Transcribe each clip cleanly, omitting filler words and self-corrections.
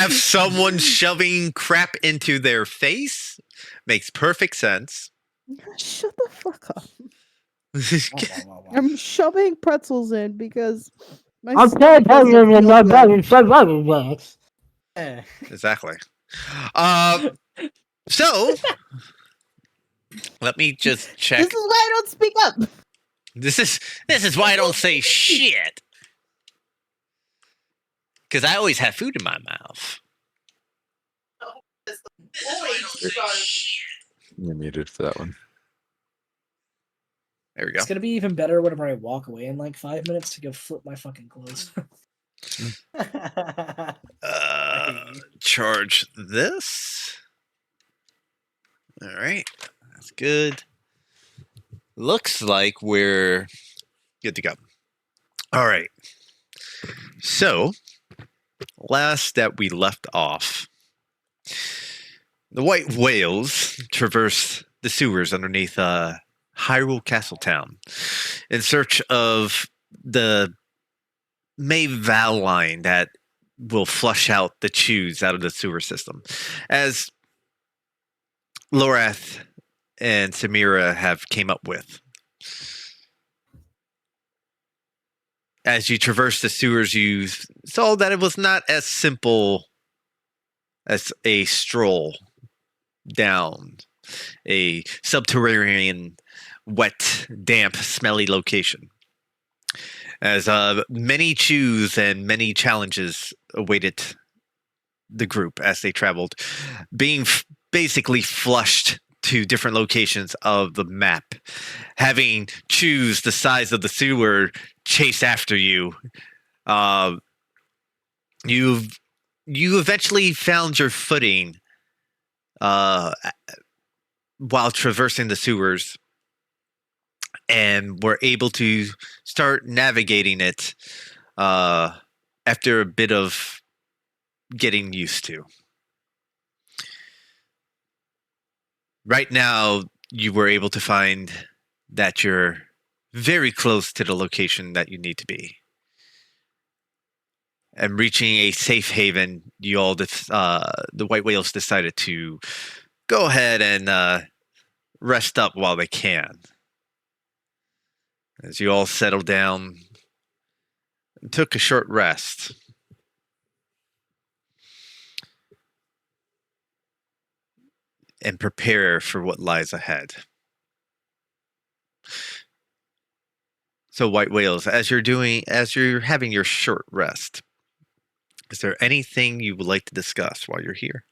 have someone shoving crap into their face makes perfect sense. Shut the fuck up. I'm shoving pretzels in because my stomach doesn't feel good. Exactly. So let me just check. This is why I don't speak up. This is why I don't say shit. Because I always have food in my mouth. You're muted for that one. There we go. It's gonna be even better whenever I walk away in like 5 minutes to go flip my fucking clothes. Charge this. All right, that's good. Looks like we're good to go. All right. So, last that we left off, the white whales traverse the sewers underneath Hyrule Castle Town in search of the Mayval line that will flush out the chews out of the sewer system. As Lorath and Samira have came up with. As you traverse the sewers, you saw that it was not as simple as a stroll down a subterranean, wet, damp, smelly location. As many chews and many challenges awaited the group as they traveled, being basically flushed to different locations of the map, having chews the size of the sewer chase after you. You eventually found your footing while traversing the sewers, and were able to start navigating it after a bit of getting used to. Right now, you were able to find that you're very close to the location that you need to be. And reaching a safe haven, you all, the white whales decided to go ahead and rest up while they can. As you all settled down and took a short rest. And prepare for what lies ahead. So, white whales, as you're having your short rest, is there anything you would like to discuss while you're here?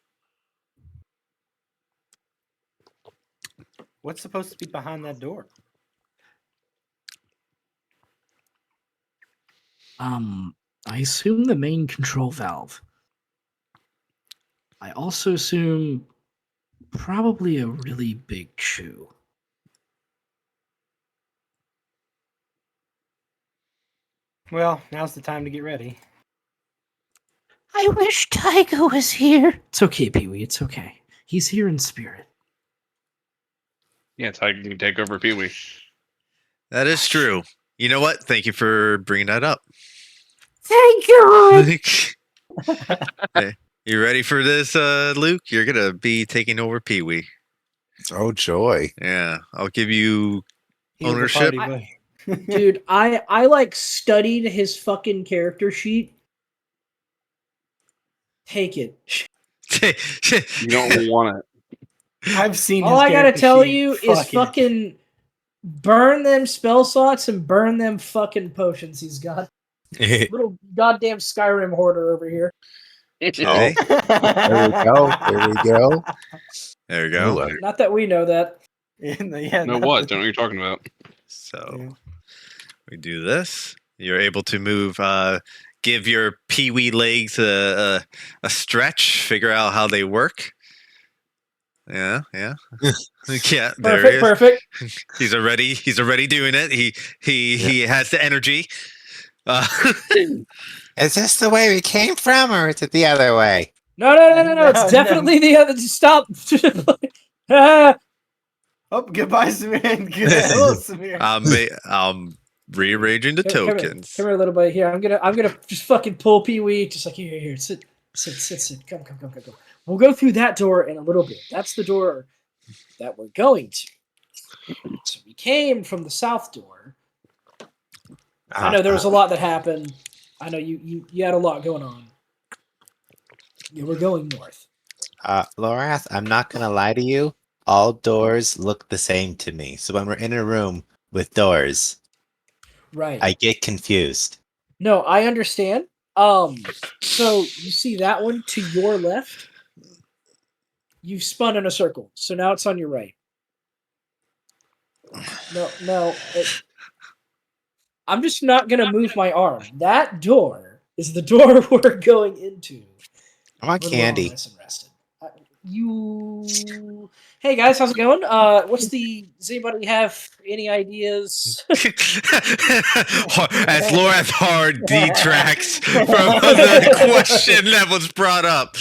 What's supposed to be behind that door? I assume the main control valve. I also assume probably a really big chew. Well, now's the time to get ready. I wish Tycho was here. It's okay, Pee-wee. It's okay. He's here in spirit. Yeah, Tycho can take over Pee-wee. That is true. You know what? Thank you for bringing that up. Thank God! Hey, you ready for this, Luke? You're going to be taking over Pee-wee. Oh, joy. Yeah, I'll give you He was the ownership. party boy. Dude, I like studied his fucking character sheet. Take it. You don't want it. I've seen. All his I gotta character tell sheet. you is Fuck it. fucking burn them spell slots and burn them fucking potions he's got. Little goddamn Skyrim hoarder over here. Okay. There we go. There we go. There you go. Ooh, Not that we know that. Yeah, No, not what? the- Don't know what you're talking about. So Yeah. we do this. You're able to move. Give your Pee-wee legs a stretch. Figure out how they work. Yeah. Yeah. Yeah. There he is. Perfect. He's already doing it. He has the energy. Is this the way we came from, or is it the other way? No. No, It's definitely the other. Stop. Oh, goodbye, Samir. Hello, Samir. I'm rearranging the tokens. Come here, little buddy. Here, I'm gonna just fucking pull Pee-wee. Just like here. Sit Sit. Come. We'll go through that door in a little bit. That's the door that we're going to. So we came from the south door. I know there was a lot that happened. I know you had a lot going on. Yeah, we're going north. Lorath, I'm not gonna lie to you. All doors look the same to me. So when we're in a room with doors, Right. I get confused. No, I understand. So you see that one to your left? You've spun in a circle, so now it's on your right. No. I'm just not gonna move my arm. That door is the door we're going into. I want When we're all candy. nice and rested. Hey guys, how's it going? Does anybody have any ideas? As Lorath Hard detracts from the question that was brought up.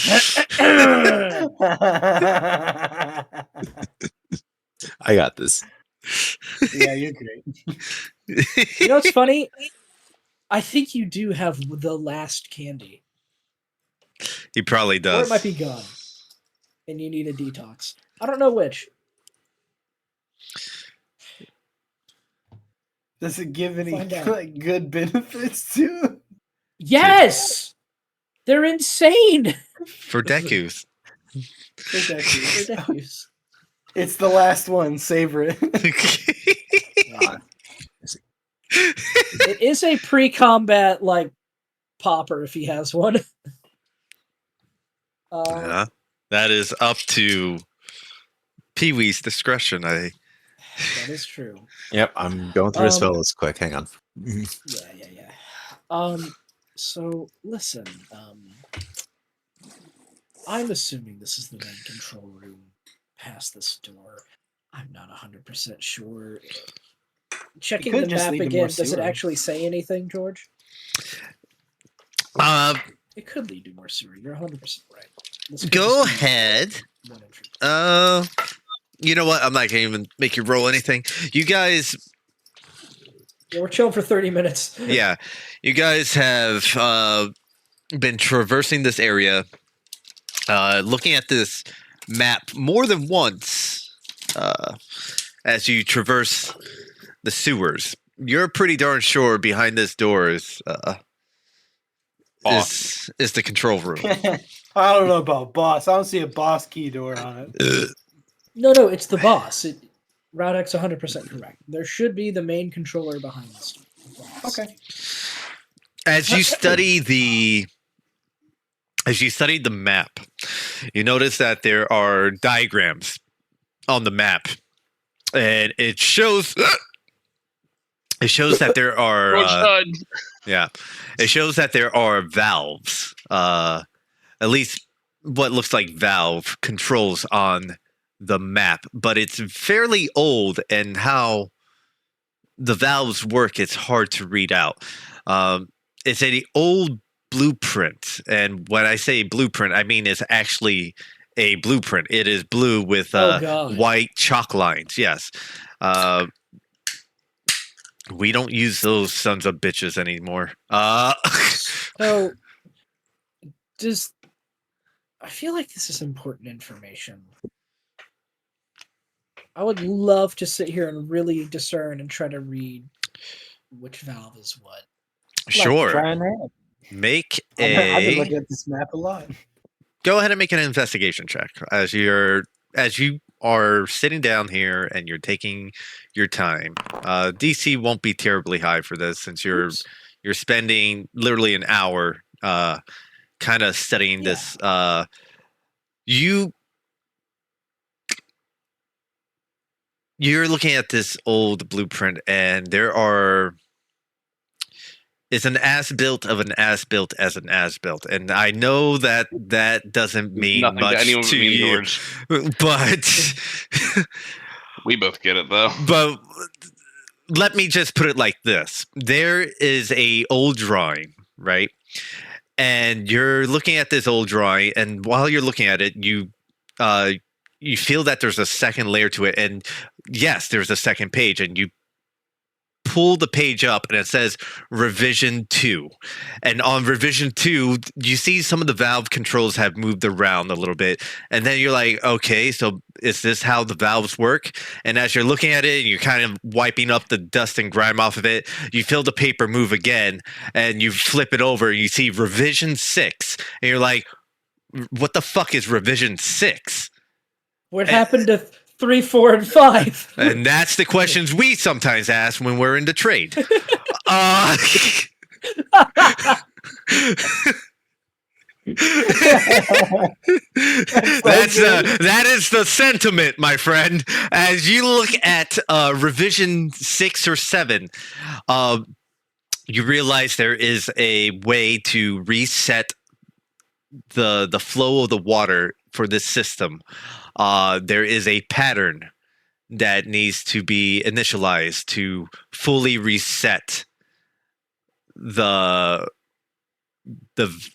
I got this. Yeah, you're great. You know what's funny? I think you do have the last candy. He probably Or does. it might be gone. And you need a detox. I don't know which. Does it give any Find out. like good benefits to? Yes! They're insane! For Deku's. For decades. For Dekus. It's the last one. Savor it. It is a pre-combat, like, popper if he has one. Yeah. That is up to Pee-wee's discretion. That is true. Yep, I'm going through his fellows quick. Hang on. Yeah. So listen, I'm assuming this is the main control room past this door. I'm not 100% sure. Checking the could just map lead to again, more does it sewer. actually say anything, George? It could lead to more sewer. You're 100% right. This could Go just be ahead. one entry. You know what? I'm not gonna even make you roll anything. You guys, Yeah, we're chilling for 30 minutes. yeah, you guys have been traversing this area, looking at this map more than once. As you traverse the sewers, you're pretty darn sure behind this door is the control room. I don't know about boss. I don't see a boss key door on it. No, it's the boss. Roudek's 100% correct. There should be the main controller behind this. Okay. As you study the map, you notice that there are diagrams on the map, and it shows that there are it shows that there are valves, at least what looks like valve controls on the map, but it's fairly old, and how the valves work, it's hard to read out. It's an old blueprint, and when I say blueprint, I mean it's actually a blueprint. It is blue with white chalk lines. Yes. We don't use those sons of bitches anymore. So, I feel like this is important information. I would love to sit here and really discern and try to read which valve is what. Sure. Try and have. Make I've been a. looking at this map a lot. Go ahead and make an investigation check as you are sitting down here and you're taking your time. DC won't be terribly high for this since you're spending literally an hour kind of studying this. You're looking at this old blueprint, and it's an as-built of an as-built as an as-built, and I know that doesn't mean Nothing much to anyone but to me and you, George. but We both get it though. but let me just put it like this: there is a old drawing, right? And you're looking at this old drawing, and while you're looking at it, you feel that there's a second layer to it, and yes, there's a second page, and you pull the page up and it says revision 2. And on revision 2, you see some of the valve controls have moved around a little bit. And then you're like, okay, so is this how the valves work? And as you're looking at it and you're kind of wiping up the dust and grime off of it, you feel the paper move again and you flip it over and you see revision 6. And you're like, what the fuck is revision 6? What happened to 3, 4, and 5? And that's the questions we sometimes ask when we're in the trade. That is the sentiment, my friend. As you look at revision 6 or 7, you realize there is a way to reset the flow of the water for this system. There is a pattern that needs to be initialized to fully reset the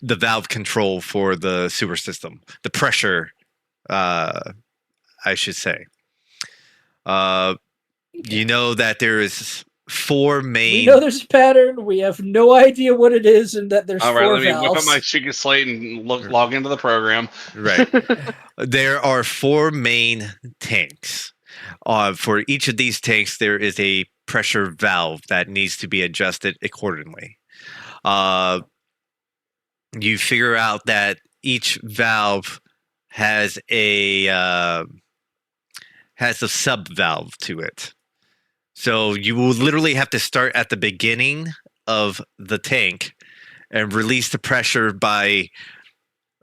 valve control for the sewer system, the pressure, I should say. You know that there is 4 main. We know there's a pattern. We have no idea what it is, and that there's All 4 right, let me valves. whip up my Sheikah slate and log into the program. Right. There are 4 main tanks. For each of these tanks, there is a pressure valve that needs to be adjusted accordingly. You figure out that each valve has a sub valve to it. So you will literally have to start at the beginning of the tank and release the pressure by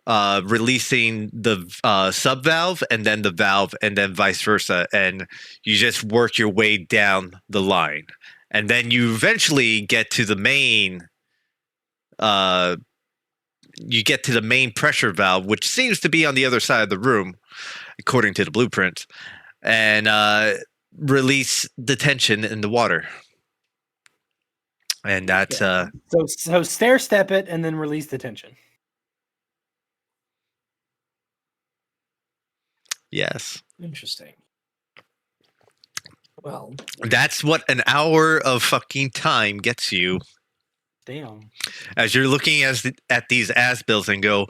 releasing the sub valve and then the valve and then vice versa. And you just work your way down the line. And then you eventually get to the main pressure valve, which seems to be on the other side of the room, according to the blueprint, and release the tension in the water. And that's so stair step it and then release the tension. yes. Interesting. Well, That's what an hour of fucking time gets you. Damn. As you're looking at these as-bills and go,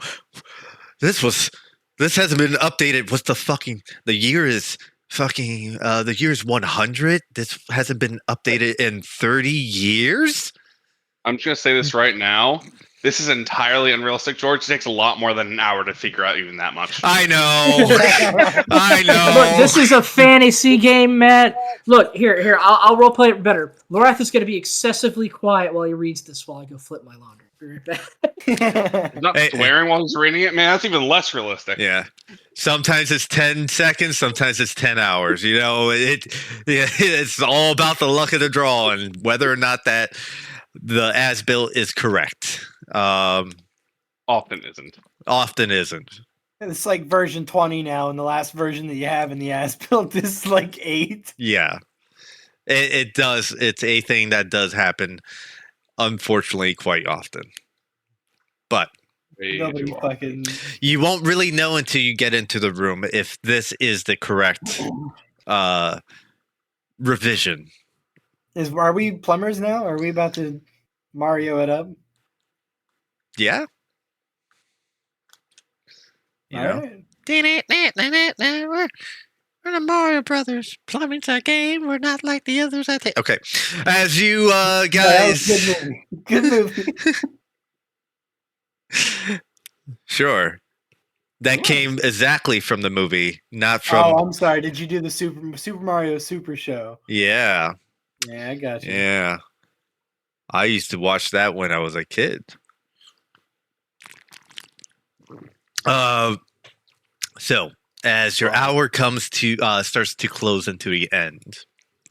this hasn't been updated. What's the year is fucking, the year is 100? This hasn't been updated in 30 years? I'm just going to say this right now. This is entirely unrealistic, George. It takes a lot more than an hour to figure out even that much. I know. I know. look, this is a fantasy game, Matt. Look, here, I'll roleplay it better. Lorath is going to be excessively quiet while he reads this while I go flip my laundry. Be right back. Not swearing while he's reading it, man. That's even less realistic. Yeah. Sometimes it's 10 seconds, sometimes it's 10 hours. You know, it's all about the luck of the draw and whether or not that the as-bill is correct. Often isn't. Often isn't. It's like version 20 now, and the last version that you have in the as-built is like 8. Yeah. It does. It's a thing that does happen, unfortunately, quite often. But Nobody fucking. you won't really know until you get into the room if this is the correct revision. Are we plumbers now? Are we about to Mario it up? Yeah. You know. Right. We're the Mario Brothers. Plumbing's a game. We're not like the others, I think. Okay. As you guys. That was good movie. Good movie. Sure. That came exactly from the movie, not from. Oh, I'm sorry. Did you do the Super Mario Super Show? Yeah. Yeah, I got you. Yeah. I used to watch that when I was a kid. So as your hour comes to starts to close into the end,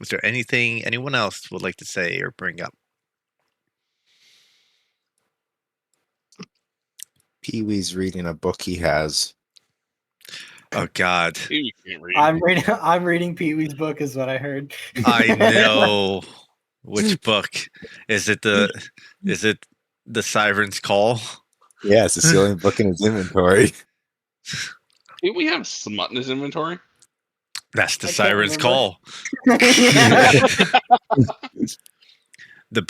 is there anything anyone else would like to say or bring up? Pee-wee's reading a book he has. Oh God. You can't read. I'm reading Pee-wee's book, is what I heard. I know. Which book? Is it the Siren's Call? Yeah, it's the only book in his inventory. Didn't we have smut in his inventory? That's the I can't Siren's remember. Call. The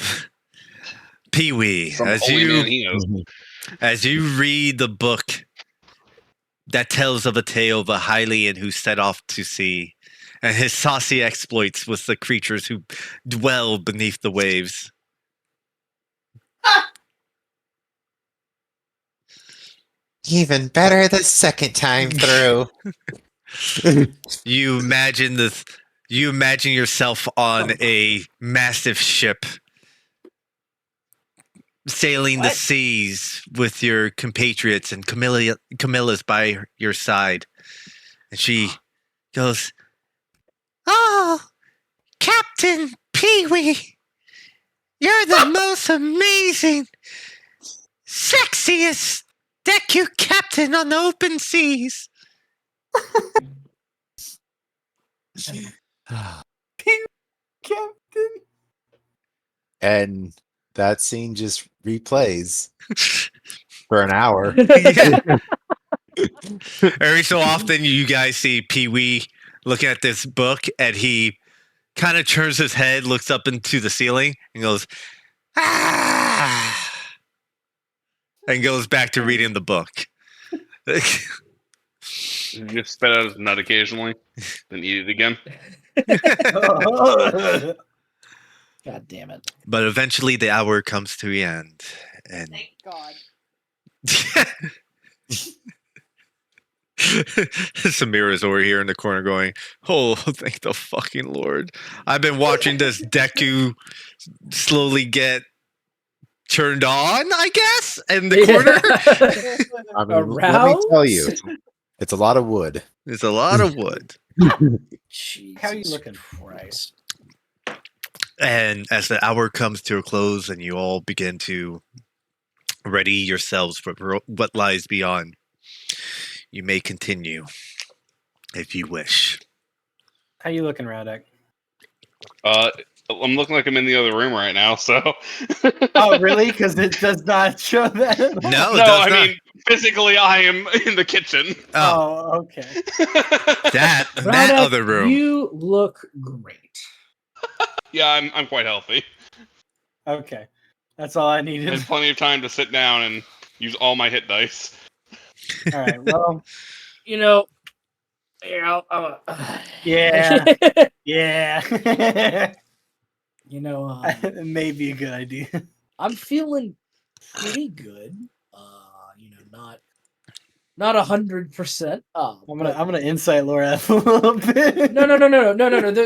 Pee-wee, Some holy man he knows. as you read the book that tells of a tale of a Hylian who set off to sea, and his saucy exploits with the creatures who dwell beneath the waves. Even better the second time through. You imagine this. You imagine yourself on a massive ship, sailing the seas with your compatriots, and Camilla's by your side, and she goes, "Oh, Captain Pee-wee, you're the most amazing, sexiest deku captain on the open seas." Captain. And that scene just replays for an hour. Yeah. Every so often, you guys see Pee-wee looking at this book, and he kind of turns his head, looks up into the ceiling, and goes, "Ah," and goes back to reading the book. You just spit out his nut occasionally, then eat it again. God damn it. But eventually, the hour comes to the end, and Thank God. Samira's over here in the corner going, "Oh, thank the fucking Lord. I've been watching this Deku slowly get turned on, I guess, in the corner." I mean, let me tell you, it's a lot of wood. There's a lot of wood. Jesus How you looking? Christ. And as the hour comes to a close and you all begin to ready yourselves for what lies beyond, you may continue if you wish. How you looking, Radek? I'm looking like I'm in the other room right now, so. Oh, really? Because it does not show that at all? No, it No, does I not. mean, physically, I am in the kitchen. Oh, okay. that Radek, other room. You look great. Yeah, I'm quite healthy. Okay. That's all I I needed. had plenty of time to sit down and use all my hit dice. All right. Well, You know, yeah. Yeah. You know, It may be a good idea. I'm feeling pretty good. You know, not 100%. I'm gonna insight Laura a little bit. No.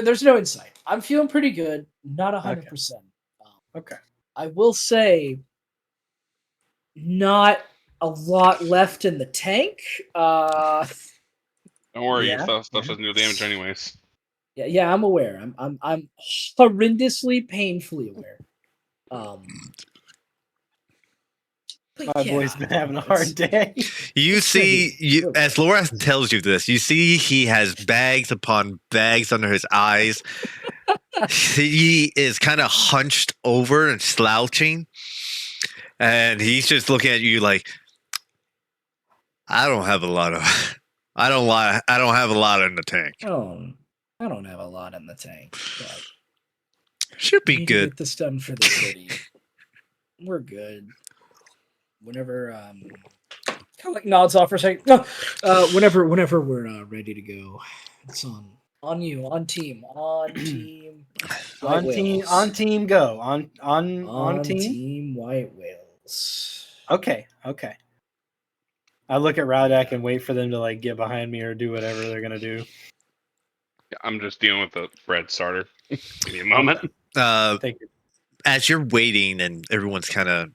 There's no insight. I'm feeling pretty good. Not 100%. Okay. I will say, not a lot left in the tank. Don't worry, Yeah, your stuff doesn't do damage anyways. Yeah, I'm aware. I'm horrendously, painfully aware. But My yeah, boy's been having a hard day. You see, as Laura tells you this, you see he has bags upon bags under his eyes. He is kind of hunched over and slouching, and he's just looking at you like, I don't have a lot in the tank. Oh, I don't have a lot in the tank, but Should we be need to good. get this done for the city. We're good. Whenever kind of like nods off for a second. No, whenever we're ready to go, it's on you, on team, on team go on team White Whales. Okay. I look at Radek and wait for them to like get behind me or do whatever they're gonna do. I'm just dealing with the red starter. Give me a moment. Thank you. As you're waiting and everyone's kind of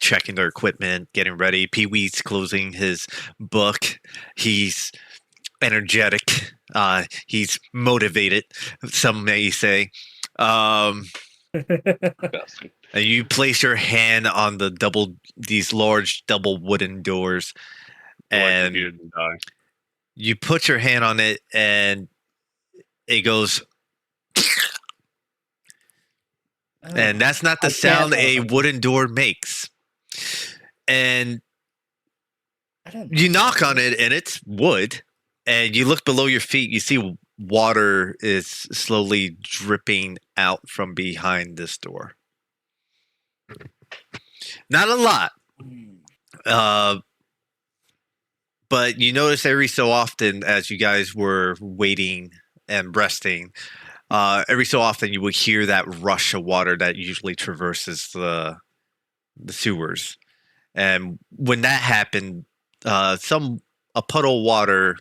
checking their equipment, getting ready, Pee-wee's closing his book. He's energetic. He's motivated, some may say. And you place your hand on these large double wooden doors, and you put your hand on it, and it goes. And that's not the sound a wooden door makes. And you knock on it, and it's wood. And you look below your feet, you see water is slowly dripping out from behind this door. Not a lot. But you notice every so often, as you guys were waiting and resting, every so often you would hear that rush of water that usually traverses the sewers. And when that happened, a puddle of water,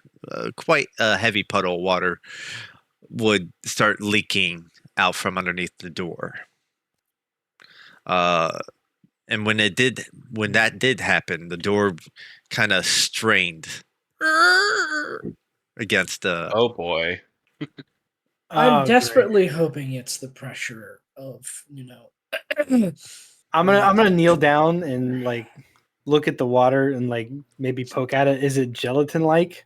quite a heavy puddle of water, would start leaking out from underneath the door. And when that did happen, the door kind of strained against the. Oh boy. I'm Oh, great. desperately hoping it's the pressure of, I'm gonna kneel down and like look at the water and like maybe poke at it. Is it gelatin like?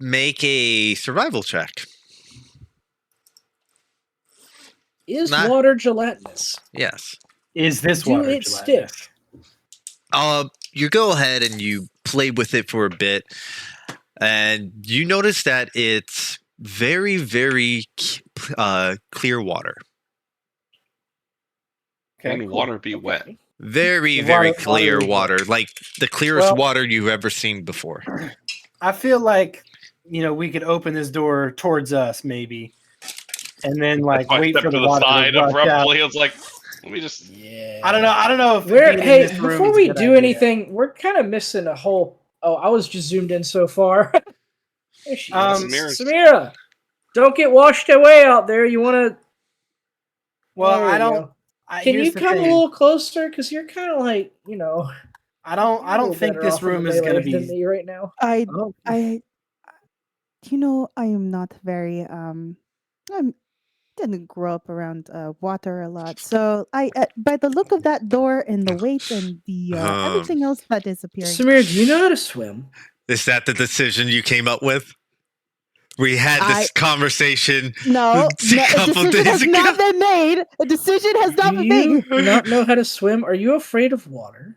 Make a survival check. Is Nah. water gelatinous? Yes. Is this Do water it gelatinous? stiff? You go ahead and you play with it for a bit, and you notice that it's very, very clear water. Okay, Can cool. water be wet? Very, The very water clear is wet. water, like the clearest Well- water you've ever seen before. I feel like we could open this door towards us maybe, and then like I wait stepped for the to the water side to rush out. abruptly. It's like, let me just. Yeah. I don't know if We're, being in hey, this room before is a we good do idea. anything, we're kind of missing a whole. Oh, I was just zoomed in so far. There she is. Samira, don't get washed away out there. You want to? Well, There I you don't. go. Can here's you the come a thing. little closer? Because you're kind of like, I don't think this room is going to than be. me right now. I Oh, I am not very I didn't grow up around water a lot, so I by the look of that door and the weight and the everything else that is appearing. Samira, do you know how to swim? Is that the decision you came up with? We had this conversation No, a a couple decision days has ago. not been made. A decision has not Do been you made. not know how to swim? Are you afraid of water?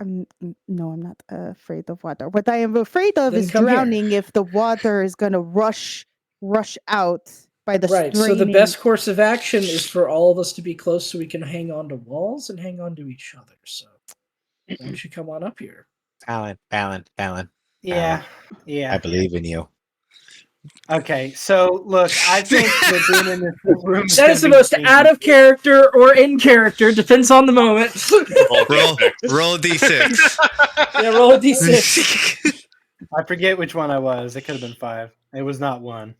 No, I'm not afraid of water. What I am afraid of Then is come here. drowning if the water is going to rush out by the Right. So the straining. best course of action is for all of us to be close so we can hang on to walls and hang on to each other. So why don't you come on up here? Fallon. yeah, I yeah. believe in you. Okay, so look, I think that being in this room That is the most out of character or in character, depends on the moment. Roll a d6. Yeah, roll a d6. I forget which one I was. It could have been 5. It was not 1.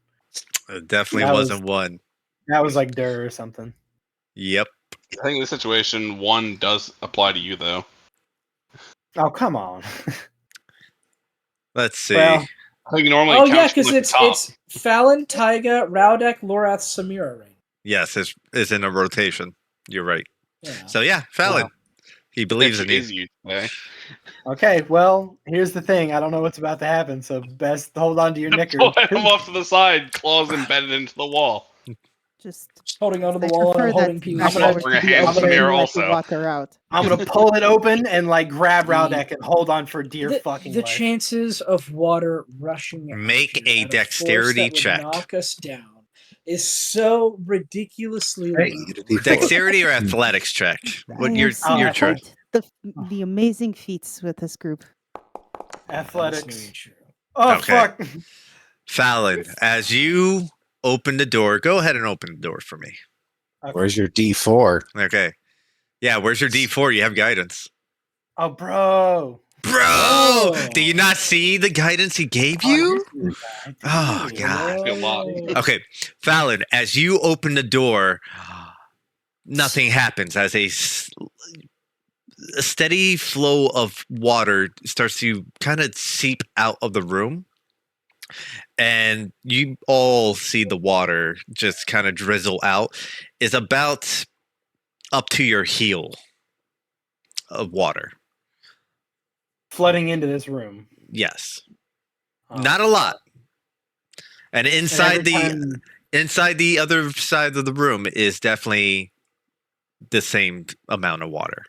It definitely That wasn't one. That was like Dur or something. Yep. I think in this situation, 1 does apply to you, though. Oh, come on. Let's see. Well, I think normally Oh yeah, counts from, because like, the top. it's Fallon, Taiga, Rowdeck, Lorath, Samira, right? Yes, it's in a rotation. You're right. Yeah. So yeah, Fallon. Wow. He believes Actually in you. is you today. okay, well, here's the thing. I don't know what's about to happen, so best hold on to your knickers. Pull him off to the side, claws embedded into the wall. Just Holding onto the I wall prefer and that holding people. I'm gonna bring a hand to open Samir and let the also. water out. I'm gonna pull it open and like grab Rowdeck and hold on for dear fucking The life. chances of water rushing out Make here a at force dexterity that would check. knock us down is so ridiculously Hey, low. you get a D4. Dexterity or athletics check? What I your have seen your Oh, turn? quite the amazing feats with this group. That's Athletics. very true. Oh Okay. fuck. Fallon, as you open the door, go ahead and open the door for me. Where's your D4? Okay. Yeah, where's your D4? You have guidance. Oh bro. Bro! Oh. Do you not see the guidance he gave you? Oh, God. Feel lot. Okay, Fallon, as you open the door, nothing happens as a steady flow of water starts to kind of seep out of the room. And you all see the water just kind of drizzle out. Is about up to your heel of water. Flooding into this room. Yes. Oh. Not a lot. And And inside every time- inside the other side of the room is definitely the same amount of water.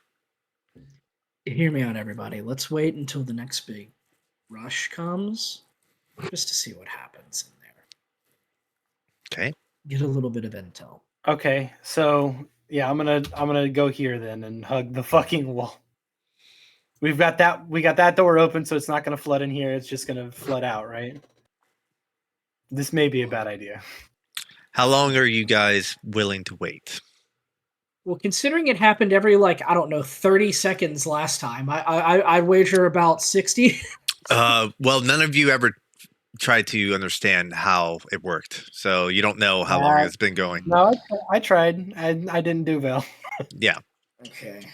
Hear me out, everybody. Let's wait until the next big rush comes, just to see what happens in there. Okay. Get a little bit of intel. Okay, so Yeah, I'm gonna go here then and hug the fucking wall. We got that door open, so it's not gonna flood in here. It's just gonna flood out, right? This may be a bad idea. How long are you guys willing to wait? Well, considering it happened every 30 seconds last time, I'd wager about 60. Well, none of you ever tried to understand how it worked, so you don't know how long it's been going. No, I tried. I didn't do well. Yeah. Okay.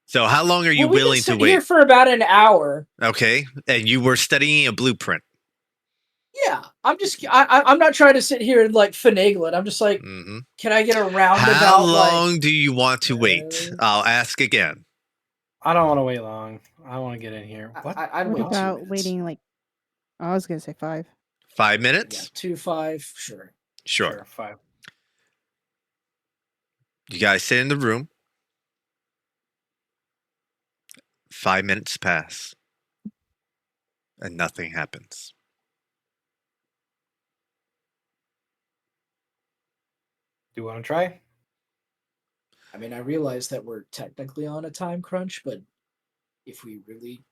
So how long are you Well, we've been willing to sitting wait? here for about an hour. Okay, and you were studying a blueprint. Yeah, I'm not trying to sit here and finagle it. I'm just like, Hmm. can I get a roundabout? How long do you want to wait? I'll ask again. I don't want to wait long. I want to get in here. What? I'd What wait 2 about minutes. waiting like? I was gonna say 5. 5 Yeah, minutes? 2, 5, sure. Sure. 5. You guys sit in the room. 5 minutes pass, and nothing happens. Do you want to try? I mean, I realize that we're technically on a time crunch, but if we really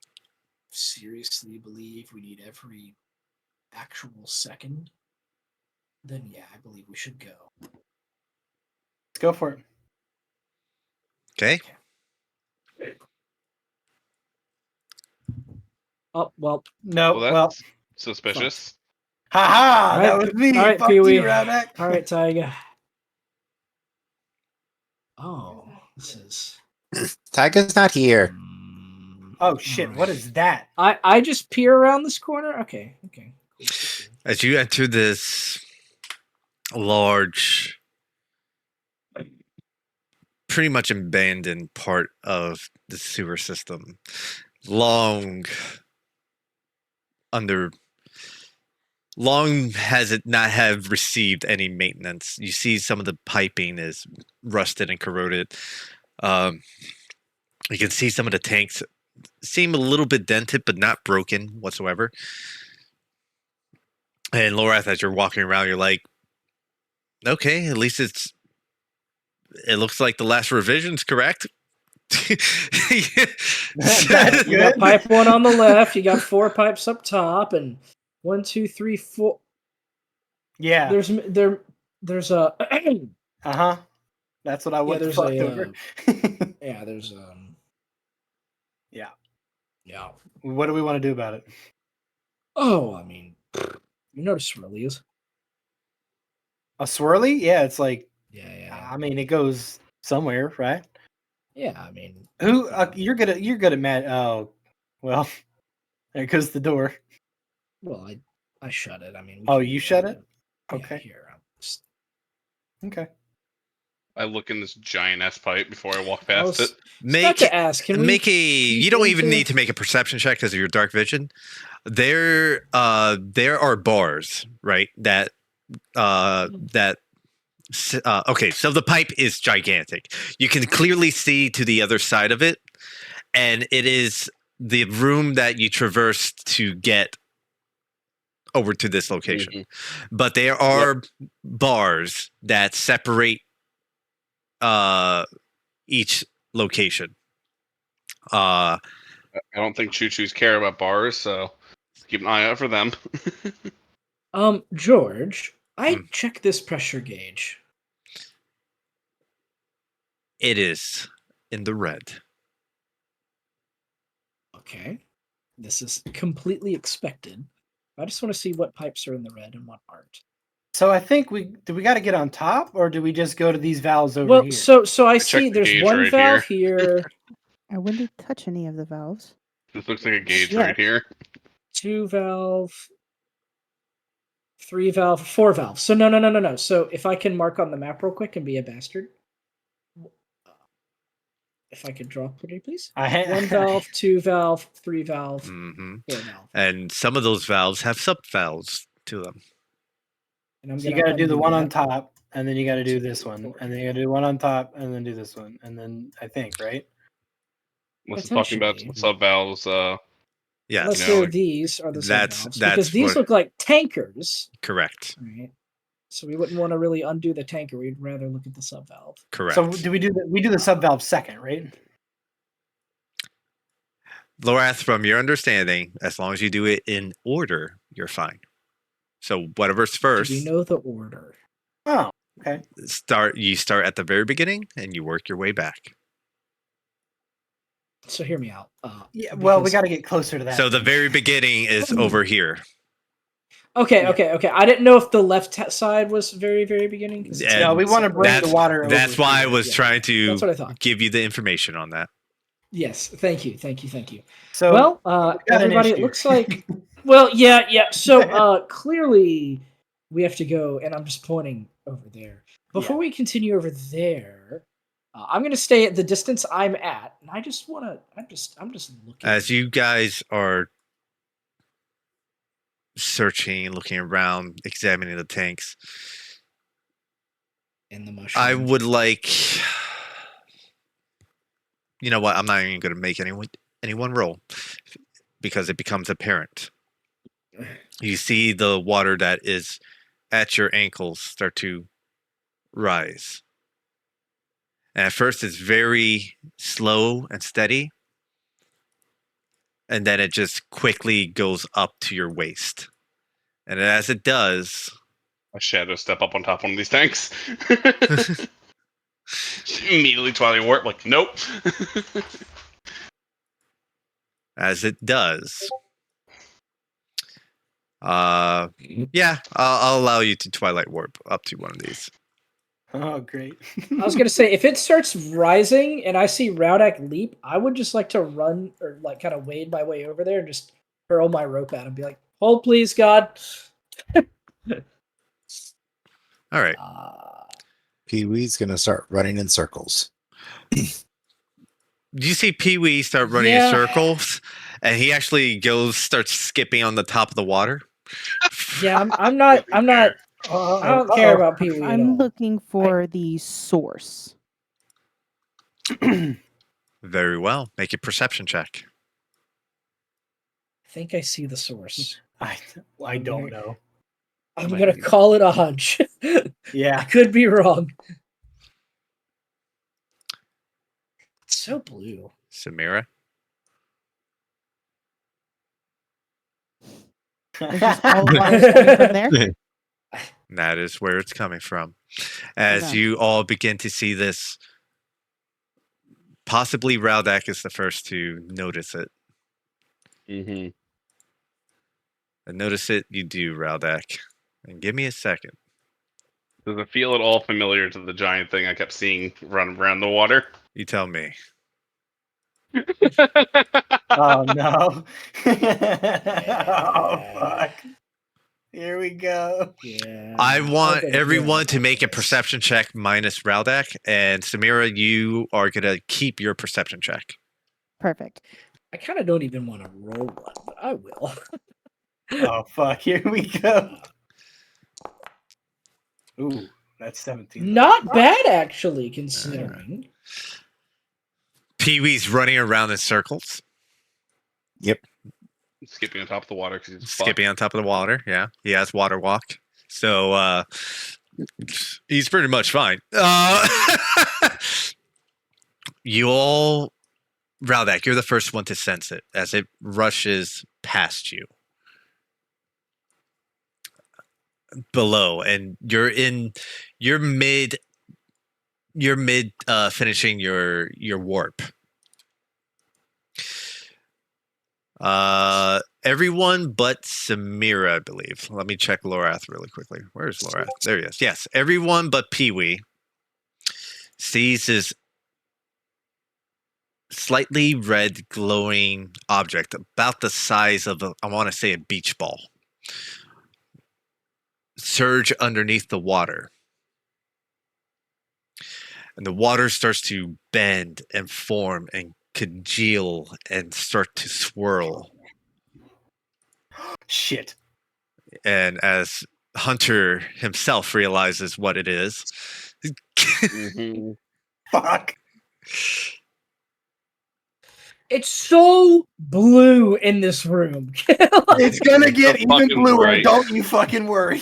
seriously believe we need every actual second, then yeah, I believe we should go. Let's go for it. Okay. Oh, well. No, Well, well. that's suspicious. Haha, All that right, was me. all right, Fuck Pee-wee. you, Redneck. All right, Tyga. Oh, this is... Tiger's not here. Oh shit! What is that? I just peer around this corner? Okay. As you enter this large, pretty much abandoned part of the sewer system, long has it not have received any maintenance. You see some of the piping is rusted and corroded. You can see some of the tanks seem a little bit dented, but not broken whatsoever. And Lorath, as you're walking around, you're like, okay, at least it looks like the last revision's correct. That's You got good. pipe 1 on the left, you got 4 pipes up top, and 1, 2, 3, 4. Yeah. There's a Uh-huh. That's what I went there's fucked a, over. yeah, there's Yeah. yeah. What do we want to do about it? Oh, I mean, you notice swirlies. A swirly? Yeah, it's like, Yeah. I mean, it goes somewhere, right? Yeah, I mean, Who? You're good at Matt. Oh, well, there goes the door. well, I shut it. I mean, we Oh, can you do shut that. it? Yeah, Okay. here, I'm just, Okay. I look in this giant ass pipe before I walk I past was it. about to ask. Can we You don't even into- need to make a perception check because of your dark vision. There are bars, right? Okay, so the pipe is gigantic. You can clearly see to the other side of it, and it is the room that you traversed to get over to this location. Mhm. But there are bars that separate each location. I don't think Choo Choos care about bars, so keep an eye out for them. George, I Hmm. checked this pressure gauge. It is in the red. Okay. This is completely expected. I just want to see what pipes are in the red and what aren't. So I think we got to get on top, or do we just go to these valves over Well, here? so I see checked the there's gauge one right valve here, I wouldn't touch any of the valves. This looks like a gauge Shit. right here. 2 valve, 3 valve, 4 valves. So no. So if I can mark on the map real quick and be a bastard. If I could draw quickly, please. 1 valve, 2 valve, 3 valve, Hmm. 4 valve. And some of those valves have sub valves to them. And I'm So you gonna got to do the undo one on that. top, and then you got to do this Two, one, four. and then you got to do one on top, and then do this one, and then I think, right? Unless I'm talking about Potentially. sub valves. Yes, Unless No, these are the that's- sub valves. that's Because these what- look like tankers. correct. Right. So we wouldn't want to really undo the tanker. We'd rather look at the sub valve. Correct. So do we do the sub valve second, right? Lorath, from your understanding, as long as you do it in order, you're fine. So whatever's Do first, we know the order? Oh, okay. you start at the very beginning and you work your way back. So hear me out. Yeah. Well, we because- got to get closer to that. So the very beginning is over here. Okay, Yeah. okay. I didn't know if the left no, was very, very beginning. 'Cause it's- And no, we want to bring the water. That's over why I here. was Yeah, trying to that's what I thought. give you the information on that. Yes, thank you. So Well, got an everybody, it issue. looks like. Well, yeah. So clearly, we have to go, and I'm just pointing over there. Before we continue over there, I'm going to stay at the distance I'm at, and I just want to. I'm just looking. As you guys are searching, looking around, examining the tanks, in the mushroom. I would like. You know what? I'm not even going to make anyone roll because it becomes apparent. You see the water that is at your ankles start to rise. And at first, it's very slow and steady. And then it just quickly goes up to your waist. And as it does, A shadow step up on top of one of these tanks. Immediately Twilight Warp, like, nope. as it does, yeah, I'll allow you to Twilight Warp up to one of these. Oh, great. I was gonna say, if it starts rising and I see Raudak leap, I would just like to run or like kind of wade my way over there and just hurl my rope at him, be like, "Hold, please, God." All right. Pee Wee's gonna start running in circles. You see Pee Wee start running in circles, and he actually starts skipping on the top of the water. Yeah, I'm not. I don't care about Pee Wee at I'm all. looking for the source. Very well. Make a perception check. I think I see the source. I don't know. I'm gonna call it a hunch. I Yeah. could be wrong. It's so blue. Samira. It's just all water coming from there. That is where it's coming from. As Okay. you all begin to see this, possibly Raudak is the first to notice it. Mm-hmm. And notice it, you do, Raudak. And give me a second. Does it feel at all familiar to the giant thing I kept seeing run around the water? You tell me. Oh no. Oh fuck. Here we go. Yeah. I want I'll get it everyone here. to make a perception check minus Raudak. And Samira, you are going to keep your perception check. Perfect. I kind of don't even want to roll one, but I will. Oh fuck. Here we go. Ooh, that's 17. Not bad, actually, considering. Pee Wee's running around in circles, Skipping on top of the water because he's skipping on top of the water. Yeah, he has water walk. So he's pretty much fine. You all, Raudak, you're the first one to sense it as it rushes past you. Below, and you're mid finishing your warp. Everyone but Samira, I believe. Let me check Lorath really quickly. Where's Lorath? There he is. Yes, everyone but Pee Wee sees this slightly red glowing object about the size of I want to say a beach ball surge underneath the water. And the water starts to bend and form and congeal and start to swirl. Shit. And as Hunter himself realizes what it is, Mm-hmm. Fuck. It's so blue in this room. It's gonna get So even fucking bluer. bright. Don't you fucking worry.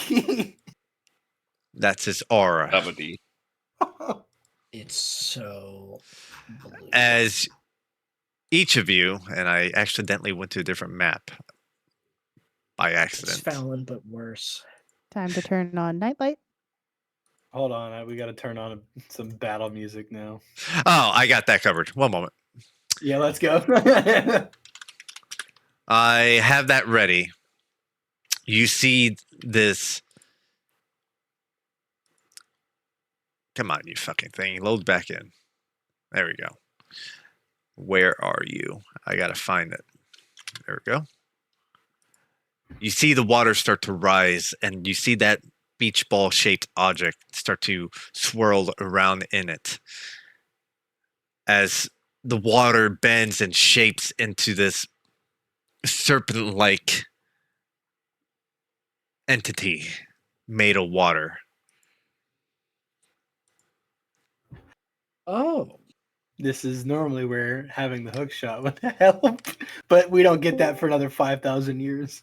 That's his aura. That would be. It's so blue. As each of you, and I accidentally went to a different map by It's accident. Fallon, but worse. Time to turn on nightlight. Hold on, we got to turn on some battle music now. Oh, I got that covered. One moment. Yeah, let's go. I have that ready. You see this. Come on, you fucking thing. Load back in. There we go. Where are you? I gotta find it. There we go. You see the water start to rise, and you see that beach ball shaped object start to swirl around in it as the water bends and shapes into this serpent like entity made of water. Oh. This is normally where having the hook shot would help, but we don't get that for another 5,000 years.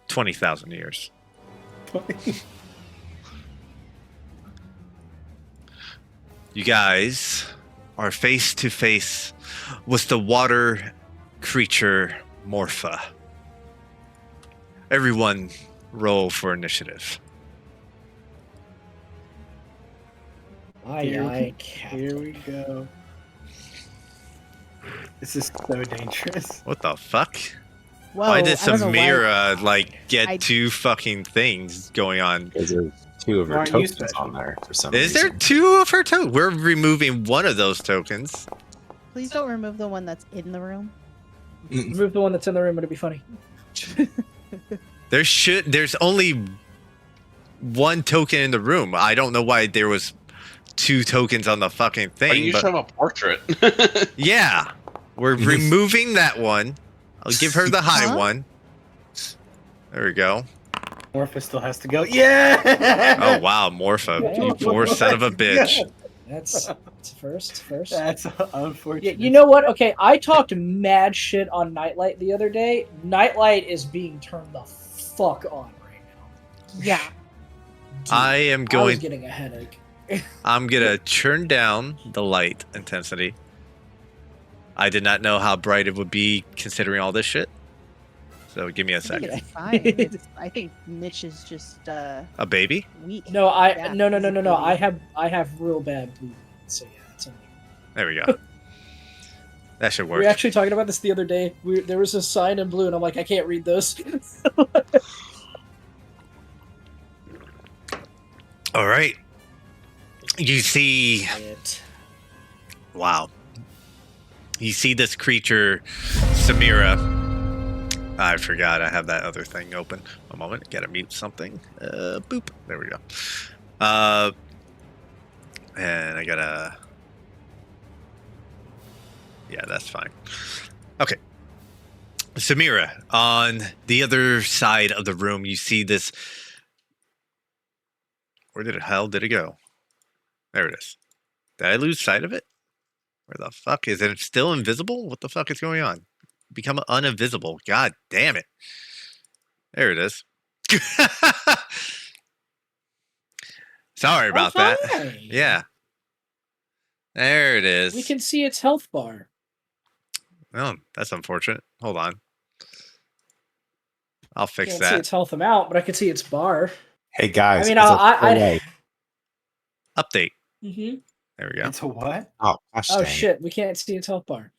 20,000 years. You guys are face to face with the water creature Morpha. Everyone roll for initiative. Aye, Here we go. This is so dangerous. What the fuck? Whoa, Why did I don't know why- Samira get I- two fucking things going on? Because there's two of her Aren't you tokens special? on there for some Is reason. there two of her tokens? We're removing one of those tokens. Please don't remove the one that's in the room. Remove the one that's in the room, it'd be funny. There's only one token in the room. I don't know why there was two tokens on the fucking Why thing. didn't you But show him a portrait? yeah, we're removing that one. I'll give her the high Huh? one. There we go. Morpha still has to go. Yeah! Oh wow, Morpha, you poor son of a bitch. That's first. That's Yeah, unfortunate. you know what? Okay, I talked mad shit on Nightlight the other day. Nightlight is being turned the fuck on right now. Yeah. Dude, I am I was going. getting a headache. I'm gonna turn down the light intensity. I did not know how bright it would be considering all this shit. So give me a I think second. it's fine. I think Mitch is just A baby? weak. No, Yeah, no. physically. I have real bad blue. So yeah, it's only. There we go. That should We work. were actually talking about this the other day. There was a sign in blue, and I'm like, I can't read those. All right. You see, It. wow. You see this creature, Samira. I forgot I have that other thing open. A moment, gotta mute something. Boop. There we go. And I gotta. Yeah, that's fine. Okay. Samira, on the other side of the room, you see this. Where the hell did it go? There it is. Did I lose sight of it? Where the fuck is it? Still invisible? What the fuck is going on? Become uninvisible. God damn it. There it is. Sorry about that. Hi. Yeah. There it is. We can see its health bar. Oh, that's unfortunate. Hold on. I'll fix Can't see that. its health amount, but I can see its bar. Hey guys, I mean, it's a I- delay. Update. Mm-hmm. There we go. It's a what? Oh, gosh Oh dang it. shit, we can't see its health bar.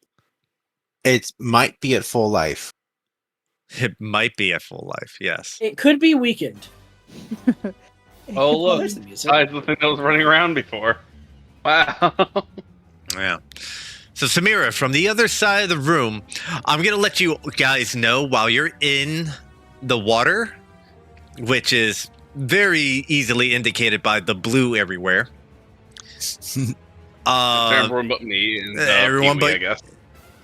It might be at full life. It might be at full life. Yes. It could be weakened. Oh look, There's the music. besides the thing that was running around before. Wow. Yeah. So Samira, from the other side of the room, I'm gonna let you guys know while you're in the water, which is very easily indicated by the blue everywhere. Everyone but me and everyone Pee-wee, but- I guess.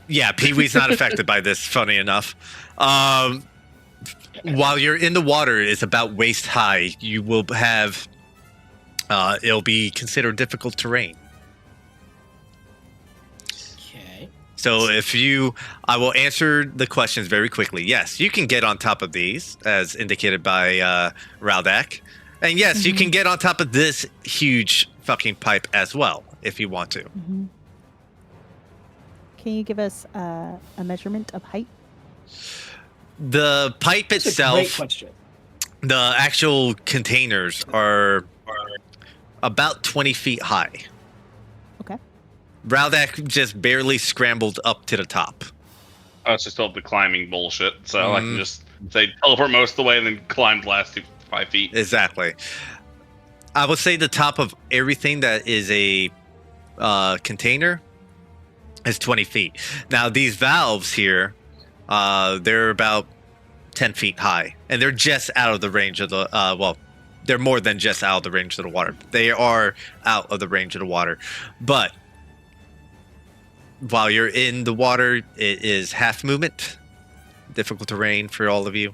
Yeah, Pee Wee's not affected by this, funny enough. While you're in the water, it's about waist high. You will have, it'll be considered difficult terrain. Okay. So I will answer the questions very quickly. Yes, you can get on top of these, as indicated by Raldak. And yes, you can get on top of this huge fucking pipe as well, if you want to. Can you give us a measurement of height? The pipe That's a great itself, question. the actual containers are about 20 feet high. Okay. Raldak just barely scrambled up to the top. I was just told the climbing bullshit, so I can just say teleport most of the way and then climb the last 5 feet. Exactly. I would say the top of everything that is a container is 20 feet. Now, these valves here, they're about 10 feet high, and they're just out of the range of the, they're more than just out of the range of the water. They are out of the range of the water. But while you're in the water, it is half movement. Difficult terrain for all of you.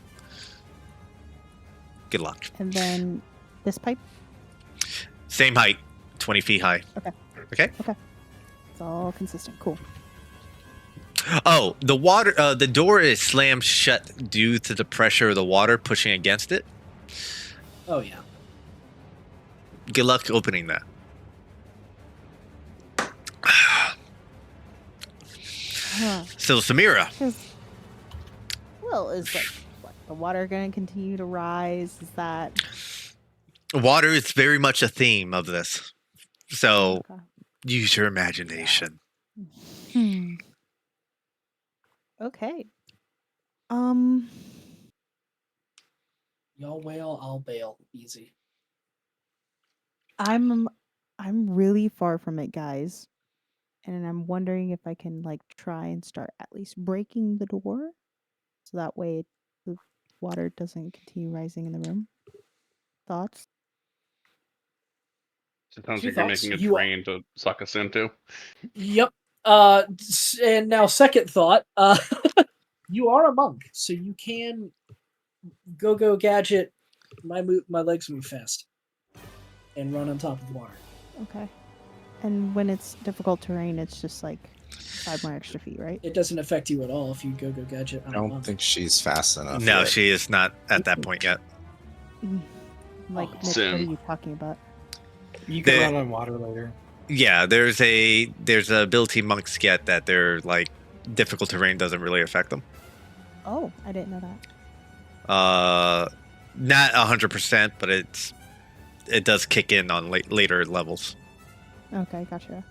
Good luck. And then this pipe? Same height, 20 feet high. Okay? It's all consistent. Cool. Oh, the door is slammed shut due to the pressure of the water pushing against it. Oh yeah. Good luck opening that. So, Samira, Well, is like what, the water going to continue to rise? Is that water is very much a theme of this. So, okay? use your imagination. Okay. Y'all wail, I'll bail. Easy. I'm really far from it, guys. And I'm wondering if I can like try and start at least breaking the door so that way the water doesn't continue rising in the room. Thoughts? It sounds Few like you're thoughts. making a You are- train to suck us into. Yep. And now second thought. You are a monk, so you can go gadget. My legs move fast, and run on top of the water. Okay. And when it's difficult terrain, it's just like 5 more extra feet, right? It doesn't affect you at all if you go gadget. I don't think she's fast enough. No, yet. she is not at that point yet. Like, Oh, Mitch, what are Sim. you talking about? You can The- run on water later. Yeah, there's a ability monks get that they're like difficult terrain doesn't really affect them. Oh, I didn't know that. Not 100%, but it does kick in on later levels. Okay, gotcha.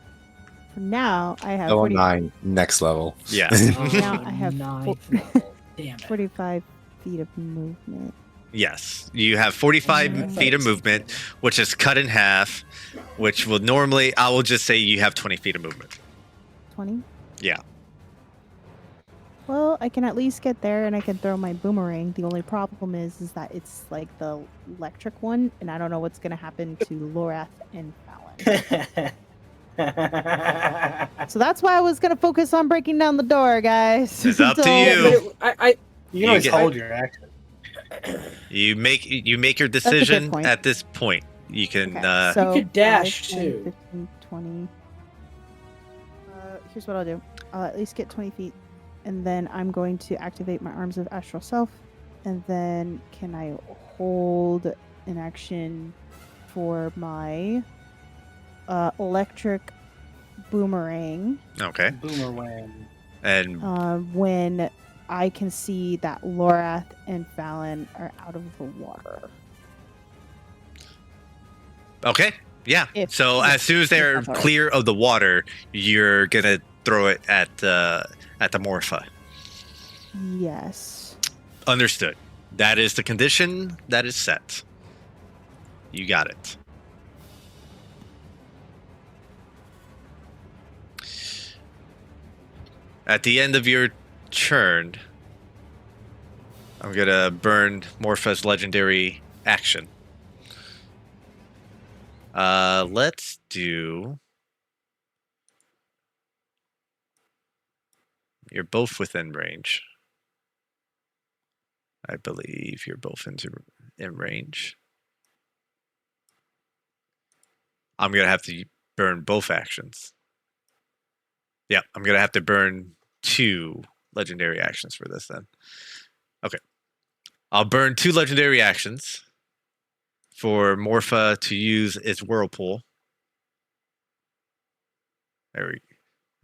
For now, I have Level 40, 9, next level. Yeah. Now I have ninth level. Damn it. 45 feet of movement. Yes, you have 45 feet of movement, which is cut in half, which will normally, I will just say you have 20 feet of movement. 20? Yeah. Well, I can at least get there and I can throw my boomerang. The only problem is that it's like the electric one, and I don't know what's going to happen to Lorath and Fallon. So that's why I was going to focus on breaking down the door, guys. It's up to Until- you. But I You can always get- hold your action. You make your a good decision point. at this point. You can Okay, so You could dash, 5, 10, too. 15, 20. Here's what I'll do. I'll at least get 20 feet, and then I'm going to activate my Arms of Astral Self, and then can I hold an action for my electric boomerang okay. Boomerang. And when I can see that Lorath and Fallon are out of the water. okay. Yeah. So as soon as they're that's all right. clear of the water, you're going to throw it at the Morpha. Yes. Understood. That is the condition that is set. You got it. At the end of your turn, I'm going to burn Morpha's legendary action. Let's do... You're both within range. I believe you're both in range. I'm going to have to burn both actions. Yeah, I'm gonna have to burn 2 legendary actions for this then. Okay. I'll burn 2 legendary actions for Morpha to use its whirlpool. There we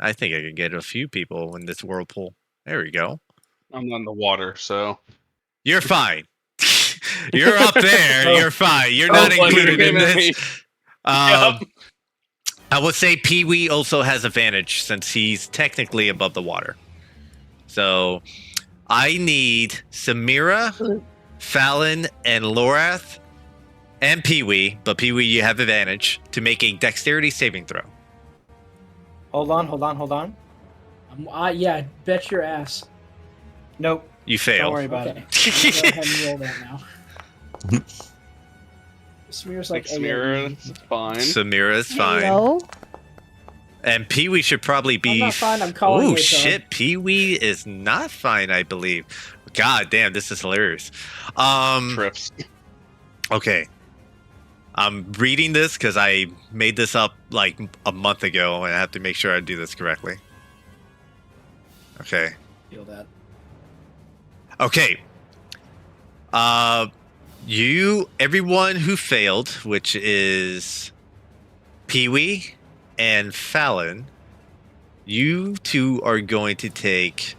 I think I can get a few people in this whirlpool. There we go. I'm on the water, so You're fine. You're up there. Oh. You're fine. You're Oh, not well, you're included in giving me- this. I would say Pee Wee also has advantage since he's technically above the water. So I need Samira, Fallon, and Lorath, and Pee Wee, but Pee Wee, you have advantage to make a dexterity saving throw. Hold on. Yeah, bet your ass. Nope. You Don't fail. worry about Okay. it. Go ahead and roll that now. Smear's like Samira, it's fine. Samira is fine. Hello? And Pee Wee should probably be. I'm not fine, I'm calling Oh it, shit, Pee Wee is not fine, I believe. God damn, this is hilarious. Trips. Okay. I'm reading this because I made this up like a month ago, and I have to make sure I do this correctly. Okay. Feel that. Okay. Everyone who failed, which is Pee Wee and Fallon, you two are going to take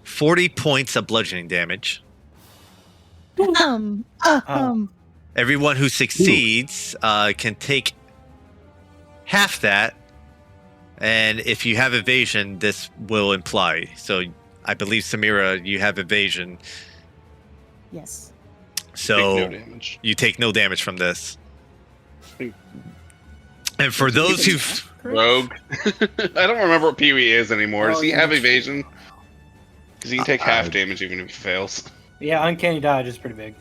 40 points of bludgeoning damage. Everyone who succeeds can take half that, and if you have evasion, this will imply. So I believe Samira, you have evasion, Yes. so Take no damage. you take no damage from this. Think- And for those who, Rogue. I don't remember what Pee Wee is anymore. Does Oh, he yeah, have that's true. evasion? Because he can take half damage even if he fails. Yeah, uncanny dodge is pretty big.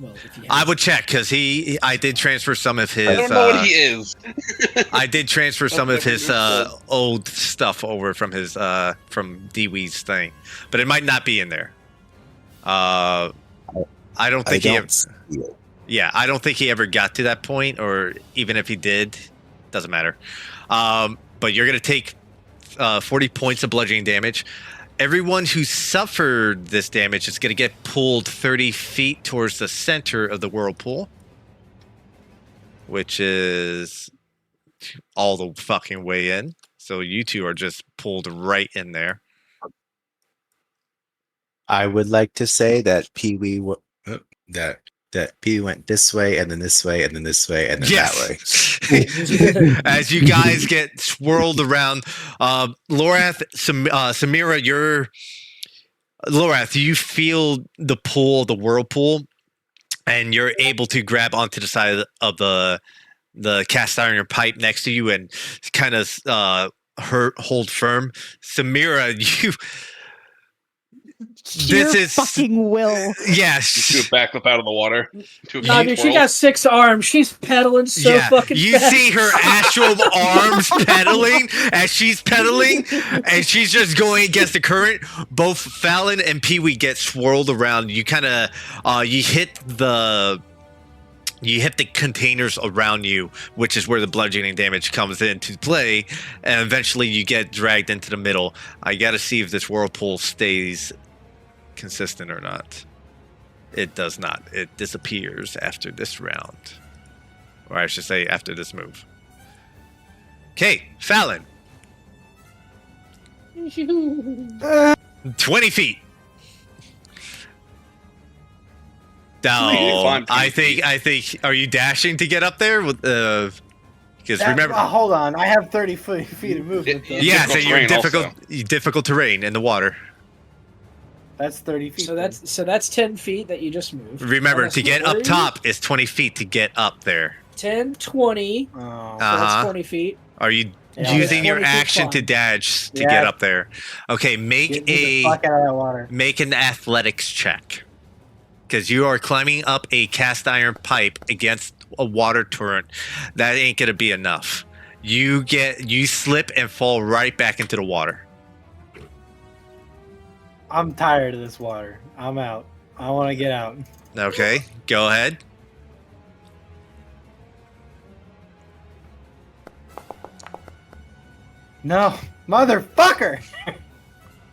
Well, if you I have- would check because I did transfer some of his. I don't know what he is. I did transfer some of his Different old stuff over from his from Dwee's thing, but it might not be in there. I don't I think he. don't Ever, see it. yeah, I don't think he ever got to that point, or even if he did, doesn't matter. But you're gonna take 40 points of bludgeoning damage. Everyone who suffered this damage is going to get pulled 30 feet towards the center of the whirlpool, which is all the fucking way in. So you two are just pulled right in there. I would like to say that Pee Wee that Pee Wee went this way and then this way and then this way and then that way. As you guys get swirled around, Lorath, Samira, Lorath, you feel the pull, the whirlpool, and you're able to grab onto the side of the cast iron pipe next to you and kind of hold firm. Samira, you. Sheer fucking will. Yes. You shoot a backflip out of the water. To a Nah, huge dude, she whirl. got 6 arms. She's pedaling so fucking you fast. see her astral arms pedaling as she's pedaling, and she's just going against the current. Both Fallon and Pee Wee get swirled around. You kind of you hit the containers around you, which is where the bludgeoning damage comes into play, and eventually you get dragged into the middle. I got to see if this whirlpool stays consistent or not. It does not. It disappears after this round, or I should say after this move. Okay, Fallon. 20 feet. No, I think. Are you dashing to get up there? Because remember, hold on, I have 30 feet of movement. Though. yeah, so you're difficult terrain difficult terrain in the water. That's 30 feet. So that's 10 feet that you just moved. Remember, Minus to get up 40, top is 20 feet to get up there. 10, 20. Oh. So that's 20 feet. Are you Yeah, using yeah. your 20 feet action to climb. dash to Yeah. get up there? Okay, Get make me the fuck out of that water. make an athletics check. Because you are climbing up a cast iron pipe against a water torrent. That ain't gonna be enough. You slip and fall right back into the water. I'm tired of this water. I'm out. I want to get out. Okay, go ahead. No, motherfucker.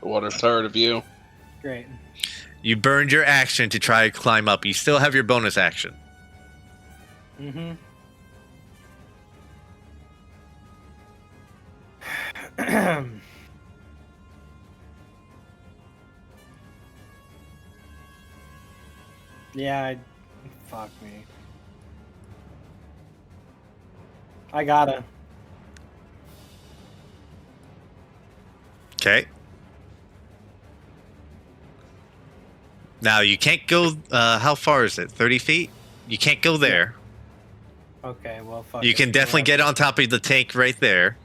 The water's tired of you. Great. You burned your action to try to climb up. You still have your bonus action. Mm-hmm. Yeah, fuck me. I gotta. Okay. Now you can't go. How far is it? 30 feet. You can't go there. Okay, well, fuck. You it. can definitely get on top of the tank right there.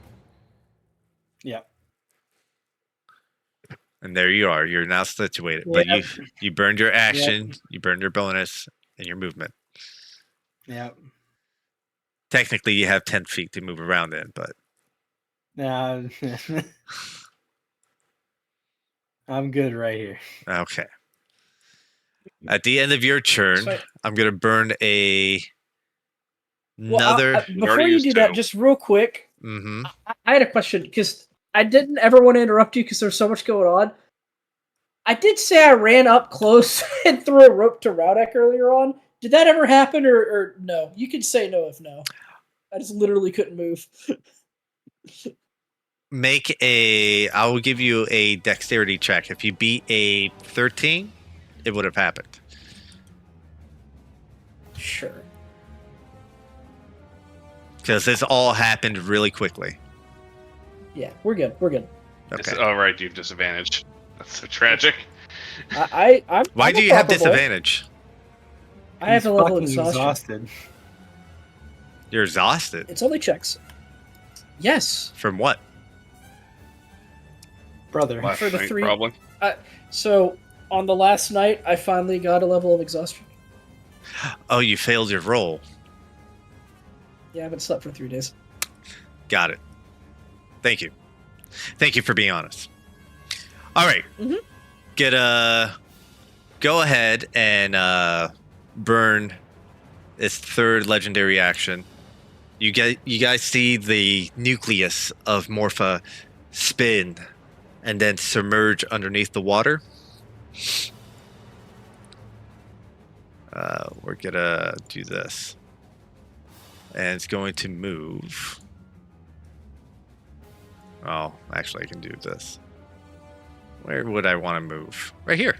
Yeah. And there you are. You're now situated. But Yep. you burned your action, you burned your bonus, and your movement. Yeah. Technically, you have 10 feet to move around in, but Nah. I'm good right here. okay. At the end of your turn, So- I'm gonna burn Well, another. before already you used do that, two. just real quick, Mm-hmm. I had a question because I didn't ever want to interrupt you because there's so much going on. I did say I ran up close and threw a rope to Rowdeck earlier on. Did that ever happen or no? You can say no if no. I just literally couldn't move. I will give you a dexterity check. If you beat a 13, it would have happened. Sure. Because this all happened really quickly. Yeah, we're good. We're good. Okay. Oh, right, you have disadvantage. That's so tragic. I'm. Why I'm do a you have proper boy. disadvantage? I have He's a level of fucking exhaustion. You're exhausted. It's only checks. Yes. From what? Brother. Last For the night, three- probably. So on the last night, I finally got a level of exhaustion. Oh, you failed your roll. Yeah, I haven't slept for 3 days. Got it. Thank you. Thank you for being honest. All right. Mhm. Go ahead and burn its third legendary action. You guys see the nucleus of Morpha spin and then submerge underneath the water. We're gonna do this. And it's going to move. Oh, actually, I can do this. Where would I want to move? Right here.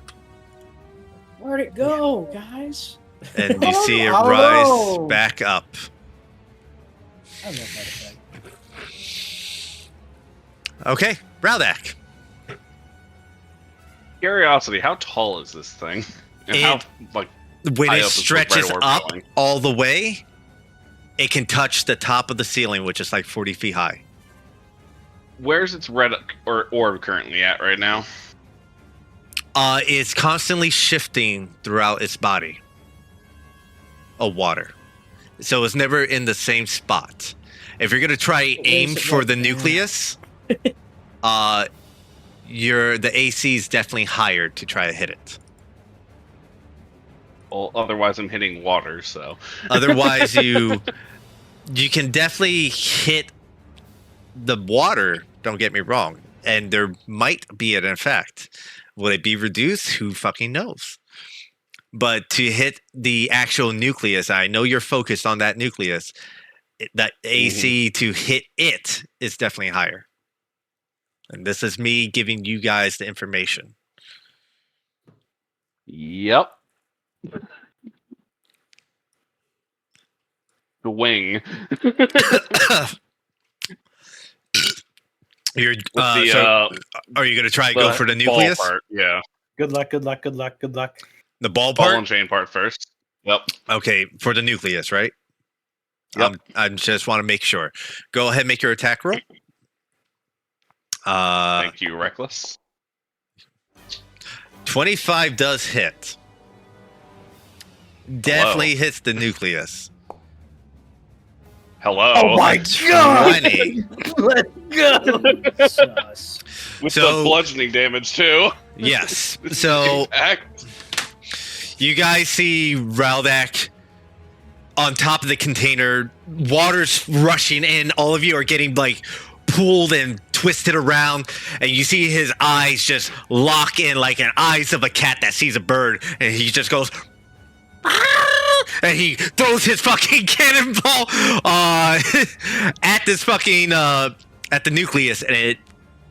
Where'd it go, guys? And you see it I don't rise know. back up. I love that effect. Okay, Rowdak. Curiosity, how tall is this thing? And how, like, When high it up is the stretches right where up we're going? all the way, it can touch the top of the ceiling, which is like 40 feet high. Where's its red orb currently at right now? It's constantly shifting throughout its body of water. So it's never in the same spot. If you're gonna try Where's aim it for right the now? nucleus, the AC is definitely higher to try to hit it. Well, otherwise I'm hitting water, so. Otherwise, you can definitely hit the water. Don't get me wrong, and there might be an effect. Will it be reduced? Who fucking knows? But to hit the actual nucleus, I know you're focused on that nucleus. That AC to hit it is definitely higher. And this is me giving you guys the information. Yep. The wing. You're, With the, so are you going to try to go for the ball nucleus? part, yeah. Good luck, good luck, good luck, good luck. The ball Ball part? and chain part first. Yep. Okay, for the nucleus, right? Yep. I just want to make sure. Go ahead, make your attack roll. Thank you, Reckless. 25 does hit. Definitely hits the nucleus. Hello. Oh my god! 20. Let's go! Jesus. With So- the bludgeoning damage, too. Yes. So you guys see Rowdak on top of the container. Water's rushing in. All of you are getting like pulled and twisted around, and you see his eyes just lock in like an eyes of a cat that sees a bird, and he just goes, "Ah!" and he throws his fucking cannonball at this fucking at the nucleus, and it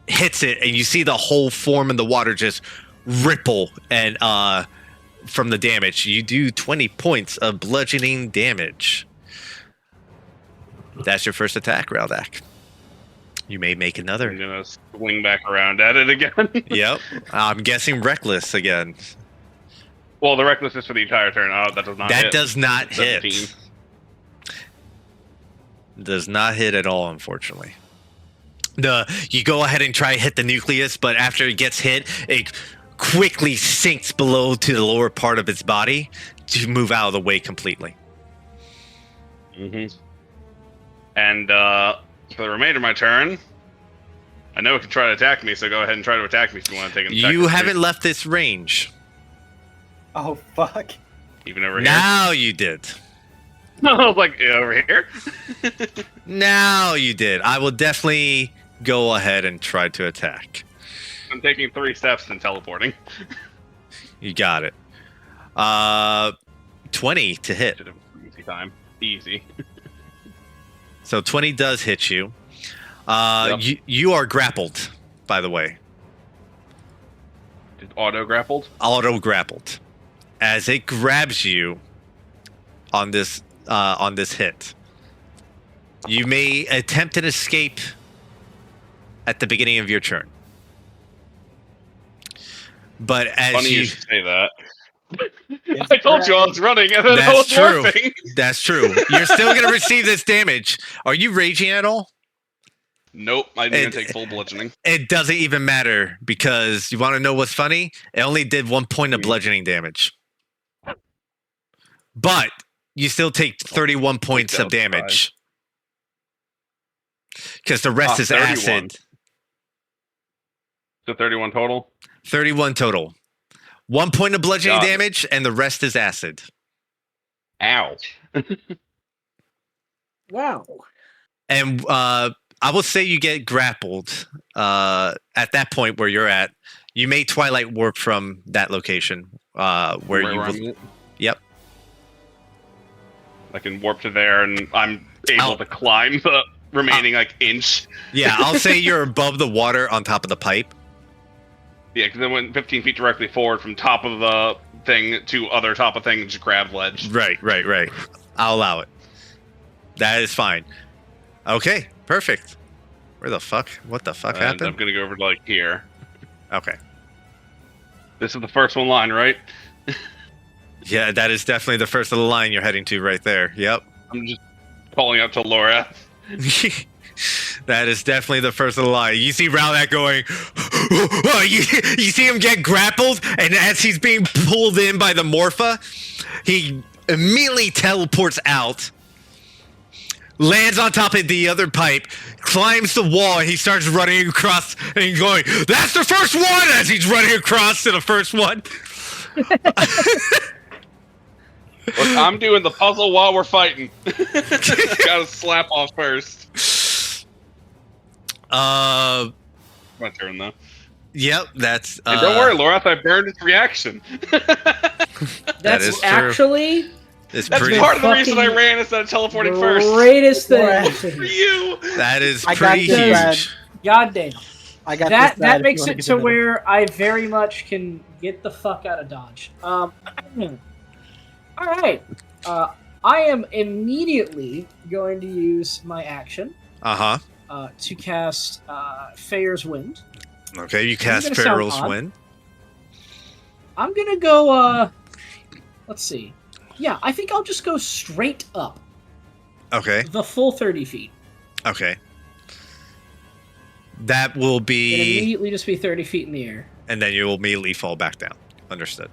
hits it, and you see the whole form in the water just ripple, and from the damage, you do 20 points of bludgeoning damage. That's your first attack, Raldak. You may make another. I'm gonna swing back around at it again. Yep. I'm guessing reckless again. Well, the reckless is for the entire turn. Oh, that does not hit. That does not 17. hit. Does not hit at all, unfortunately. You go ahead and try to hit the nucleus, but after it gets hit, it quickly sinks below to the lower part of its body to move out of the way completely. Mm-hmm. And for the remainder of my turn, I know it can try to attack me, so go ahead and try to attack me if you want to take an attack. You haven't left this range. Oh fuck! Even over here. Now you did. I was like, over here? Now you did. I will definitely go ahead and try to attack. I'm taking 3 steps and teleporting. You got it. 20 to hit. Should have easy time. Easy. So 20 does hit you. Yep. You are grappled, by the way. Auto grappled? Auto grappled. As it grabs you on this hit. You may attempt an escape at the beginning of your turn. But as Funny you you should say that. I told you I was running and then I was That's true. warping. That's true. You're still going to receive this damage. Are you raging at all? Nope, I didn't take full bludgeoning. It doesn't even matter because you want to know what's funny? It only did 1 point of bludgeoning damage. But you still take 31 points of damage. Because the rest is 31. acid. So 31 total? 31 total. 1 point of bludgeoning Got it. damage, and the rest is acid. Ow. Wow. And I will say you get grappled at that point where you're at. You may Twilight Warp from that location where you will. Yep. I can warp to there, and I'm able to climb the remaining inch. Yeah, I'll say you're above the water on top of the pipe. Yeah, because I went 15 feet directly forward from top of the thing to other top of thing and just grab ledge. Right. I'll allow it. That is fine. Okay, perfect. Where the fuck? What the fuck And happened? I'm gonna go over to here. Okay. This is the first one line, right? Yeah, that is definitely the first of the line you're heading to right there. Yep. I'm just calling out to Laura. That is definitely the first of the line. You see Raldak going, you see him get grappled, and as he's being pulled in by the Morpha, he immediately teleports out, lands on top of the other pipe, climbs the wall, and he starts running across, and he's going, "That's the first one!" as he's running across to the first one. Look, I'm doing the puzzle while we're fighting. Gotta slap off first. My turn, though. Yep, that's... And don't worry, Laura, I burned its reaction. That is That's true. actually It's That's pretty... part of the reason I fucking ran instead of teleporting first. greatest Laura. thing. For you! That is I got pretty this, huge. God damn. I got That this bad if you makes wanna it get to the middle. where I very much can get the fuck out of Dodge. All right. I am immediately going to use my action Uh-huh. to cast Fair's Wind. Okay, you cast gonna sound Pharaoh's odd. Wind. I'm gonna go. Let's see. Yeah, I think I'll just go straight up Okay, the full 30 feet. okay. That will It'll be... immediately just be 30 feet in the air. And then you will immediately fall back down. Understood.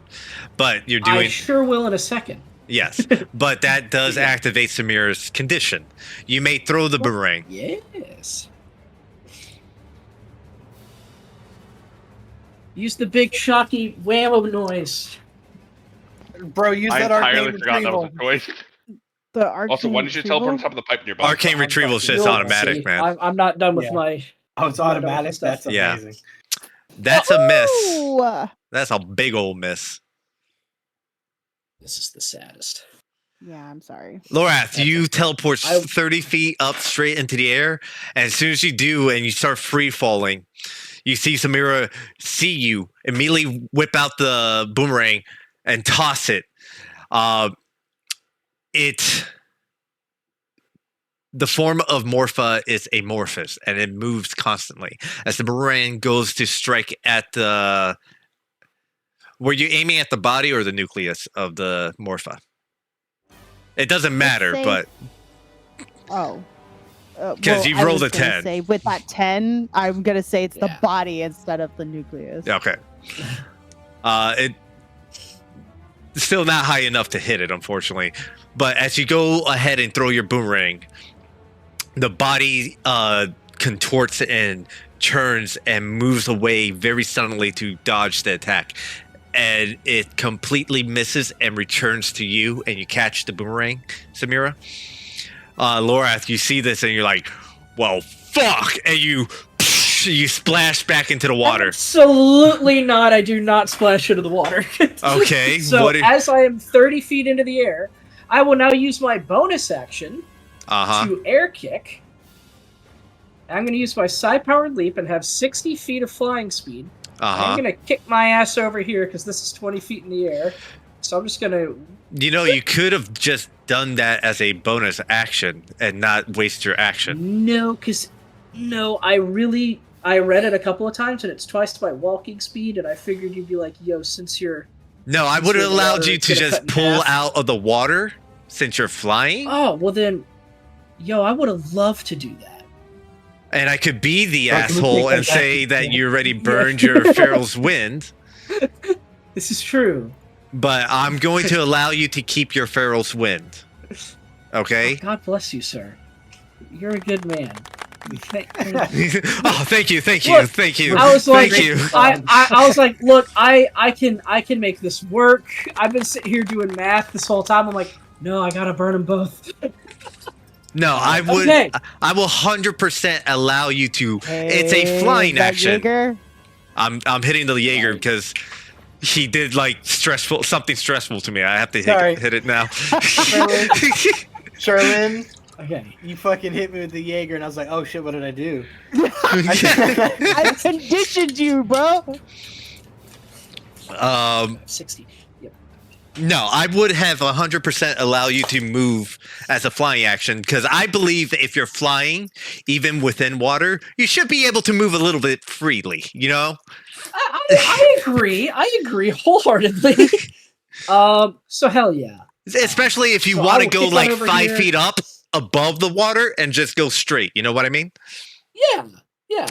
But you're I doing... sure will in a second. Yes, but that does activate Samir's condition. You may throw the boomerang. Yes. Use the big shocky whammo noise. Bro, use I that entirely arcane forgot that was retrieval. a choice. The arcane Also, why did you teleport on retrieval? top of the pipe nearby? Arcane retrieval is just You'll automatic, see. man. I'm not done with Yeah. my Oh, it's I'm not done with automatic. the stuff. That's Yeah. amazing. That's a miss. Ooh! That's a big old miss. This is the saddest. Yeah, I'm sorry. Lorath, That's you okay. teleport I- 30 feet up straight into the air. And as soon as you do and you start free falling, you see Samira see you, immediately whip out the boomerang and toss it. The form of Morpha is amorphous and it moves constantly. As the boomerang goes to strike at the. Were you aiming at the body or the nucleus of the Morpha? It doesn't matter, say- but Oh. 'Cause you I rolled was a gonna 10. Say, with that 10, I'm going to say it's the Yeah. body instead of the nucleus. okay. It still not high enough to hit it, unfortunately. But as you go ahead and throw your boomerang, the body contorts and turns and moves away very suddenly to dodge the attack. And it completely misses and returns to you, and you catch the boomerang, Samira. Lorath, you see this and you're like, well, fuck! And you splash back into the water. Absolutely not. I do not splash into the water. Okay, So what if- as I am 30 feet into the air, I will now use my bonus action Uh-huh. to air kick. I'm going to use my side-powered leap and have 60 feet of flying speed. I'm Uh-huh. going to kick my ass over here because this is 20 feet in the air. So I'm just going to... You know, you could have just done that as a bonus action and not waste your action. No, because... No, I read it a couple of times, and it's twice my walking speed, and I figured you'd be like, yo, since you're... No, I Since would have you're in the allowed water, you it's to gonna just cut in pull half. out of the water since you're flying, Oh, well then... Yo, I would have loved to do that. and I could be the Well, can we asshole take that and back? say that you already Yeah. burned your Pharaoh's Wind, This is true. but I'm going to allow you to keep your Pharaoh's Wind. Okay? God bless you, sir. You're a good man. Oh, thank you. Look, Thank you. I was like, Thank you. I was like, look, I can make this work. I've been sitting here doing math this whole time. I'm like, no, I gotta burn them both. No, I would. Okay. I will 100% allow you to. It's a flying Is that action. Jaeger? I'm hitting the Jaeger because he did like something stressful to me. I have to Sorry. hit it now. Sherlin, Okay. you fucking hit me with the Jaeger, and I was like, oh shit, what did I do? I conditioned you, bro. 60. Yep. No, I would have 100% allow you to move as a flying action because I believe that if you're flying, even within water, you should be able to move a little bit freely. You know? I agree. I agree wholeheartedly. So hell yeah. Especially if you So I want to will go kick on like over 5 here. feet up above the water and just go straight. You know what I mean? Yeah.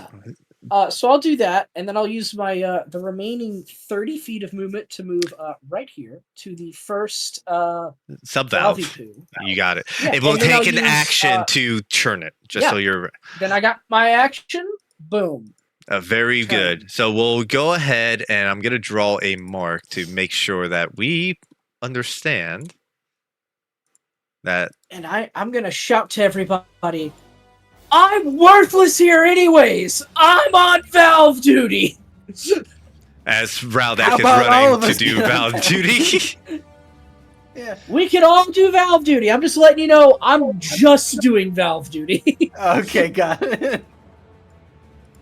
So I'll do that, and then I'll use my the remaining 30 feet of movement to move right here to the first Subvalve. valvey poo. You got it. Yeah, It will and then take I'll an use, action to turn it, just so yeah. you're Then I got my action. Boom. very Turn. good. So we'll go ahead and I'm going to draw a mark to make sure that we understand that. And I'm gonna shout to everybody. I'm worthless here anyways. I'm on valve duty. As Raldek How is about all running of to us do get on valve valve duty. Yeah. We can all do valve duty. I'm just letting you know I'm just doing valve duty. Okay, got it.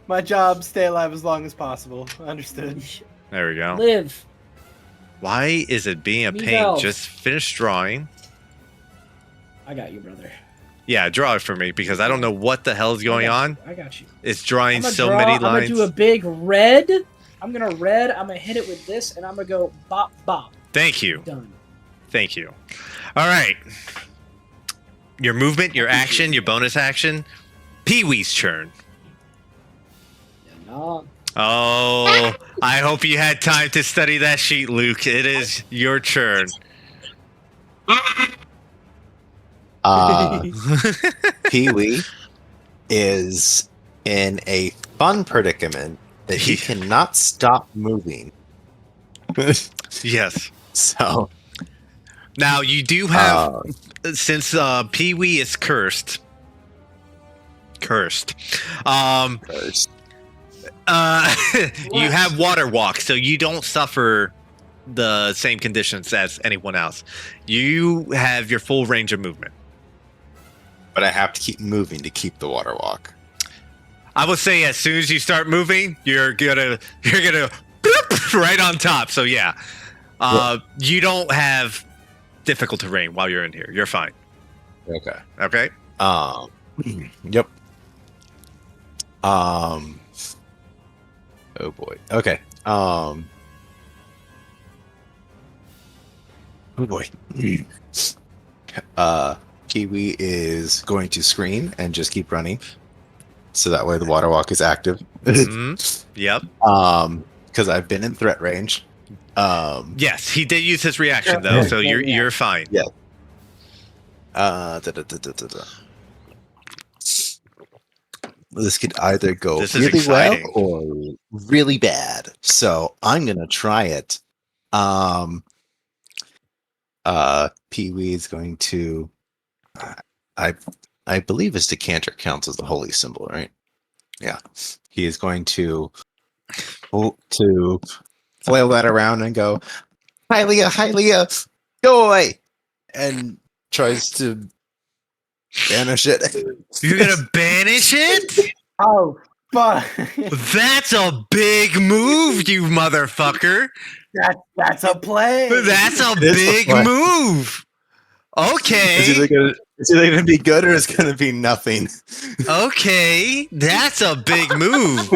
My job, stay alive as long as possible. Understood. There we go. Live. Why is it being a Me pain? valve. Just finish drawing. I got you, brother. Yeah, draw it for me because I don't know what the hell is going on. I got you. It's drawing I'm gonna so draw, many I'm gonna lines. do a big red. I'm gonna hit it with this, and I'm gonna go bop bop. Thank you. Done. Thank you. All right. Your movement, your action, your bonus action. Pee-wee's turn. No. Oh, I hope you had time to study that sheet, Luke. It is your turn. Pee-wee is in a fun predicament that he cannot stop moving. Yes. So, Now, you do have, uh, since Pee-wee is cursed, cursed. Cursed. You have water walk, so you don't suffer the same conditions as anyone else. You have your full range of movement. But I have to keep moving to keep the water walk. I would say as soon as you start moving, you're gonna bloop right on top. So yeah, you don't have difficult terrain while you're in here. You're fine. Okay. Okay. Yep. Oh boy. Okay. Oh boy. Kiwi is going to scream and just keep running, so that way the water walk is active. Yep. Because I've been in threat range. Yes, he did use his reaction though, so you're fine. Yeah. This could either go This is really well exciting. or really bad. So I'm gonna try it. Pee-wee is going to. I believe his decanter counts as the holy symbol, right? Yeah. He is going to flail that around and go, Hylia, go away, and tries to banish it. You're gonna banish it? Oh, fuck. That's a big move, you motherfucker. That's a play. That's a It is a big play. move. It's either Okay. gonna be good or it's gonna be nothing. Okay. That's a big move.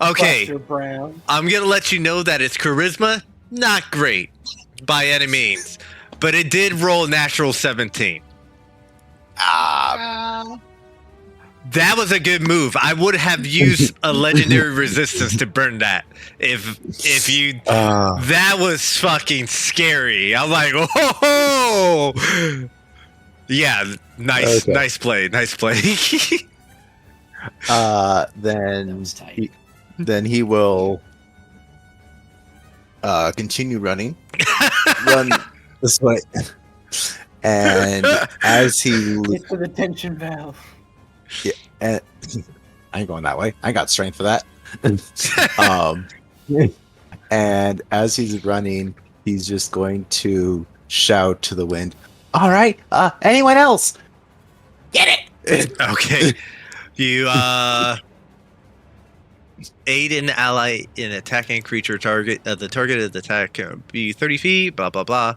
Okay. Buster Brown. I'm gonna let you know that its charisma, not great by any means. But it did roll natural 17. That was a good move. I would have used a legendary resistance to burn that. If you that was fucking scary. I'm like, oh yeah, nice, Okay. nice play. That Then was tight. then he will continue running. Run this way. And as he Get to the tension valve. I ain't going that way. I got strength for that. And as he's running, he's just going to shout to the wind, all right, anyone else? Get it! Okay. You aid an ally in attacking creature target. The target of the attack be 30 feet. Blah blah blah.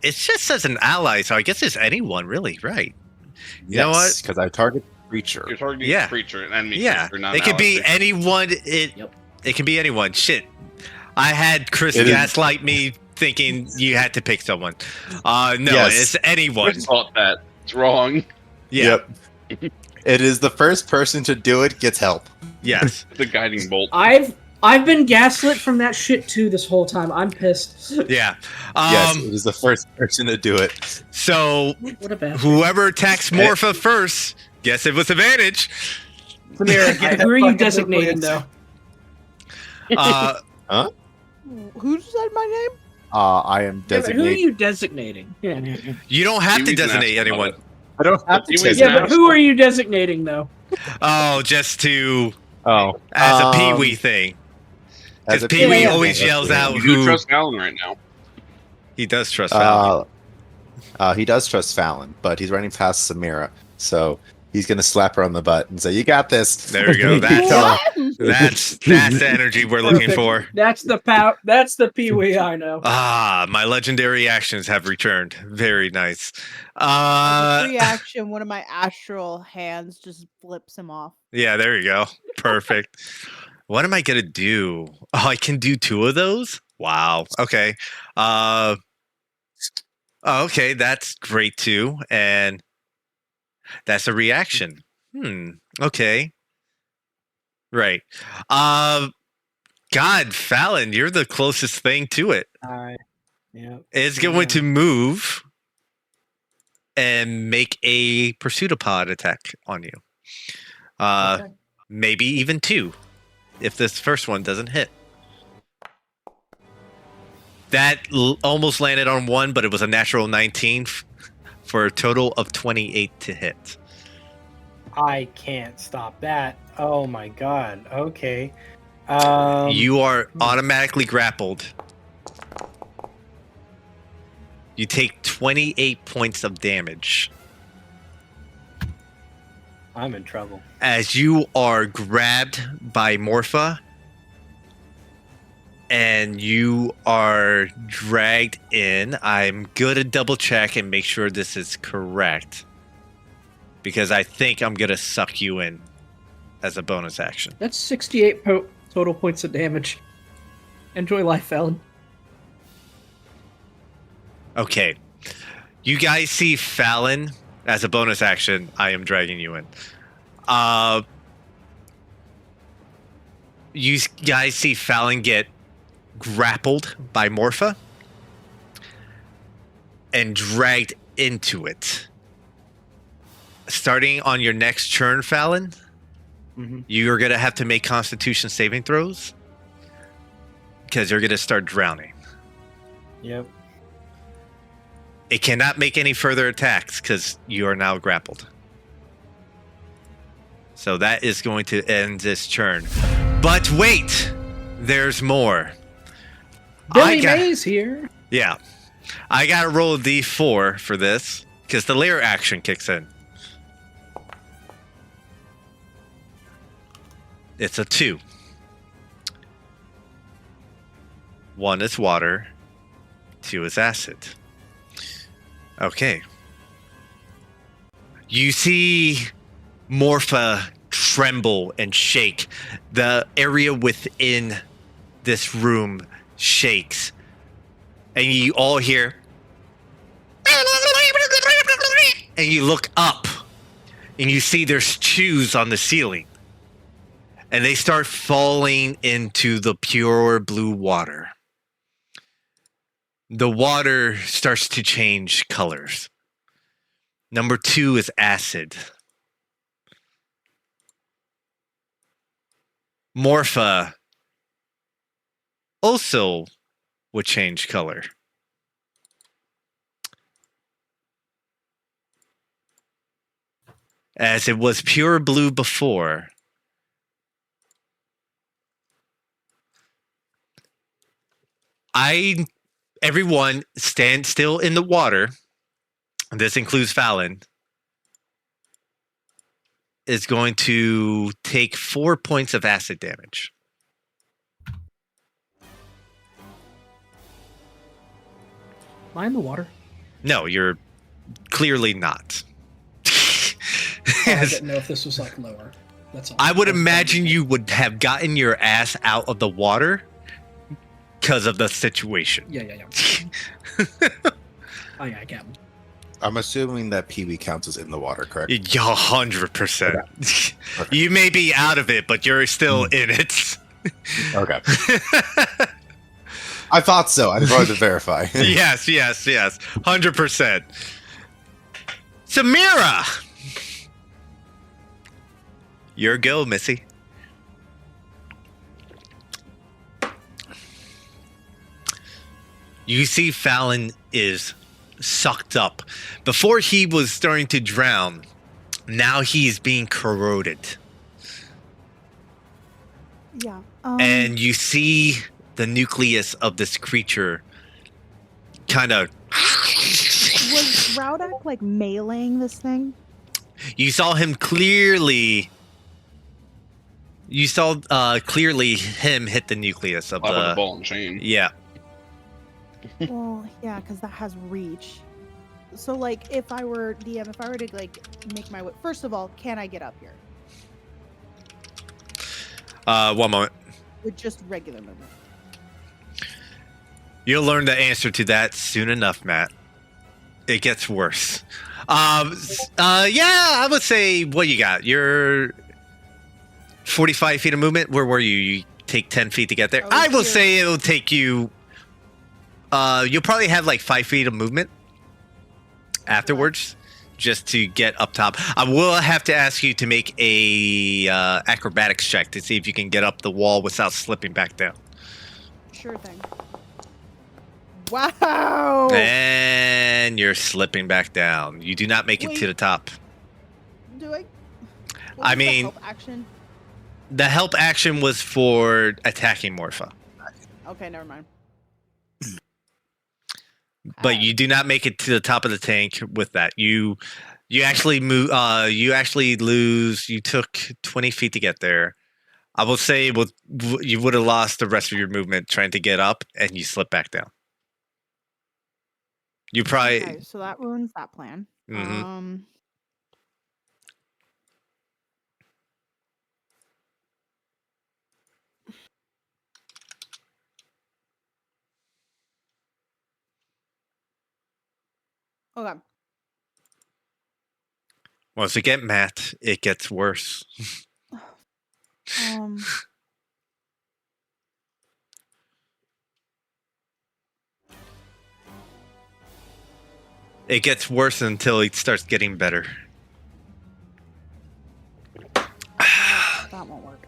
It just says an ally, so I guess it's anyone, really, right? You know what? Because I target creature. You're targeting Yeah. a creature, an enemy Yeah, creature, not it an could ally be creature. anyone. Yep. It can be anyone. Shit, I had Chris It is- gaslight me thinking you had to pick someone. No, Yes. it's anyone. I thought that. It's wrong. Yeah. Yep. It is the first person to do it gets help. Yes. The guiding bolt. I've been gaslit from that shit too this whole time. I'm pissed. Yeah. Yes, it is the first person to do it. So What a bastard. whoever attacks Morpha first gets it with advantage. Samira, get Who are you fucking designating liquids. though? Who said my name? I am Yeah, but who are designated. you designating? Yeah. You don't have to Kiwi's an designate asshole anyone. about I don't have to Kiwi's take an Yeah, it. but who are you designating though? Oh, just to Oh, as a Pee-wee thing. as Because a Pee-wee yeah, always yells out You do who trust Alan right now. he does trust. Fallon. He does trust Fallon, but he's running past Samira, so he's gonna slap her on the butt and say, "You got this." There we go. That's the energy we're looking for. That's the That's the Pee-wee I know. Ah, my legendary actions have returned. Very nice. Reaction. One of my astral hands just flips him off. Yeah, there you go. Perfect. What am I gonna do? Oh, I can do two of those? Wow. Okay. Okay, that's great too. And that's a reaction. Okay. Right. God, Fallon, you're the closest thing to it. Yeah. It's going to move and make a pursuitopod attack on you. Okay. Maybe even two, if this first one doesn't hit. That almost landed on one, but it was a natural 19 for a total of 28 to hit. I can't stop that. Oh my god. Okay. You are automatically grappled. You take 28 points of damage I'm in trouble. as you are grabbed by Morpha and you are dragged in. I'm going to double check and make sure this is correct because I think I'm going to suck you in as a bonus action. That's 68 total points of damage. Enjoy life, Fallon. Okay. You guys see Fallon as a bonus action. I am dragging you in. You guys see Fallon get grappled by Morpha and dragged into it. Starting on your next turn, Fallon, you are going to have to make Constitution saving throws because you're going to start drowning. Yep. It cannot make any further attacks because you are now grappled. So that is going to end this turn. But wait, there's more. Billy Mays here. Yeah. I got to roll a d4 for this because the layer action kicks in. It's a 2. 1 is water. 2 is acid. Okay. You see Morpha tremble and shake. The area within this room shakes. And you all hear... And you look up. And you see there's shoes on the ceiling. And they start falling into the pure blue water. The water starts to change colors. Number 2 is acid. Morpha also would change color. As it was pure blue before. Everyone stand still in the water. This includes Fallon. Is going to take 4 points of acid damage. Am I in the water? No, you're clearly not. I didn't know if this was like lower. That's all. I would imagine you would have gotten your ass out of the water because of the situation. Yeah. Oh yeah, Captain. I'm assuming that Pee-wee counts as in the water, correct? Yeah, 100%. You may be out of it, but you're still in it. Okay. I thought so. I just wanted to verify. Yes. 100%. Samira! Your go, Missy. You see Fallon is sucked up. Before he was starting to drown, now he's being corroded. Yeah. And you see the nucleus of this creature kind of... Was Raudak like meleeing this thing? You saw him clearly... You saw clearly him hit the nucleus of With a the... ball and chain. Yeah. Well, yeah, because that has reach. So, like, if I were DM, if I were to like make my way, first of all, can I get up here 1 moment. with just regular movement? You'll learn the answer to that soon enough, Matt. It gets worse. Yeah, I would say, what you got? You're 45 feet of movement. Where were you? You take 10 feet to get there. I will say it'll take you... you'll probably have like 5 feet of movement afterwards just to get up top. I will have to ask you to make a acrobatics check to see if you can get up the wall without slipping back down. Sure thing. Wow. And you're slipping back down. You do not make it to Wait. the top. Do I? What I was the mean- help action. The help action was for attacking Morpha, Okay, never mind. but you do not make it to the top of the tank with that. You actually move. You actually lose. You took 20 feet to get there. I will say, you would have lost the rest of your movement trying to get up, and you slip back down. You probably. Okay, so that ruins that plan. Mhm. Okay. Once you get Matt, it gets worse. Um. It gets worse until it starts getting better. That won't work.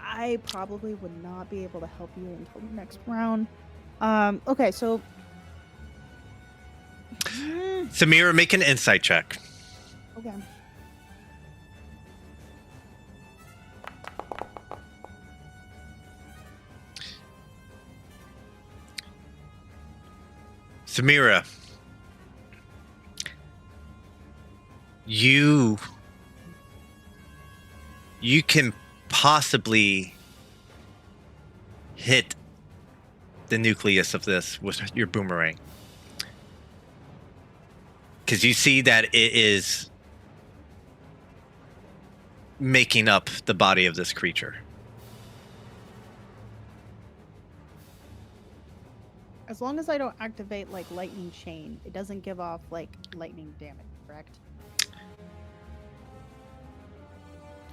I probably would not be able to help you until the next round. Okay, so Samira, make an insight check. okay. Samira, you can possibly hit the nucleus of this with your boomerang. Because you see that it is making up the body of this creature. As long as I don't activate like lightning chain, it doesn't give off like lightning damage, correct?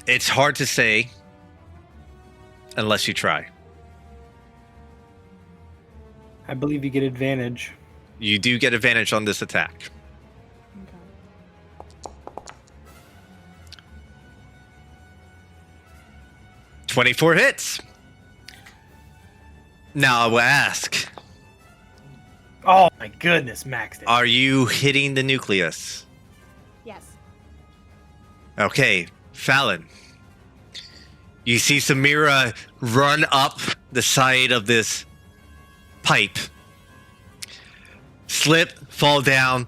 It's hard to say unless you try. I believe you get advantage. You do get advantage on this attack. Okay. 24 hits. Now I will ask, Oh my goodness, maxed it. are you hitting the nucleus? Yes. Okay, Fallon. You see Samira run up the side of this pipe, slip, fall down,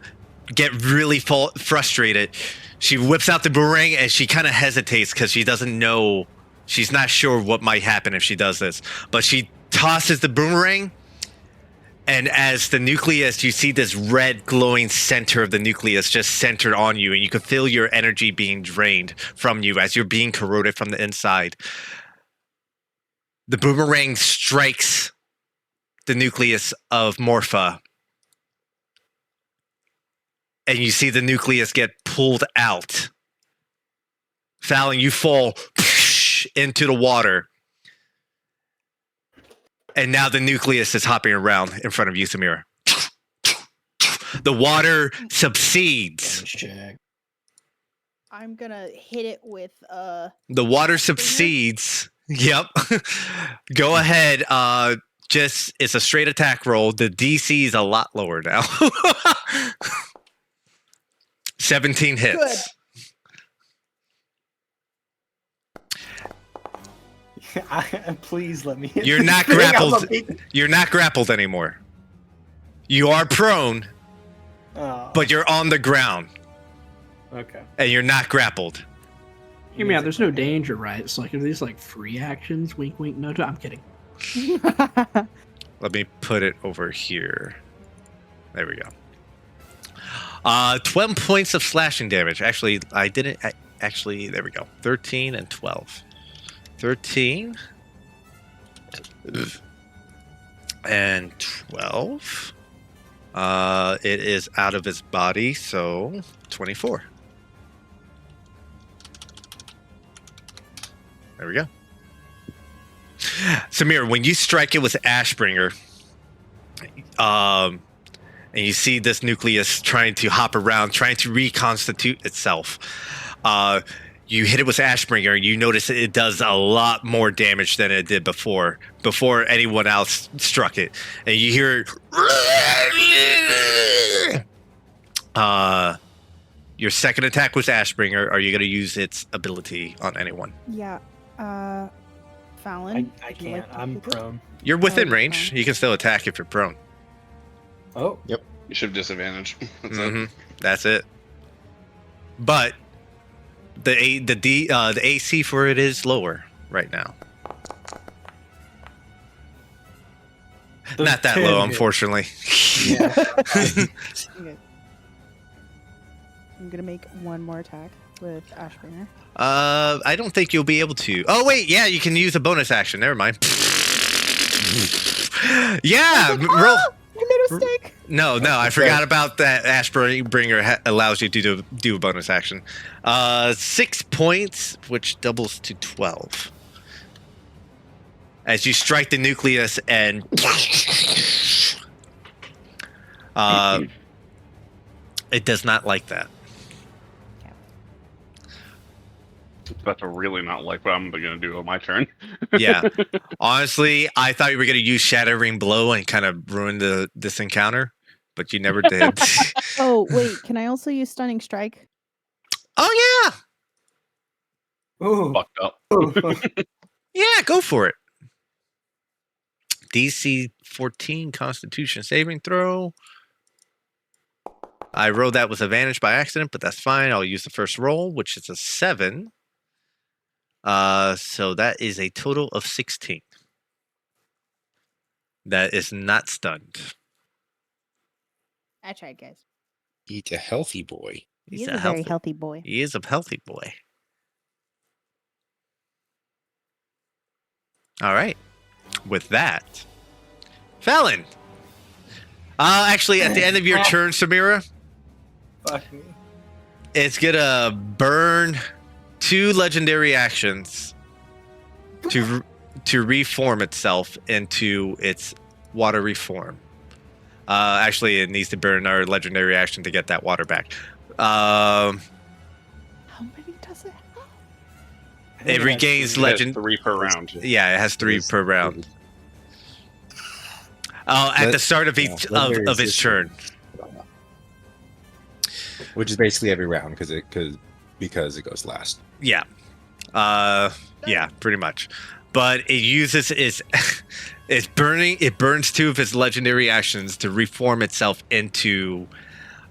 get really frustrated. She whips out the boomerang and she kind of hesitates because she doesn't know. She's not sure what might happen if she does this. But she tosses the boomerang, and as the nucleus, you see this red glowing center of the nucleus just centered on you, and you can feel your energy being drained from you as you're being corroded from the inside. The boomerang strikes the nucleus of Morpha, and you see the nucleus get pulled out. Fallon, you fall into the water. And now the nucleus is hopping around in front of you, Samira. The water subsides. Check. I'm gonna hit it with The water subsides. Yep. Go ahead. Just it's a straight attack roll. The DC is a lot lower now. 17 hits. Good. Please let me hit You're this not thing. I'm grappled. a big- You're not grappled anymore. You are prone, Oh, but you're on the ground okay. and you're not grappled. Hear me out. There's no danger, right? It's like, are these like free actions? Wink, wink, no. I'm kidding. Let me put it over here. There we go. 12 points of slashing damage. Actually, I didn't. Actually, there we go. 13 and 12. 13 and 12. It is out of his body, so 24. There we go. Samir, when you strike it with Ashbringer, and you see this nucleus trying to hop around, trying to reconstitute itself, you hit it with Ashbringer, and you notice it does a lot more damage than it did before anyone else struck it. And you hear your second attack was Ashbringer. Are you going to use its ability on anyone? Yeah. Fallon. I would you like can't. to I'm take it? prone. You're within you're range. prone. You can still attack if you're prone. Oh, You should have disadvantage. That's it. Mhm. That's it. But the AC for it is lower right now. Not that low, 10 hit. unfortunately. Yeah. Okay. I'm gonna make one more attack with Ashbringer. I don't think you'll be able to. Oh wait, yeah, you can use a bonus action. Never mind. Yeah, roll. You made a mistake. No, I forgot about that. Ashbringer allows you to do a bonus action. 6 points, which doubles to 12. As you strike the nucleus and it does not like that. It's about to really not like what I'm going to do on my turn. Yeah. Honestly, I thought you were going to use Shattering Blow and kind of ruin this encounter, but you never did. Oh wait, can I also use Stunning Strike? Oh Ooh. Fucked up. Ooh. yeah, go for it. DC 14 Constitution saving throw. I rolled that with advantage by accident, but that's fine. I'll use the first roll, which is a 7. So that is a total of 16. That is not stunned. I tried, guys. He's a healthy boy. He's a very healthy boy. He is a healthy boy. All right. With that, Fallon. Actually, at the end of your turn, Samira, Fuck me. it's gonna burn 2 legendary actions to reform itself into its watery form. Actually, it needs to burn our legendary action to get that water back. How many does it have? It regains It has legend. 3 per round. Yeah, it has 3 per round. At the start of each of its turn. Which is basically every round because it goes last. Yeah. Yeah, pretty much. But it uses it burns 2 of its legendary actions to reform itself into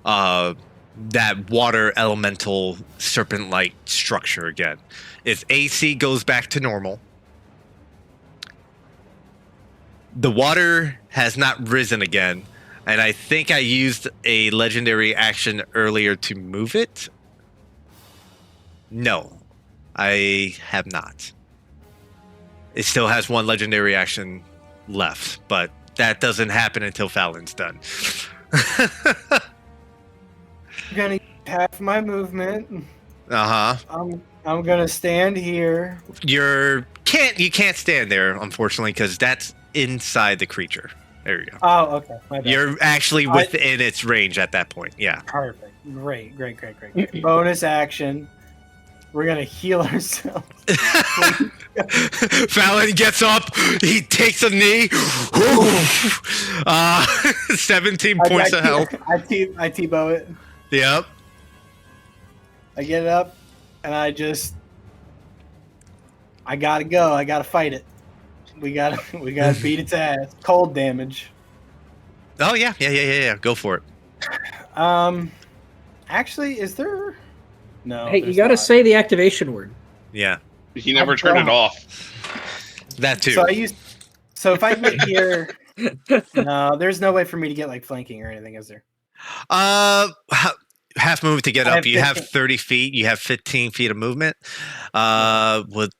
that water elemental serpent-like structure again. Its AC goes back to normal. The water has not risen again, and I think I used a legendary action earlier to move it. No, I have not. It still has 1 legendary action left, but that doesn't happen until Fallon's done. I'm gonna use half my movement. I'm gonna stand here. You can't stand there, unfortunately, because that's inside the creature. There you go. Oh, okay. My bad. You're actually within its range at that point. Yeah. Perfect. Great. Bonus action. We're gonna heal ourselves. Fallon gets up. He takes a knee. 17 points of health. I T-bow it. Yep. I get it up, and I gotta go. I gotta fight it. We gotta beat its ass. Cold damage. Oh yeah. Go for it. Actually, is there? No. Hey, you there's gotta not. say the activation word. Yeah. He never turned it off. That too. So if I get here, no, there's no way for me to get like flanking or anything, is there? Half move to get I up. You have 30 feet. You have 15 feet of movement. With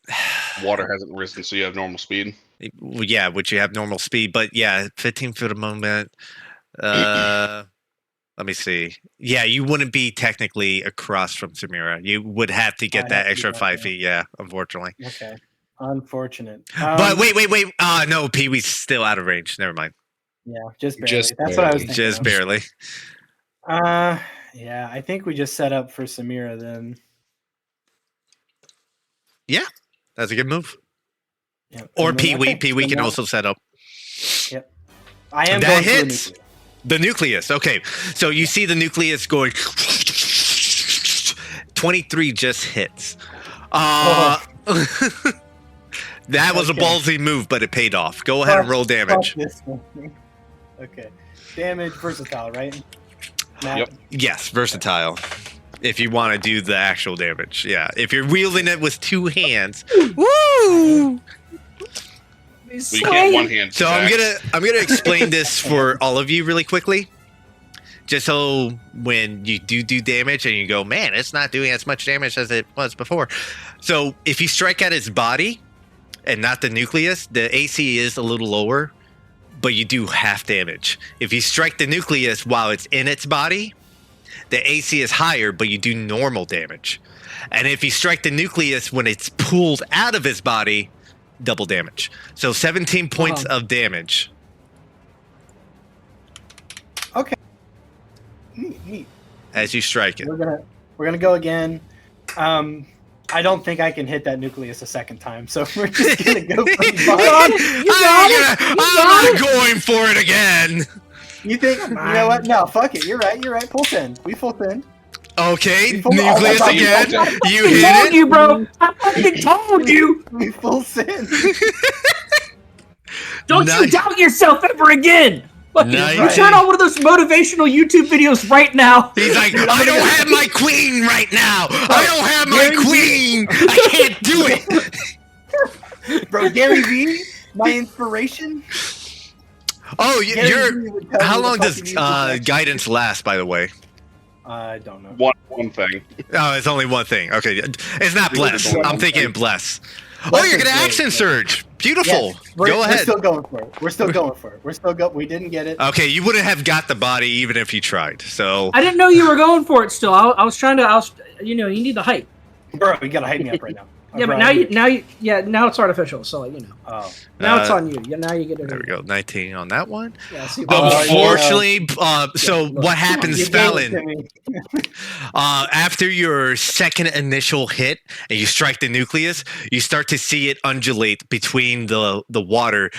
Water hasn't risen, so you have normal speed. yeah, which you have normal speed, but yeah, 15 feet of movement. Let me see. Yeah, you wouldn't be technically across from Samira. You would have to get I'd that have to extra do that, 5 yeah. feet. Yeah, unfortunately. Okay. Unfortunate. But wait. No, Pee Wee's still out of range. Never mind. Yeah, just barely. Just That's what I was barely. thinking. Just barely. Yeah, I think we just set up for Samira then. Yeah, that's a good move. Yep. Or And then- Pee Wee. okay, Pee Wee so can now- also set up. I am That going for the hits. nucleus. The nucleus. Okay. So you see the nucleus going 23 just hits. That was a Okay. ballsy move, but it paid off. Go ahead and roll damage. Fuck this one. Okay. Damage versatile, right? Matt? Yep. Yes, versatile. If you want to do the actual damage. Yeah. If you're wielding it with two hands. Woo! We can't one hand. So I'm gonna explain this for all of you really quickly. Just so when you do damage and you go, man, it's not doing as much damage as it was before. So if you strike at its body and not the nucleus, the AC is a little lower, but you do half damage. If you strike the nucleus while it's in its body, the AC is higher, but you do normal damage. And if you strike the nucleus when it's pulled out of its body, double damage. So 17 points of damage. Okay. Neat. As you strike it. We're gonna go again. I don't think I can hit that nucleus a second time, so we're just gonna go for the bottom. I'm not going for it again. You think? You know what? No, fuck it. You're right. Full send. We full send. Okay, Oh, nucleus my again. God. You I hit told it. you, bro. I fucking told you. We full send. Don't you Nice. doubt yourself ever again. Fucking, Nice. You turn on one of those motivational YouTube videos right now. He's like, I don't have my queen right now. I don't have my queen. I can't do it. Bro, Gary Vee, my inspiration. Oh, Gary you're. Vee would tell How me to long does fucking use this guidance last? By the way. I don't know. One thing. Oh, it's only one thing. Okay, it's not bless. I'm thinking bless. Oh, Bless you're is gonna great, action yeah. surge. Beautiful. Yes, we're Go ahead. still going for it. We're still going for it. We didn't get it. Okay, you wouldn't have got the body even if you tried. So I didn't know you were going for it still. I was trying to, you need the hype. Bro, you gotta hype me up right now. Yeah, but now it's artificial. So like, Oh. now it's on you. Yeah, now you get it. there we go. 19 on that one. Yeah, see, Unfortunately, so look. what happens, You gave it to Fallon? me. After your second initial hit and you strike the nucleus, you start to see it undulate between the water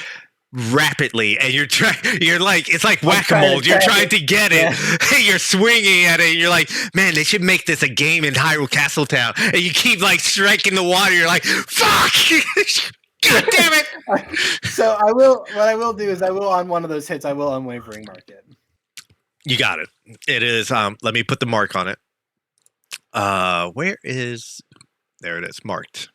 rapidly, and you're like, it's like whack-a-mole. You're trying to get it. You're swinging at it. And you're like, man, they should make this a game in Hyrule Castletown. And you keep like striking the water. You're like, fuck. God damn it. So what I will do is on one of those hits, I will unwavering mark it. You got it. It is. Let me put the mark on it. Where is? There it is, marked.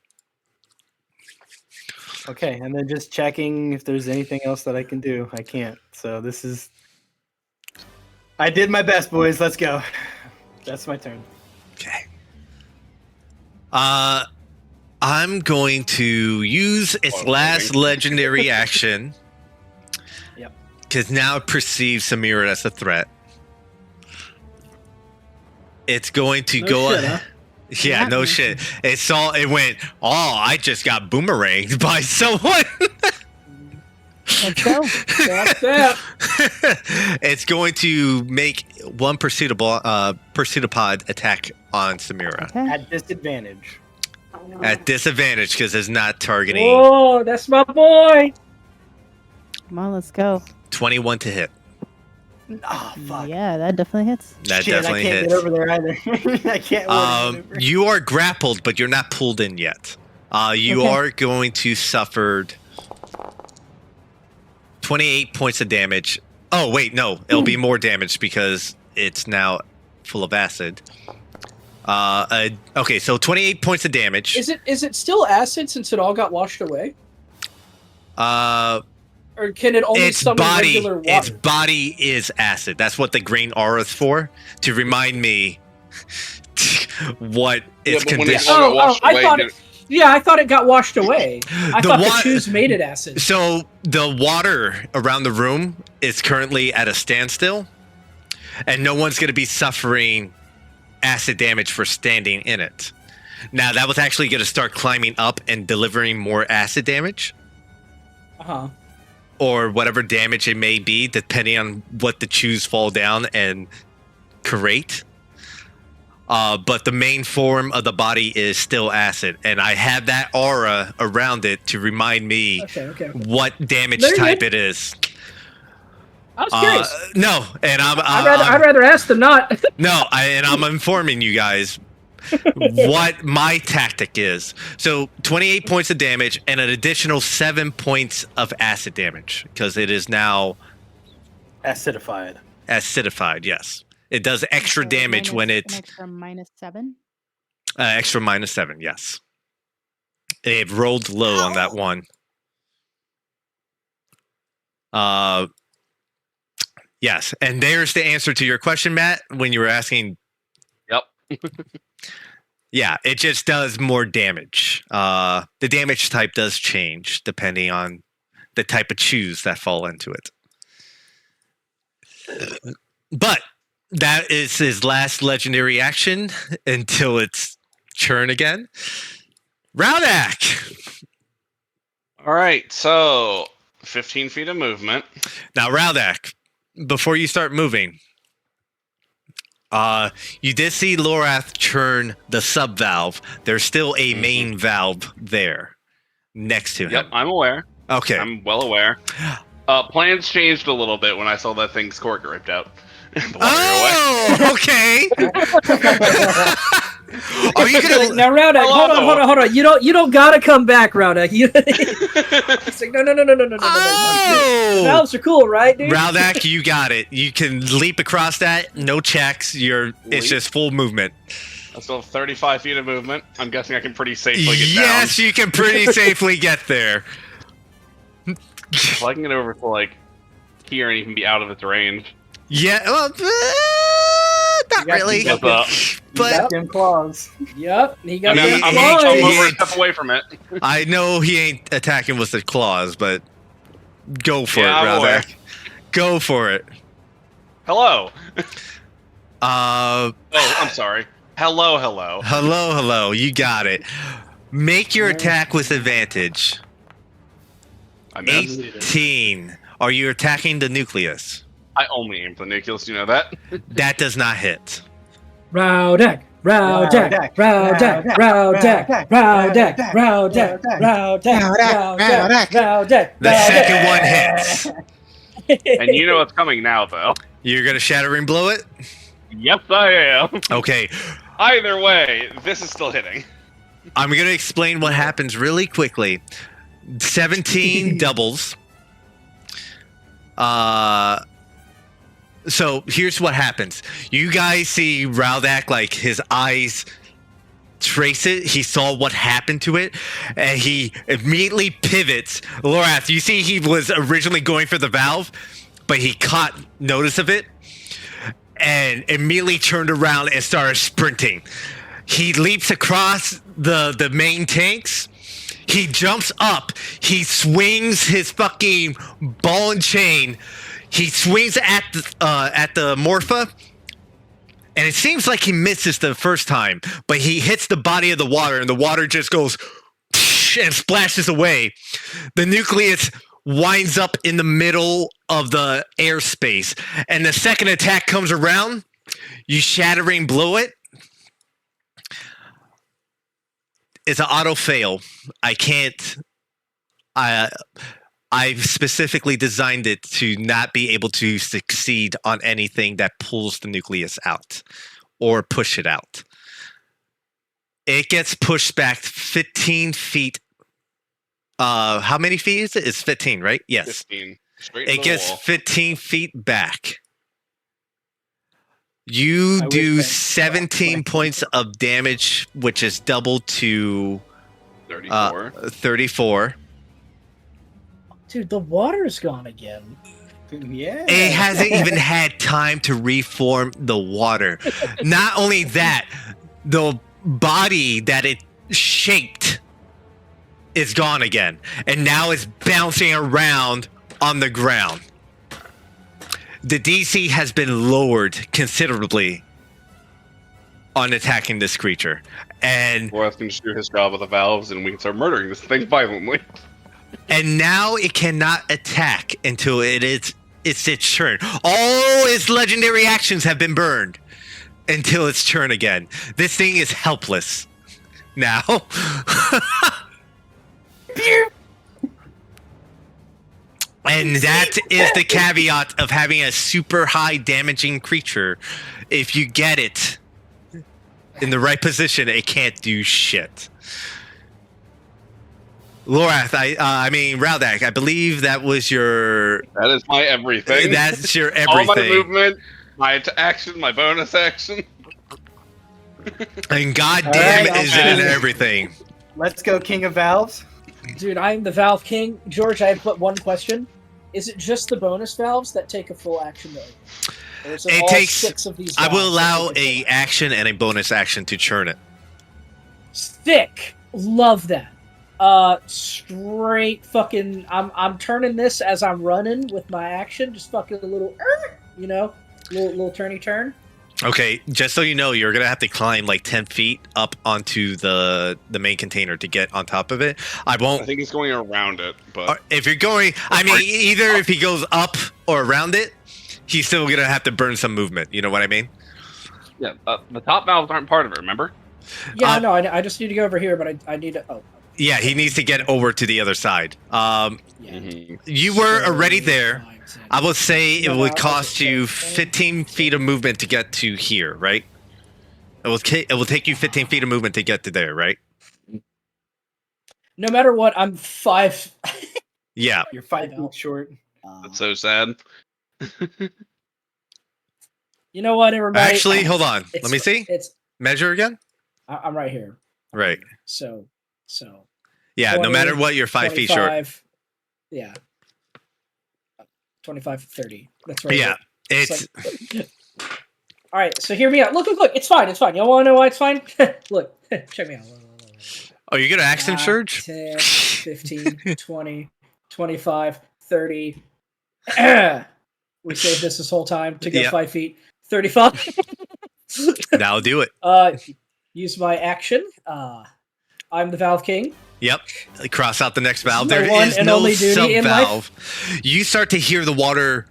Okay, and then just checking if there's anything else that I can do. I can't. So this is. I did my best, boys. Let's go. That's my turn. Okay. I'm going to use its last legendary action. Yep. Because now it perceives Samira as a threat. It's going to go. shit, huh? Yeah, no shit. It went, oh, I just got boomeranged by someone. Let's go. That's that. It's going to make one Pursuitopod attack on Samira. Okay. At disadvantage. At disadvantage because it's not targeting. Oh, that's my boy. Come on, let's go. 21 to hit. Oh fuck. Yeah, that definitely hits. That Shit, definitely I can't hits. get over there either. I can't. maneuver. You are grappled, but you're not pulled in yet. You Okay. are going to suffer 28 points of damage. Oh, wait, no. It'll be more damage because it's now full of acid. Okay, so 28 points of damage. Is it still acid since it all got washed away, or can it only Its summon body, regular water? its body is acid. That's what the green aura is for, to remind me what its but when condition. it's all got washed I away, thought did it. Yeah, I thought it got washed away. I The thought the wa- chews made it acid. So the water around the room is currently at a standstill, and no one's going to be suffering acid damage for standing in it. Now that was actually going to start climbing up and delivering more acid damage, Uh-huh. or whatever damage it may be, depending on what the chews fall down and create. but the main form of the body is still acid, and I have that aura around it to remind me Okay. what damage Very type good. it is. I was curious. No, and I'd rather ask than not. and I'm informing you guys what my tactic is. So 28 points of damage and an additional 7 points of acid damage because it is now Acidified. acidified. Yes, it does extra So damage when an it's extra -7. extra -7. Yes, it rolled low on that one. Yes, and there's the answer to your question, Matt, when you were asking. Yep. Yeah, it just does more damage. The damage type does change depending on the type of chews that fall into it. But that is his last legendary action until it's churn again. Raudak! All right, so 15 feet of movement. Now, Raudak, before you start moving, you did see Lorath churn the sub valve. There's still a main valve there next to him. Yep, I'm aware. Okay. I'm well aware. Plans changed a little bit when I saw that thing's cork get ripped out. The water go away. Okay. Are you gonna Now, Raudak, hold on. You don't gotta come back, Raudak. It's like, no. The valves are cool, right, dude? Raudak, you got it. You can leap across that. No checks. It's just full movement. I still have 35 feet of movement. I'm guessing I can pretty safely get down. Yes, you can pretty safely get there. If I can get over to like here and even be out of its range. Yeah, well, not really. But Got them claws. Yep, he got I'm them gonna claws. come over and step away from it. I know he ain't attacking with the claws, but go for Yeah, it, I'm aware. Raudak. Go for it. Hello. Uh, Oh, I'm sorry. Hello. hello. You got it. Make your attack with advantage. I missed. 18. Are you attacking the nucleus? I only aim for the nucleus. Do you know that? That does not hit. Raudak. The second one hits. And you know what's coming now, though. You're gonna shattering blow it? Yes, I am. Okay. Either way, this is still hitting. I'm gonna explain what happens really quickly. 17 doubles. So here's what happens. You guys see Raudak, like his eyes trace it. He saw what happened to it, and he immediately pivots. Lorath, you see he was originally going for the valve, but he caught notice of it and immediately turned around and started sprinting. He leaps across the main tanks. He jumps up. He swings his fucking ball and chain. He swings at the Morpha, and it seems like he misses the first time, but he hits the body of the water, and the water just goes and splashes away. The nucleus winds up in the middle of the airspace, and the second attack comes around. You shattering blow it. It's an auto fail. I can't. I've specifically designed it to not be able to succeed on anything that pulls the nucleus out or push it out. It gets pushed back 15 feet. How many feet is it? It's 15, right? Yes. 15. Straight It to the gets wall. 15 feet back. You I do wish I- 17 points of damage, which is double to 34. 34. Dude, the water's gone again. Yeah. It hasn't even had time to reform the water. Not only that, the body that it shaped is gone again. And now it's bouncing around on the ground. The DC has been lowered considerably on attacking this creature. And Borath can just do his job with the valves, and we can start murdering this thing violently. now it cannot attack until it's its turn. All its legendary actions have been burned. until its turn again. This thing is helpless now. And that is the caveat of having a super high damaging creature. If you get it in the right position, it can't do shit. Lorath, I mean Raldak, I believe that was your. That is my everything. That's your All my everything. movement, my action, my bonus action. And goddamn, All right, is it I'll in see. everything? Let's go, King of Valves. Dude, I'm the Valve King. George, I have but one question. Is it just the bonus valves that take a full action mode? Or is it It all takes. 6 of these I will valves that allow take a a full action and a bonus action to churn it. Sick. Love that. Straight fucking. I'm turning this as I'm running with my action. Just fucking a little, little turny turn. Okay, just so you know, you're gonna have to climb like 10 feet up onto the main container to get on top of it. I I won't. think he's going around it, but If you're going, I mean, either if he goes up or around it, he's still gonna have to burn some movement. You know what I mean? yeah, the top valves aren't part of it. Remember? Yeah, no, I just need to go over here, but I need to. Oh, Yeah, he needs to get over to the other side. yeah. Mhm. You were So, already there. 5, 10. I would say it No, would no, cost okay, you so 15 feet of movement to get to here, right? It will take you 15 feet of movement to get to there, right? No matter what, I'm 5. Yeah. You're 5 I know. feet short. That's so sad. You know what, everybody? Actually, hold on. It's- Let me see. It's. Measure again. I'm right here. Right. So. Yeah. No 20, matter what, you're 5 feet short. 25, Yeah. 25, 30. That's right. Yeah. It's All right, so hear me out. Look. It's fine. Y'all want to know why it's fine? Look. Check me out. Oh, you're gonna accent 5, surge? 10, 15, 20, 25, 30. We saved this whole time to go Yeah. 5 feet. 35. That'll do it. Use my action. I'm the Valve King. Yep. Cross out the next valve. My There one is and no only duty sub in valve. You start to hear the water.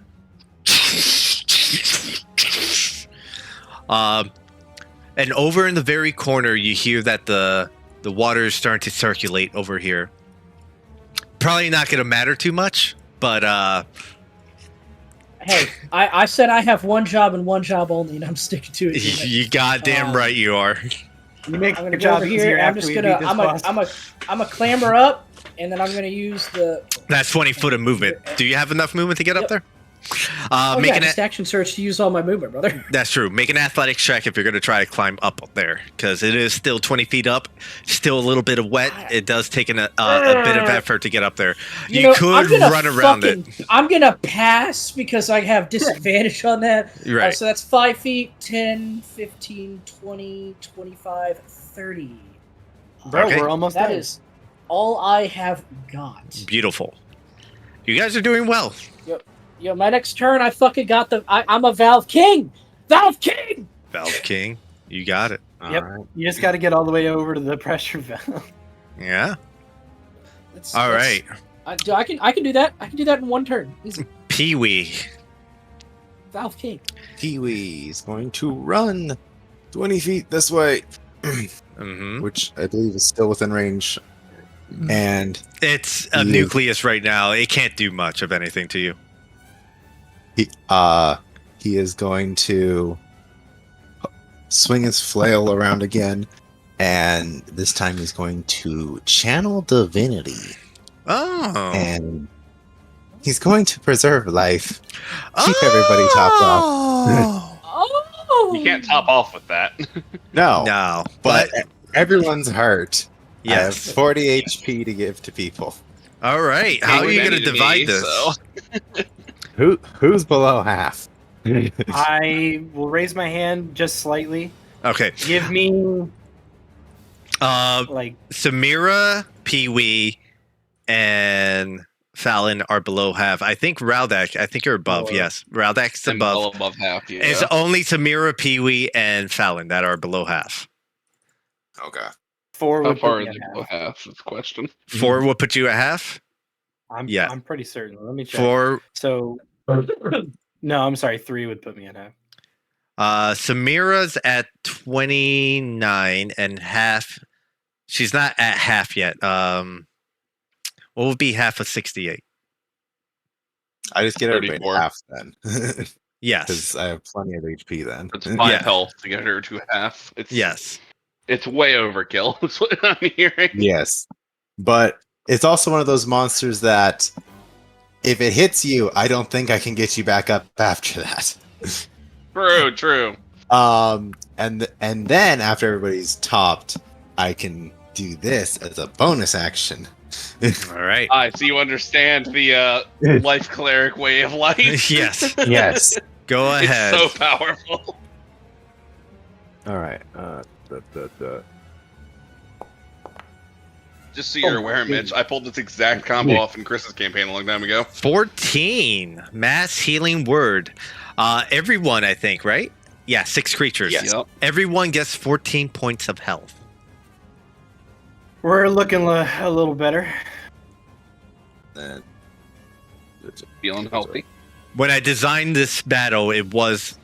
And over in the very corner, you hear that the water is starting to circulate over here. Probably not going to matter too much, but Hey, I said I have one job and one job only, and I'm sticking to it. you goddamn right you are. You make I'm your gonna go job over easier here. I'm after just we gonna. beat this boss. I'm a clamber up, and then I'm gonna use the. That's 20 foot of movement. Do you have enough movement to get up Yep. there? Oh Make yeah, an just action search to use all my movement, brother. That's true. Make an athletics check if you're going to try to climb up there, because it is still 20 feet up, still a little bit of wet. It does take a bit of effort to get up there. You know, could I'm gonna run around it. I'm gonna pass because I have disadvantage on that. Right. So that's 5 feet, 10, 15, 20, 25, 30. Bro, Okay. we're almost That done. is all I have got. Beautiful. You guys are doing well. Yo, my next turn, I fucking got I'm a Valve King! Valve King! Valve King, you got it. Yep. You just got to get all the way over to the pressure valve. Yeah. That's- All that's- right. I can do that. I can do that in one turn. Easy. Pee-wee. Valve King. Kiwi is going to run 20 feet this way, Mm-hmm. which I believe is still within range. And It's a You- nucleus right now. It can't do much of anything to you. he is going to swing his flail around again, and this time he's going to channel divinity, Oh. and he's going to preserve life. Keep everybody topped off. off. Oh! You can't top off with that. No, No, but but everyone's hurt. I have yes. 40 HP to give to people. All right. How are you going to Many divide me, this? so- Who's below half? I will raise my hand just slightly. Okay. Give me Uh, like Samira, Pee-wee, and Fallon are below half. I think Raldak, I think you're above. Lower. Yes. Raldak's I'm above. well above half. Yeah. It's only Samira, Pee-wee, and Fallon that are below half. Okay. 4 How would far put is me it at below half. half? Is the question. 4 will put you at half. Yeah. I'm pretty certain. Let me check. 4. So no, I'm sorry. 3 would put me at half. Samira's at 29 and half. She's not at half yet. What would be half of 68? I just get everybody 34. half then. Yes. Because I have plenty of HP then. It's 5 Yeah. health to get her to half. It's Yes. It's way overkill. That's what I'm hearing. Yes. But it's also one of those monsters that if it hits you, I don't think I can get you back up after that. True. And then after everybody's topped, I can do this as a bonus action. All right. So you understand the life cleric way of life. Yes. Yes. Go ahead. It's so powerful. All right. Just so you're aware, Mitch, I pulled this exact combo off in Chris's campaign a long time ago. 14. Mass healing word. Everyone, I think, right? Yeah, 6 creatures. Yes. Yep. Everyone gets 14 points of health. We're looking a little better. Feeling healthy. When I designed this battle, it was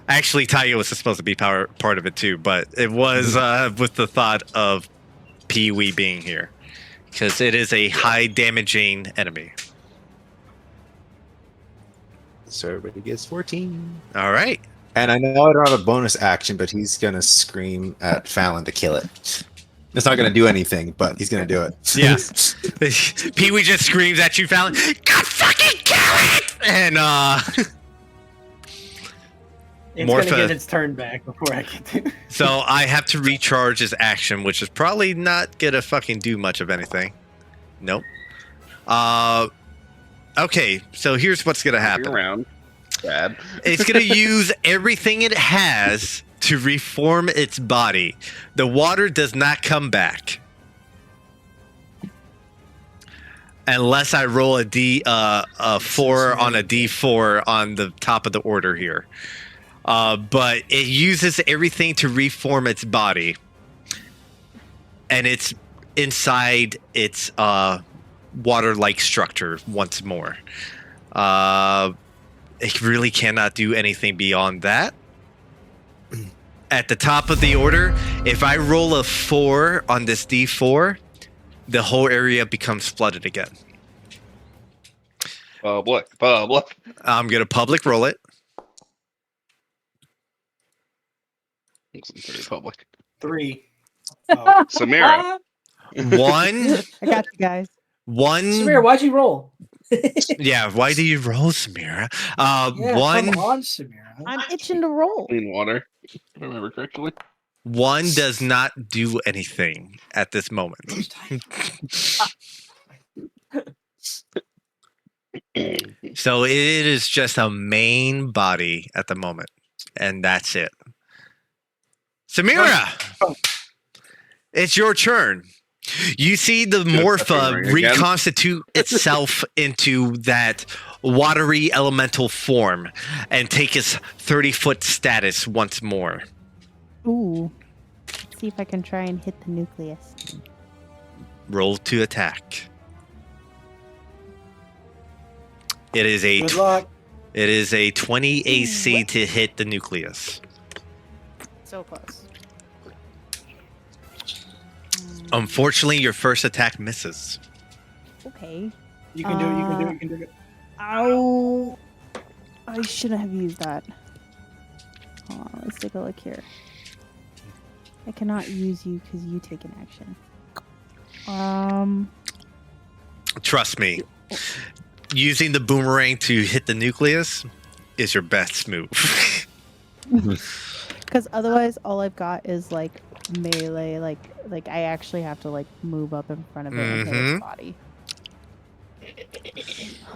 actually Taya was supposed to be part of it too, but it was with the thought of Pee-wee being here because it is a high damaging enemy. So everybody gets 14. All right. And I know I don't have a bonus action, but he's gonna scream at Fallon to kill it. It's not gonna do anything, but he's gonna do it. Yeah. Pee-wee just screams at you, Fallon. God fucking kill it! And It's Morpha. gonna get its turn back before I get to. So I have to recharge his action, which is probably not gonna fucking do much of anything. Nope. Okay, so here's what's gonna happen. Around. Bad. It's gonna use everything it has to reform its body. The water does not come back unless I roll a 4 on a D4 on the top of the order here. But it uses everything to reform its body, and it's inside its water-like structure once more. It really cannot do anything beyond that. At the top of the order, if I roll a 4 on this D4, the whole area becomes flooded again. Public. I'm gonna public roll it. Looks pretty public. 3. Samira. 1, I got you guys. 1. Samir, why'd you roll? Yeah, why do you roll, Samira? Yeah, 1. come on, Samira. I'm itching to roll. Clean water. If I remember correctly. 1 does not do anything at this moment. So it is just a main body at the moment, and that's it. Samira, it's your turn. You see the Morpha ring again? reconstitute itself into that watery elemental form and take its 30-foot status once more. Ooh. Let's see if I can try and hit the nucleus. Roll to attack. It is a Good luck. It is a 20 AC to hit the nucleus. So close. Unfortunately, your first attack misses. Okay. You can do it. You can do it. You can do it. Ow! I shouldn't have used that. Hold on, let's take a look here. I cannot use you because you take an action. Trust me, using the boomerang to hit the nucleus is your best move. Because otherwise, all I've got is like melee. Like I actually have to like move up in front of it and hit its body.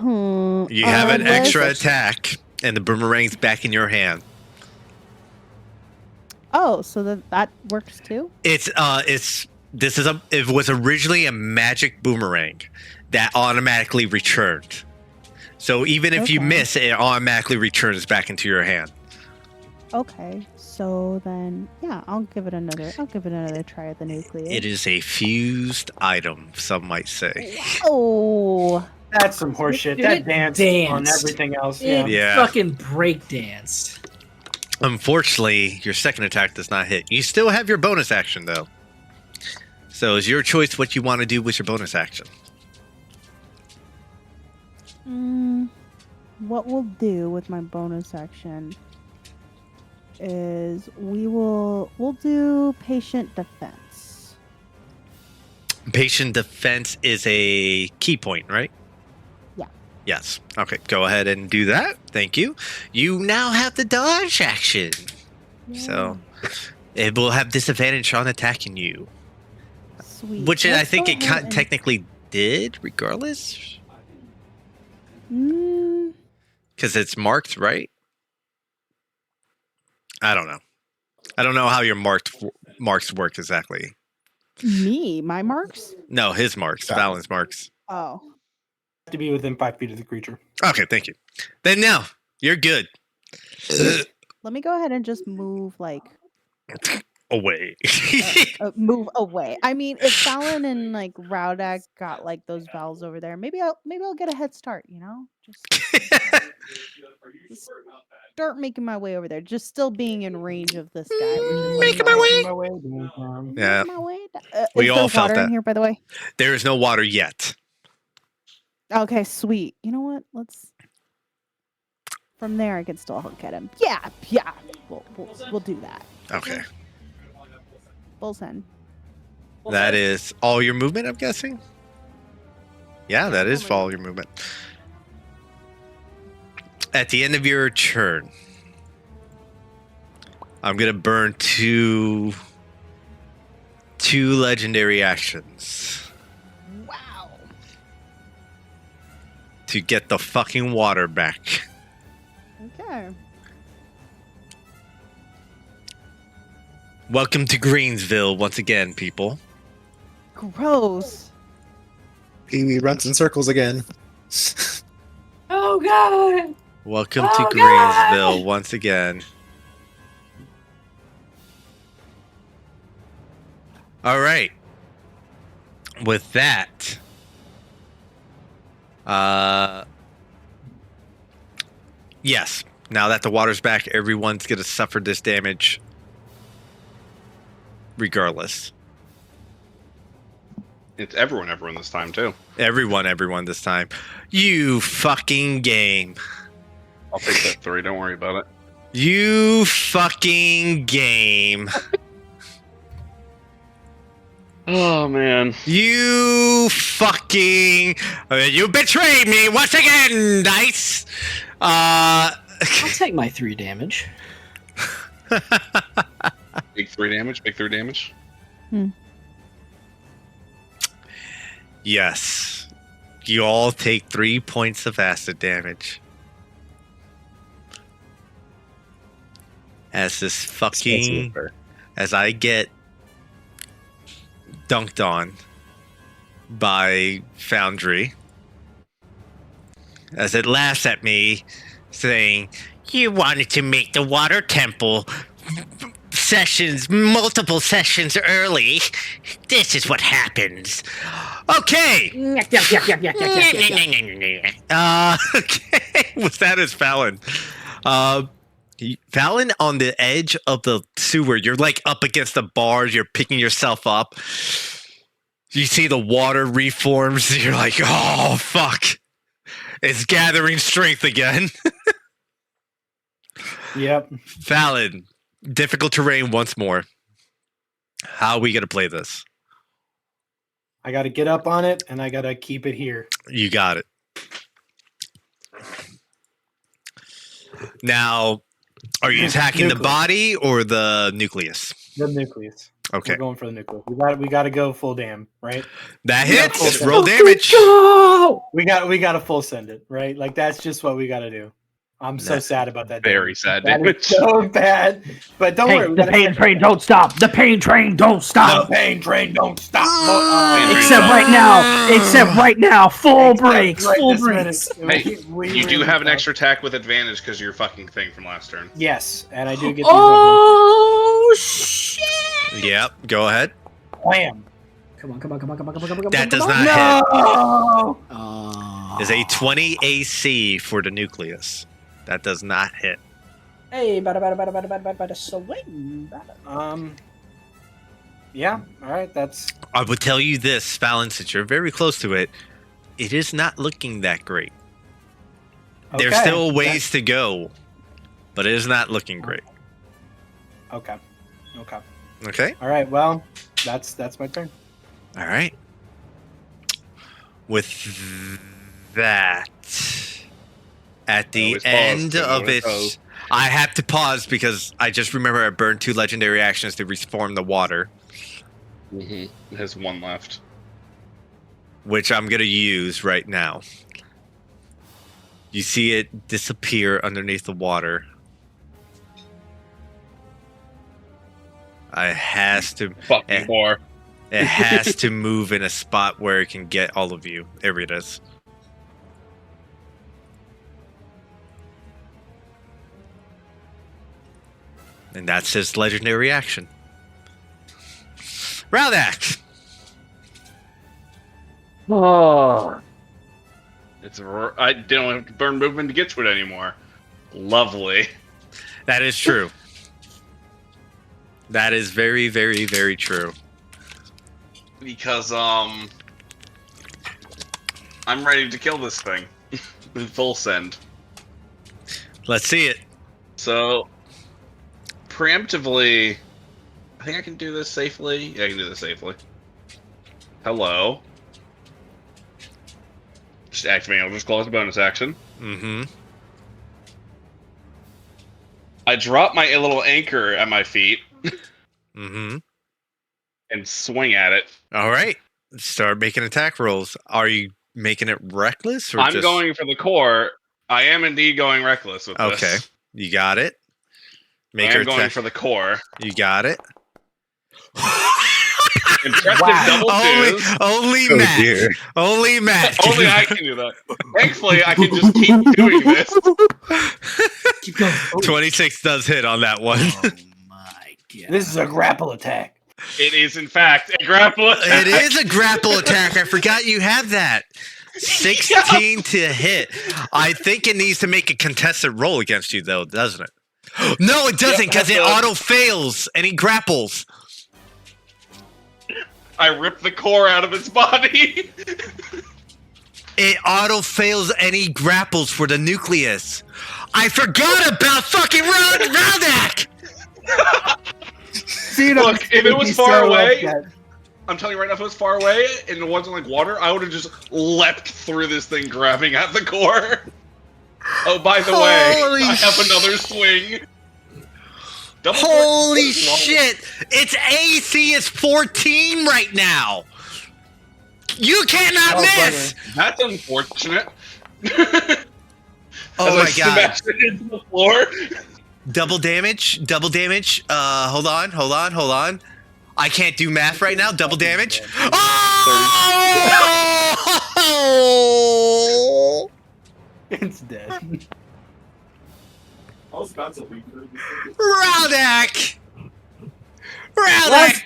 You have an let's- extra attack, and the boomerang's back in your hand. Oh, so that works too. It was originally a magic boomerang that automatically returned. So even if you Okay. miss, it automatically returns back into your hand. Okay, so then yeah, I'll give it another try at the nucleus. It is a fused item, some might say. Oh, That's some horseshit. Dude, That it dance on danced. everything else. It Yeah. Yeah. fucking break danced. Unfortunately, your second attack does not hit. You still have your bonus action, though. So it's your choice what you want to do with your bonus action. What we'll do with my bonus action is we'll do patient defense. Patient defense is a key point, right? Yeah. Yes. Okay, go ahead and do that. Thank you. You now have the dodge action. So it will have disadvantage on attacking you. Sweet. Which I Let's think go it ahead and- technically did, regardless. Mm, Because it's marked, right? I don't know. I don't know how your marks work exactly. my marks? No, his marks. Valen's marks. Oh. Have to be within 5 feet of the creature. Okay, thank you. Then now, you're good. Let me go ahead and just move Away. move away. I mean, if Fallon and Raudak got those valves over there, maybe I'll get a head start, Just start making my way over there. Just still being in range of this guy, which is Making my way. My way downtown. Yeah. my way. We Is all there felt water in that. here, by the way? There is no water yet. Okay, sweet. You know what? Let's. From there, I can still hook at him. Yeah. We'll do that. Okay. Full send. That is all your movement, I'm guessing? Yeah, that is all your movement. At the end of your turn, I'm going to burn two legendary actions. Wow. To get the fucking water back. Okay. Welcome to Greensville once again, people. Gross. He runs in circles again. Oh god! Welcome Oh, to God! Greensville once again. All right. With that, yes. Now that the water's back, everyone's gonna suffer this damage, regardless. It's everyone this time too. Everyone this time. You fucking game. I'll take that 3. Don't worry about it. You fucking game. Oh man. You fucking. You betrayed me once again, Dice. I'll take my 3 damage. Big 3 damage. Big 3 damage. Yes. You all take 3 points of acid damage. As this fucking. As I get dunked on by Foundry. As it laughs at me, saying, "You wanted to make the water temple multiple sessions early. This is what happens." Okay. Okay. With that is Fallon. Fallon on the edge of the sewer. You're up against the bars. You're picking yourself up. You see the water reforms. You're like, oh, fuck. It's gathering strength again. Yep. Fallon, difficult terrain once more. How are we going to play this? I got to get up on it, and I got to keep it here. You got it. Now, are you attacking the body or the nucleus? The nucleus. Okay. We're going for the nucleus. We got to go full dam, right? That We got hits. full Roll send. damage. We got to full send it, right? That's just what we got to do. I'm so sad about that. Very sad That damage. is so bad. But don't worry. The pain train don't stop. The pain train don't stop. The pain train don't stop. Except right now, full brakes. Full brakes. Hey, you do have an extra attack with advantage because of your fucking thing from last turn. Yes, and I do get. Oh shit! Yep. Go ahead. Wham! Come on. That does not No! hit. Is a 20 AC for the nucleus. That does not hit. Hey, bada swing. Yeah. All right. That's I would tell you this, Fallon, since you're very close to it, it is not looking that great. okay. There's still ways to go, but it is not looking great. Okay. Okay. Okay? All right. Well, that's my turn. All right. With that, at the Always pause, end don't know of what it it, does. I have to pause because I just remember I burned 2 legendary actions to reform the water, It has one left. which I'm going to use right now. You see it disappear underneath the water. It has to Fucking whore. it has to move in a spot where it can get all of you. There it is. And that's his legendary action. Raldak! Oh. I don't have to burn movement to get to it anymore. Lovely. That is true. That is very, very, very true. Because I'm ready to kill this thing. In full send. Let's see it. So preemptively, I think I can do this safely. Yeah, I can do this safely. Hello. Just activating Eldritch Claw as a bonus action. Mm-hmm. I drop my little anchor at my feet Mm-hmm. and swing at it. All right. Start making attack rolls. Are you making it reckless or I'm just going for the core. I am indeed going reckless with Okay. this. You got it. I am going for the core. You got it. Impressive Wow. double twos. Only Oh, Matt. dear. Only Matt. Only I can do that. Thankfully, I can just keep doing this. Keep going. Oh, 26 does hit on that one. oh my god. This is a grapple attack. It is, in fact, a grapple attack. It is a grapple attack. I forgot you have that. 16 to hit. I think it needs to make a contested roll against you, though, doesn't it? No, it doesn't, because it that's auto fails and he grapples. I rip the core out of its body. It auto fails any grapples for the nucleus. I forgot about fucking Raldak! Look, if it was far away, upset. I'm telling you right now, if it was far away and it wasn't like water, I would have just leapt through this thing, grabbing at the core. Oh, by the way, Holy I have another swing. Double Holy swing. shit! Its AC is 14 right now! You cannot Oh, miss! That's unfortunate. Oh As my I god. smashed it into the floor. Double damage. Hold on. I can't do math right now. Double damage. Oh! It's dead. Raldak! Let's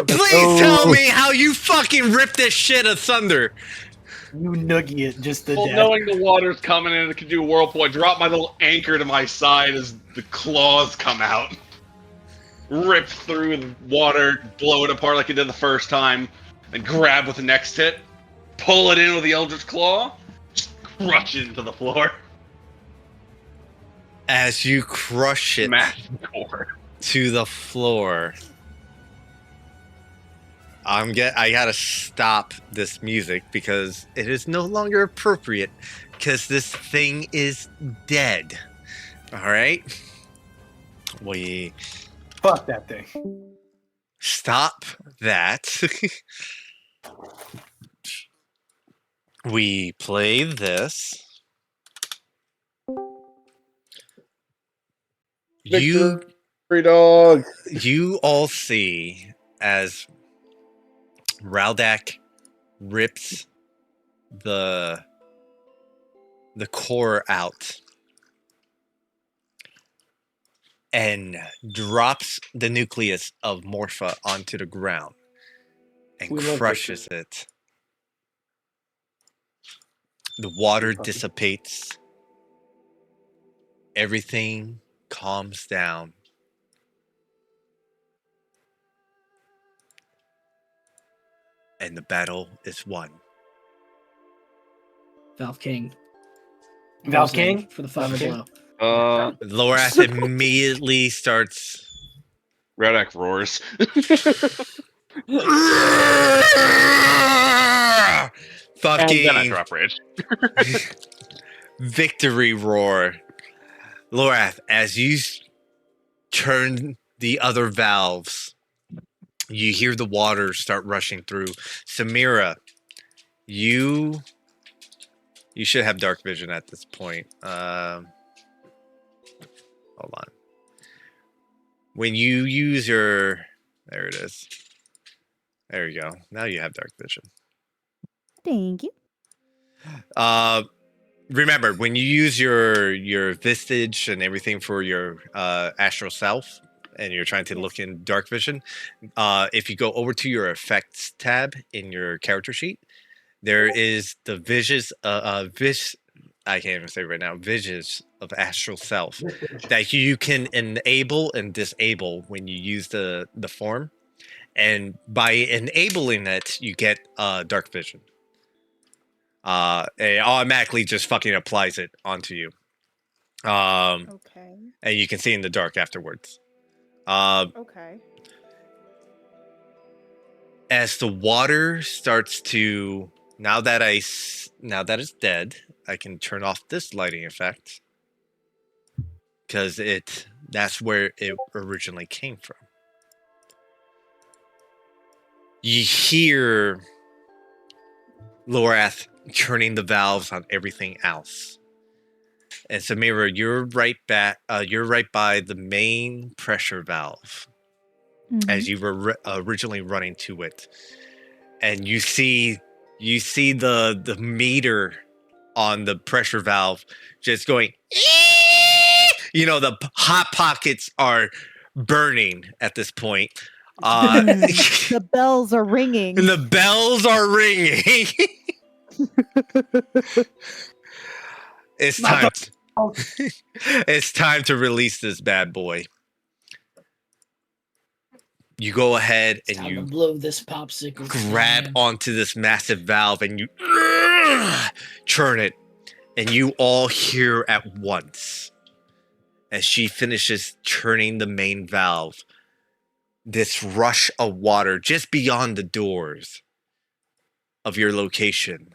Please tell me how you fucking ripped this shit asunder. You noogie it just to Well, death. knowing the water's coming and it can do whirlpool, I drop my little anchor to my side as the claws come out. Rip through the water, blow it apart like I did the first time, and grab with the next hit, pull it in with the Eldritch Claw, just crush it into the floor. As you crush it Smash the core. to the floor. I gotta stop this music because it is no longer appropriate because this thing is dead. Alright? We Fuck that thing. stop that. We play this. Free dog. You all see as Raldak rips the core out and drops the nucleus of Morpha onto the ground and We love crushes it. The water dissipates everything calms down. And the battle is won. Valve King. Valve goes in King? for the final Valve King? blow. Lorath immediately starts. Redak roars. And then I Fucking drop rage. victory roar. Lorath, as you turn the other valves, you hear the water start rushing through. Samira, you should have dark vision at this point. Hold on. When you use your, there it is. There you go. Now you have dark vision. Thank you. Remember, when you use your vistage and everything for your astral self, and you're trying to look in dark vision, if you go over to your effects tab in your character sheet, there is the I can't even say it right now, visions of astral self that you can enable and disable when you use the form, and by enabling it, you get dark vision. It automatically just fucking applies it onto you. Okay. And you can see in the dark afterwards. Okay. As the water starts to, now that it's dead, I can turn off this lighting effect because that's where it originally came from. You hear Lorath turning the valves on everything else. And Samira, you're right back. You're right by the main pressure valve as you were originally running to it, and you see the meter on the pressure valve just going. The hot pockets are burning at this point. The bells are ringing. And the bells are ringing. It's time. It's time to release this bad boy. You go ahead and Time you to blow this popsicle. grab man. onto this massive valve and you turn it, and you all hear at once as she finishes turning the main valve, this rush of water just beyond the doors of your location.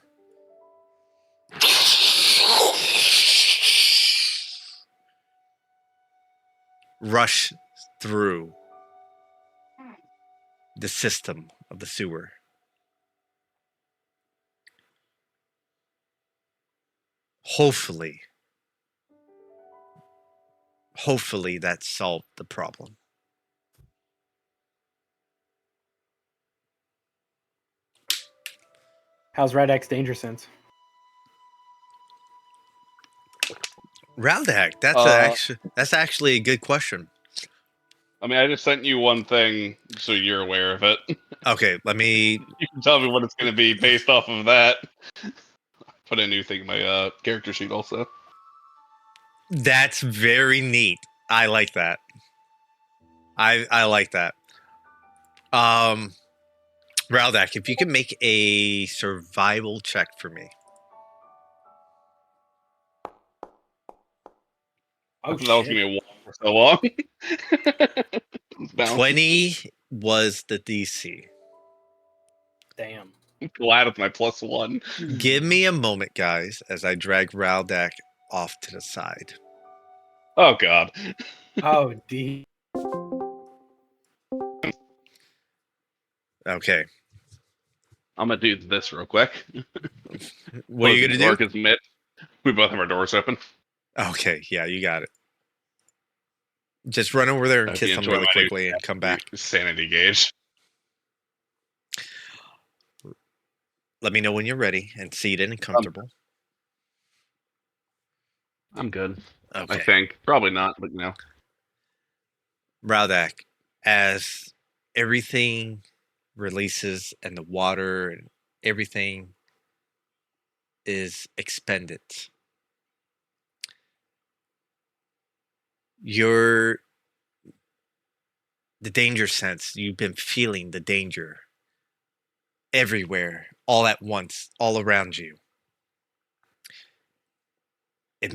Rush through the system of the sewer. Hopefully that solved the problem. How's Redx Danger Sense? Raldak, that's actually a good question. I mean, I just sent you one thing so you're aware of it. Okay, let me. You can tell me what it's going to be based off of that. Put a new thing in my character sheet also. That's very neat. I like that. I like that. Raldak, if you could make a survival check for me. I thought that was going to be a walk for so long. 20 was the DC. Damn. I'm glad it's my +1. Give me a moment, guys, as I drag Raldak off to the side. Oh, God. Oh, D. Okay. I'm going to do this real quick. What are you going to do? Admit, we both have our doors open. Okay, yeah, you got it. Just run over there and Hope kiss you them enjoy really my new quickly and come back. Sanity gauge. Let me know when you're ready and seated and comfortable. I'm good. Okay. I think. Probably not, but Raldak, as everything releases and the water and everything is expended, You're the danger sense. You've been feeling the danger everywhere, all at once, all around you. It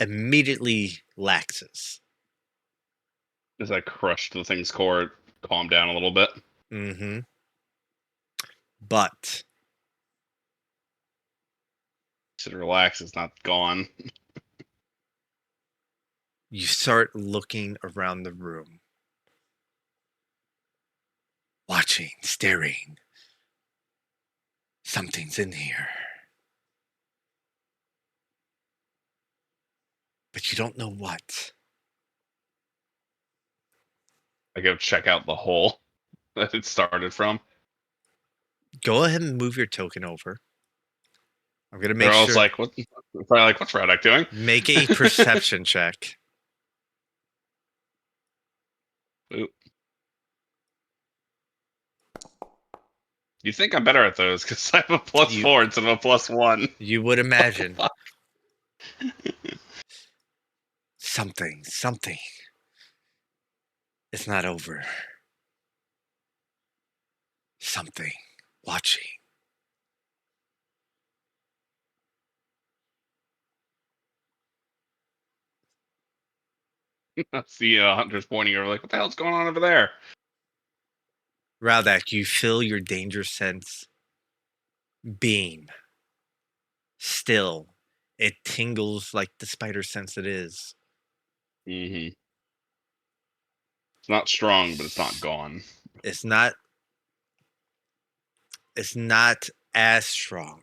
immediately laxes. As I crush the thing's core, calm down a little bit. Mm-hmm. But To relax, it's not gone. you start looking around the room, watching, staring. Something's in here. But you don't know what. I go check out the hole that it started from. Go ahead and move your token over. I'm gonna They're make all sure. like, "What?" Probably like, "What's Radak doing?" Make a perception check. Ooh. You think I'm better at those because I have a +4 instead of a +1. You would imagine. Something. It's not over. Something. Watching. See hunters pointing over, like, "What the hell's going on over there?" Raudak, you feel your danger sense beam. Still, it tingles like the spider sense it is. Mm-hmm. It's not strong, but it's not gone. It's not as strong.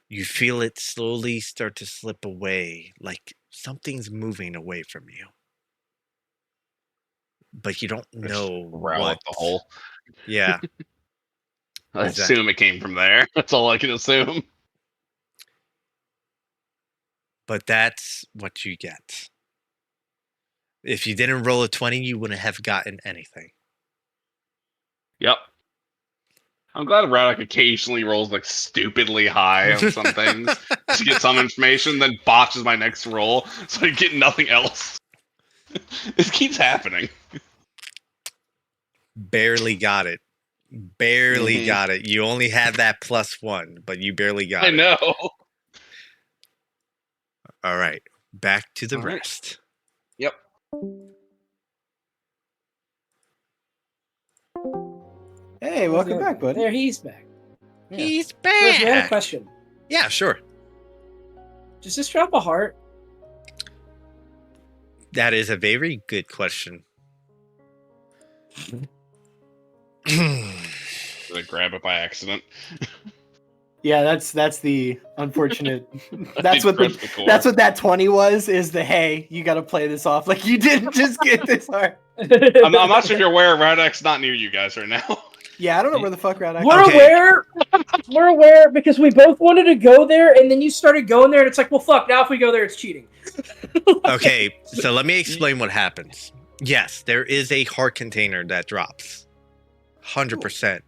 You feel it slowly start to slip away, like something's moving away from you. But you don't I just know growl what. at the hole. Yeah. I Exactly. assume it came from there. That's all I can assume. But that's what you get. If you didn't roll a 20, you wouldn't have gotten anything. Yep. I'm glad Radak occasionally rolls like stupidly high on some things to get some information, then botches my next roll, so I get nothing else. This keeps happening. Barely got it. Barely got it. You only had that +1, but you barely got I it. know. All right. Back to the All right. rest. Yep. Hey, welcome back, buddy. There, he's back. Yeah. He's First, we had a back. question. Yeah, sure. Does this drop a heart? That is a very good question. Did I grab it by accident? Yeah, that's the unfortunate. I That's did what grip the core. that's what that 20 was. Is the hey, you got to play this off like you didn't just get this hard. I'm not sure if you're aware, Radak's not near you guys right now. Yeah, I don't know where the fuck Radak. We're Okay. aware. We're aware because we both wanted to go there, and then you started going there, and it's like, well, fuck. Now if we go there, it's cheating. Okay, so let me explain what happens. Yes, there is a heart container that drops. 100%.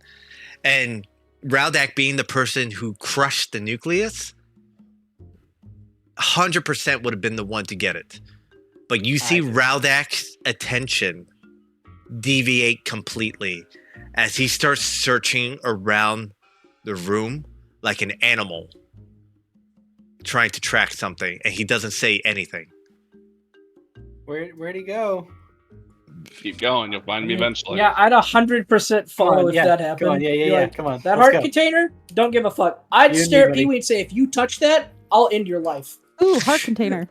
And Raudak being the person who crushed the nucleus, 100% would have been the one to get it. But you see Raudak's attention deviate completely as he starts searching around the room like an animal trying to track something, and he doesn't say anything. Where'd he go? Keep going, you'll find me eventually. Yeah, I'd 100% follow if that happened. Come on, Be yeah. like, Come on, that let's heart go. container, don't give a fuck. I'd You and stare me, at Pee Wee and say, if you touch that, I'll end your life. Ooh, heart container.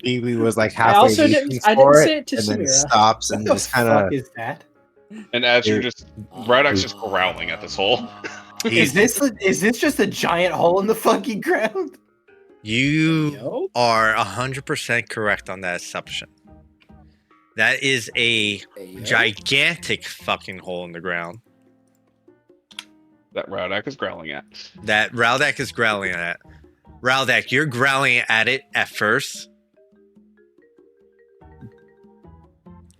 Pee-wee was like I halfway also reaching didn't for say it, it to and then Samira. stops What and the just kind fuck of. is that? And as you're Dude. just, Radak's just growling at this hole. Is this just a giant hole in the fucking ground? You Yo? are 100% correct on that assumption. That is a gigantic fucking hole in the ground That Radak is growling at. that Raudak is growling at. Raudak, you're growling at it at first.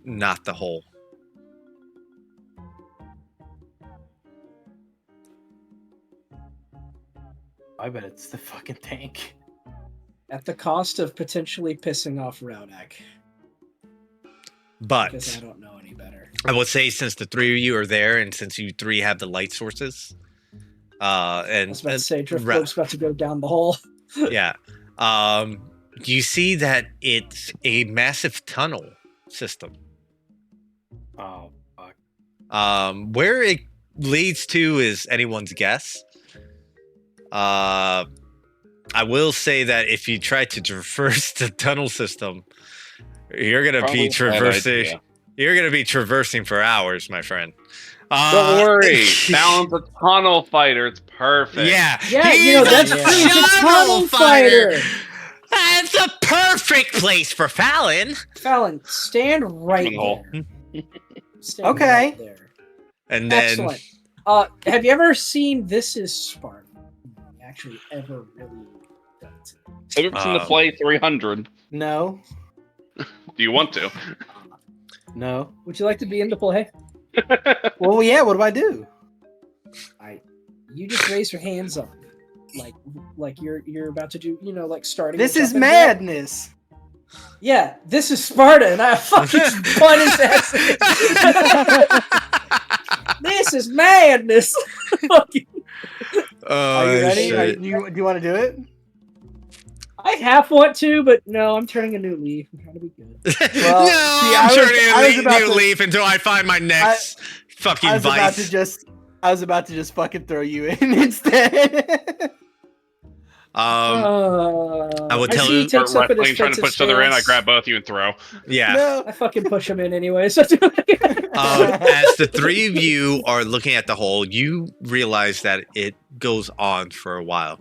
Not the hole. I bet it's the fucking tank. At the cost of potentially pissing off Raudak. Because I But don't know any better. I would say since the three of you are there, and since you three have the light sources, I and was about to say, Ra- Driftwood's about to go down the hole. yeah, you see that it's a massive tunnel system. Oh fuck. Where it leads to is anyone's guess. I will say that if you try to traverse the tunnel system, you're gonna Probably be a bad traversing. idea. You're gonna be traversing for hours, my friend. Don't worry, Fallon's a tunnel fighter. It's perfect. Yeah, Yeah, he's you know, that's a true. He's a tunnel fighter. That's a perfect place for Fallon. Fallon, stand right I'm in the hole. there. Stand Okay. right there. And then Excellent. Have you ever seen This Is Sparta? Actually, ever really done it? Have you ever seen the play 300? No. Do you want to? No. Would you like to be in the play? Well, yeah. What do I do? You just raise your hands up, like you're about to do, like starting. This a is jumping jack. madness. Yeah, this is Sparta, and I fucking spun his ass. This is madness. Fucking- Are you ready? shit. Do you want to do it? I half want to, but no, I'm turning a new leaf. I'm trying to be good. Well, no, see, I'm I was turning a about new to- leaf until I find my next fucking I was about to vice. just fucking throw you in instead. I would tell see you- he takes up an Wrestling, trying to offensive push each other in. I stance. grab both of you and throw. Yeah. No. I fucking push him in anyway. So As the three of you are looking at the hole, you realize that it goes on for a while.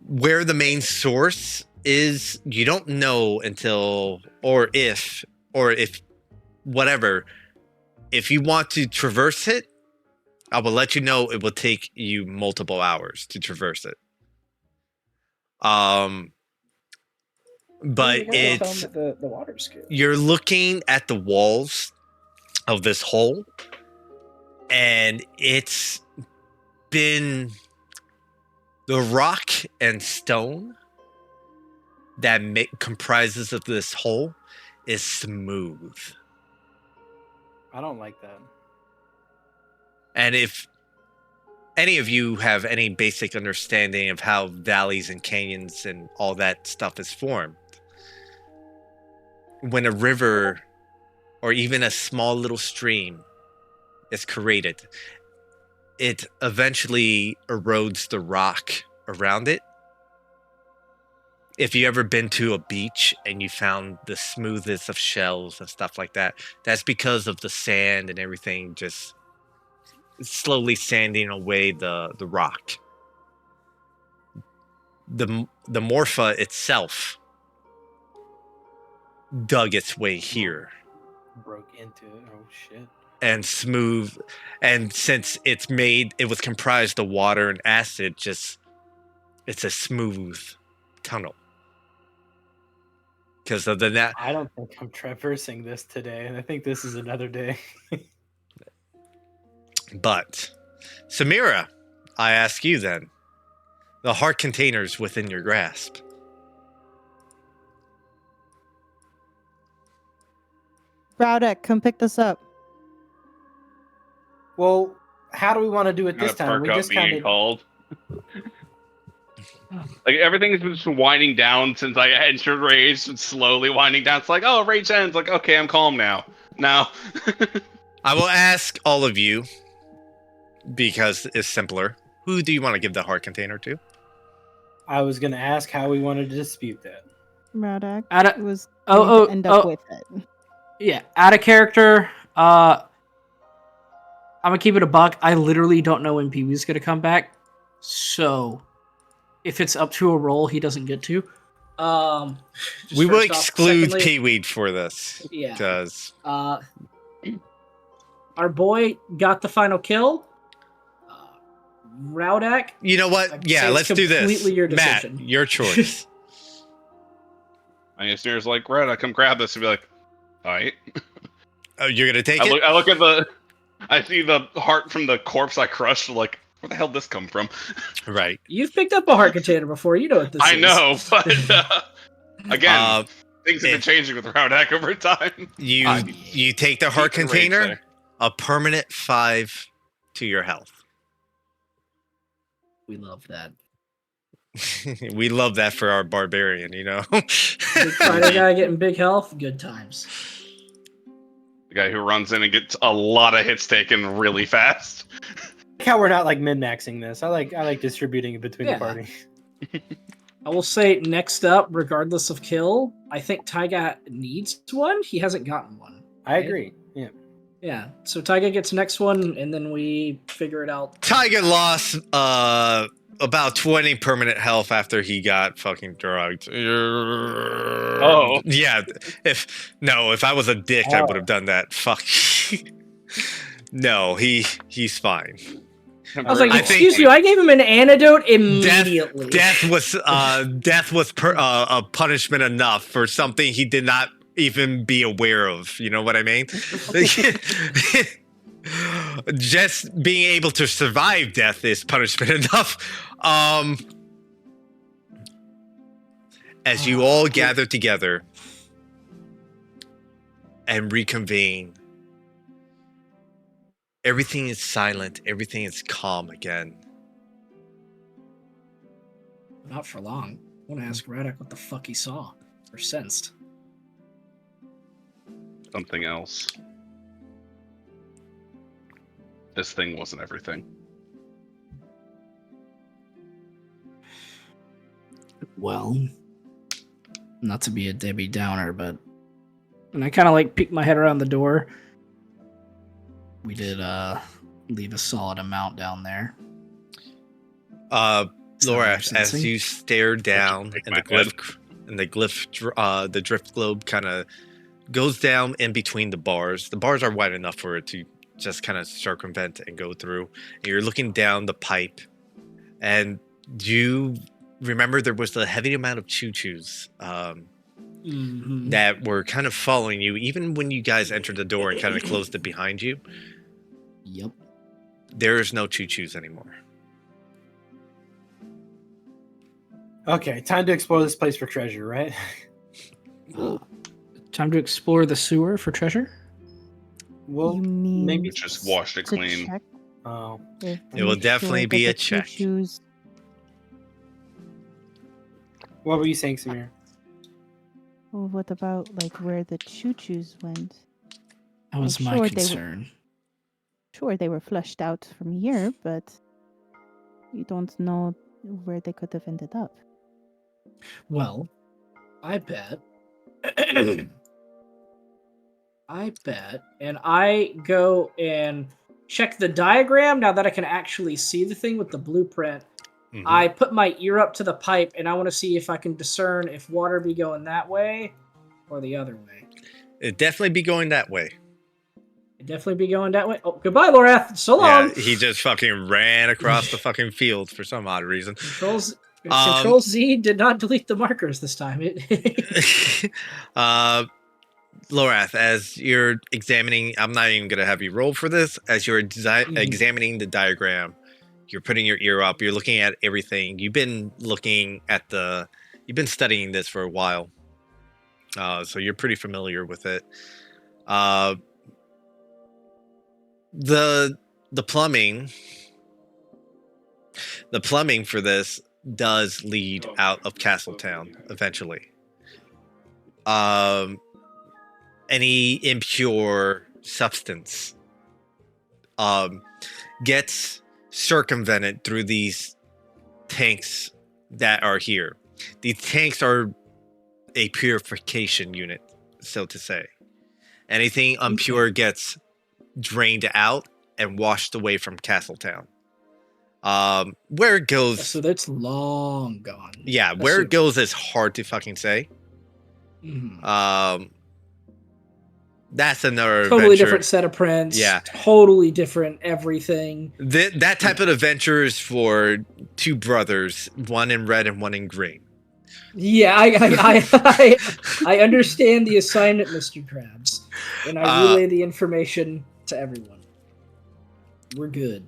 Where the main source is, you don't know until, or if whatever. If you want to traverse it, I will let you know it will take you multiple hours to traverse it. But it's the water's good. you're looking at the walls of this hole, and it's been the rock and stone that comprises of this hole is smooth. I don't like that. And if any of you have any basic understanding of how valleys and canyons and all that stuff is formed, when a river or even a small little stream is created, it eventually erodes the rock around it. If you ever been to a beach and you found the smoothest of shells and stuff like that, that's because of the sand and everything just slowly sanding away the rock. The Morpha itself dug its way here Broke into it. Oh shit. and smooth, and since it was comprised of water and acid, it's a smooth tunnel because of the I don't think I'm traversing this today. I think this is another day. But Samira, I ask you then, the heart containers within your grasp. Browdeck, come pick this up. Well, how do we want to do it Gotta this time? We perk up just being kind of. called. Like everything's been just winding down since I entered rage. It's slowly winding down. It's like, oh, rage ends. Like, okay, I'm calm now. Now, I will ask all of you because it's simpler. Who do you want to give the heart container to? I was gonna ask how we wanted to dispute that. Browdeck Out of- was oh, going to oh, end up oh. with it. Yeah, out of character. I'm gonna keep it a buck. I literally don't know when Pee Wee's gonna come back, so if it's up to a roll, he doesn't get to. Just We will first off. exclude Secondly, Peeweed for this Yeah. because Our boy got the final kill. Raudak. you know I what? would Yeah, say it's let's do this. completely your Matt, decision. your choice. I guess Near's like, Red, I come grab this and be like, all right. Oh, you're gonna take I it? look at I see the heart from the corpse I crushed. Like, Where the hell did this come from? Right. You've picked up a heart container before. You know what this is. I know, but again, things have been if- changing with Round Hack over time. You take the heart Deep in rage container, there. a permanent 5 to your health. We love that. We love that for our barbarian, you know. Big fighter guy getting big health. Good times. The guy who runs in and gets a lot of hits taken really fast. like how we're not like min-maxing this. I like distributing it between Yeah. the party. I will say next up, regardless of kill, I think Taiga needs one. He hasn't gotten one. I right? agree. Yeah. Yeah. So Taiga gets next one, and then we figure it out. Tiger lost about 20 permanent health after he got fucking drugged. Oh. Yeah. If I was a dick, I would have done that. Fuck. No, he's fine. I was like, I excuse think- you, I gave him an antidote immediately. Death was a punishment enough for something he did not even be aware of. You know what I mean? Just being able to survive death is punishment enough. As you all gather together and reconvene, everything is silent. Everything is calm again. Not for long. I want to ask Radek what the fuck he saw or sensed. Something else. This thing wasn't everything. Well, not to be a Debbie Downer, but and I kind of like peek my head around the door. We did leave a solid amount down there. Is that what Laura, you're as sensing? you stare down Shake and my the drift globe kind of goes down in between the bars. The bars are wide enough for it to just kind of circumvent and go through. And you're looking down the pipe, and you remember there was a heavy amount of choo-choos Mhm. that were kind of following you, even when you guys entered the door and kind of closed it behind you. Yep. There is no choo-choos anymore. Okay, time to explore this place for treasure, right? Time to explore the sewer for treasure. Well, you mean maybe Just washed it to clean. check Oh, if It will make definitely sure be that a the check. choo-choos- what were you saying, Samir? Well, what about like where the choo-choos went? That was I'm my sure they were- concern. Sure, they were flushed out from here, but you don't know where they could have ended up. Well, I bet. I bet. And I go and check the diagram now that I can actually see the thing with the blueprint. Mhm. I put my ear up to the pipe and I want to see if I can discern if water be going that way or the other way. It'd definitely be going that way. It definitely be going that way. Oh, goodbye, Lorath. So Yeah, long. he just fucking ran across the fucking field for some odd reason. Control Z did not delete the markers this time. Lorath, as you're examining, I'm not even going to have you roll for this. As you're examining the diagram, you're putting your ear up, you're looking at everything. You've been studying this for a while. So you're pretty familiar with it. The plumbing for this does lead out of Castletown eventually. Any impure substance gets circumvented through these tanks that are here. These tanks are a purification unit, so to say. Anything impure gets drained out and washed away from Castletown. Where it goes, So that's long gone. yeah, where it goes is hard to fucking say. Mhm. That's another Totally adventure. different set of prints. Yeah. Totally different everything. That type of adventure is for two brothers, one in red and one in green. Yeah, I understand the assignment, Mr. Krabs, and I relay the information to everyone. We're good.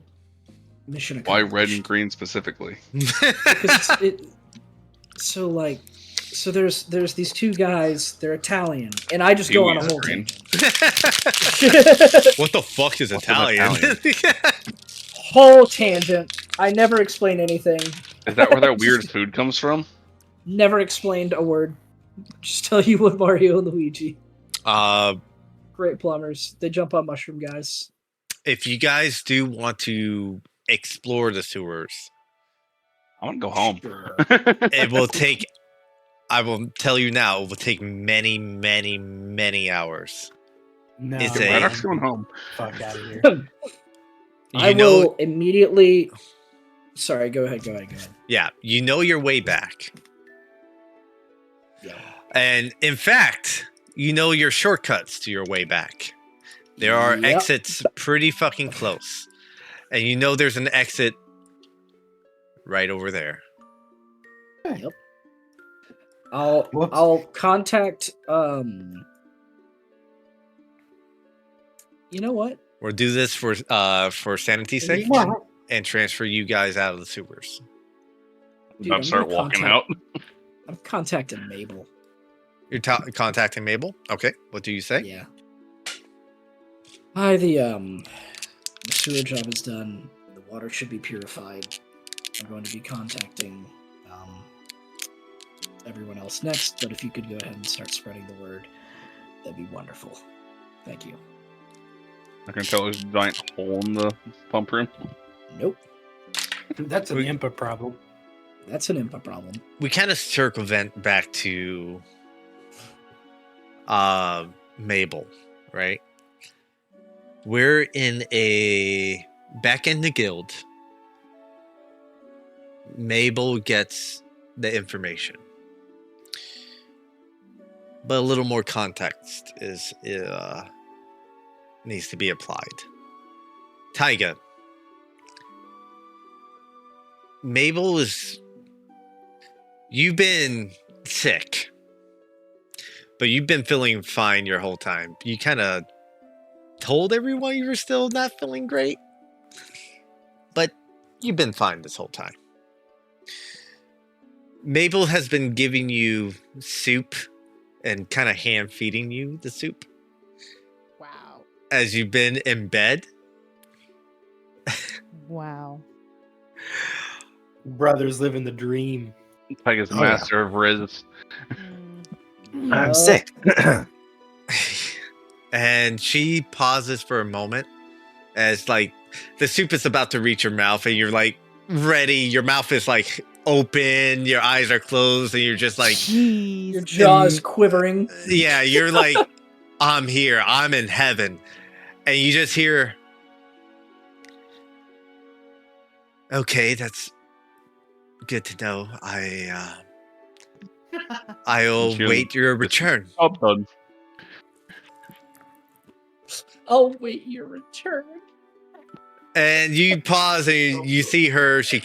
Mission Why accomplished. red and green specifically? Because so there's these two guys. They're Italian, and I just go on a Kiwi is whole green. tangent. What the fuck is What's an Italian? Whole tangent. I never explain anything. Is that where that weird food comes from? Never explained a word. Just tell you what Mario and Luigi. Great plumbers. They jump on mushroom guys. If you guys do want to explore the sewers, I want to go home. Sure. it will take. I will tell you now, it will take many, many, many hours. No, It's Get a- Radrock's going home. fuck out of here. I will immediately. Sorry, go ahead. Yeah, you know your way back. Yeah. And in fact, you know your shortcuts to your way back. There are Yep. exits pretty fucking close. And you know there's an exit right over there. Yep. I'll Whoops. I'll contact you know what? We'll do this for sanity's sake and transfer you guys out of the sewers. Dude, I'm I'm start gonna walking contact- out. I'm contacting Mabel. You're contacting Mabel? Okay, what do you say? Yeah. Hi, the sewer job is done. The water should be purified. I'm going to be contacting everyone else next, but if you could go ahead and start spreading the word, that'd be wonderful. Thank you. I can tell there's a giant hole in the pump room. Nope. That's an Impa problem. That's an Impa problem. We kind of circumvent back to Mabel, right? We're back in the guild. Mabel gets the information, but a little more context needs to be applied. Taiga, Mabel you've been sick, but you've been feeling fine your whole time. You kind of told everyone you were still not feeling great, but you've been fine this whole time. Mabel has been giving you soup and kind of hand feeding you the soup Wow. as you've been in bed. Wow. Brothers living the dream. Tiger's Oh, master of Riz. I'm sick. And she pauses for a moment as like the soup is about to reach your mouth and you're like ready. Your mouth is like open, your eyes are closed, and you're just like, Jeez. Your jaw is quivering. yeah, you're like, I'm here, I'm in heaven. And you just hear, okay, that's good to know. I'll Sure. wait your return. Job done. I'll wait your return. And you pause and you see her. She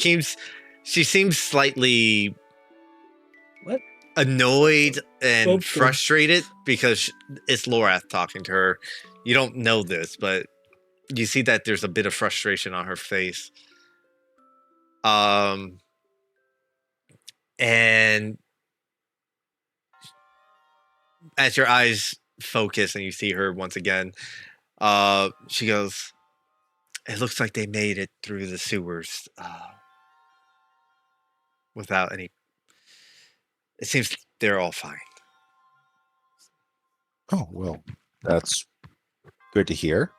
seems slightly What? annoyed and Okay. frustrated because it's Lorath talking to her. You don't know this, but you see that there's a bit of frustration on her face. And as your eyes focus and you see her once again, she goes, it looks like they made it through the sewers without any. It seems they're all fine. Oh, well, that's good to hear.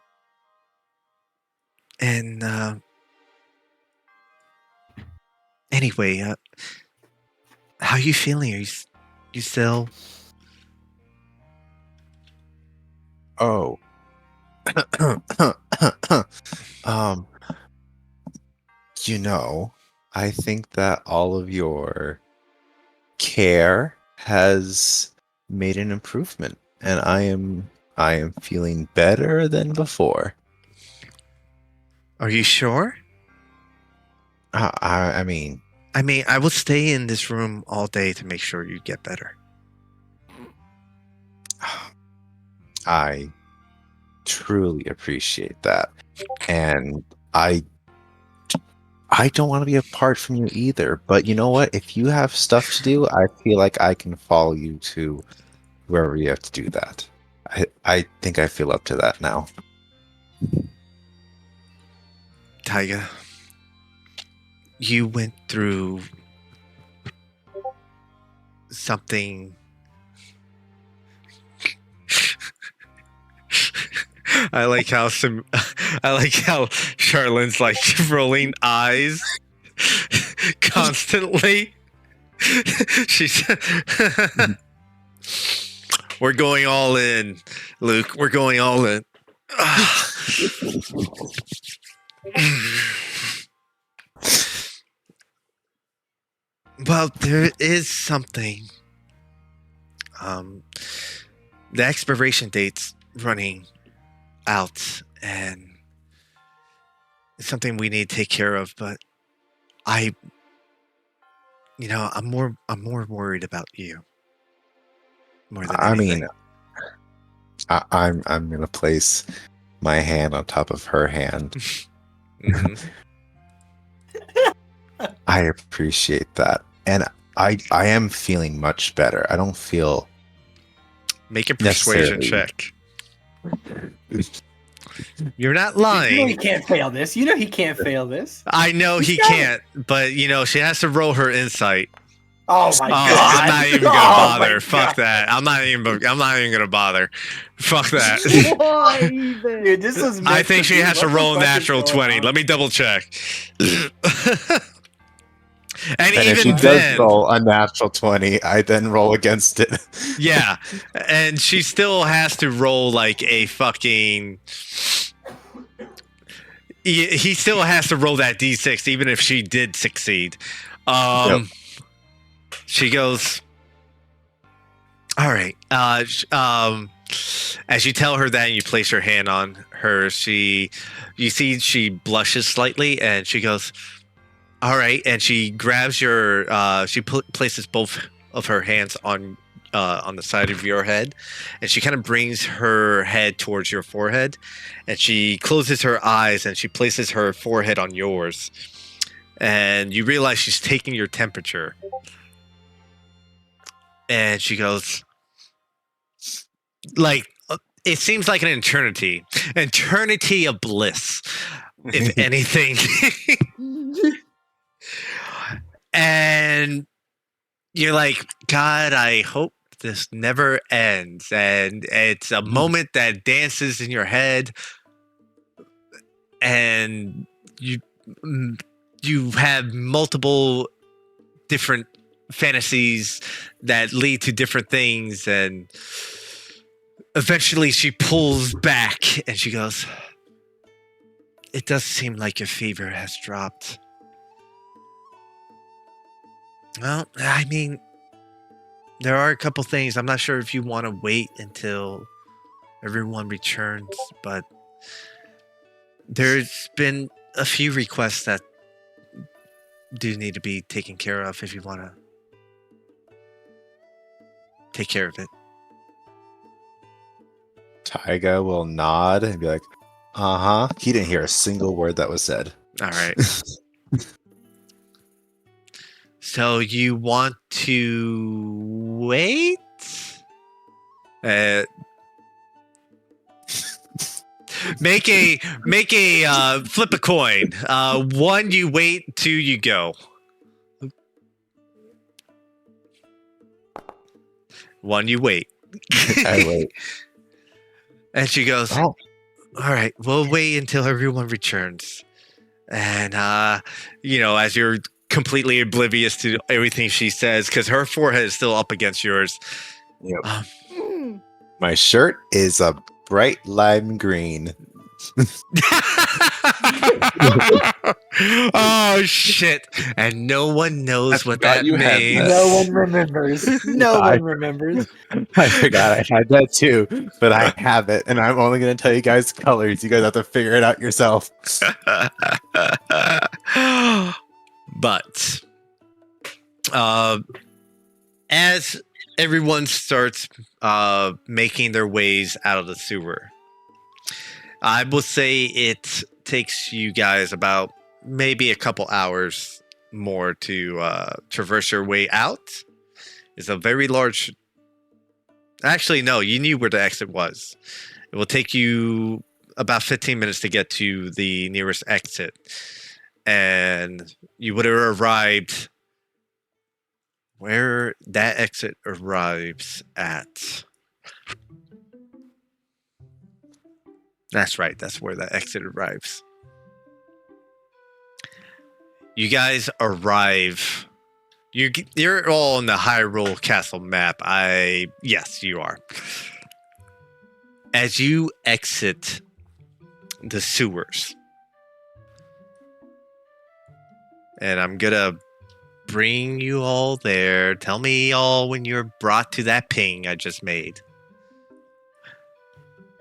And anyway, how are you feeling? Are you still? Oh. I think that all of your care has made an improvement, and I am feeling better than before. Are you sure? I mean, I will stay in this room all day to make sure you get better. I truly appreciate that, and I I don't want to be apart from you either. But you know what? If you have stuff to do, I feel like I can follow you to wherever you have to do that. I think I feel up to that now. Taiga, you went through something. I like how Charlone's like rolling eyes constantly. She's we're going all in, Luke. We're going all in. Well, there is something. The expiration date's running out, and it's something we need to take care of. But I'm more worried about you more than I anything. mean, I'm gonna place my hand on top of her hand. Mhm. I appreciate that, and I am feeling much better. I don't feel Make a persuasion necessarily. check. You're not You know lying. he can't fail this. You know he can't fail this. I know he got it. can't, but she has to roll her insight. Oh my god! I'm not even gonna Oh my bother. Fuck God. that. I'm not even gonna bother. Fuck that. Why even? Dude, this was. I meant think to she be. has to What the roll a fuck is natural going 20. on? Let me double check. And And if she even does then, roll a natural 20, I then roll against it. yeah, and she still has to roll like a fucking. He still has to roll that d6, even if she did succeed. Yep. She goes, all right. As you tell her that and you place your hand on her, you see she blushes slightly and she goes, all right. And she grabs places both of her hands on the side of your head, and she kind of brings her head towards your forehead, and she closes her eyes and she places her forehead on yours, and you realize she's taking your temperature. And she goes, like, it seems like an eternity of bliss, if anything. And you're like, God, I hope this never ends. And it's a moment that dances in your head, and you have multiple different fantasies that lead to different things, and eventually she pulls back and she goes, it does seem like your fever has dropped. Well, I mean, there are a couple things. I'm not sure if you want to wait until everyone returns, but there's been a few requests that do need to be taken care of if you want to take care of it. Taiga will nod and be like, uh-huh. He didn't hear a single word that was said. All right. So you want to wait? Make a flip a coin. One you wait, two you go. One you wait. I wait. And she goes, Oh, all right, we'll wait until everyone returns. And as you're completely oblivious to everything she says, because her forehead is still up against yours. yep. My shirt is a bright lime green. Oh shit! And no one knows what forgot that you had means. that. No one remembers. No I- one remembers. I forgot I had that too, but I have it, and I'm only going to tell you guys colors. You guys have to figure it out yourself. But as everyone starts making their ways out of the sewer, I will say it takes you guys about maybe a couple hours more to traverse your way out. It's a very large. Actually, no, you knew where the exit was. It will take you about 15 minutes to get to the nearest exit. And you would have arrived where that exit arrives at. That's right, that's where that exit arrives. You guys arrive. You're all on the Hyrule Castle map. Yes, you are. As you exit the sewers, and I'm gonna bring you all there. Tell me all when you're brought to that ping I just made.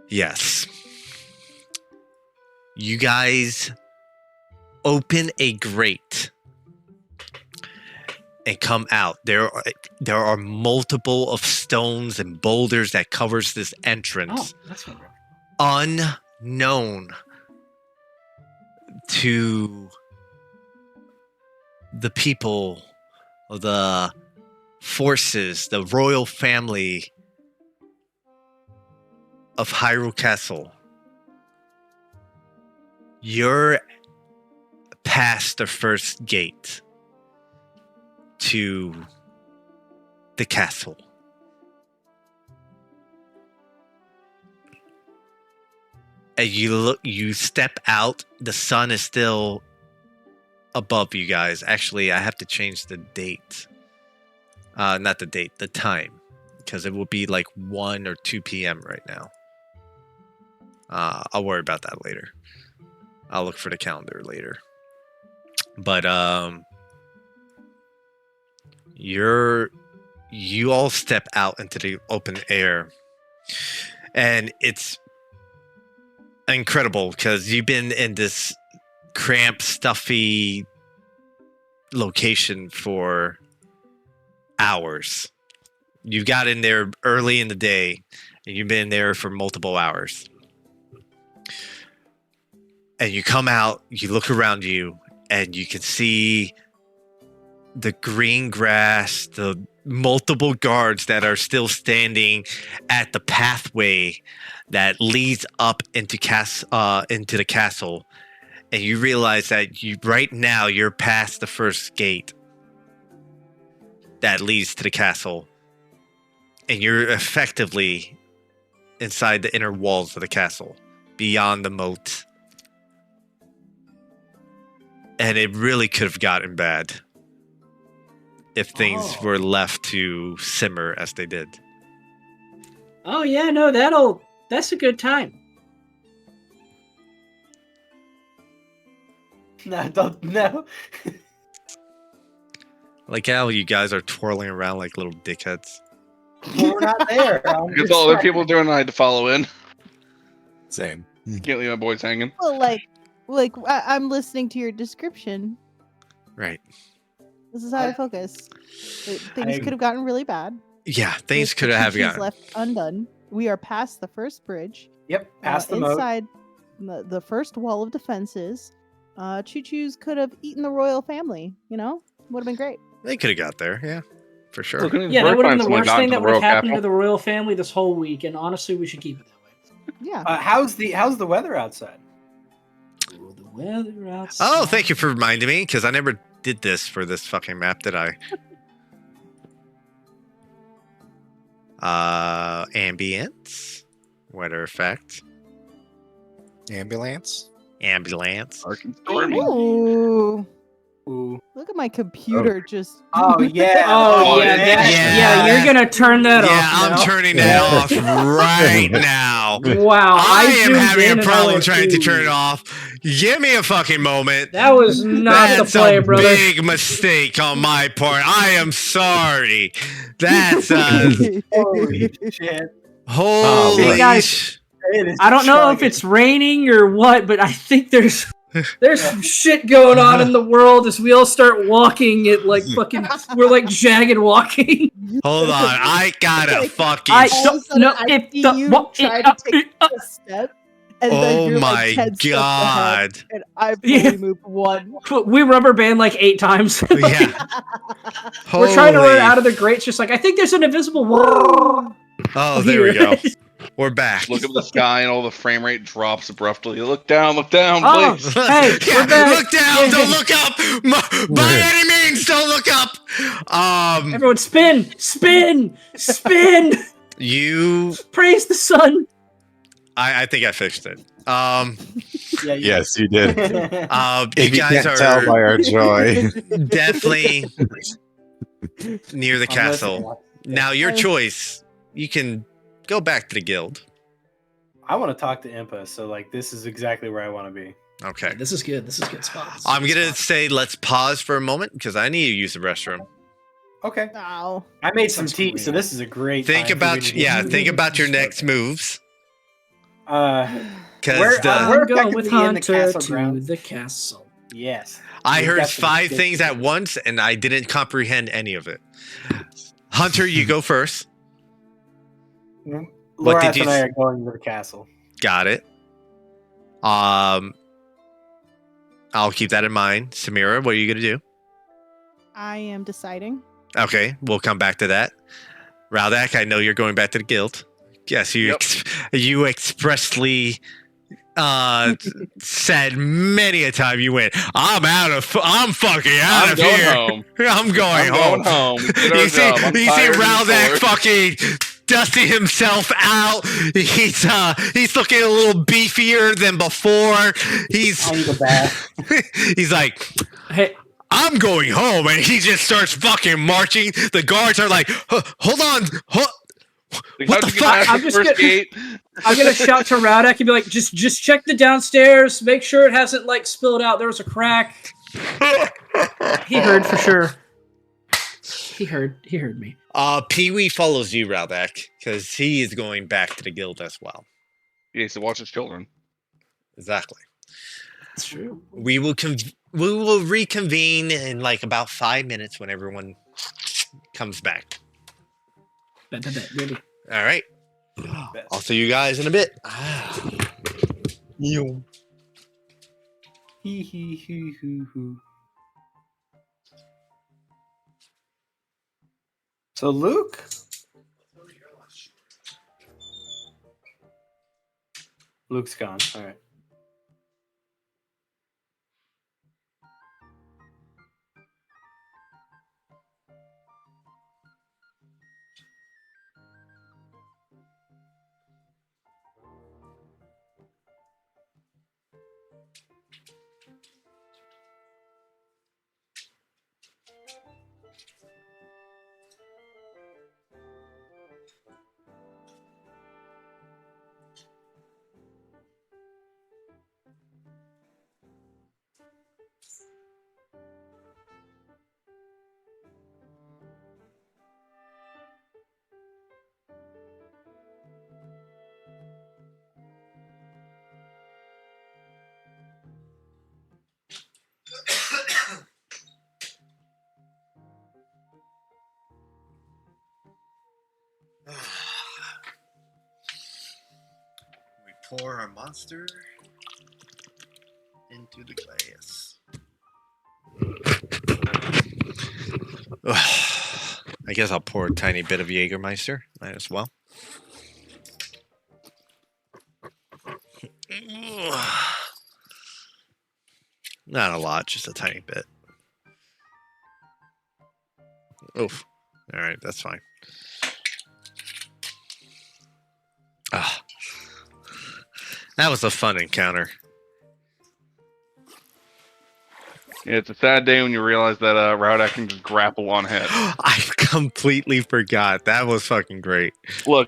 Yes. You guys open a grate and come out. There are multiple of stones and boulders that covers this entrance. Oh, that's what Unknown to the people, the forces, the royal family of Hyrule Castle. You're past the first gate to the castle. As you step out, the sun is still above you guys. Actually, I have to change the date. Not the date, the time. Because it will be like 1 or 2 p.m. right now. I'll worry about that later. I'll look for the calendar later. But you all step out into the open air. And it's incredible because you've been in this cramped, stuffy location for hours. You got in there early in the day, and you've been there for multiple hours. And you come out, you look around you, and you can see the green grass, the multiple guards that are still standing at the pathway that leads up into the castle. And you realize that right now you're past the first gate that leads to the castle. And you're effectively inside the inner walls of the castle, beyond the moat. And it really could have gotten bad if things were left to simmer as they did. Oh yeah, no, that's a good time. No, don't no. Like how you guys are twirling around like little dickheads. We're not there. Because all the people doing, I had to follow in. Same. Can't leave my boys hanging. Well, I'm listening to your description. Right. This is how I focus. Things could have gotten really bad. Yeah, things If could the have Choo-Choo's gotten. left undone. We are past the first bridge. Yep, past the moat. Inside the first wall of defenses. Choo-Choo's could have eaten the royal family. Would have been great. They could have got there, yeah, for sure. Yeah, that would have been the worst thing that would have happened to the royal family this whole week, and honestly, we should keep it that way. Yeah. How's the weather outside? Oh, the weather outside. Oh, thank you for reminding me, because I never did this for this fucking map, did I? Ambience, weather effect, Ambulance? ambulance. Dark and stormy. Ooh. Ooh. Look at my computer just. Oh yeah. Oh, yeah, yeah. you're gonna turn that Yeah, off. I'm now. turning that off right now. Wow, I am zoomed having in a and I problem went, trying to "Ooh." turn it off. Give me a fucking moment. That was not That's the play, a brother. big mistake on my part. I am sorry. That's Holy shit. holy Hey, guys. It is I don't know if chugging. it's raining or what, but I think there's some shit going on in the world as we all start walking it like fucking we're like jagged walking. Hold on. I gotta fucking. I All of a sudden, no, I if see the you what try to take a step, And then Oh you're my like 10 steps ahead, god. and I've Yeah. only moved 1. We rubber band like 8 times. Yeah. We're trying to run Holy- out of the grates, just like I think there's an invisible wall. Oh, there we here. go. We're back. Look up at the sky and all the frame rate drops abruptly. Look down, Oh. please. Hey, Yeah, we're back. look down, Yeah. don't look up. By any means, don't look up. Everyone, spin, spin, spin. You, Praise the sun. I think I fixed it. Yeah, Yes, you did. You If you guys can't tell by are our joy. definitely near the I'm castle. listening. Now, your I- choice. You can go back to the guild. I want to talk to Impa, so like this is exactly where I want to be. Okay. This is good. This is good spots. I'm gonna say let's pause for a moment because I need to use the restroom. Okay. Ow. I made some Sounds tea, great. so this is a great. Think time for me about to think about your just- next moves Where- because we're I'm going with effectively in the Hunter castle to grounds. the castle. Yes. I We've heard got some 5 good things shit. at once and I didn't comprehend any of it. Hunter, you go first. What Laura did you and I s- are going to the castle. Got it. I'll keep that in mind. Samira, what are you gonna do? I am deciding. Okay, we'll come back to that. Raldak, I know you're going back to the guild. Yes, you Yep. you expressly said many a time you went, I'm fucking out I'm of going here. home. I'm going I'm home. going home. We did our You see, job. I'm you see tired and Raldak bored. fucking dusting himself out. He's looking a little beefier than before. He's I need a bath. he's like, Hey, I'm going home, and he just starts fucking marching. The guards are like, hold on, Like, What how'd the you get fuck? past I'm the just first gonna- gate? I'm gonna shout to Radak and be like, just check the downstairs. Make sure it hasn't like spilled out. There was a crack. He heard for sure. He heard me. Pee-wee follows you, Raldak, because he is going back to the guild as well. Yeah, so watch his children. Exactly. That's true. We will reconvene in like about 5 minutes when everyone comes back. Bet, baby. All right. I'll see you guys in a bit. Hee hee hoo hoo hoo. So Luke? Luke's gone. All right. We pour our monster into the glass. I guess I'll pour a tiny bit of Jägermeister. Might as well. Not a lot, just a tiny bit. Oof. All right, that's fine. Ah, that was a fun encounter. Yeah, it's a sad day when you realize that Rowdak can just grapple on head. I completely forgot. That was fucking great. Look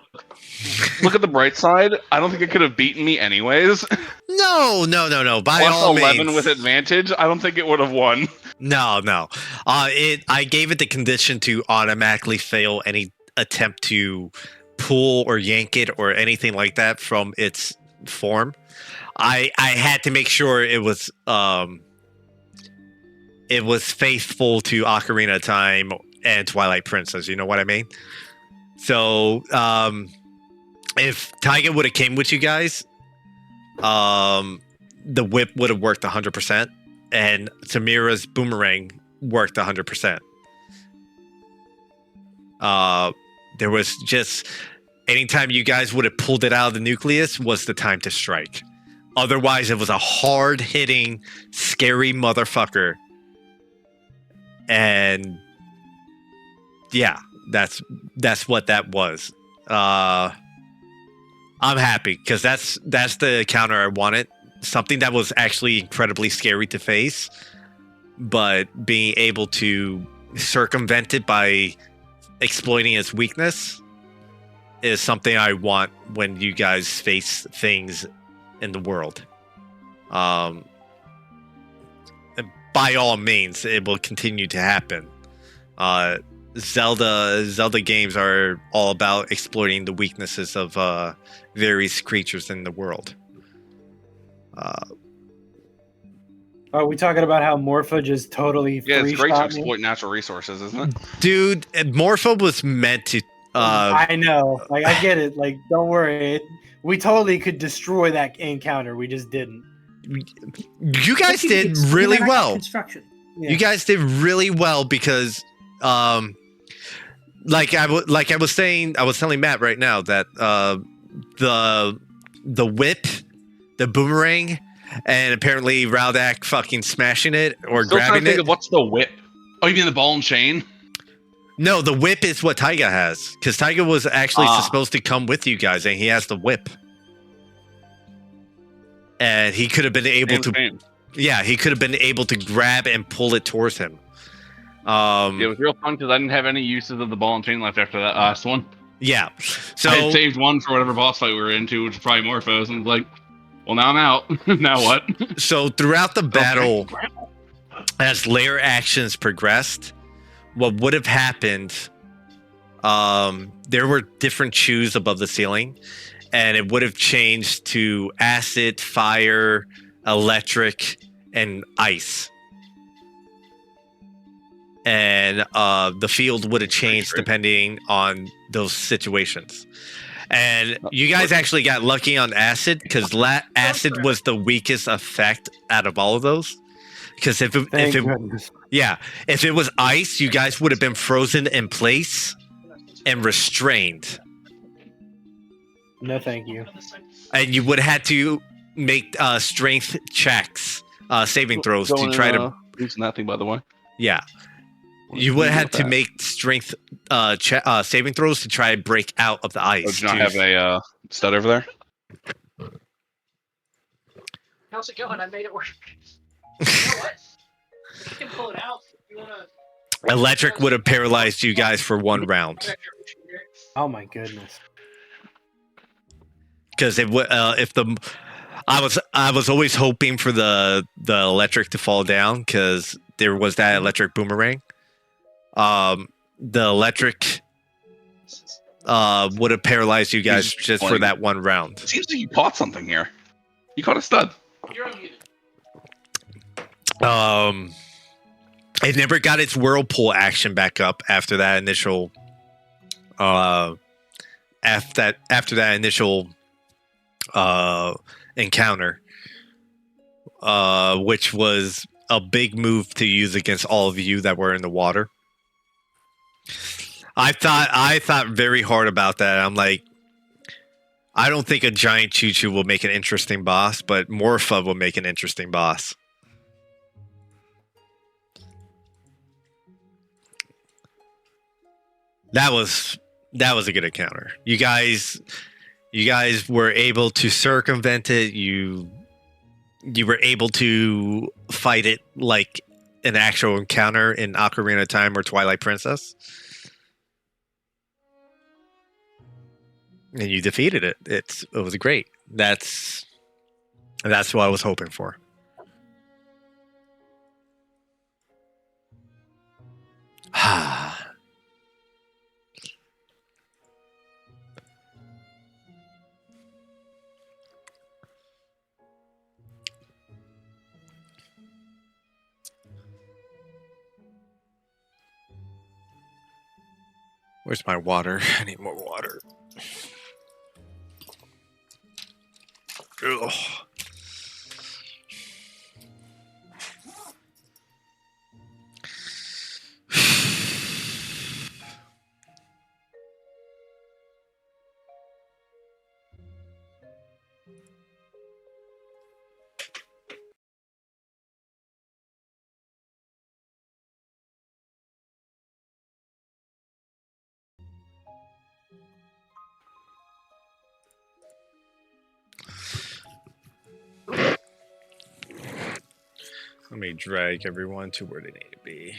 at the bright side. I don't think it could have beaten me anyways. No. By Plus all 11 means. with advantage. I don't think it would have won. No. I gave it the condition to automatically fail any attempt to pull or yank it or anything like that from its form. I had to make sure it was faithful to Ocarina of Time and Twilight Princess. You know what I mean? So if Taiga would have came with you guys, the whip would have worked 100%, and Tamira's boomerang worked 100%. There was just anytime you guys would have pulled it out of the nucleus was the time to strike. Otherwise, it was a hard-hitting, scary motherfucker. And yeah, that's what that was. I'm happy because that's the counter I wanted. Something that was actually incredibly scary to face, but being able to circumvent it by exploiting its weakness is something I want when you guys face things in the world. By all means, it will continue to happen. Zelda games are all about exploiting the weaknesses of various creatures in the world. Are we talking about how Morpha just totally Yeah, it's great to three-shot me? exploit natural resources, isn't it? Dude, Morpho was meant to. I know. Like, I get it. Like, don't worry. We totally could destroy that encounter. We just didn't. You guys did really well. Construction. Yeah. You guys did really well because, like I was saying, I was telling Matt right now that the whip, the boomerang, and apparently Raldak fucking smashing it or Still trying grabbing to think it. of what's the whip. Oh, you mean the ball and chain? No, the whip is what Taiga has because Taiga was actually Ah. supposed to come with you guys, and he has the whip, and he could have been able to. Chain. Yeah, he could have been able to grab and pull it towards him. It was real fun because I didn't have any uses of the ball and chain left after that last one. Yeah, so I had saved one for whatever boss fight we were into, which was probably Morphos, and like, well, now I'm out. Now what? so throughout the battle, as layer actions progressed, what would have happened? There were different chews above the ceiling, and it would have changed to acid, fire, electric, and ice. And the field would have changed depending on those situations. And you guys actually got lucky on acid because acid was the weakest effect out of all of those. Because if it was ice, you guys would have been frozen in place and restrained. No, thank you. And you would have had to make strength checks, saving throws to try to. Using that thing, by the way. Yeah. You would have had to make strength saving throws to try and break out of the ice. Oh, do you not have a stud over there? How's it going? I made it work. You know what? You can pull it out. You wanna... Electric would have paralyzed you guys for one round. Oh my goodness. Because it would, I was always hoping for the electric to fall down because there was that electric boomerang. The electric would have paralyzed you guys just for that one round. It seems like you caught something here. You caught a stud. You're unmuted. It never got its whirlpool action back up after that initial after that initial encounter, which was a big move to use against all of you that were in the water. I thought very hard about that. I'm like, I don't think a giant choo-choo will make an interesting boss, but Morpha will make an interesting boss. That was a good encounter. You guys were able to circumvent it. You were able to fight it like an actual encounter in Ocarina of Time or Twilight Princess. And you defeated it. It was great. That's what I was hoping for. Where's my water? I need more water. Ugh. Let me drag everyone to where they need to be.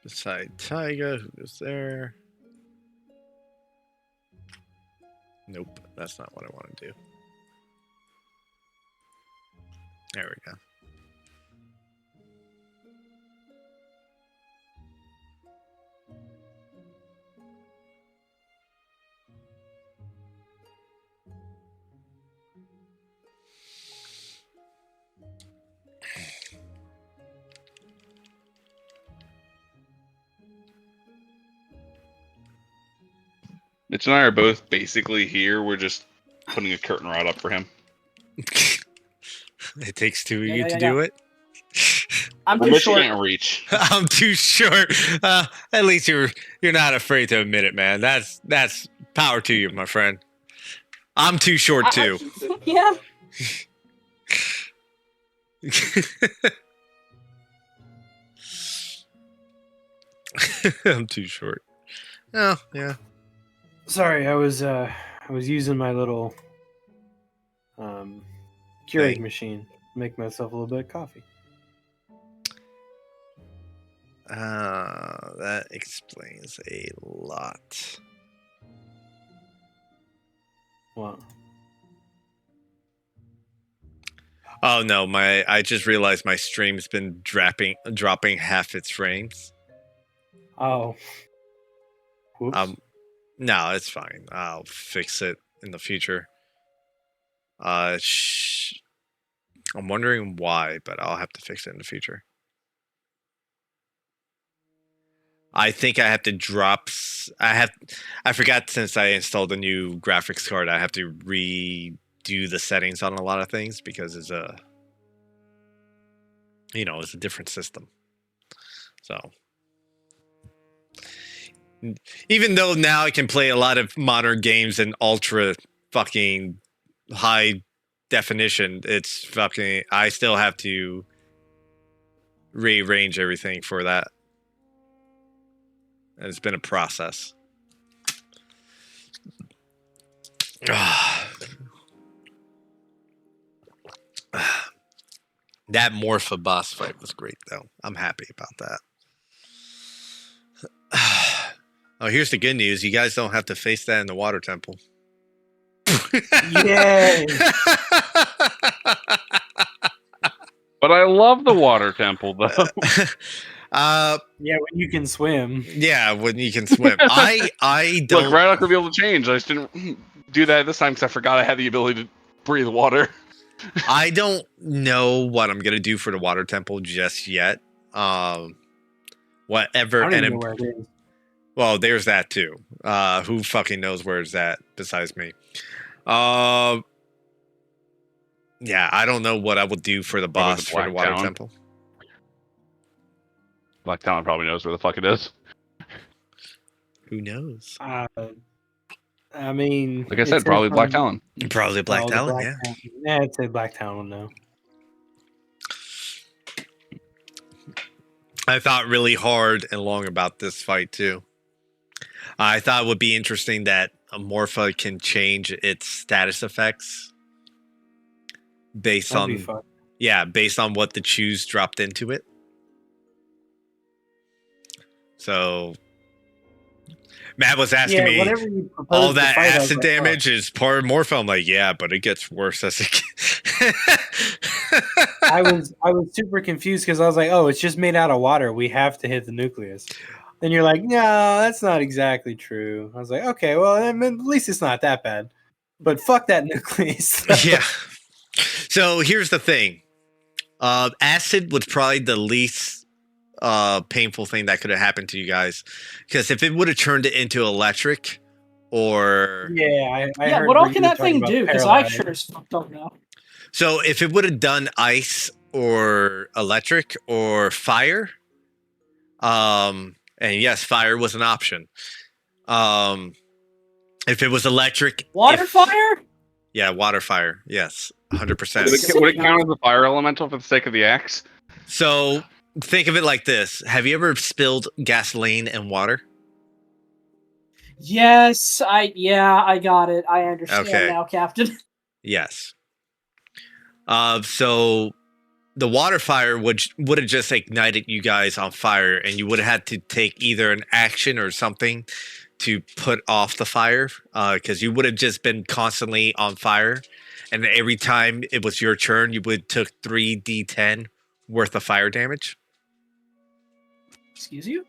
Beside Taiga, who is there? Nope, that's not what I want to do. There we go. Mitch and I are both basically here. We're just putting a curtain rod up for him. It takes two of Yeah, you yeah, to yeah, do it. I'm Well, too Mitch short. can't reach. I'm too short. At least you're not afraid to admit it, man. That's power to you, my friend. I'm too short too. Yeah. I'm too short. Oh yeah. Sorry, I was using my little Keurig Thing. machine to make myself a little bit of coffee. That explains a lot. What? Oh no, I just realized my stream's been dropping half its frames. Oh. Whoops. No, it's fine. I'll fix it in the future. I'm wondering why, but I'll have to fix it in the future. I think I have to drop. I forgot since I installed a new graphics card. I have to redo the settings on a lot of things because it's it's a different system. So even though now I can play a lot of modern games in ultra fucking high definition, it's fucking. I still have to rearrange everything for that. And it's been a process. That Morpha boss fight was great, though. I'm happy about that. Oh, here's the good news. You guys don't have to face that in the water temple. Yay! But I love the water temple, though. Yeah, when you can swim. Yeah, when you can swim. I don't. Look, right, I could be able to change. I just didn't do that this time because I forgot I had the ability to breathe water. I don't know what I'm gonna do for the water temple just yet. Whatever. I don't even know where it is. Well, there's that too. Who fucking knows where it's at besides me? Yeah, I don't know what I will do for the Probably boss the for the Black water Talon. temple. Black Talon probably knows where the fuck it is. Who knows? I mean, Like I it said, says probably Black on- Talon. Probably Black the Talon. Black Yeah. Talon. Yeah, I'd say Black Talon will know. I thought really hard and long about this fight too. I thought it would be interesting that a Morpha can change its status effects based That'd be on fun. based on what the choose dropped into it. So Matt was asking me whatever you propose all to that fight, I was acid like, oh. damage is part of Morpha. I'm like, yeah, but it gets worse as it I was super confused because I was like, oh, it's just made out of water. We have to hit the nucleus. Then you're like, no, that's not exactly true. I was like, okay, well, at least it's not that bad. But fuck that nucleus. Yeah. So here's the thing. Acid was probably the least painful thing that could have happened to you guys, because if it would have turned it into electric, or Yeah, I Yeah, heard what all where can you were that talking thing about do? Because I paralyzed. sure as fuck don't know. so if it would have done ice or electric or fire, and yes, fire was an option. If it was electric, Water fire? yeah, water fire, yes, 100%. Would it count as a fire elemental for the sake of the axe? So think of it like this: have you ever spilled gasoline and water? Yes, I got it. I understand Okay. now, Captain. Yes. So the water fire would have just ignited you guys on fire, and you would have had to take either an action or something to put off the fire, because you would have just been constantly on fire, and every time it was your turn, you would took 3d10 worth of fire damage. Excuse you?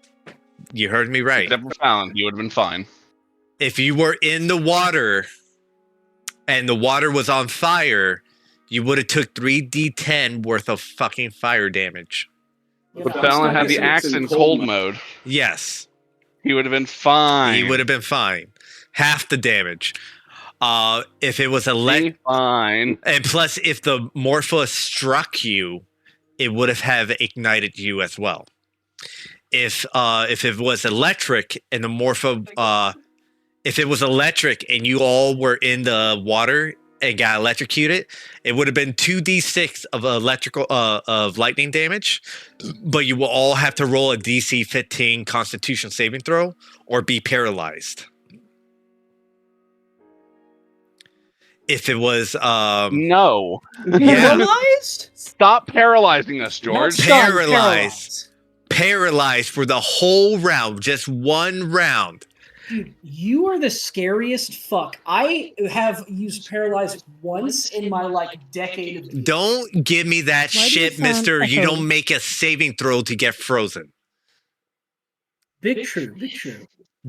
You heard me right. Except for Fallon, you would have been fine. If you were in the water and the water was on fire, you would have took 3d10 worth of fucking fire damage. But Fallon had the axe in cold mode. Yes. He would have been fine. He would have been fine. Half the damage. If it was fine. and plus if the Morpha struck you, it would have ignited you as well. If it was electric and the Morpha if it was electric and you all were in the water and got electrocuted, it would have been 2d6 of electrical of lightning damage, but you will all have to roll a DC 15 Constitution saving throw or be paralyzed. If it was no. Yeah. Paralyzed? Stop paralyzing us, George. Paralyzed for the whole round, just one round. Dude, you are the scariest fuck. I have used paralyzed once in my decade of. Don't give me that Why do you shit, sound mister. You echoey? don't make a saving throw to get frozen. Big true.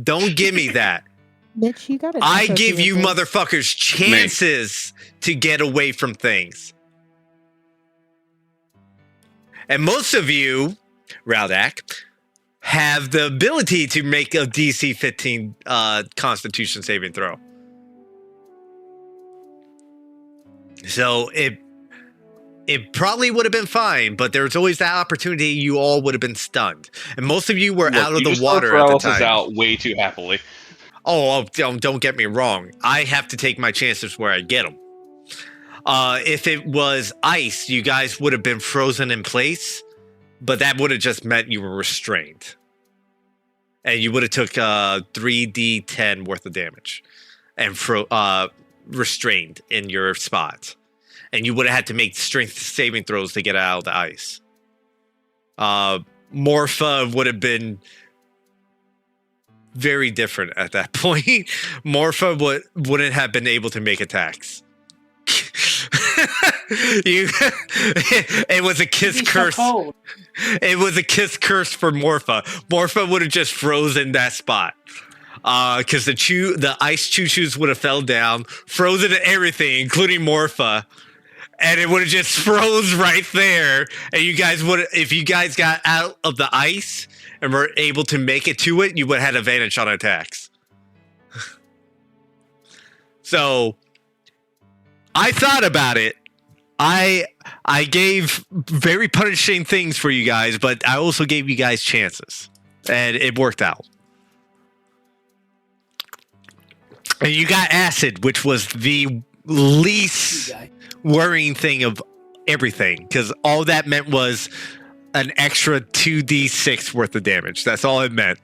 Don't give me that. Mitch, you got it. I give you motherfuckers chances to get away from things. And most of you, Raldak, have the ability to make a DC 15 Constitution saving throw. So it probably would have been fine, but there's always that opportunity you all would have been stunned. And most of you were out of the water at the time. Out way too happily. Oh, don't get me wrong. I have to take my chances where I get them. If it was ice, you guys would have been frozen in place, but that would have just meant you were restrained. And you would have took 3d10 worth of damage and restrained in your spot. And you would have had to make strength saving throws to get out of the ice. Morpha would have been very different at that point. Morpha wouldn't have been able to make attacks. It was a kiss curse. So It was a kiss curse for Morpha. Morpha would have just frozen that spot. Because the ice choo-choos would have fell down, frozen everything, including Morpha. And it would have just froze right there. And you guys would, if you guys got out of the ice and were able to make it to it, you would have had advantage on attacks. So I thought about it. I gave very punishing things for you guys, but I also gave you guys chances. And it worked out. And you got acid, which was the least worrying thing of everything, because all that meant was an extra 2d6 worth of damage. That's all it meant.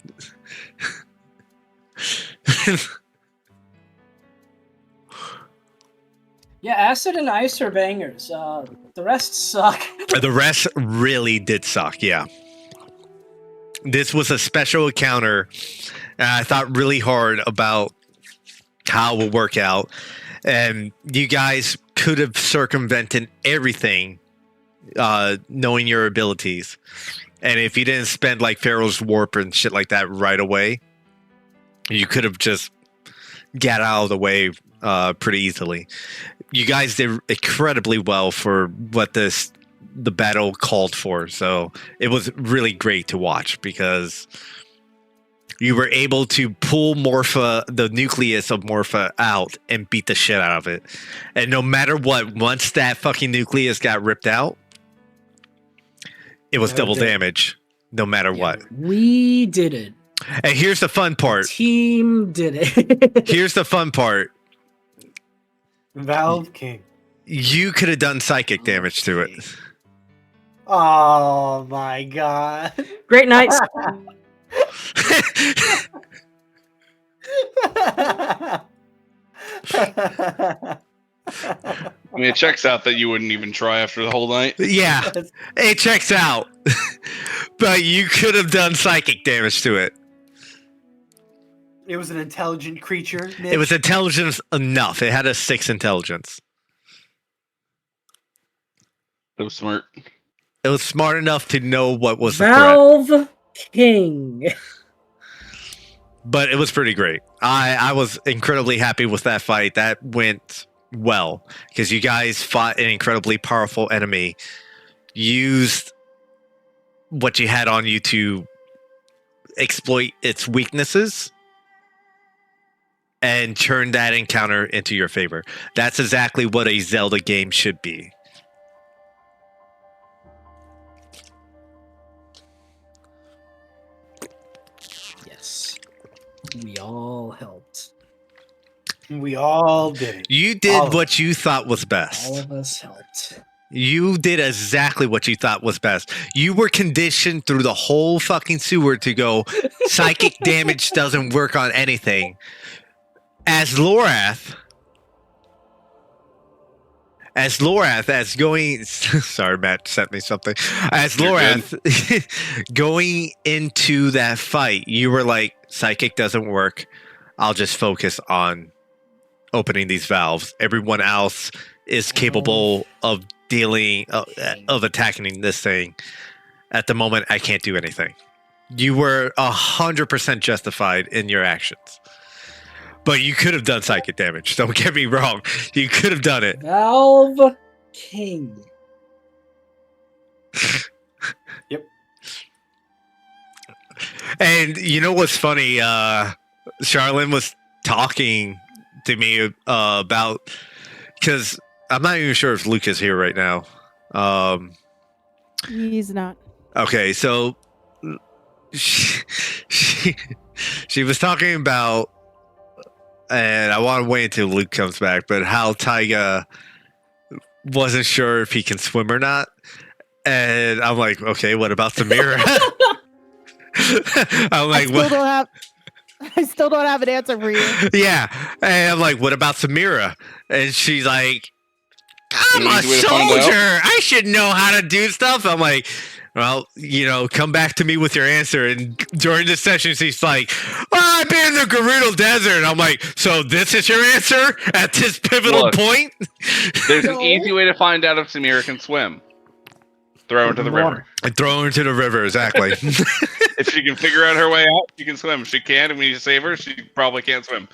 yeah, acid and ice are bangers. The rest suck. The rest really did suck, yeah. This was a special encounter, and I thought really hard about how it would work out. And you guys could have circumvented everything, knowing your abilities. And if you didn't spend Pharaoh's Warp and shit like that right away, you could have just got out of the way pretty easily. You guys did incredibly well for what this the battle called for. So it was really great to watch because you were able to pull the nucleus of Morpha out and beat the shit out of it. And no matter what, once that fucking nucleus got ripped out, it was double damage, no matter what. We did it. And here's the fun part. Team did it. Here's the fun part. Valve King. You could have done psychic damage to it. Oh my god. Great nights. I mean, it checks out that you wouldn't even try after the whole night. Yeah, it checks out. But you could have done psychic damage to it. It was an intelligent creature. Mitch. It was intelligence enough. It had a 6 intelligence. So smart. It was smart enough to know what was the threat. Valve King. But it was pretty great. I was incredibly happy with that fight. That went well because you guys fought an incredibly powerful enemy, used what you had on you to exploit its weaknesses, and turn that encounter into your favor. That's exactly what a Zelda game should be. Yes. We all helped. We all did it. You did what you thought was best. All of us helped. You did exactly what you thought was best. You were conditioned through the whole fucking sewer to go, psychic damage doesn't work on anything. As Lorath, as going, sorry, Matt sent me something. As Lorath, going into that fight, you were like, psychic doesn't work. I'll just focus on opening these valves. Everyone else is capable of dealing, of attacking this thing. At the moment, I can't do anything. You were 100% justified in your actions. But you could have done psychic damage. Don't get me wrong. You could have done it. Valve King. Yep. And you know what's funny? Charlene was talking to me about, because I'm not even sure if Luke is here right now. He's not. Okay, so she was talking about, and I want to wait until Luke comes back, but how Taiga wasn't sure if he can swim or not. And I'm like, okay, what about Samira? I'm like, what? I still don't have an answer for you. Yeah. And I'm like, what about Samira? And she's like, I'm a Easy way to find out. soldier. I should know how to do stuff. I'm like, well, come back to me with your answer. And during this session, she's like, I've been in the Gerudo Desert. I'm like, so this is your answer at this pivotal Look. point? There's an easy way to find out if Samira can swim. Throw her into the river. I throw her into the river, exactly. If she can figure out her way out, she can swim. If she can't, and we need to save her, she probably can't swim.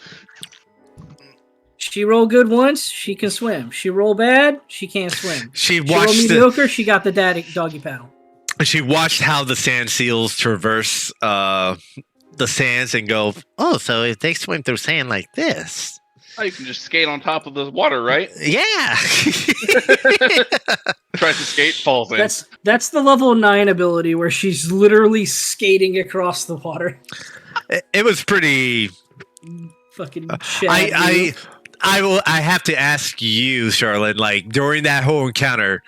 She roll good once, she can swim. She roll bad, she can't swim. She She roll watched mediocre, she got the doggy paddle. she watched how the sand seals traverse the sands and go, oh, so if they swim through sand like this. Oh, you can just skate on top of the water, right? Yeah. Tries to skate, falls in. That's the level 9 ability where she's literally skating across the water. It was pretty. Fucking I have to ask you, Charlotte, like during that whole encounter,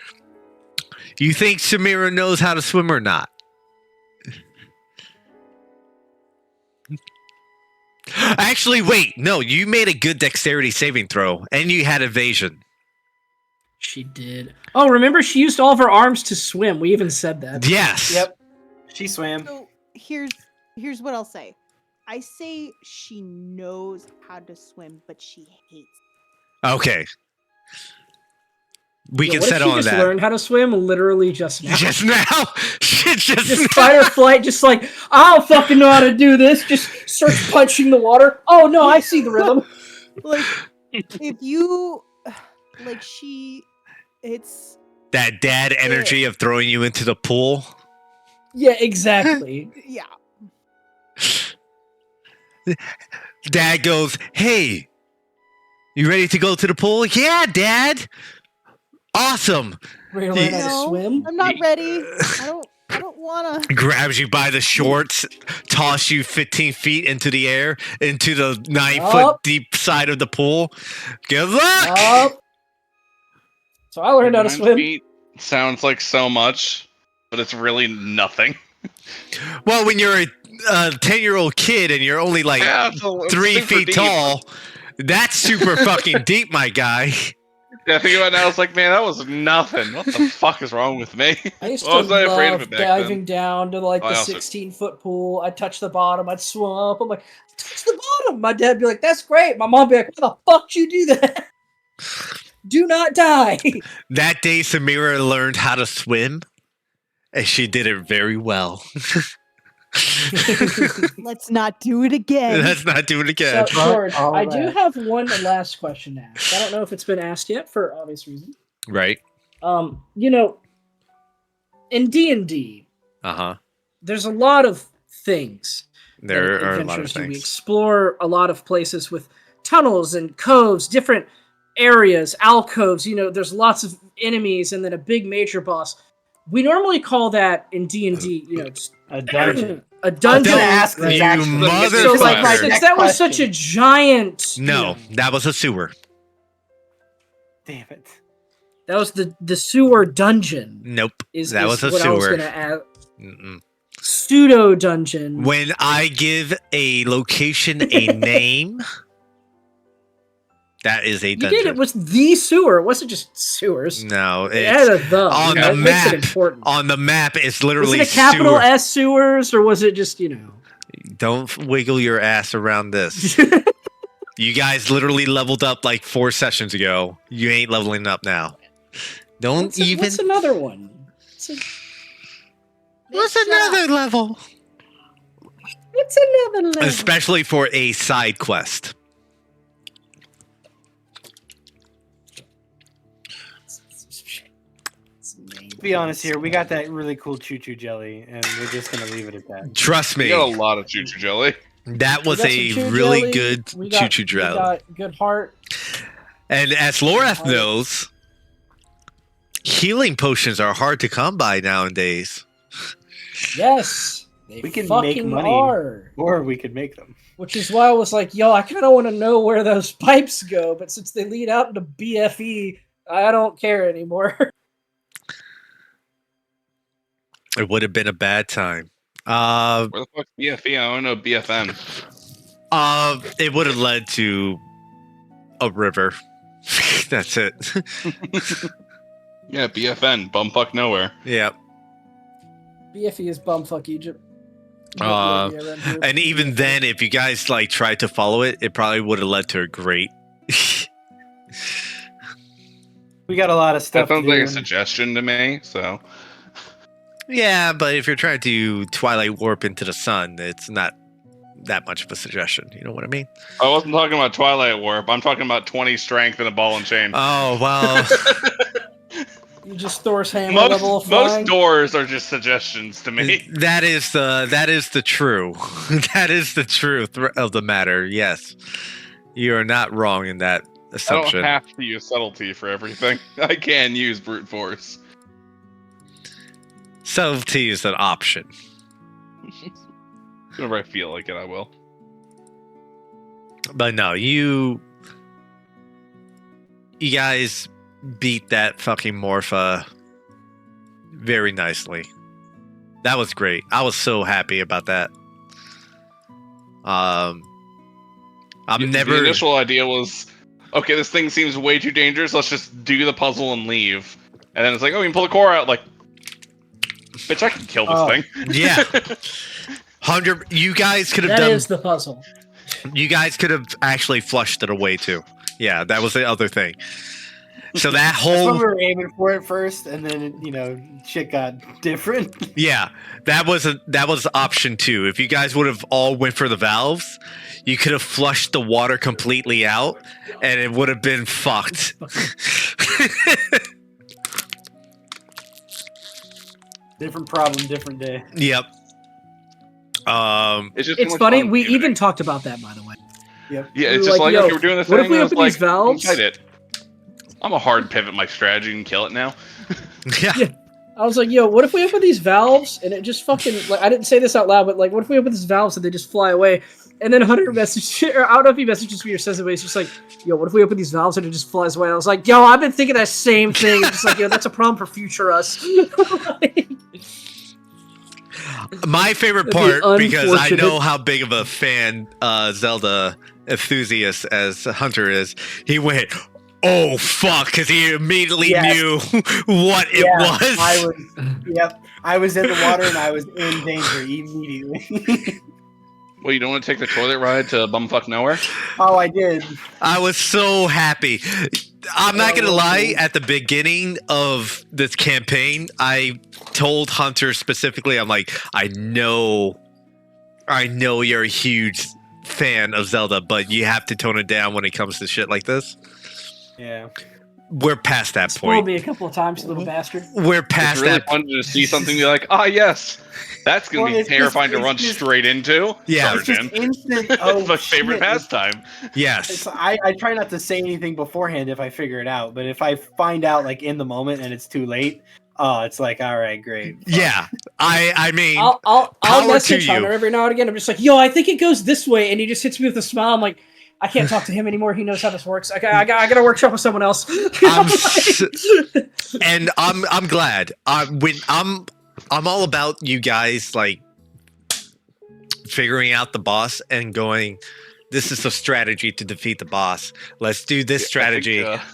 you think Samira knows how to swim or not? Actually, wait. No, you made a good dexterity saving throw, and you had evasion. She did. Oh, remember she used all of her arms to swim. We even said that. Yes. Yep. She swam. So here's what I'll say. I say she knows how to swim, but she hates. Okay. We can What if settle she on just that. learned how to swim literally just now? Just now? Just fight or flight, just like, I don't fucking know how to do this. Just starts punching the water. Oh no, I see the rhythm. Like, if you, like, it's That dad energy of throwing you into the pool. Yeah, exactly. Yeah. Dad goes, "Hey, you ready to go to the pool?" "Yeah, Dad." "Awesome." Ready to learn how to No, swim? I'm not ready. I don't wanna. Grabs you by the shorts, toss you 15 feet into the air, into the 9-foot Yup. deep side of the pool. Good luck. Up. So I learned how to 9 swim. feet sounds like so much, but it's really nothing. Well, when you're a 10-year-old kid and you're only like Yeah, it's 3 super feet deep. tall, that's super fucking deep, my guy. Yeah, think about it now. It's like, man, that was nothing. What the fuck is wrong with me? I used Well, I to was not afraid of love it back diving then. down to like I the also- 16-foot pool. I'd touch the bottom. I'd swim up. I'm like, touch the bottom. My dad'd be like, that's great. My mom'd be like, why the fuck did you do that? Do not die. That day, Samira learned how to swim, and she did it very well. Let's not do it again. Let's not do it again. So, George, all I do that. have one last question to ask. I don't know if it's been asked yet for obvious reasons. Right? You know, in D&D, Uh-huh. there's a lot of things. There that are a lot of adventurers do. We things. explore a lot of places with tunnels and coves, different areas, alcoves. You know, there's lots of enemies and then a big major boss. We normally call that in D&D, you know, just A dungeon. a dungeon. ask right? this You actually. motherfucker. So, like, Fire. since that was such a giant, you No, know, that was a sewer. Damn it. that was the sewer dungeon. Nope. Is That was a what I was sewer. gonna add. Mm-mm. Pseudo dungeon. When I give a location a name, that is a You dungeon. did. It was the sewer. It wasn't just sewers. No, It had it's a the. on you know, the it makes it map. important. On the map, it's Was literally it a capital sewer. S sewers or was it just, you know? Don't wiggle your ass around this. You guys literally leveled up like 4 sessions ago. You ain't leveling up now. Don't What's another one? What's another level? What's another level? Especially for a side quest. To be honest here, we got that really cool choo-choo jelly, and we're just gonna leave it at that. Trust We me, got a lot of choo-choo jelly. that was We got a some Chew really jelly, good we got- choo-choo We jelly. got good heart. And as Lorath Heart. knows, healing potions are hard to come by nowadays. Yes. They We can fucking make money. are. Or we could make them. Which is why I was like, yo, I kind of want to know where those pipes go, but since they lead out into BFE, I don't care anymore. It would have been a bad time. Where the fuck's BFE? I don't know BFN. It would have led to a river. That's it. Yeah, BFN, bumfuck nowhere. Yeah. BFE is bumfuck Egypt. Uh, Yeah, around here. And even then, if you guys like tried to follow it, it probably would have led to a great. We got a lot of That stuff to sounds do. like a suggestion to me, so. Yeah, but if you're trying to Twilight Warp into the sun, it's not that much of a suggestion. You know what I mean? I wasn't talking about Twilight Warp. I'm talking about 20 strength and a ball and chain. Oh well. You just Thor's hammer level of most flying. doors are just suggestions to me. That is the true. That is the truth of the matter. Yes, you are not wrong in that I don't assumption. have to use subtlety for everything. I can use brute force. Subtlety is an option. Whenever I feel like it, I will. But no, you guys beat that fucking Morpha very nicely. That was great. I was so happy about that. The initial idea was, okay, this thing seems way too dangerous. Let's just do the puzzle and leave. And then it's like, oh, we can pull the core out. Like, bitch, I can kill this thing. Yeah. 100. You guys could have That done. is the puzzle. You guys could have actually flushed it away too. Yeah, that was the other thing. So that That's what whole we were aiming for at first, and then shit got different. yeah, that was option 2. If you guys would have all went for the valves, you could have flushed the water completely out, and it would have been fucked. Different problem, different day. Yep. It's just too It's much funny. fun We shooting. even talked about that, by the way. Yep. Yeah, we it's were just like, like, yo, okay, we're doing this what thing. if we and it's open these like, valves? Fight it. I'm a hard pivot my strategy and kill it now. Yeah. Yeah. I was like, yo, what if we open these valves and it just fucking like I didn't say this out loud, but like, what if we open these valves and they just fly away? And then Hunter messaged, or I don't know if he messages me or says it, but he's just like, yo, what if we open these valves and it just flies away? And I was like, yo, I've been thinking that same thing. I'm just like, yo, that's a problem for future us. Like, My favorite That'd be part, because I unfortunate. know how big of a fan Zelda enthusiast as Hunter is, he went, "Oh fuck," because he immediately Yes. knew what it Yeah, was. I was. Yep. I was in the water and I was in danger immediately. Well, you don't want to take the toilet ride to bumfuck nowhere? Oh, I did. I was so happy. I'm not gonna Oh, lie, okay. at the beginning of this campaign, I told Hunter specifically, I'm like, I know you're a huge fan of Zelda, but you have to tone it down when it comes to shit like this. Yeah. We're past that spoiled point. me a couple of times, little bastard. We're It's past really that. fun to see something you're like, yes, that's going to Well, be it's just- terrifying to it's run just- straight into. Yeah. It's just Sergeant. instant. Oh, It's my favorite shit. pastime. Yes. I try not to say anything beforehand if I figure it out, but if I find out like in the moment and it's too late, it's like, all right, great. Fuck. Yeah. I mean, I'll power message to you. Hunter every now and again. I'm just like, yo, I think it goes this way, and he just hits me with a smile. I'm like, I can't talk to him anymore. He knows how this works. I got to workshop with someone else. and I'm glad. I'm all about you guys like figuring out the boss and going, this is a strategy to defeat the boss. Let's do this strategy. I think,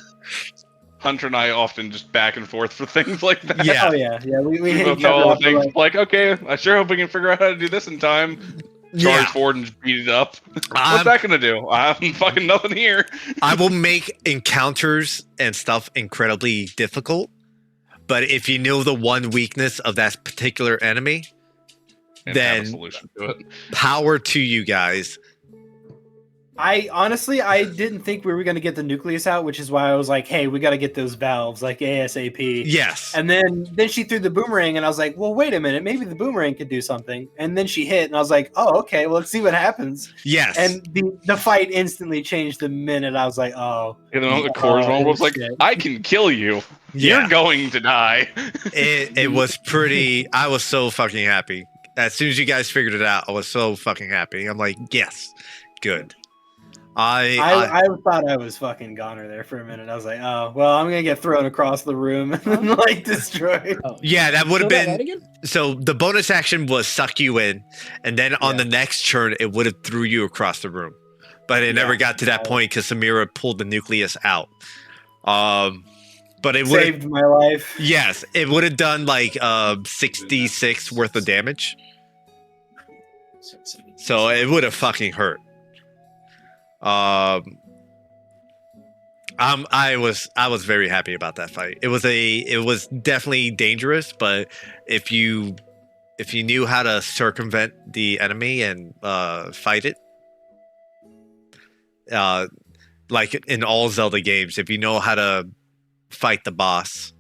Hunter and I often just back and forth for things like that. Yeah. Oh yeah, yeah. We We hit both each know other all up. the things. We're Like, okay, I sure hope we can figure out how to do this in time. Charge Yeah. forward and just beat it up. What's I'm- that gonna do? I have fucking nothing here. I will make encounters and stuff incredibly difficult, but if you know the one weakness of that particular enemy, And have a then solution to it. power to you guys. I honestly, I didn't think we were going to get the nucleus out, which is why I was like, "Hey, we got to get those valves like ASAP." Yes. And then she threw the boomerang, and I was like, "Well, wait a minute, maybe the boomerang could do something." And then she hit, and I was like, "Oh, okay, well, let's see what happens." Yes. And the fight instantly changed the minute I was like, "Oh, And then the chorus one was like, shit. I can kill you. Yeah. You're going to die. It was pretty. I was so fucking happy. As soon as you guys figured it out, I was so fucking happy. I'm like, yes, good. I thought I was fucking goner there for a minute. I was like, oh, well, I'm gonna get thrown across the room and like destroyed. Yeah, that would have Say that right been. again? So the bonus action was suck you in, and then on Yeah. the next turn, it would have threw you across the room. But it never Yeah. got to that point because Samira pulled the nucleus out. But it would have. Saved my life. Yes, it would have done like 66 worth of damage. So it would have fucking hurt. I was very happy about that fight. It was definitely dangerous, but if you knew how to circumvent the enemy and fight it, like in all Zelda games, if you know how to fight the boss,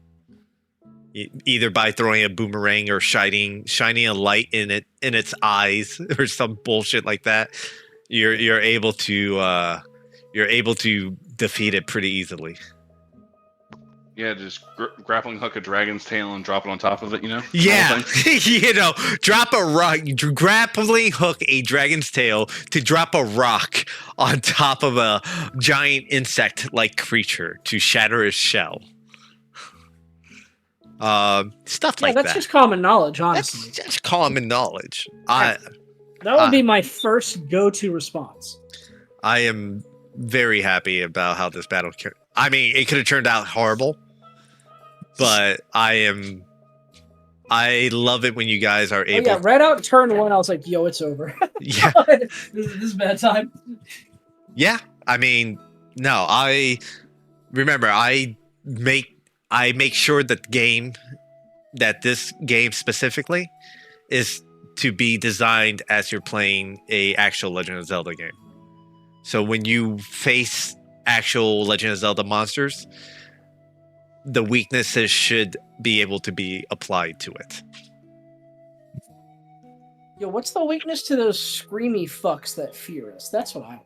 either by throwing a boomerang or shining a light in its eyes or some bullshit like that, you're able to defeat it pretty easily. Yeah, just grappling hook a dragon's tail and drop it on top of it, you know? Yeah, All things. you know, drop a rock, grappling hook a dragon's tail to drop a rock on top of a giant insect-like creature to shatter its shell. Stuff like that's that. just common knowledge, honestly. That's just common knowledge. That would be my first go-to response. I am very happy about how this battle. I mean, it could have turned out horrible, but I love it when you guys are able. Oh, yeah, right out turn one, I was like, yo, it's over. Yeah, this is bad time. yeah. I mean, no. I make sure that this game specifically is to be designed as you're playing a actual Legend of Zelda game. So when you face actual Legend of Zelda monsters, the weaknesses should be able to be applied to it. Yo, what's the weakness to those screamy fucks that fear us? That's what I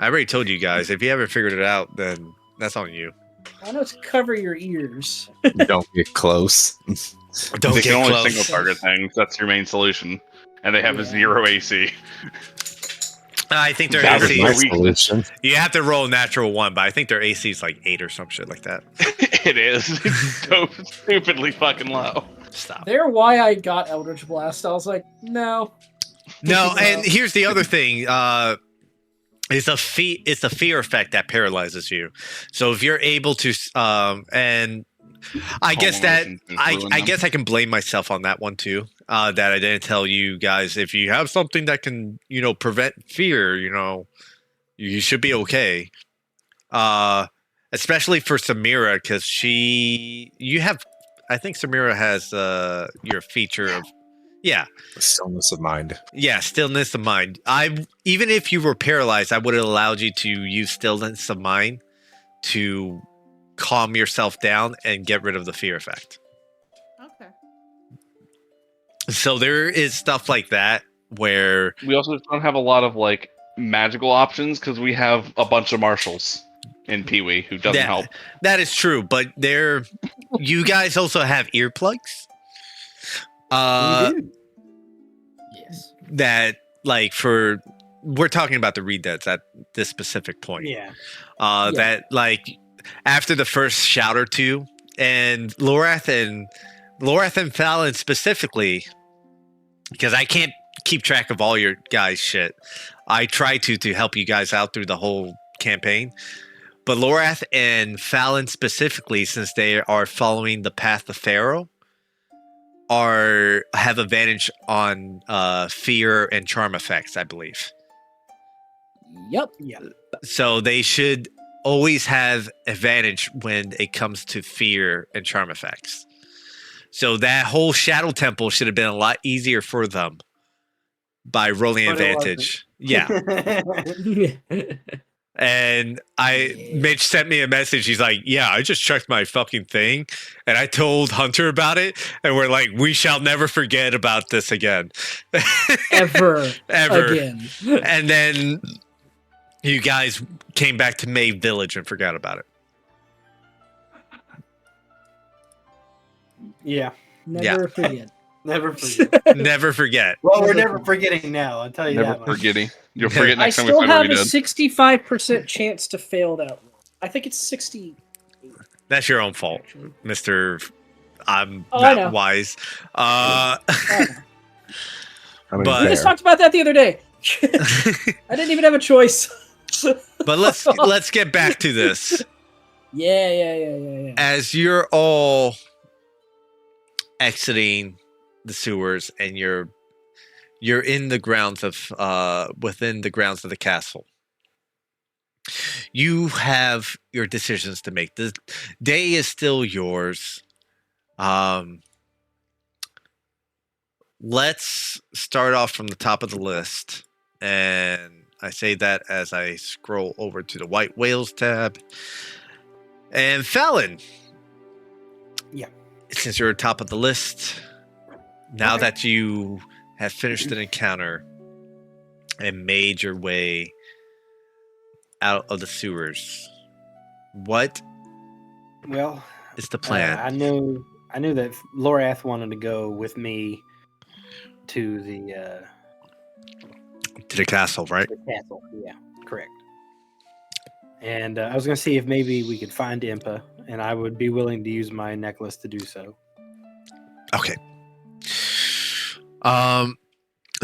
already told you guys. If you haven't figured it out, then that's on you. I know. It's cover your ears. Don't get close. Don't They get can only close. single target things. That's your main solution. And they have a Yeah. 0 AC. I think their That That was AC my is is, weak. solution. you have to roll a natural 1, but I think their AC is like 8 or some shit like that. It is. It's so stupidly fucking low. Stop. They're why I got Eldritch Blast. I was like, no. No, and here's the other thing. It's a fear effect that paralyzes you. So if you're able to, and I guess that I guess I can blame myself on that one too. That I didn't tell you guys. If you have something that can, prevent fear, you should be okay. Especially for Samira, because I think Samira has your feature of, yeah. Stillness of mind. Yeah, stillness of mind. Even if you were paralyzed, I would have allowed you to use stillness of mind to calm yourself down and get rid of the fear effect. Okay. So there is stuff like that where We also don't have a lot of like magical options because we have a bunch of marshals in Pee Wee who doesn't help. that is true, but you guys also have earplugs. We do. Yes. That we're talking about the Reed Deads at this specific point. Yeah. Yeah. That after the first shout or two, and Lorath and Fallon specifically, because I can't keep track of all your guys' shit. I try to help you guys out through the whole campaign. But Lorath and Fallon specifically, since they are following the path of Pharaoh, have advantage on fear and charm effects, I believe. Yep. Yeah. So they should always have advantage when it comes to fear and charm effects. So that whole Shadow Temple should have been a lot easier for them by rolling But it advantage. Yeah. And Mitch sent me a message. He's like, yeah, I just checked my fucking thing. And I told Hunter about it. And we're like, we shall never forget about this again. Ever. Ever. Again. And then you guys came back to May Village and forgot about it. Yeah. Never forget. Never forget. Never forget. Well, we're never forgetting now. I'll tell you Never that much. forgetting. You'll forget I next time we still find have what a we did. 65% chance to fail that roll. I think it's 60. That's your own fault, Actually. Mr. I'm I know. not wise. Oh, I mean, But- we just talked about that the other day. I didn't even have a choice. But let's get back to this. Yeah. As you're all exiting the sewers and you're in the grounds of within the grounds of the castle, you have your decisions to make. The day is still yours. Let's start off from the top of the list, and I say that as I scroll over to the White Whales tab. And Fallon. Yeah. Since you're top of the list, now Okay. that you have finished an encounter and made your way out of the sewers, what Well, is the plan? I knew that Lorath wanted to go with me to the To the castle, right? castle. Yeah, correct. And I was going to see if maybe we could find Impa, and I would be willing to use my necklace to do so. Okay.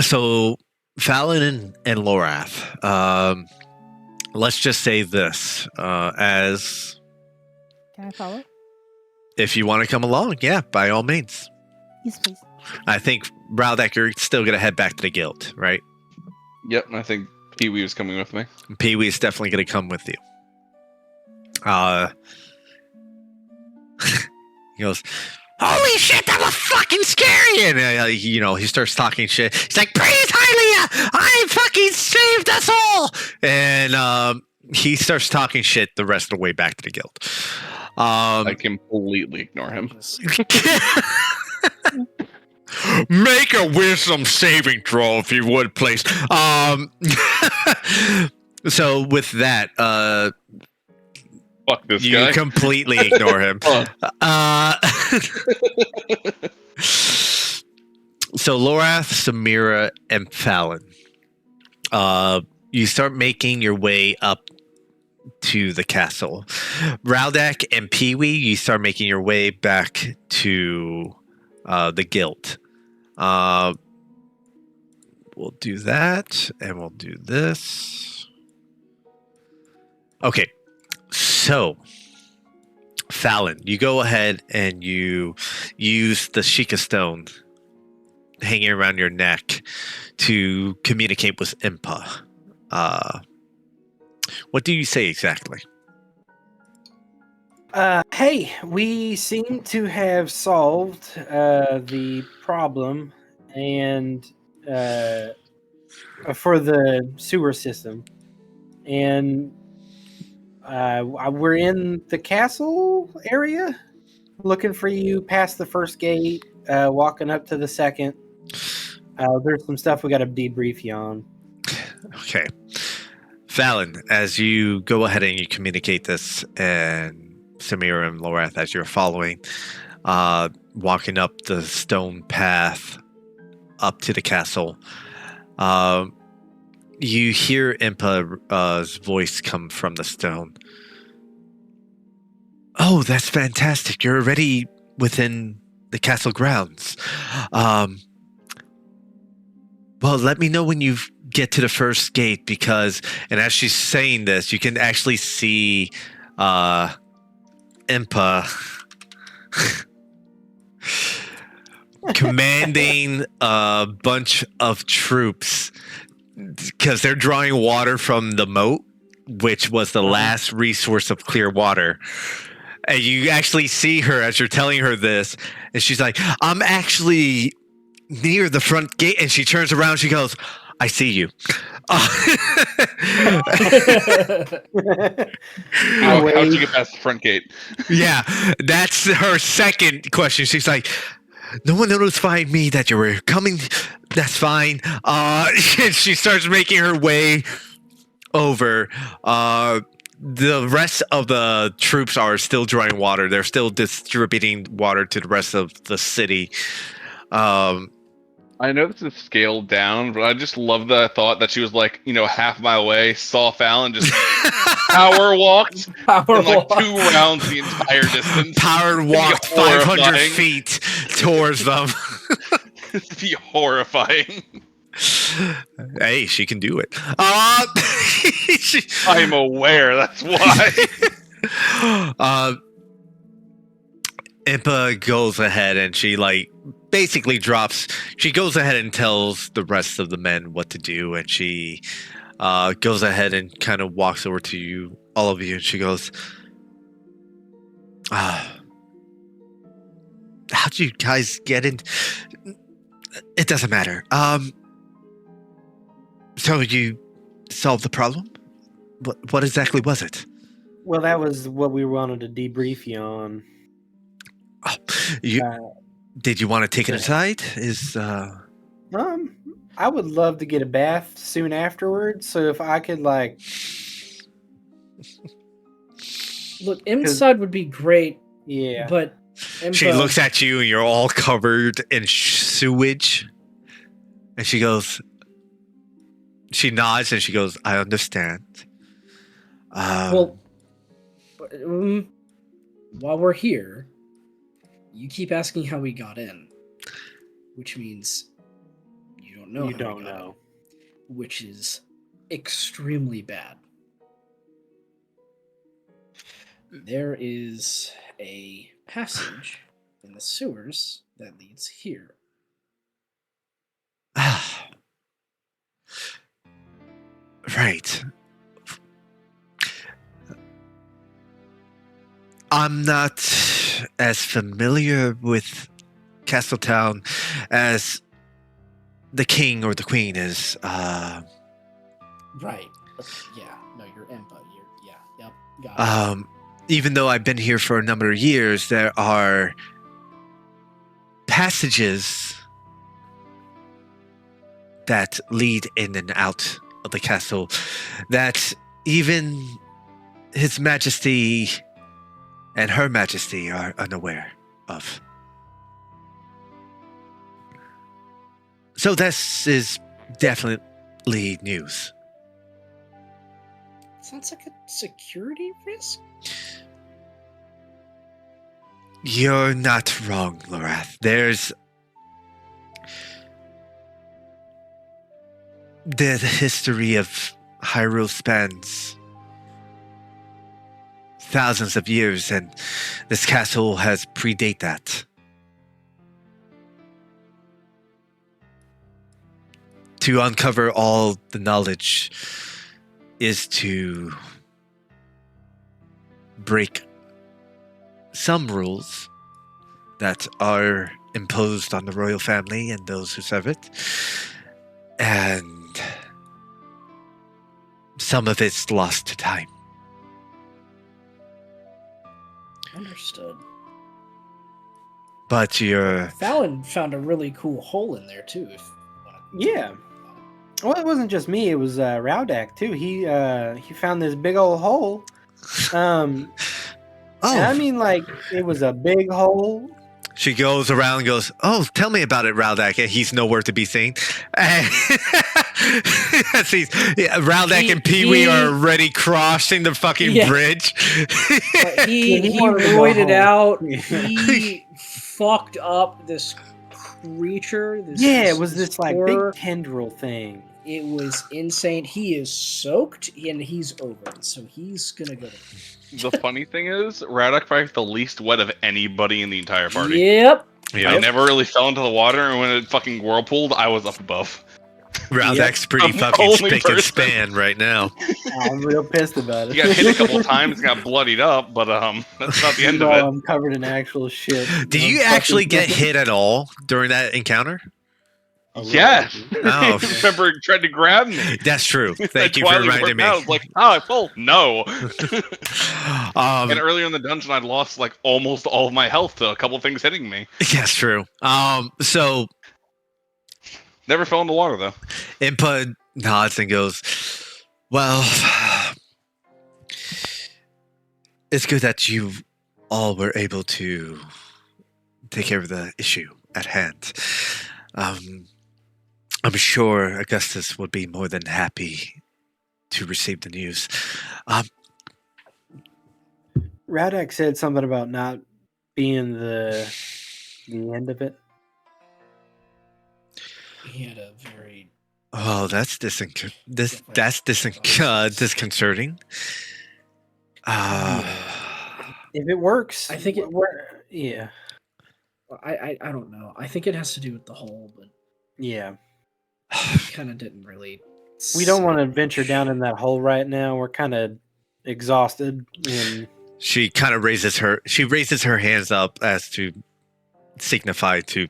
So Fallon and Lorath, let's just say this, as Can I follow? if you want to come along, yeah, by all means. Yes, please. I think Rowdeck, you're still gonna head back to the guild, right? Yep, I think Pee Wee was coming with me. Pee Wee is definitely gonna come with you. He goes, holy shit, that was fucking scary! And he starts talking shit. He's like, praise Hylia! I fucking saved us all! And he starts talking shit the rest of the way back to the guild. I completely ignore him. Make a wisdom saving throw if you would, please. So with that, Fuck this you guy. completely ignore him. Fuck. So Lorath, Samira, and Fallon, you start making your way up to the castle. Raldak and Pee-wee, you start making your way back to the guild. We'll do that, and we'll do this. Okay, so Fallon, you go ahead and you use the Sheikah stone hanging around your neck to communicate with Impa. What do you say exactly? Hey, we seem to have solved the problem and for the sewer system, and we're in the castle area, looking for you past the first gate, walking up to the second. There's some stuff we got to debrief you on. Okay. Fallon, as you go ahead and you communicate this, and Samira and Lorath, as you're following, walking up the stone path up to the castle, you hear Impa's voice come from the stone. Oh, that's fantastic. You're already within the castle grounds. Well, let me know when you get to the first gate, because, and as she's saying this, you can actually see Impa commanding a bunch of troops, because they're drawing water from the moat, which was the last resource of clear water. And you actually see her as you're telling her this, and she's like, I'm actually near the front gate, and she turns around, she goes, I see you. How'd you get past the front gate? Yeah, that's her second question. She's like, no one notified me that you were coming. That's fine. And she starts making her way over. The rest of the troops are still drawing water. They're still distributing water to the rest of the city. I know this is scaled down, but I just love the thought that she was like, half a mile away, saw Fallon, just power walked, and like 2 rounds the entire distance. Power walked 500 feet towards them. This would be horrifying. Hey, she can do it. I'm aware, that's why. Impa goes ahead and she basically drops. She goes ahead and tells the rest of the men what to do, and she goes ahead and kind of walks over to you, all of you, and she goes, how'd you guys get in? It doesn't matter. So you solved the problem? What exactly was it? Well, that was what we wanted to debrief you on. Did you want to take it aside? I would love to get a bath soon afterwards. So if I could, look, inside would be great. Yeah, but she looks at you, and you're all covered in sewage, and she goes. She nods and she goes, I understand. Well, while we're here, you keep asking how we got in, which means you don't know. You don't know. Which is extremely bad. There is a passage in the sewers that leads here. Right. I'm not as familiar with Castletown as the king or the queen is. Right. Yeah. No, you're Impa. Yep. Got it. Even though I've been here for a number of years, there are passages that lead in and out of the castle that even His Majesty and Her Majesty are unaware of. So this is definitely news. Sounds like a security risk. You're not wrong, Lorath. There's the history of Hyrule spans thousands of years, and this castle has predate that. To uncover all the knowledge is to break some rules that are imposed on the royal family and those who serve it. And some of it's lost to time. Understood. But you're... Fallon found a really cool hole in there too. If you wanna Yeah. Well, it wasn't just me. It was Rowdak too. He found this big old hole. And I mean, like, it was a big hole. She goes around and goes, "Oh, tell me about it, Rowdak." And he's nowhere to be seen. Rowdak and Pee-wee are already crossing the fucking bridge. But he wanted to go roided home. out. He fucked up this creature. It was this like horror. big tendril thing. It was insane. He is soaked and he's over it, so he's gonna go to. The funny thing is, Radok probably the least wet of anybody in the entire party. Yep. I never really fell into the water, and when it fucking whirlpooled, I was up above. Rowdak's pretty I'm the fucking only spick and person. span right now. I'm real pissed about He it. got hit a couple times, got bloodied up, but that's not the end of No, it. I'm covered in actual shit. Did I'm you fucking actually get pissed. hit at all during that encounter? A little Yes. bit. Oh. I remember he tried to grab me. That's true. Thank you While for he reminding worked me. out, I was like, oh, I full. No. Um, And earlier in the dungeon, I'd lost like almost all of my health to a couple things hitting me. yes, true. So Never fell in the water though. Input nods and goes, "Well, it's good that you all were able to take care of the issue at hand. I'm sure Augustus would be more than happy to receive the news. Rowdak said something about not being the end of it. He had a very. Oh, that's disconcerting. If it works, I think it- yeah, I don't know. I think it has to do with the hole, but yeah. kind of didn't really. We don't want to venture down in that hole right now. We're kind of exhausted. And She kind of raises her hands up as to signify to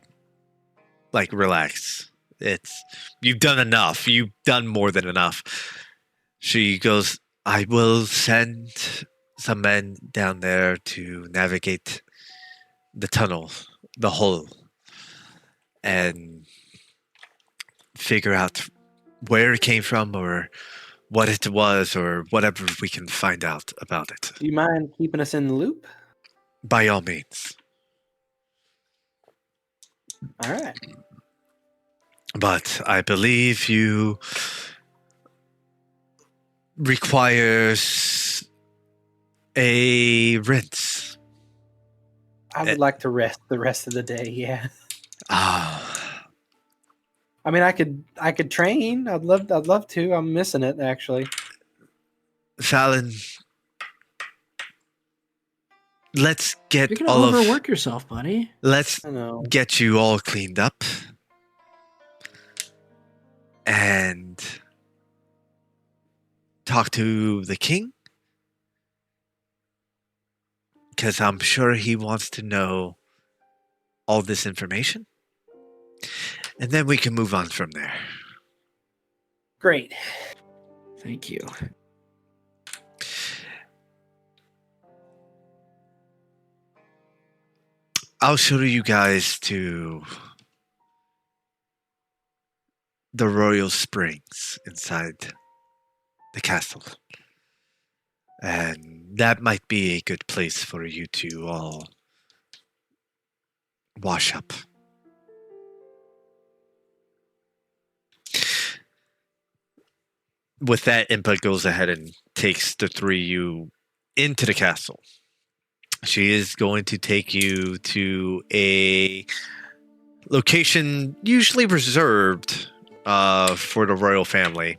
like relax. You've done enough. You've done more than enough. She goes, "I will send some men down there to navigate the tunnel, the hole, and figure out where it came from or what it was or whatever we can find out about it. do you mind keeping us in the loop? By all means. All right. But I believe you requires a rinse. I would like to rest the rest of the day. Yeah. Ah, I mean, I could train. I'd love to. I'm missing it actually. Fallon, let's get You're gonna all of. overwork yourself, buddy. Let's I know. get you all cleaned up, and talk to the king, because I'm sure he wants to know all this information, and then we can move on from there. Great. Thank you. I'll show you guys to the royal springs inside the castle. And that might be a good place for you to all wash up. With that, Impa goes ahead and takes the three of you into the castle. She is going to take you to a location usually reserved for the royal family.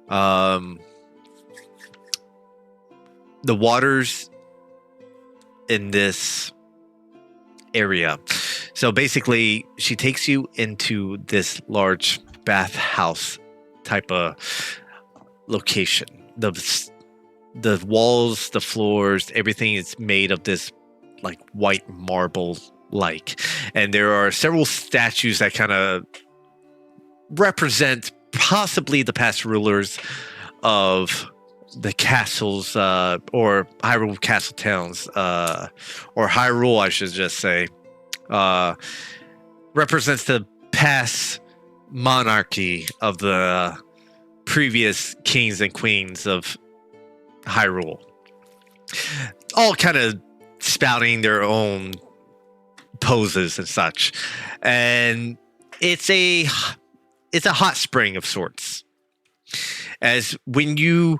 The waters in this area. So basically, she takes you into this large bathhouse type of location. The walls, the floors, everything is made of this like white marble and there are several statues that kind of represent possibly the past rulers of the castles or Hyrule castle towns or Hyrule I should just say represents the past monarchy of the previous kings and queens of Hyrule, all kind of spouting their own poses and such, and it's a hot spring of sorts. As when you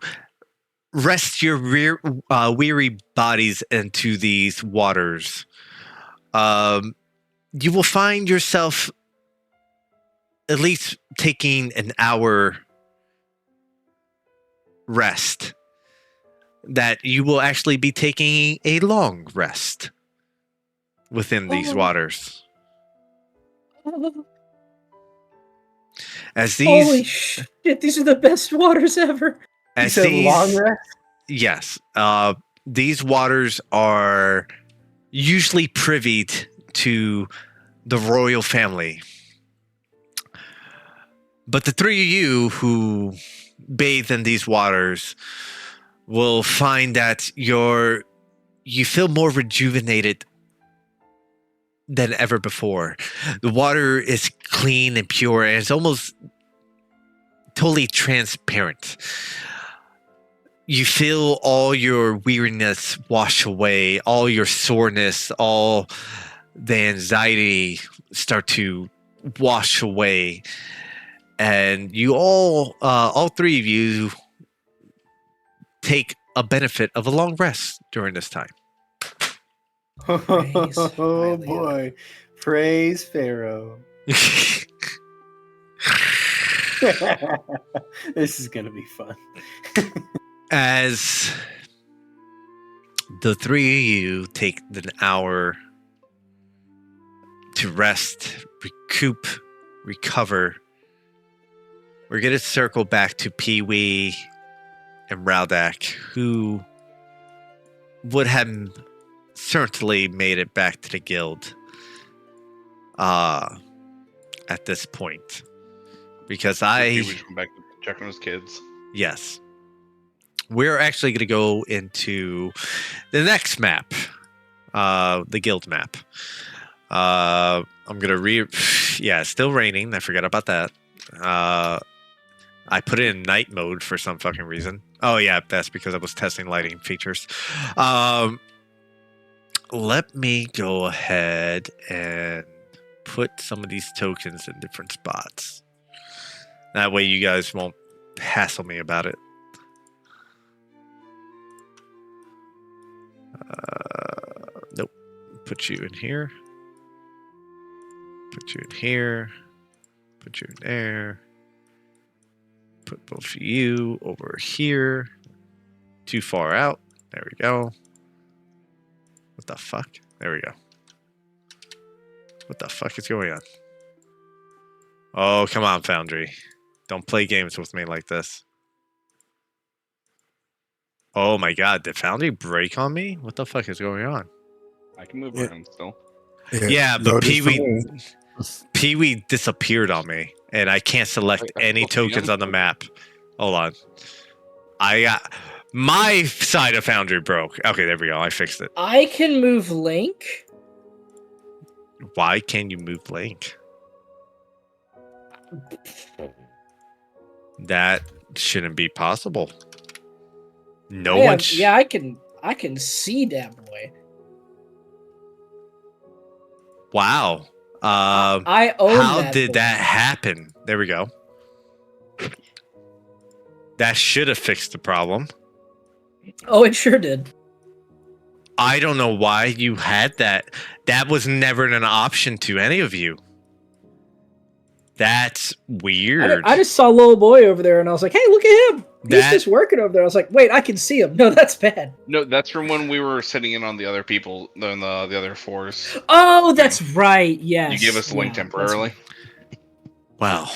rest your weary bodies into these waters, you will find yourself at least taking an hour rest. That you will actually be taking a long rest within these waters. As Holy these, shit, these are the best waters ever. as You said these, long rest? yes, these waters are usually privy to the royal family. But the three of you who bathe in these waters will find that you feel more rejuvenated than ever before. The water is clean and pure, and it's almost totally transparent. You feel all your weariness wash away, all your soreness, all the anxiety start to wash away. And you all three of you take a benefit of a long rest during this time. Praise Oh Hylia. boy. Praise Pharaoh. This is gonna be fun. As the three of you take an hour to rest, recoup, recover, we're going to circle back to Pee-wee and Raldak, who would have certainly made it back to the guild at this point. Because We should come back to check on his kids. yes. We're actually going to go into the next map, the guild map. I'm going to yeah, it's still raining. I forgot about that. I put it in night mode for some fucking reason. Oh, yeah, that's because I was testing lighting features. Let me go ahead and put some of these tokens in different spots. That way you guys won't hassle me about it. Nope. Put you in here. Put you in here. Put you in there. Put both of you over here. Too far out. There we go. What the fuck? There we go. What the fuck is going on? Oh, come on, Foundry. Don't play games with me like this. Oh my god, did Foundry break on me? What the fuck is going on? I can move Yeah. around still. Yeah, but loaded for me. Pee-wee disappeared on me, and I can't select Wait, I any still see tokens him? on the map. Hold on. I got my side of Foundry broke. Okay, there we go. I fixed it. I can move Link. Why can you move Link? That shouldn't be possible. No I one. am- yeah, I can see that boy. Wow. I own How that did boy. that happen? There we go. That should have fixed the problem. Oh, it sure did. I don't know why you had that. That was never an option to any of you. That's weird. I just saw a little boy over there, and I was like, "Hey, look at him! He's That- just working over there." I was like, "Wait, I can see him." No, that's bad. No, that's from when we were sitting in on the other people, the other fours. Oh, that's right. Yes, You gave us the link yeah, that's temporarily. right. Well,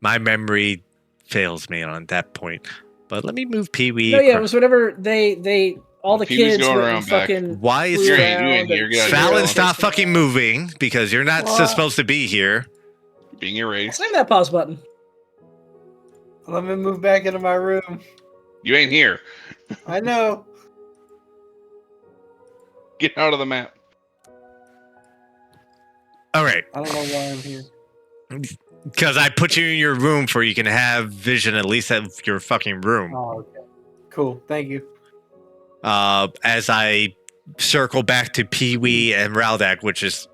my memory fails me on that point. But let me move Pee Wee. No, yeah, it was whenever they all the Pee-wee's kids going went around and back. fucking. Why is flew You're- around you're- and you're good. flew Fallon, around stop and- fucking moving because you're not What? supposed to be here. Being erased. Slam that pause button. Let me move back into my room. You ain't here. I know. Get out of the map. All right. I don't know why I'm here. Because I put you in your room for you can have vision at least of your fucking room. Oh, okay. Cool. Thank you. As I circle back to Pee Wee and Raldak, which is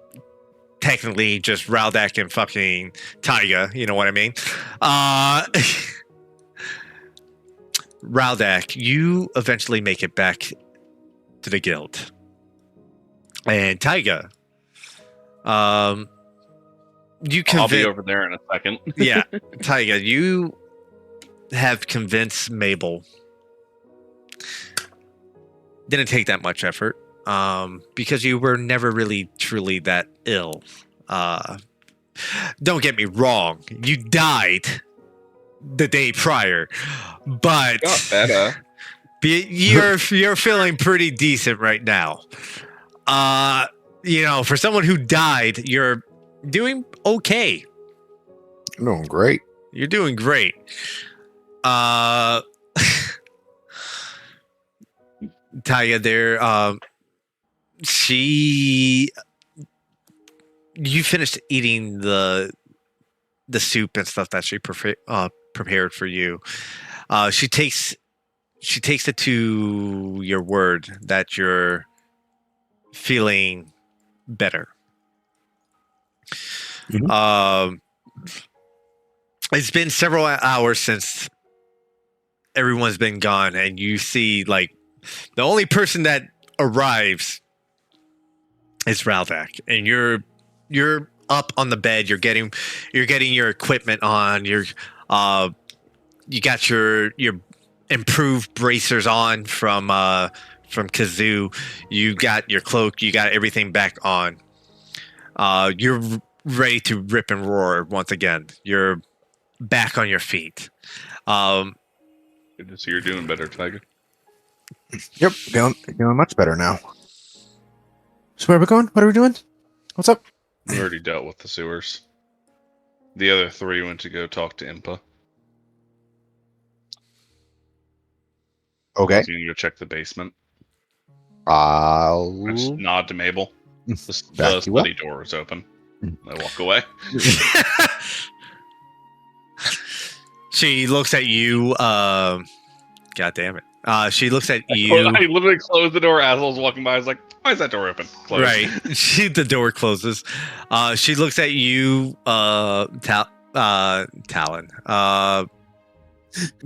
technically just Raldak and fucking Taiga, you know what I mean? Raldak, you eventually make it back to the guild. And Taiga, you I'll be convince, over there in a second. yeah, Taiga, you have convinced Mabel. Didn't take that much effort, because you were never really truly that ill. Don't get me wrong, you died the day prior, but Got better. you're feeling pretty decent right now. For someone who died, you're doing okay. Doing great. You're doing great. Taya there, you finished eating the soup and stuff that she prepared for you. She takes it to your word that you're feeling better. It's been several hours since everyone's been gone, and you see like the only person that arrives is Raldak, and you're up on the bed. You're getting your equipment on. You got your improved bracers on from Kazoo. You got your cloak. You got everything back on. You're ready to rip and roar once again. You're back on your feet. Good to see you're doing better, Tiger. Yep, feeling much better now. So where are we going? What are we doing? What's up? We already dealt with the sewers. The other three went to go talk to Impa. Okay. You need to go check the basement. I'll I just nod to Mabel. The back you study up. door is open. I walk away. She looks at you. God damn it. She looks at you. I literally closed the door as I was walking by. I was like, why is that door open? Closed. Right. The door closes. She looks at you, Talon.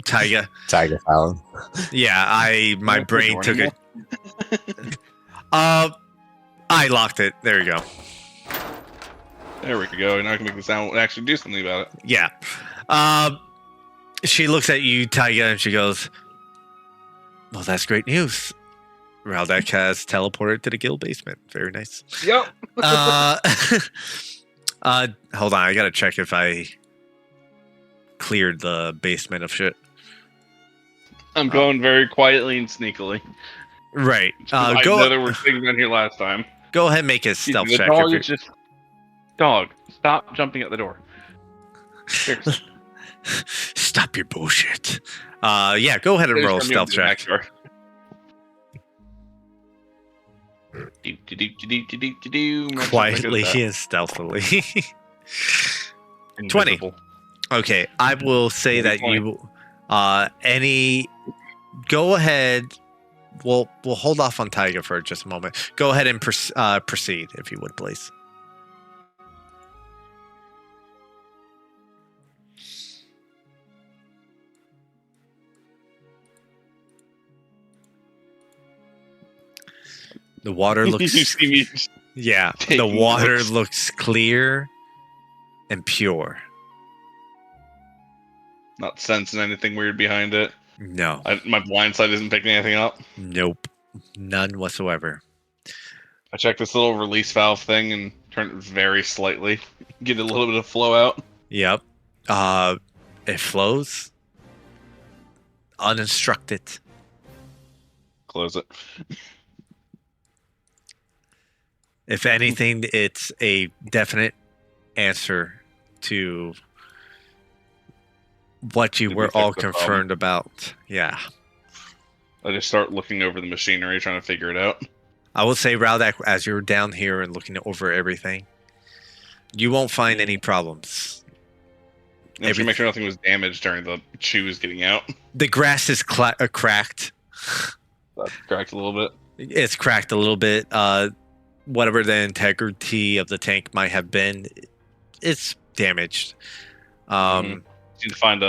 Taiga. Tiger Fallon. Yeah, my Don't brain put the took door it. I locked it. There you go. There we go. Now I can make the sound and actually do something about it. Yeah. She looks at you, Taiga, and she goes, well, that's great news. Raldak has teleported to the guild basement. Very nice. Yep. Hold on. I gotta check if I cleared the basement of shit. I'm going very quietly and sneakily. Right. I Go know there were things down here last time. go ahead and make a stealth the check. dog If you're... is just... Dog, stop jumping at the door. Seriously. Stop your bullshit. Yeah, go ahead and roll a stealth check. Quietly Quietly and stealthily. invisible. Okay, I will say that 20. you go ahead. We'll hold off on Tiger for just a moment. Go ahead and proceed, if you would, please. The water You looks see me just the taking water notes. looks clear and pure. not sensing anything weird behind it. No, My blind side isn't picking anything up. nope, none whatsoever. I checked this little release valve thing and turned it very slightly. Get a little bit of flow out. Yep. It flows uninstructed. Close it. If anything, it's a definite answer to what you Did were we all fix the concerned about. Yeah. I just start looking over the machinery, trying to figure it out. I will say, Raudak, as you're down here and looking over everything, you won't find any problems. And to make sure nothing was damaged during the chews getting out. The grass is cracked. That cracked a little bit. It's cracked a little bit. Whatever the integrity of the tank might have been, it's damaged. Need to find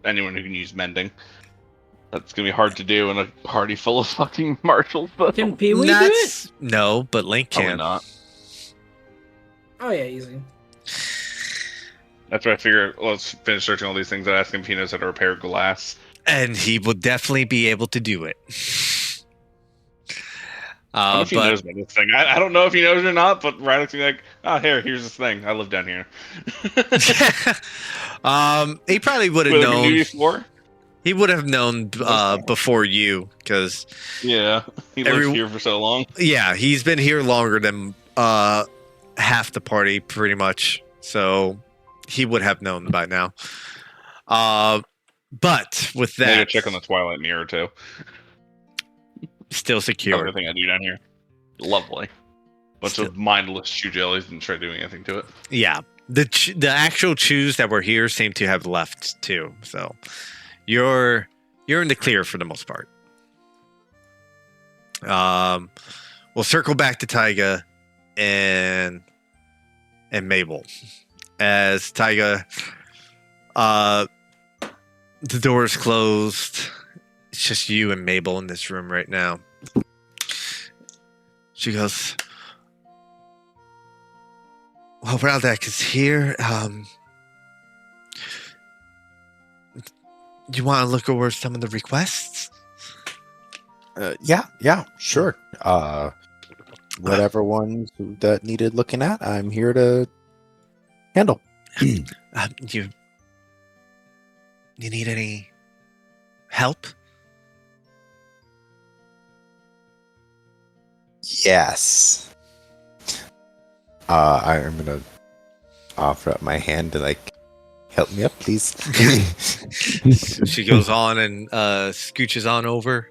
anyone who can use mending. That's gonna be hard to do in a party full of fucking marshals. But Can Pee Wee do it? No, but Link probably can. not. Oh yeah, easy. That's why I figure. Let's finish searching all these things. I ask him if he knows how to repair glass. And he will definitely be able to do it. I don't know if he knows about this thing. I don't know if he knows or not, but Radix be like, here's this thing. I live down here. He probably would have Wait, known. knew before? He would have known before you, because Yeah, he lived here for so long. yeah, he's been here longer than half the party, pretty much. So he would have known by now. But with Maybe that, check on the Twilight Mirror too. still secure. Other thing I do down here. Lovely. Bunch of mindless shoe jellies didn't try doing anything to it. Yeah, the actual chews that were here seem to have left too. So you're in the clear for the most part. We'll circle back to Taiga and Mabel. As Taiga, the door is closed. It's just you and Mabel in this room right now. She goes, well, Raudak is here. You want to look over some of the requests? Yeah, sure. Whatever ones that needed looking at, I'm here to handle. You need any help? Yes. I'm gonna offer up my hand to help me up, please. She goes on and scooches on over.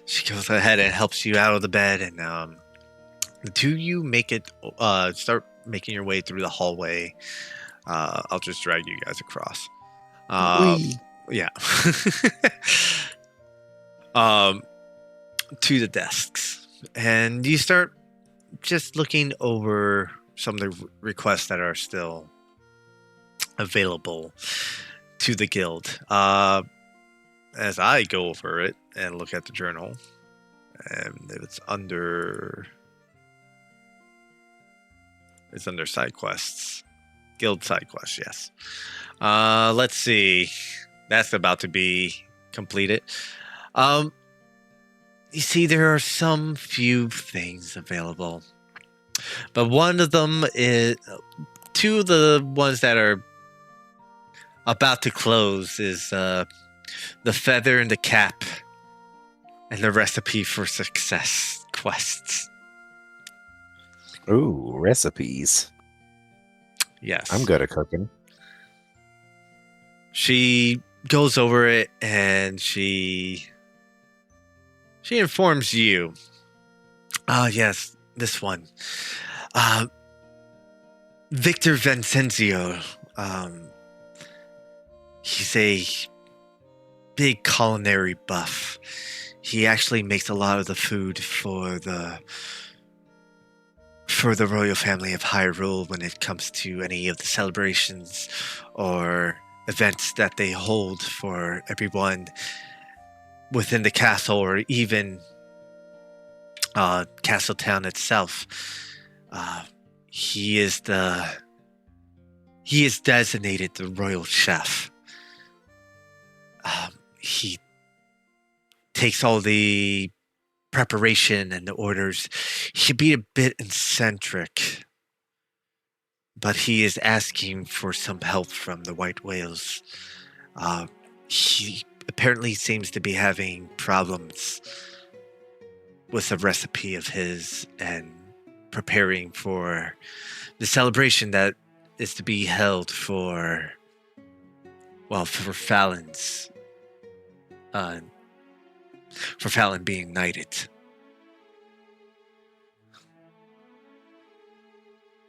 She goes ahead and helps you out of the bed, and the two of you make it. Start making your way through the hallway. I'll just drag you guys across. Yeah. To the desks, and you start just looking over some of the requests that are still available to the guild. As I go over it and look at the journal, and it's under side quests, guild side quests. Yes. Let's see. That's about to be completed. You see, there are some few things available, but one of them is two of the ones that are about to close is the feather and the cap and the recipe for success quests. Ooh, recipes. Yes. I'm good at cooking. She goes over it and she informs you. Yes, this one. Victor Vincenzio Um, he's a big culinary buff. He actually makes a lot of the food for the royal family of Hyrule when it comes to any of the celebrations or events that they hold for everyone within the castle or even Castle Town itself. He is designated the royal chef. He takes all the preparation and the orders. He can be a bit eccentric, but he is asking for some help from the white whales. He apparently seems to be having problems with a recipe of his and preparing for the celebration that is to be held for Fallon's for Fallon being knighted.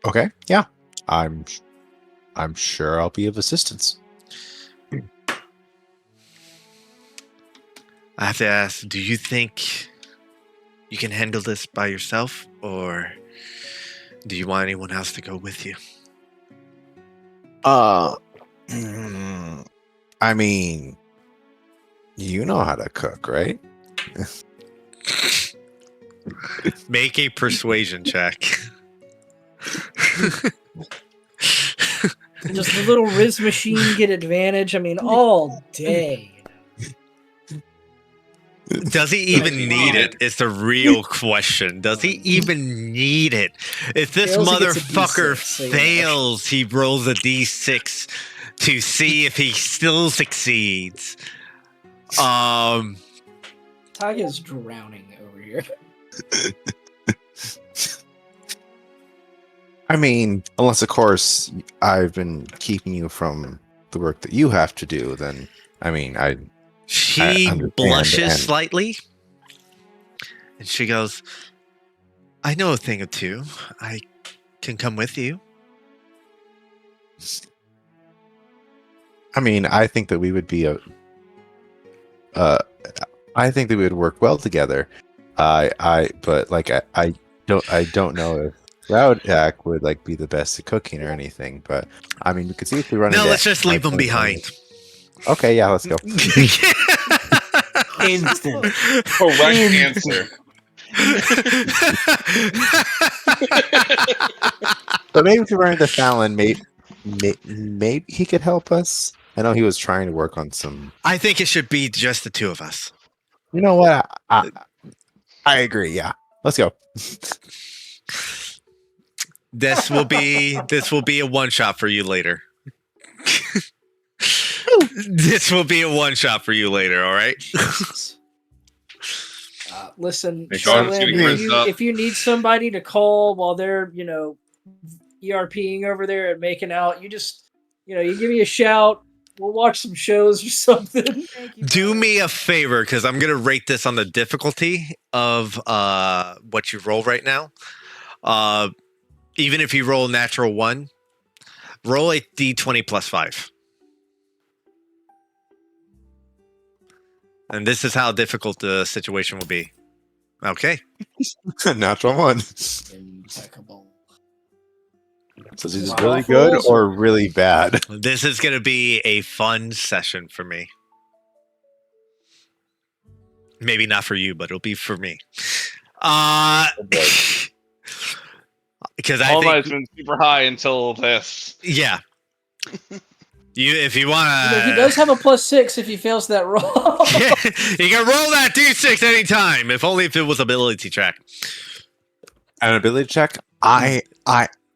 Okay, yeah. I'm sure I'll be of assistance. I have to ask, do you think you can handle this by yourself, or do you want anyone else to go with you? I mean, you know how to cook, right? Make a persuasion check. Does the little Riz machine get advantage? I mean, all day. Does he even need it? It's the real question. Does he even need it? If this Fails, he gets a motherfucker D6, so yeah. fails, he rolls a d6 to see if he still succeeds. Taiga's drowning over here. I mean, unless of course I've been keeping you from the work that you have to do, then I mean, She understand, blushes and- slightly, and she goes, I know a thing or two. I can come with you. I mean, I think that we would be I think that we would work well together. But like I don't know if Raudak would like be the best at cooking or anything. But I mean, we could see if we run. No, into let's just leave them anything. behind. Okay, yeah, let's go. Instant. Correct answer. But maybe if we run into Fallon, maybe he could help us. I know he was trying to work on some. I think it should be just the two of us. You know what? I agree. Yeah, let's go. This will be a one shot for you later. This will be a one shot for you later. All right. Listen, Make sure I'm Sherlyn, shooting Riz up. if you need somebody to call while they're, ERPing over there and making out, you just, you give me a shout. We'll watch some shows or something. Do me a favor, because I'm gonna rate this on the difficulty of what you roll right now. Even if you roll natural 1, roll a d20 plus 5. And this is how difficult the situation will be. Okay. Natural 1. Impeccable. So is this Wow. really good or really bad? This is gonna be a fun session for me. Maybe not for you, but it'll be for me. Because I All think, night's been super high until this. yeah. If you want He to, does have a +6 if he fails that roll. you can roll that d6 anytime. If only if it was ability check. An ability check? I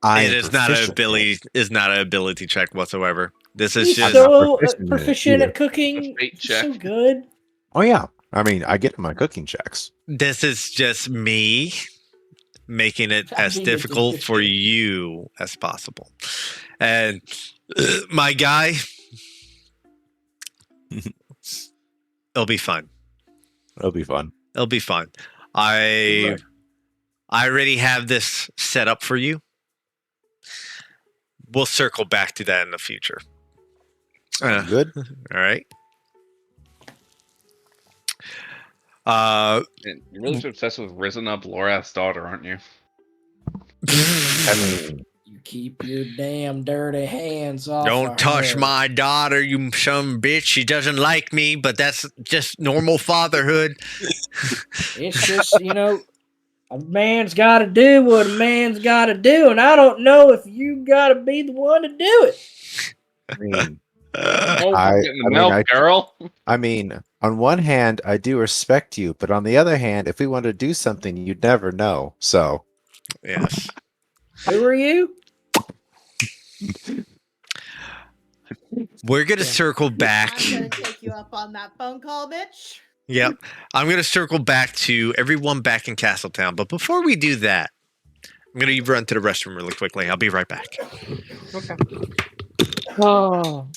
It is not an ability. Is not an ability check whatsoever. This is He's just. so proficient in it proficient either. at cooking. Fate He's check. so good. Oh yeah. I mean, I get my cooking checks. This is just me making it as Being difficult for you as possible. And my guy, it'll be fun. It'll be fun. It'll be fun. I already have this set up for you. we'll circle back to that in the future. Good. All right. Man, you're really so obsessed with risen up Lorath's daughter, aren't you? I mean, You keep your damn dirty hands off Don't of touch her. my daughter, you some bitch. She doesn't like me, but that's just normal fatherhood. It's just, a man's got to do what a man's got to do, and I don't know if you got to be the one to do it. I mean, Oh, I getting the mean, milk, girl. I mean, on one hand, I do respect you, but on the other hand, if we want to do something, you'd never know. So, Yes. Who are you? We're going to Yeah. circle back. I'm gonna take you up on that phone call, bitch. Yep. I'm going to circle back to everyone back in Castletown. But before we do that, I'm going to run to the restroom really quickly. I'll be right back. Okay. Oh,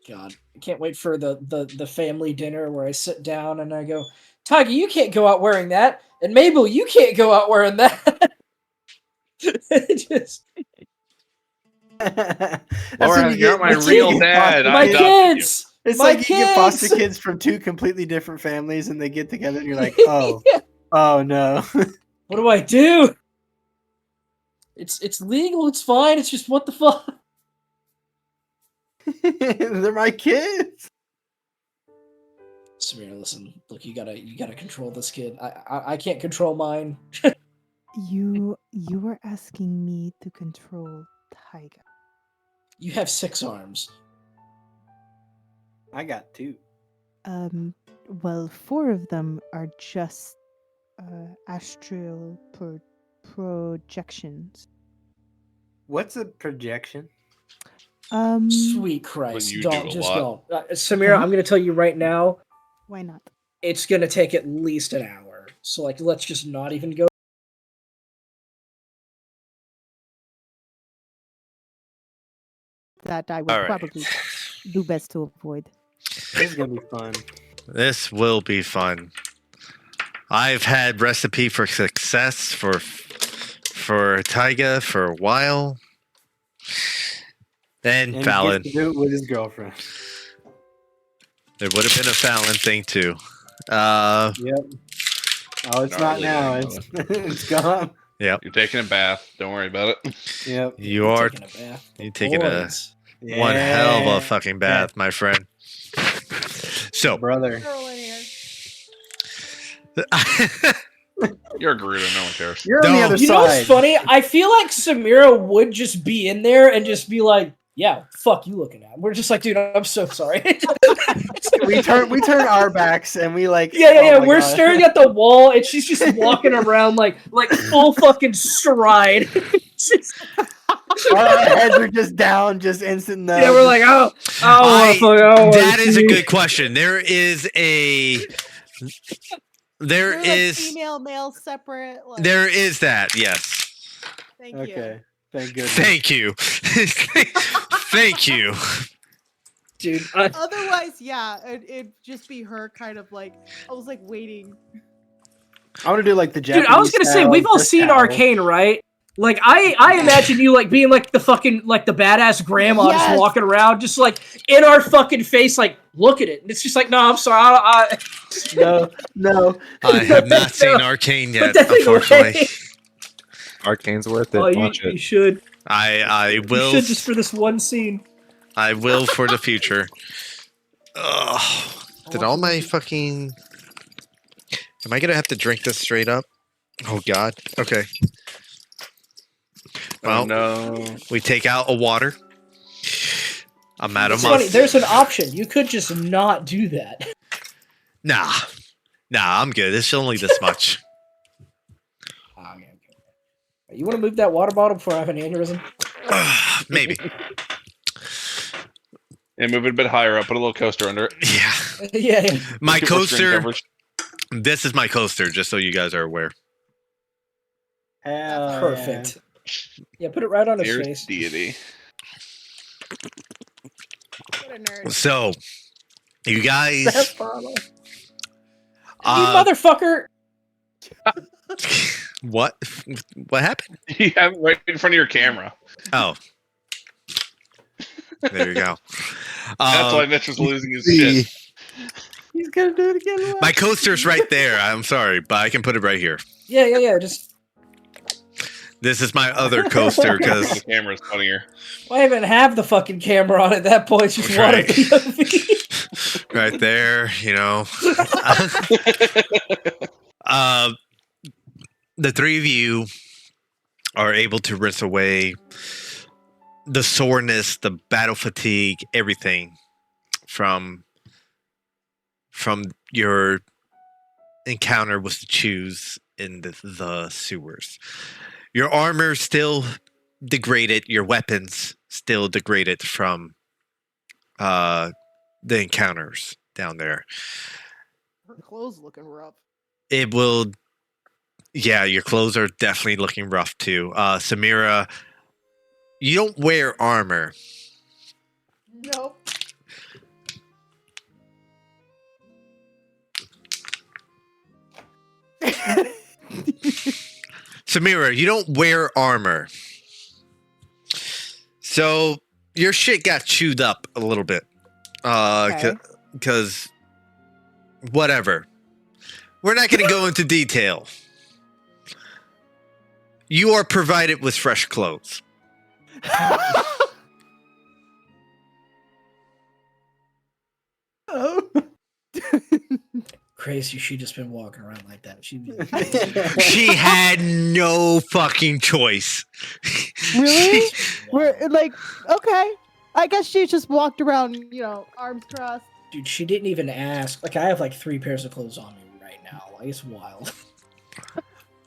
God. I can't wait for the family dinner where I sit down and I go, Tiger, you can't go out wearing that. And Mabel, you can't go out wearing that. Just, Laura, you're not my my real kids- dad. I my adopted you. kids! It's My like you get foster kids! kids from two completely different families, and they get together, and you're like, oh, Yeah. oh no. What do I do? It's legal, it's fine, it's just what the fuck? They're my kids. Samira, listen, look, you gotta control this kid. I can't control mine. You were asking me to control Taiga. You have 6 arms. I got 2. Well, 4 of them are just astral projections. What's a projection? Sweet Christ, you do don't a just lot. don't. Samira, Huh? I'm gonna tell you right now, Why not? it's gonna take at least an hour. So like, let's just not even go. That I would All right. probably do best to avoid. This is gonna be fun. This will be fun. I've had recipe for success for Taiga for a while. And And Fallon. he gets to do it with his girlfriend. There would have been a Fallon thing too. Yep. Oh, it's Not not really now. doing It's it's gone. Yep. You're taking a bath. Don't worry about it. Yep. You are taking a bath. you taking a Boys. one hell of Yeah. a fucking bath, my friend. So brother. Girl in here. You're a Gerudo. No one cares. You're on the No. other You know what's side. funny? I feel like Samira would just be in there and just be like, "Yeah, fuck you looking at." We're just like, dude, I'm so sorry. we turn our backs and we like. Yeah. oh my We're God. staring at the wall, and she's just walking around like full fucking stride. Our heads are just down, just instant. Yeah, we're like, oh, that is a good question. There is Female, male, separate. Like, there is that, yes. Thank Okay. Thank goodness. Thank you. Thank you. dude. you. Otherwise, yeah, it'd just be her kind of like, I was like waiting. I want to do like the Japanese. Dude, I was gonna say style we've all Chris seen Towel. Arcane, right? Like I imagine you like being like the fucking like the badass grandma just Yes. walking around, just like in our fucking face, like look at it. And it's just like, no, I'm sorry, No. I have not seen No. Arcane Put yet, that thing unfortunately. away. Arcane's worth it. Oh, Watch you it. should. I You will. should just for this one scene. I will for the future. Ugh. Did all my fucking? Am I gonna have to drink this straight up? Oh God. Okay. Well, Oh, no. we take out a water. I'm out of It's my. funny. There's an option. You could just not do that. Nah, I'm good. It's only this much. Okay. You want to move that water bottle before I have an aneurysm? Maybe. Yeah, move it a bit higher up. Put a little coaster under it. Yeah. Yeah. My Get more screen coaster. coverage. This is my coaster, just so you guys are aware. Hell Perfect. Yeah, put it right on his Dear face. deity. What a nerd. So, you guys. That bottle. You Uh, motherfucker! what? What happened? You have it right in front of your camera. Oh, There you go. That's why Mitch was losing his shit. He's gonna do it again. My coaster's right there. I'm sorry, but I can put it right here. Yeah. Just This is my other coaster The because camera's funnier. well, I even have the fucking camera on at that point. It's just water Right. POV. right there, uh, the three of you are able to rinse away the soreness, the battle fatigue, everything from your encounter with the chews in the sewers. Your armor still degraded, your weapons still degraded from the encounters down there. Her clothes looking rough. It will, yeah, your clothes are definitely looking rough too. Samira, you don't wear armor. Nope. Samira, you don't wear armor. So your shit got chewed up a little bit. Okay. Because whatever. We're not going to go into detail. You are provided with fresh clothes. Oh. Crazy, she just been walking around like that. She had no fucking choice. Really? We're like, okay. I guess she just walked around, arms crossed. Dude, she didn't even ask. Like, I have like 3 pairs of clothes on me right now. Like, it's wild.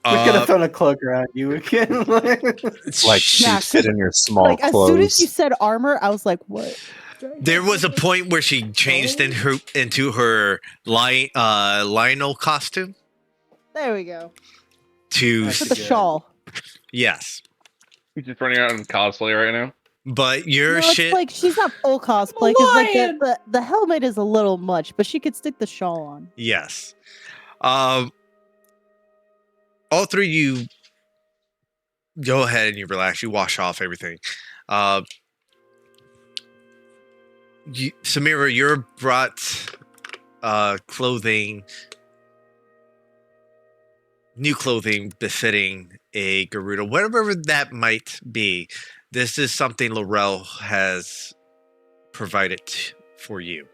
We could have thrown a cloak around you again. Like Yeah, she fit in your small Like as clothes. soon as you said armor, I was like, what? There was a point where she changed into her Lionel costume There we go. to That's With the good. shawl. yes, He's just running around in cosplay right now. but your No, shit. it's like she's not full cosplay because like lion! the helmet is a little much, but she could stick the shawl on. Yes. All three of you go ahead and you relax. You wash off everything. Samira, you're brought clothing, new clothing befitting a Garuda, whatever that might be. This is something Laurel has provided for you.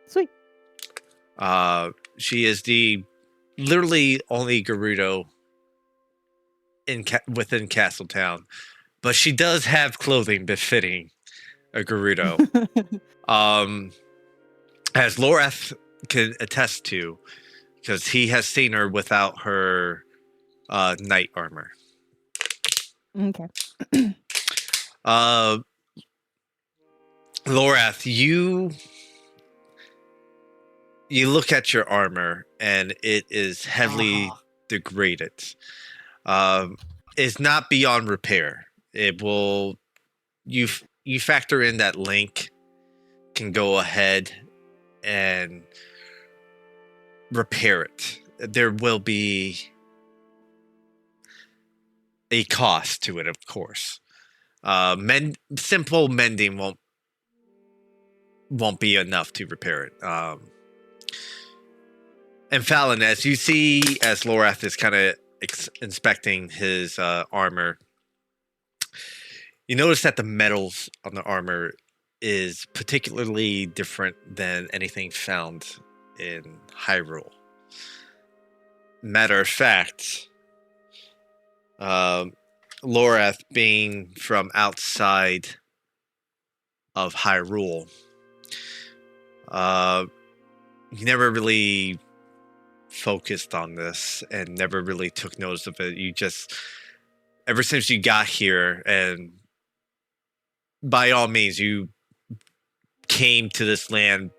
Sweet. She is the literally only Gerudo within Castletown, but she does have clothing befitting a Gerudo. As Lorath can attest to, because he has seen her without her knight armor. Okay. Lorath, you look at your armor and it is heavily degraded. It's not beyond repair. It will you factor in that Link can go ahead and repair it. There will be a cost to it, of course. Simple mending won't be enough to repair it. And Fallon, as you see, as Lorath is kind of inspecting his armor, you notice that the metals on the armor is particularly different than anything found in Hyrule. Matter of fact, Lorath being from outside of Hyrule, he never really focused on this and never really took notice of it. You just, ever since you got here, and by all means, you came to this land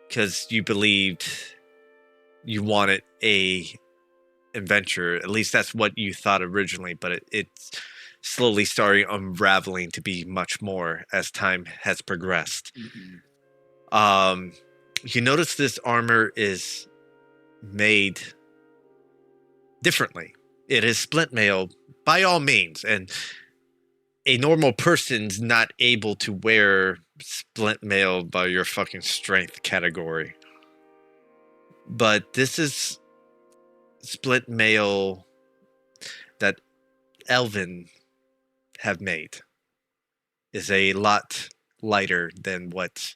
because you believed you wanted a adventure. At least that's what you thought originally, but it's slowly starting unraveling to be much more as time has progressed. Mm-hmm. You notice this armor is made differently. It is splint mail by all means, and a normal person's not able to wear splint mail by your fucking strength category. But this is split mail that Elven have made. Is a lot lighter than what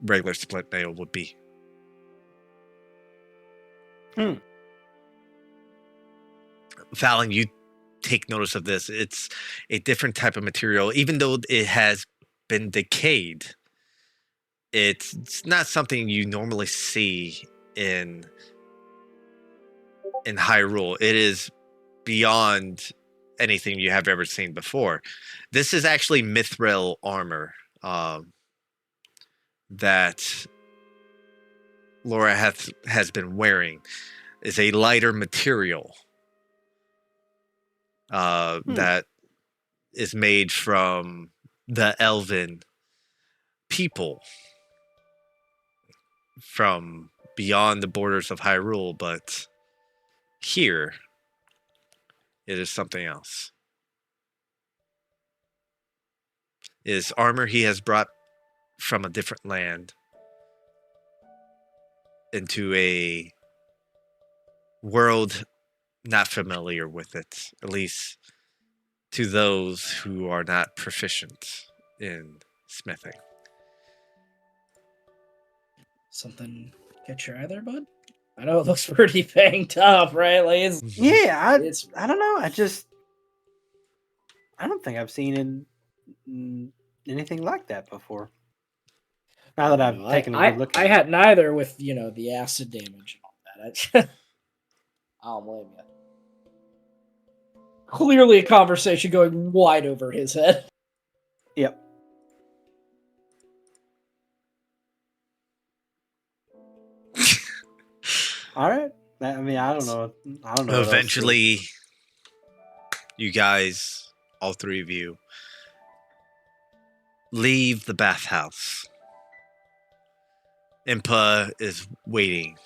regular split mail would be. Fallon, you take notice of this. It's a different type of material. Even though it has been decayed, it's not something you normally see in Hyrule. It is beyond anything you have ever seen before. This is actually mithril armor that Laura has been wearing. Is a lighter material that is made from the Elven people from beyond the borders of Hyrule, but here it is something else. It is armor he has brought from a different land into a world not familiar with it, at least to those who are not proficient in smithing. Something catch your eye there, bud? I know it looks pretty banged up, right? Like it's Yeah, it's I don't know. I don't think I've seen anything like that before. Now that I've taken a good look I at had neither with the acid damage and all that. I don't blame you. Clearly a conversation going wide over his head. Yep. All right. I mean, I don't know. I don't know. what else to- Eventually, you guys, all three of you, leave the bathhouse. Impa is waiting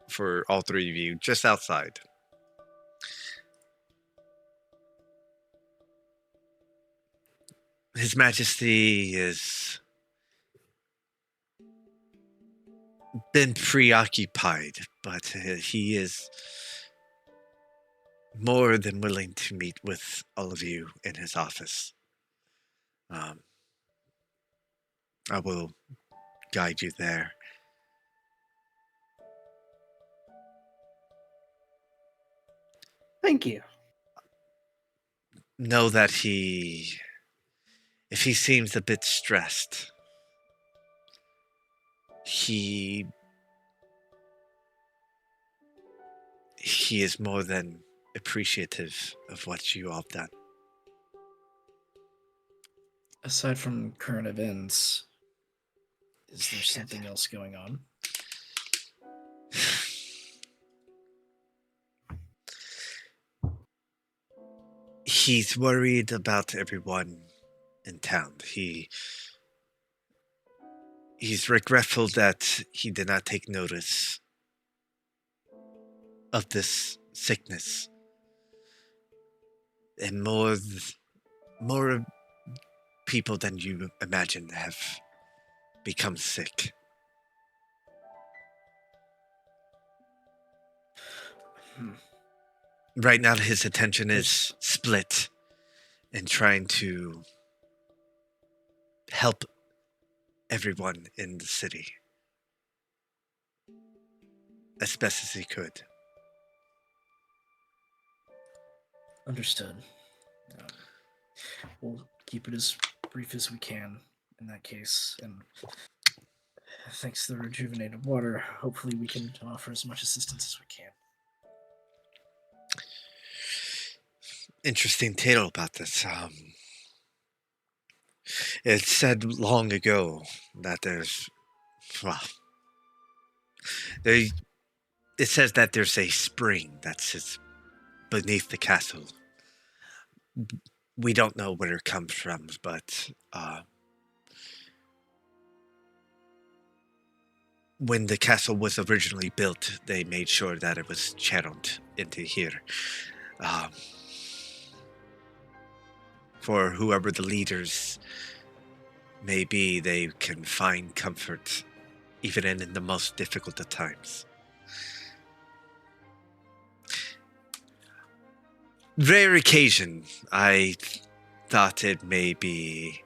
for all three of you just outside. His Majesty has been preoccupied, but he is more than willing to meet with all of you in his office. I will guide you there. Thank you. Know that if he seems a bit stressed, he is more than appreciative of what you all have done. Aside from current events, is there something else going on? He's worried about everyone in town. He's regretful that he did not take notice of this sickness. And more people than you imagine have become sick. Right now, his attention is split in trying to help everyone in the city as best as he could. Understood. We'll keep it as brief as we can in that case. And thanks to the rejuvenated water, hopefully we can offer as much assistance as we can. Interesting tale about this. It's said long ago that it says that there's a spring that sits beneath the castle. We don't know where it comes from, but when the castle was originally built, they made sure that it was channeled into here. for whoever the leaders may be, they can find comfort even in the most difficult of times. Rare occasion, I thought it may be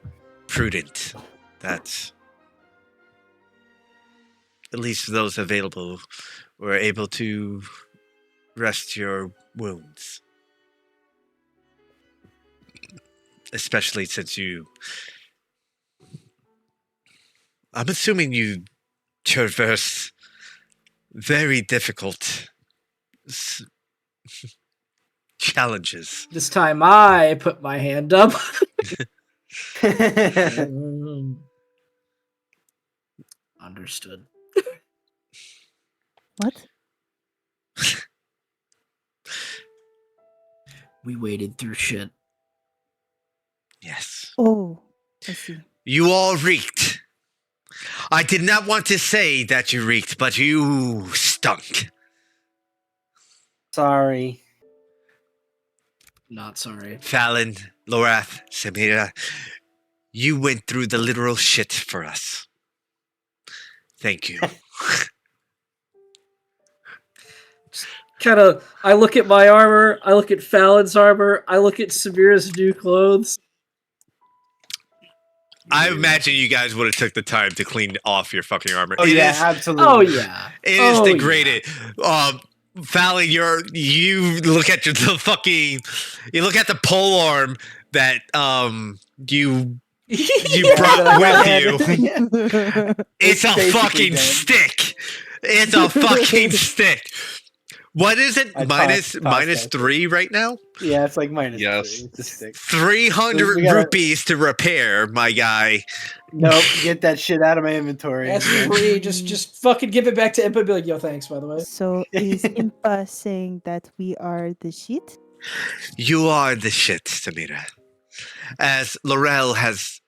prudent that at least those available were able to rest your wounds. Especially since I'm assuming you traverse very difficult challenges. This time I put my hand up. Mm. Understood. What? We waded through shit. Yes. Oh, I see. You all reeked. I did not want to say that you reeked, but you stunk. Sorry. Not sorry. Fallon, Lorath, Samira, you went through the literal shit for us. Thank you. Kind of, I look at my armor, I look at Fallon's armor, I look at Samira's new clothes. I imagine you guys would have took the time to clean off your fucking armor. Oh, It yeah, is- absolutely. Oh yeah. It is Oh, degraded. Fallon, you look at you look at the pole arm that you brought with you. It's a basically fucking dead. stick. It's a fucking stick. What is it? I minus tossed that. 3 right now? Yeah, it's like minus Yes. 3. It's a stick. 300 We gotta- rupees to repair, my guy. Nope, get that shit out of my inventory. That's free. Just fucking give it back to Impa and be like, yo, thanks, by the way. So is Impa saying that we are the shit? You are the shit, Samira. As Laurel has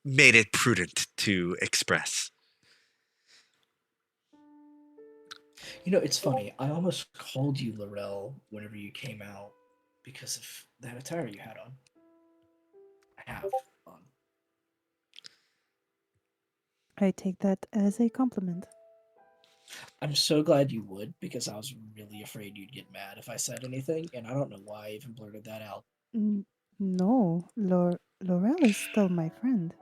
made it prudent to express. You know, it's funny. I almost called you Laurel whenever you came out because of that attire you had on. I have on. I take that as a compliment. I'm so glad you would because I was really afraid you'd get mad if I said anything, and I don't know why I even blurted that out. No, Laurel is still my friend.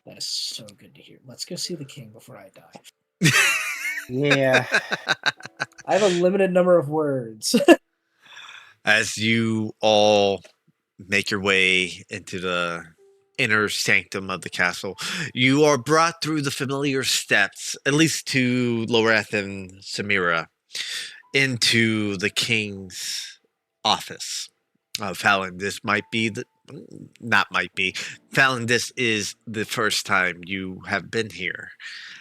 That is so good to hear. Let's go see the king before I die. Yeah. I have a limited number of words. As you all make your way into the inner sanctum of the castle, you are brought through the familiar steps, at least to Lorath and Samira, into the king's office. Fallon, this might be Fallon, this is the first time you have been here,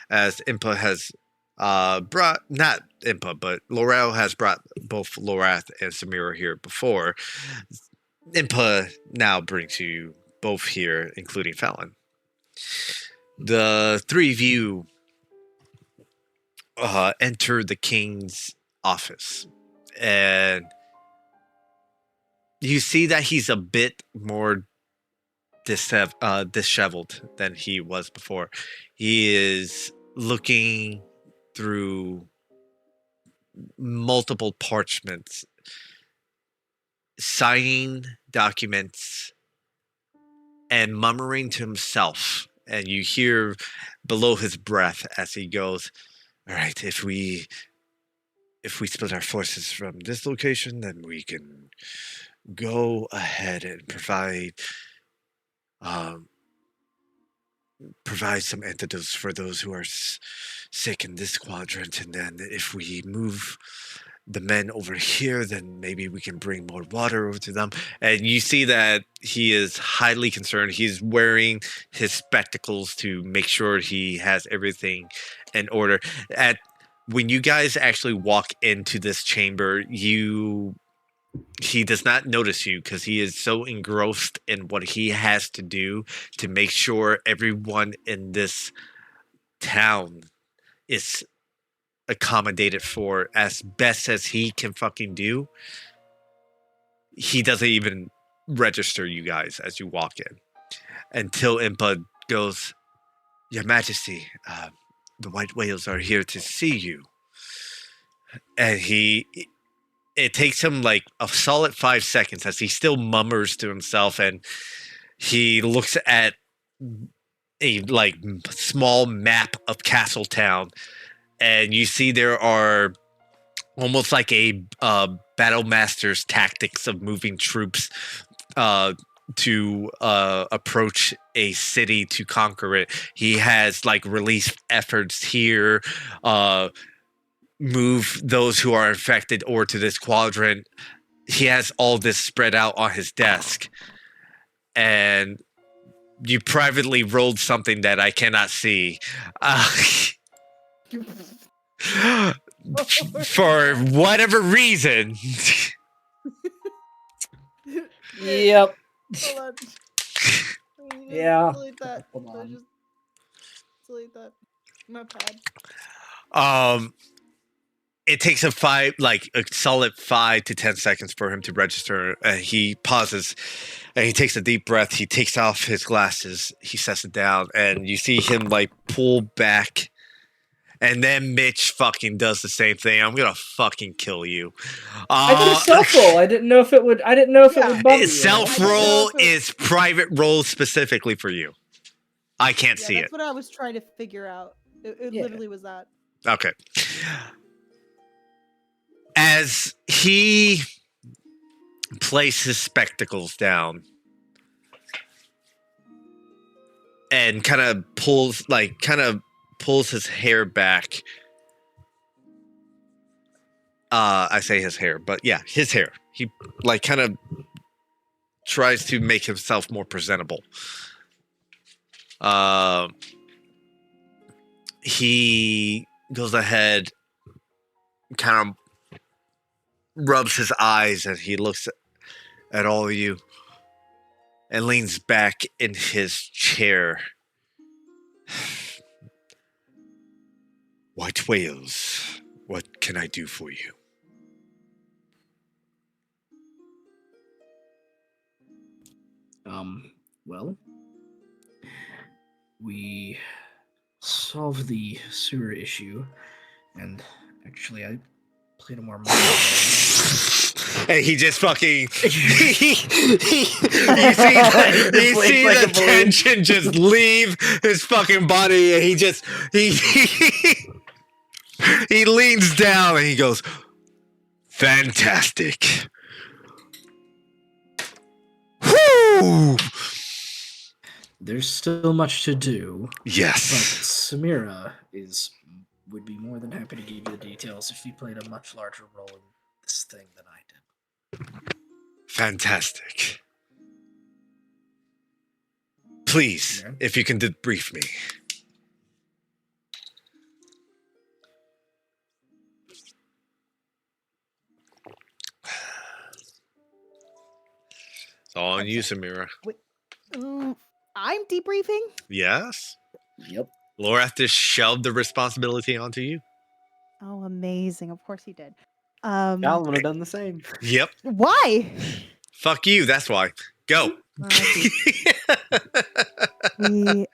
as Impa has brought, not Impa, but Laurel has brought both Lorath and Samira here before. Impa now brings you both here, including Fallon. The three of you enter the king's office, and you see that he's a bit more disheveled than he was before. He is looking through multiple parchments, signing documents, and murmuring to himself. And you hear below his breath as he goes, "All right, if we split our forces from this location, then we can go ahead and provide some antidotes for those who are sick in this quadrant, and then if we move the men over here, then maybe we can bring more water over to them." And you see that he is highly concerned. He's wearing his spectacles to make sure he has everything in order. When you guys actually walk into this chamber, he does not notice you because he is so engrossed in what he has to do to make sure everyone in this town is accommodated for as best as he can fucking do. He doesn't even register you guys as you walk in. Until Impa goes, Your Majesty, the white whales are here to see you. And it takes him like a solid 5 seconds as he still mummers to himself, and he looks at a like small map of Castletown, and you see there are almost like a battle master's tactics of moving troops to approach a city to conquer it. He has like relief efforts here, move those who are infected or to this quadrant. He has all this spread out on his desk, and you privately rolled something that I cannot see. For whatever reason. Yep. Hold on. Yeah. Delete that. Hold on. Just delete that. My pad. It takes a solid 5 to 10 seconds for him to register. He pauses and he takes a deep breath. He takes off his glasses. He sets it down, and you see him like pull back. And then Mitch fucking does the same thing. I'm gonna fucking kill you. I did a self roll. I didn't know if it would. I didn't know if it would bump you. Self roll is private roll specifically for you. I can't see That's it. what I was trying to figure out. It Yeah. literally was that. Okay. As he places his spectacles down and kind of pulls his hair back. I say his hair, but yeah, his hair. He like kind of tries to make himself more presentable. He goes ahead, kind of rubs his eyes, and he looks at all of you and leans back in his chair. White whales, what can I do for you? Well, we solved the sewer issue, and actually, I played a more minor role. And he just fucking you see the tension just leave his fucking body, and he leans down and he goes, fantastic. Whew. There's still much to do. Yes. But Samira would be more than happy to give you the details if you played a much larger role in this thing than I did. Fantastic. Please, if you can debrief me. It's all on you, Samira. I'm debriefing? Yes. Yep. Lorath just shoved the responsibility onto you. Oh, amazing. Of course he did. Alan would have done the same. Yep. Why? Fuck you, that's why. Go. We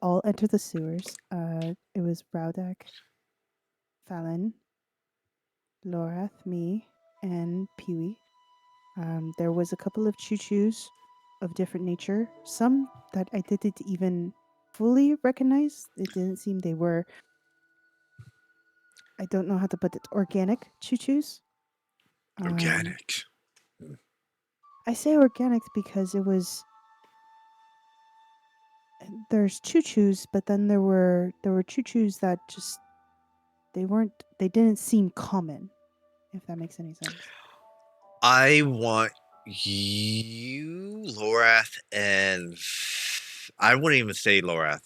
all entered the sewers. It was Browdak, Fallon, Lorath, me, and Peewee. There was a couple of choo-choos of different nature. Some that I didn't even fully recognize. It didn't seem they were, I don't know how to put it, organic choo-choos. Organic. I say organic because it was, there's choo-choos, but then there were choo-choos that just, they didn't seem common, if that makes any sense. I want you, Lorath, and I wouldn't even say Lorath.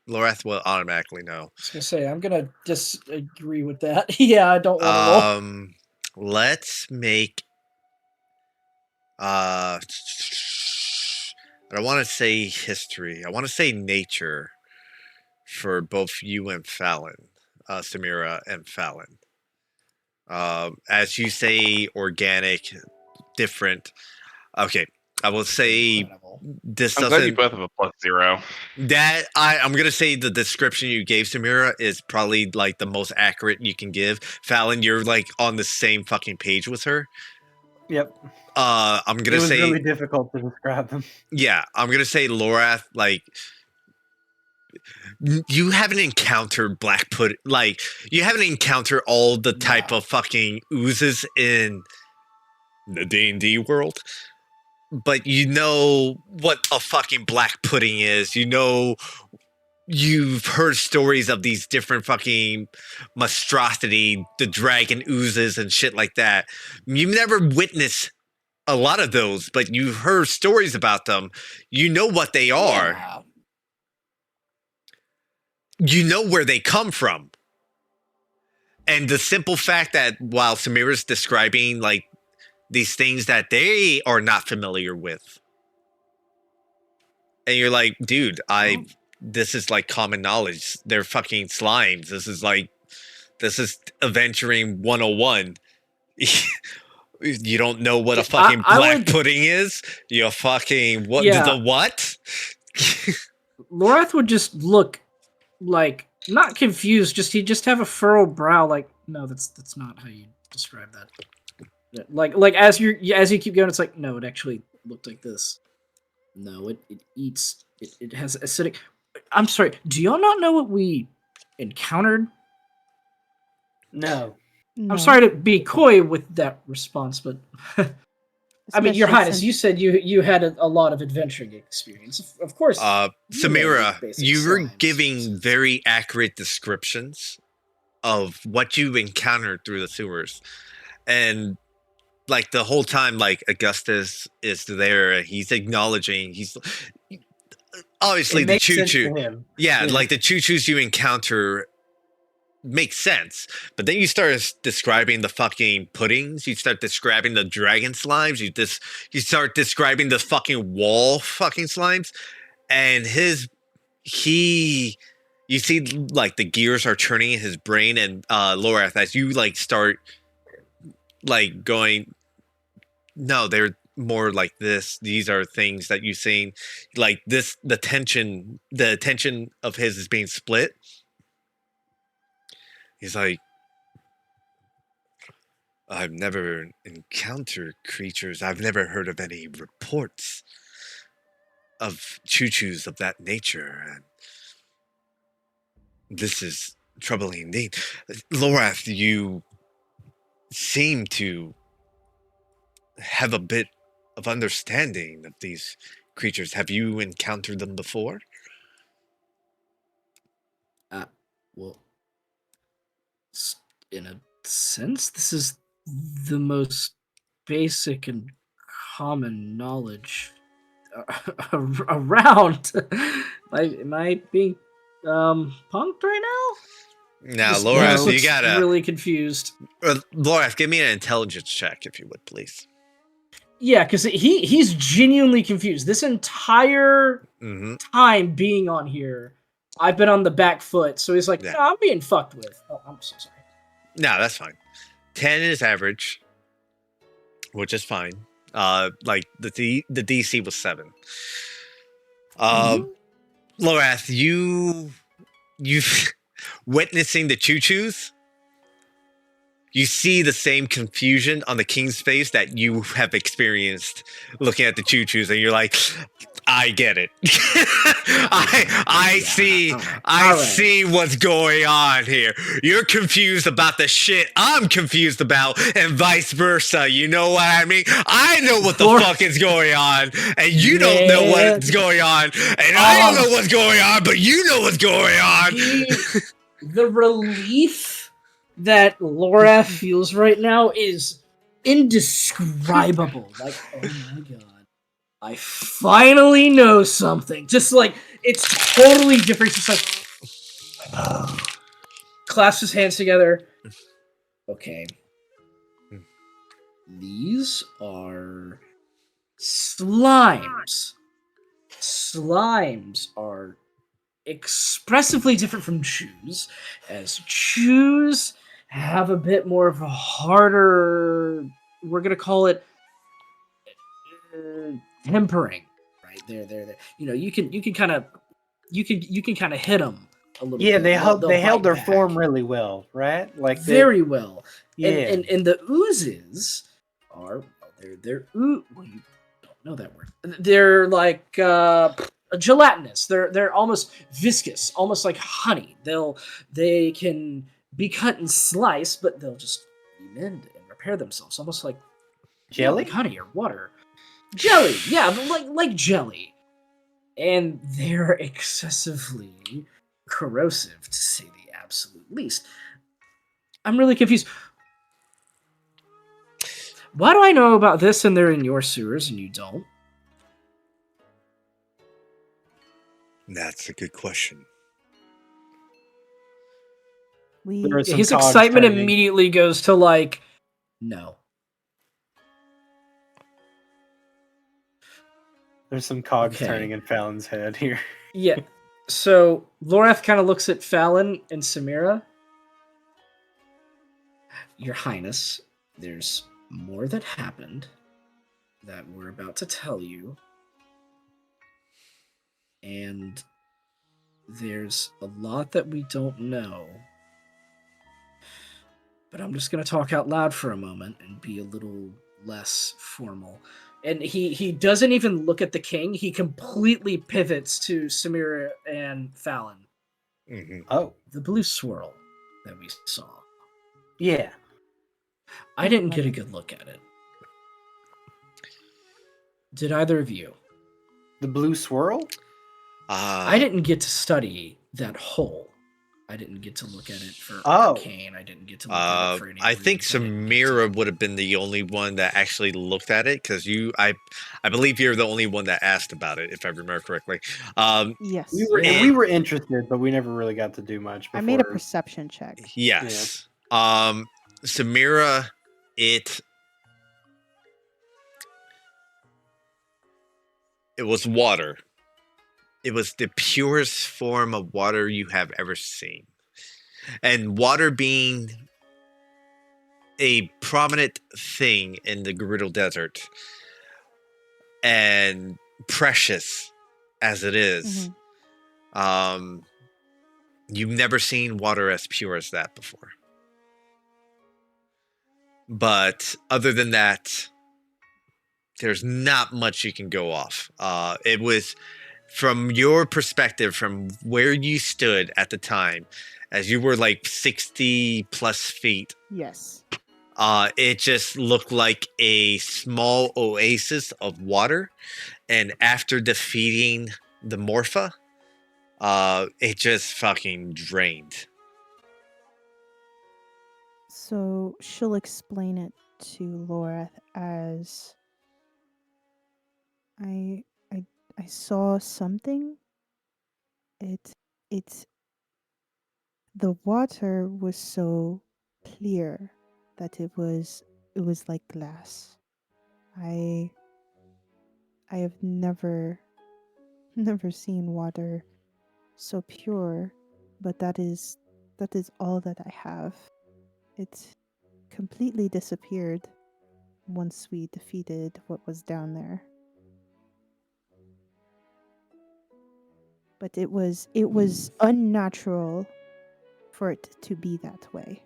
Lorath will automatically know. I was gonna say I'm gonna disagree with that. Yeah, I don't want to roll. Let's make I don't want to say history. I want to say nature for both you and Fallon, Samira and Fallon. As you say, organic, different. Okay, I will say Incredible. this I'm glad you doesn't. both have a +0. That I'm gonna say the description you gave, Samira, is probably like the most accurate you can give. Fallon, you're like on the same fucking page with her. Yep. I'm It gonna was say, really difficult to describe them. yeah, I'm gonna say Lorath, like you haven't encountered black put like you haven't encountered all the type No. of fucking oozes in the D&D world, but you know what a fucking black pudding is. You know, you've heard stories of these different fucking monstrosity, the dragon oozes and shit like that. You've never witnessed a lot of those, but you've heard stories about them. You know what they are. Yeah. You know where they come from. And the simple fact that while Samira's describing like these things that they are not familiar with, and you're like, dude, this is like common knowledge. They're fucking slimes. This is adventuring 101. You don't know what a fucking I black would- pudding is? You fucking what? Yeah. The what? Lorath would just look like not confused. He'd just have a furrowed brow. Like, no, that's not how you describe that. Like as you keep going, it's like, no, it actually looked like this. No, it eats. It has acidic. I'm sorry. Do y'all not know what we encountered? No. No. I'm sorry to be coy with that response, but I mean, Your Especially Highness, since- you said you had a lot of adventuring experience. Of course. you know Samira, basic you were slimes. giving very accurate descriptions of what you encountered through the sewers. And like the whole time, like Augustus is there, he's acknowledging, he's obviously It the makes sense choo-choo. to him. Yeah, Yeah. like the choo-choos you encounter makes sense. But then you start describing the fucking puddings, you start describing the dragon slimes, you start describing the fucking wall fucking slimes, and you see like the gears are turning in his brain, and Lorath, as you like start like going, no, they're more like this. These are things that you've seen. Like this, the attention of his is being split. He's like, I've never encountered creatures. I've never heard of any reports of choo-choos of that nature. And this is troubling indeed. Lorath, you seem to have a bit of understanding of these creatures. Have you encountered them before? Well, in a sense, this is the most basic and common knowledge around. Am I being punked right now? Now, This Lorath, looks you gotta really confused. Lorath, give me an intelligence check, if you would, please. Yeah, because he's genuinely confused. This entire Mm-hmm. time being on here, I've been on the back foot. So he's like, Yeah. no, I'm being fucked with. Oh, I'm so sorry. No, that's fine. 10 is average, which is fine. Like the DC was 7. Lorath, you witnessing the choo-choos, you see the same confusion on the king's face that you have experienced looking at the choo-choos, and you're like, I get it. I see. I Alright. see what's going on here. You're confused about the shit I'm confused about, and vice versa. You know what I mean? I know what the Lord. fuck is going on, and you don't know what's going on, and I don't know what's going on, but you know what's going on. The relief that Laura feels right now is indescribable. Like, oh my god. I finally know something. Just like, it's totally different. Just like, clasps his hands together. Okay. These are slimes. Slimes are expressively different from chews, as chews have a bit more of a harder, we're gonna call it tempering, right? They're you know, you can kind of you can kind of hit them a little Yeah, bit. they held They'll they held bite their back. form really well, right? Like Very well. yeah. And the oozes are they're well, you don't know that word. They're like gelatinous. They're almost viscous, almost like honey. They can be cut and sliced, but they'll just mend and repair themselves, almost like Jelly? like honey or water. Jelly, yeah, like jelly. And they're excessively corrosive, to say the absolute least. I'm really confused. Why do I know about this and they're in your sewers and you don't? That's a good question. We There are some His cogs excitement turning. immediately goes to like, no. There's some cogs Okay. turning in Fallon's head here. Yeah. So Lorath kind of looks at Fallon and Samira. Your Highness, there's more that happened that we're about to tell you. And there's a lot that we don't know. But I'm just going to talk out loud for a moment and be a little less formal. And he doesn't even look at the king. He completely pivots to Samira and Fallon. Mm-hmm. Oh, The blue swirl that we saw. yeah. I didn't get a good look at it. Did either of you? The blue swirl? I didn't get to study that hole. I didn't get to look at it for Oh. arcane. I didn't get to look at it for any I think runes. I didn't get Samira to- would have been the only one that actually looked at it because I believe you're the only one that asked about it, if I remember correctly. yes. We were interested, but we never really got to do much. Before. I made a perception check. Yes. Samira, it was water. It was the purest form of water you have ever seen. And water being a prominent thing in the Gerudo Desert and precious as it is, you've never seen water as pure as that before. But other than that, there's not much you can go off. It was, from your perspective, from where you stood at the time, as you were like 60 plus feet, Yes. it just looked like a small oasis of water. And after defeating the Morpha, it just fucking drained. So she'll explain it to Lorath as I saw something. It's the water was so clear that it was like glass. I have never seen water so pure, but that is all that I have. It completely disappeared once we defeated what was down there. But it was unnatural for it to be that way.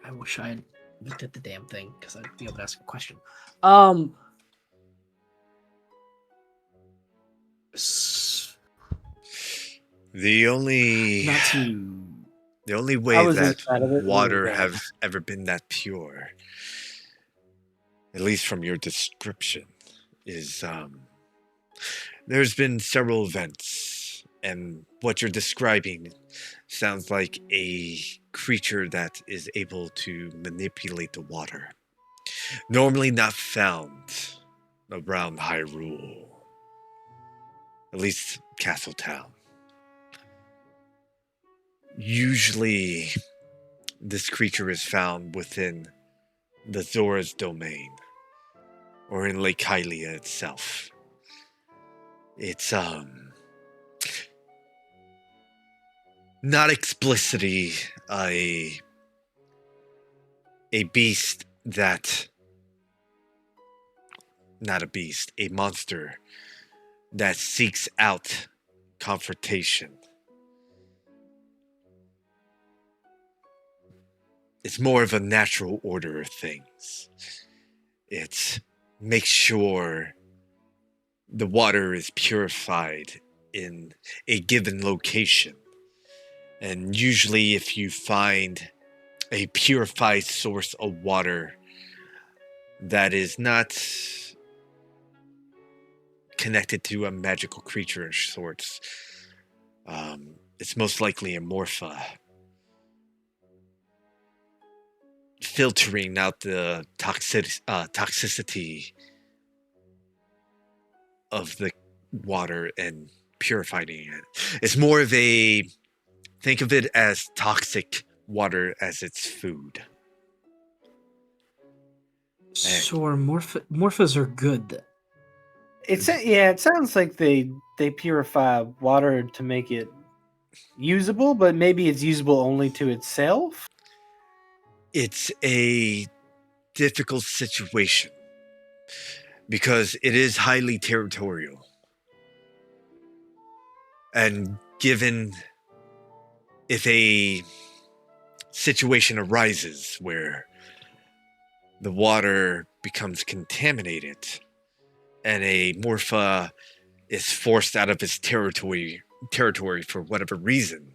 I wish I had looked at the damn thing because I'd be able to ask a question. The only Not to. The only I way was that inside of it, water really bad. has ever been that pure, at least from your description, is there's been several events, and what you're describing sounds like a creature that is able to manipulate the water. Normally not found around Hyrule, at least Castle Town. Usually, this creature is found within the Zora's domain, or in Lake Hylia itself. It's not explicitly a a beast that, not a beast, a monster that seeks out confrontation. It's more of a natural order of things. It makes sure the water is purified in a given location. And usually, if you find a purified source of water that is not connected to a magical creature of sorts, it's most likely a morpha, filtering out the toxicity of the water and purifying it. It's more of a, think of it as toxic water as its food. So our morphas are good then. It sounds like they purify water to make it usable, but maybe it's usable only to itself. It's a difficult situation because it is highly territorial. And given if a situation arises where the water becomes contaminated and a morpha is forced out of its territory for whatever reason,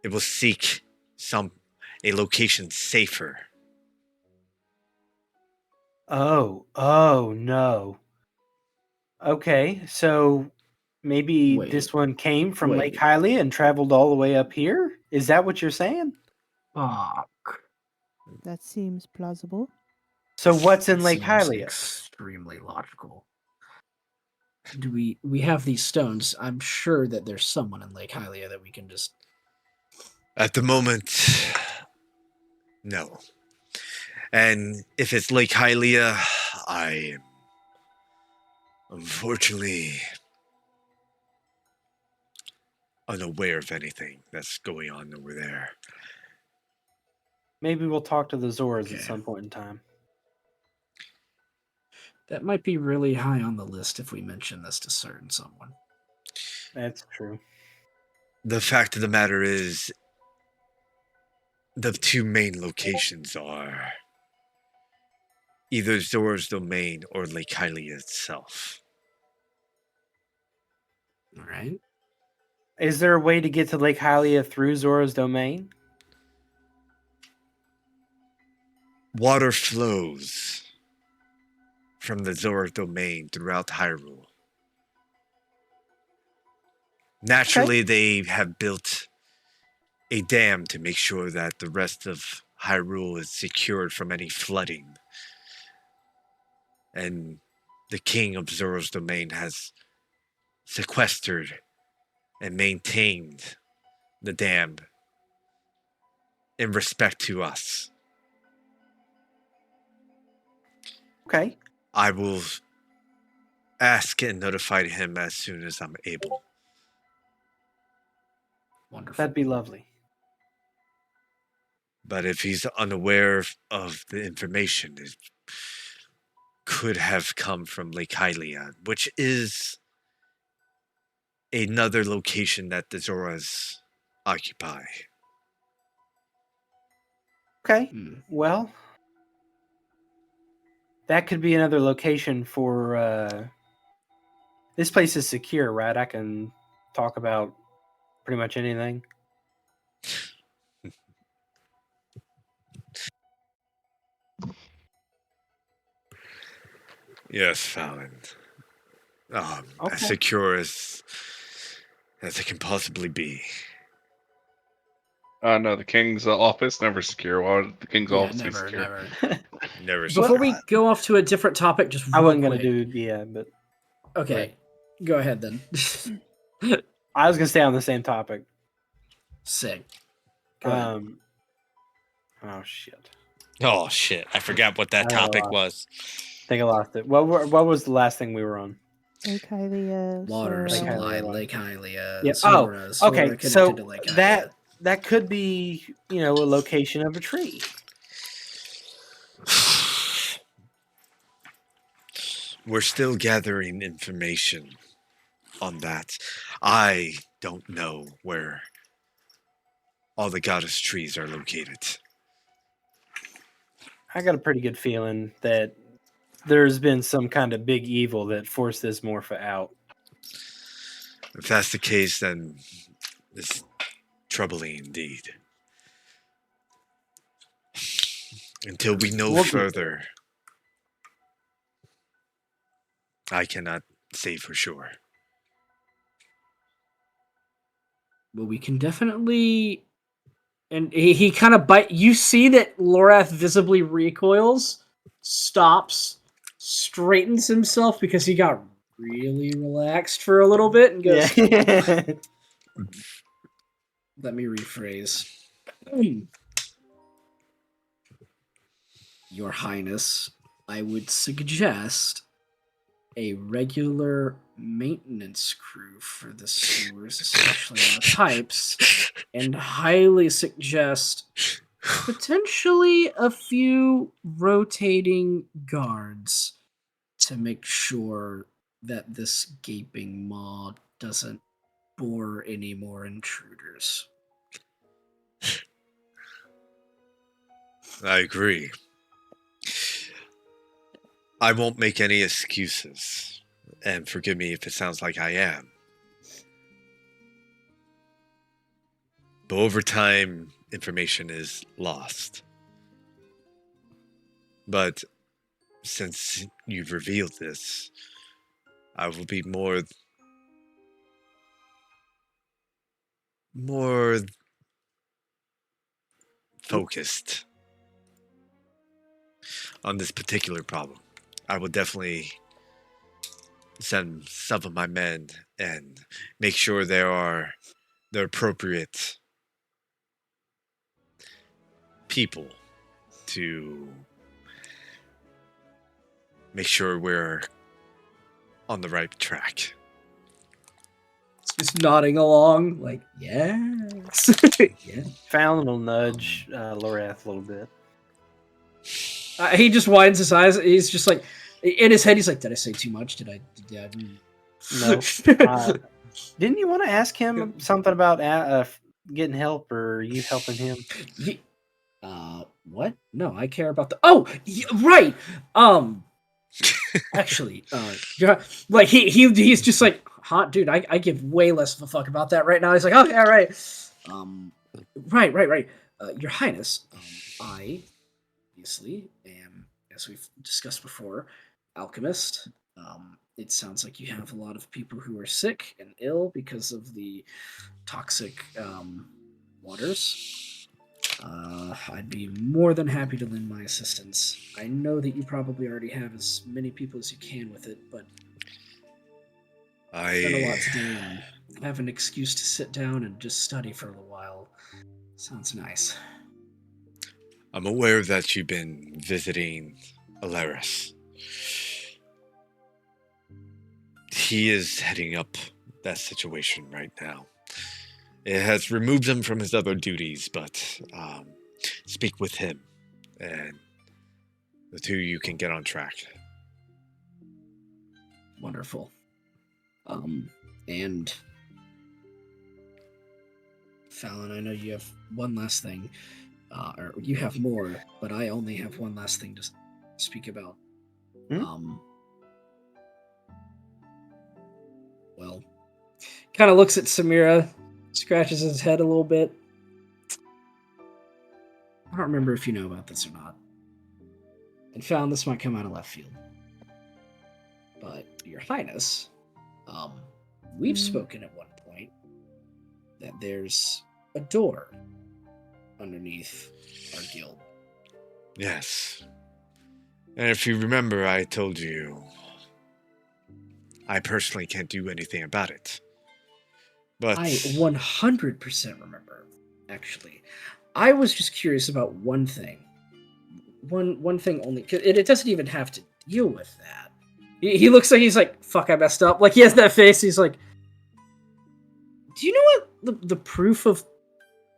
it will seek a location safer. Oh no. Okay, so maybe Wait, this one came from Lake wait. Hylia and traveled all the way up here? Is that what you're saying? Fuck. That seems plausible. So what's in That Lake seems Hylia? extremely logical. Do we have these stones? I'm sure that there's someone in Lake Hylia that we can just. At the moment, no. And if it's Lake Hylia, I am unfortunately unaware of anything that's going on over there. Maybe we'll talk to the Zoras Okay. at some point in time. That might be really high on the list if we mention this to certain someone. That's true. The fact of the matter is, the two main locations are either Zora's Domain or Lake Hylia itself. All right. Is there a way to get to Lake Hylia through Zora's domain? Water flows from the Zora Domain throughout Hyrule. Naturally, they have built a dam to make sure that the rest of Hyrule is secured from any flooding. And the king of Zora's Domain has sequestered and maintained the dam in respect to us. Okay. I will ask and notify him as soon as I'm able. Wonderful. That'd be lovely. But if he's unaware of the information, it could have come from Lake Hylia, which is another location that the Zoras occupy. Okay. Hmm. Well, that could be another location for. This place is secure, right? I can talk about pretty much anything. Yes, Fallon. Okay. As secure as it can possibly be. No, the king's office never secure. Why would the king's Yeah, office be never, secure? never. Never Before secure. we go off to a different topic, just I real wasn't gonna quick. do but Okay, go ahead then. I was gonna stay on the same topic. Sick. Go ahead. Oh shit! Oh shit! I forgot what that I topic lost. was. I think I lost it. What was the last thing we were on? Lake Hylia. Water Sora. Lake supply, Hylia. Lake Hylia, Yeah. Sora, Sora Okay. connected So to Lake Hylia. that could be, a location of a tree. We're still gathering information on that. I don't know where all the goddess trees are located. I got a pretty good feeling that there's been some kind of big evil that forced this Morpha out. If that's the case, then it's troubling indeed. Until we know We'll- further, I cannot say for sure. Well, we can definitely. And he kind of bite. You see that Lorath visibly recoils, stops, straightens himself because he got really relaxed for a little bit, and goes, Yeah. "Let me rephrase. Your Highness, I would suggest a regular maintenance crew for the sewers, especially on the pipes, and highly suggest potentially a few rotating guards to make sure that this gaping maw doesn't bore any more intruders." I agree. I won't make any excuses, and forgive me if it sounds like I am. But over time, information is lost. But since you've revealed this, I will be more focused on this particular problem. I will definitely send some of my men and make sure there are the appropriate people to make sure we're on the right track. Just nodding along, like, yes. Yeah. Fallon will nudge Lorath a little bit. He just widens his eyes. He's just like, in his head, he's like, did I say too much? Did I? No. Didn't you want to ask him something about getting help, or you helping him? What? No, I care about the. Oh, right. Actually, yeah, like he's just like, hot dude. I give way less of a fuck about that right now. He's like, oh yeah, right. Right. Your Highness, I obviously am, as we've discussed before, alchemist. It sounds like you have a lot of people who are sick and ill because of the toxic waters. I'd be more than happy to lend my assistance. I know that you probably already have as many people as you can with it, but I've done a lot today and have an excuse to sit down and just study for a little while. Sounds nice. I'm aware that you've been visiting Alaris. He is heading up that situation right now. It has removed him from his other duties, but speak with him, and the two of you can get on track. Wonderful. And Fallon, I know you have one last thing, or you have more, but I only have one last thing to speak about. Well, kind of looks at Samira, scratches his head a little bit. I don't remember if you know about this or not. And Fallon, this might come out of left field. But, Your Highness, we've spoken at one point that there's a door underneath our guild. Yes. And if you remember, I told you I personally can't do anything about it. But I 100% remember, actually. I was just curious about one thing. One thing only. 'Cause it doesn't even have to deal with that. He looks like he's like, fuck, I messed up. Like, he has that face. He's like, do you know what the proof of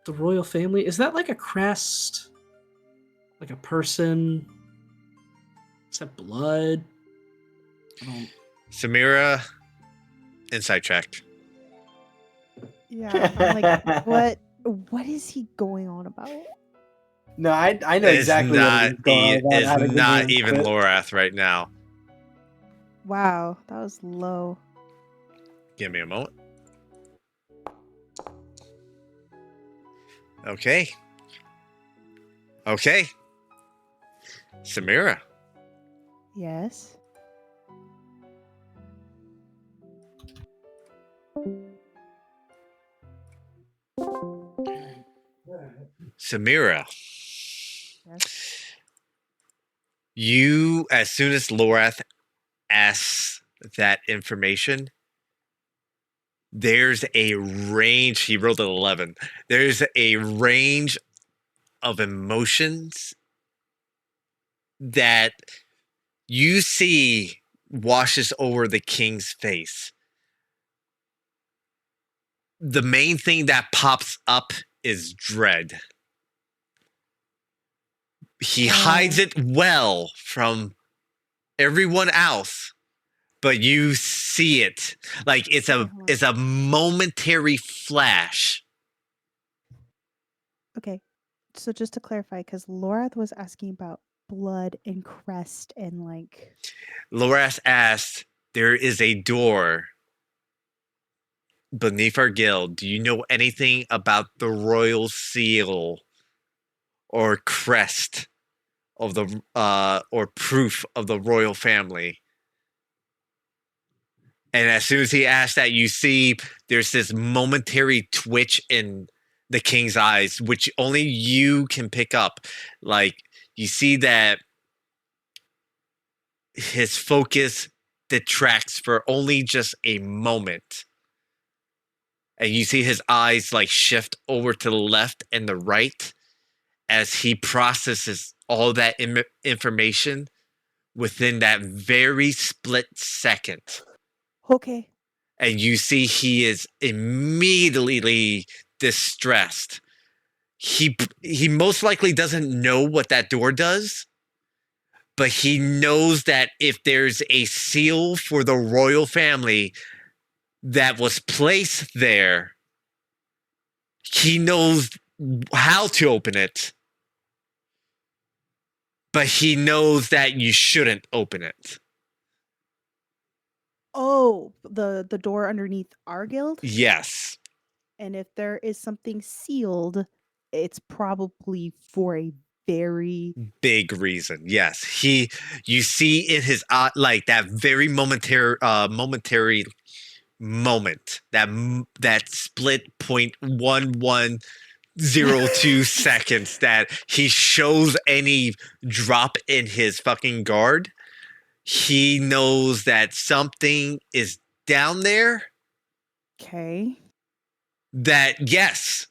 The royal family, is that like a crest? Like a person? Is that blood? I don't. Samira, insight check. Yeah, I'm like, what is he going on about? No, I know It's exactly what not he's going on about. it's how to give me not even input. Lorath right now. Wow, that was low. Give me a moment. Okay. Okay. Samira. Yes. Samira. Yes. You, as soon as Lorath asks that information, there's a range. He rolled an 11. There's a range of emotions that you see washes over the king's face. The main thing that pops up is dread. He hides it well from everyone else, but you see it like it's Okay, hold on. a momentary flash. Okay. So just to clarify, because Lorath was asking about blood and crest and like Loras asked, "There is a door beneath our guild. Do you know anything about the royal seal or crest of the or proof of the royal family?" And as soon as he asked that, you see there's this momentary twitch in the king's eyes, which only you can pick up. Like, you see that his focus detracts for only just a moment. And you see his eyes like shift over to the left and the right as he processes all that information within that very split second. okay. And you see he is immediately distressed. He most likely doesn't know what that door does, but he knows that if there's a seal for the royal family that was placed there, he knows how to open it, but he knows that you shouldn't open it. Oh, the door underneath our guild? Yes. And if there is something sealed, it's probably for a very Big reason. Yes. You see in his eye like that very momentary moment, that split 0.1102 seconds that he shows any drop in his fucking guard. He knows that something is down there okay. that, yes,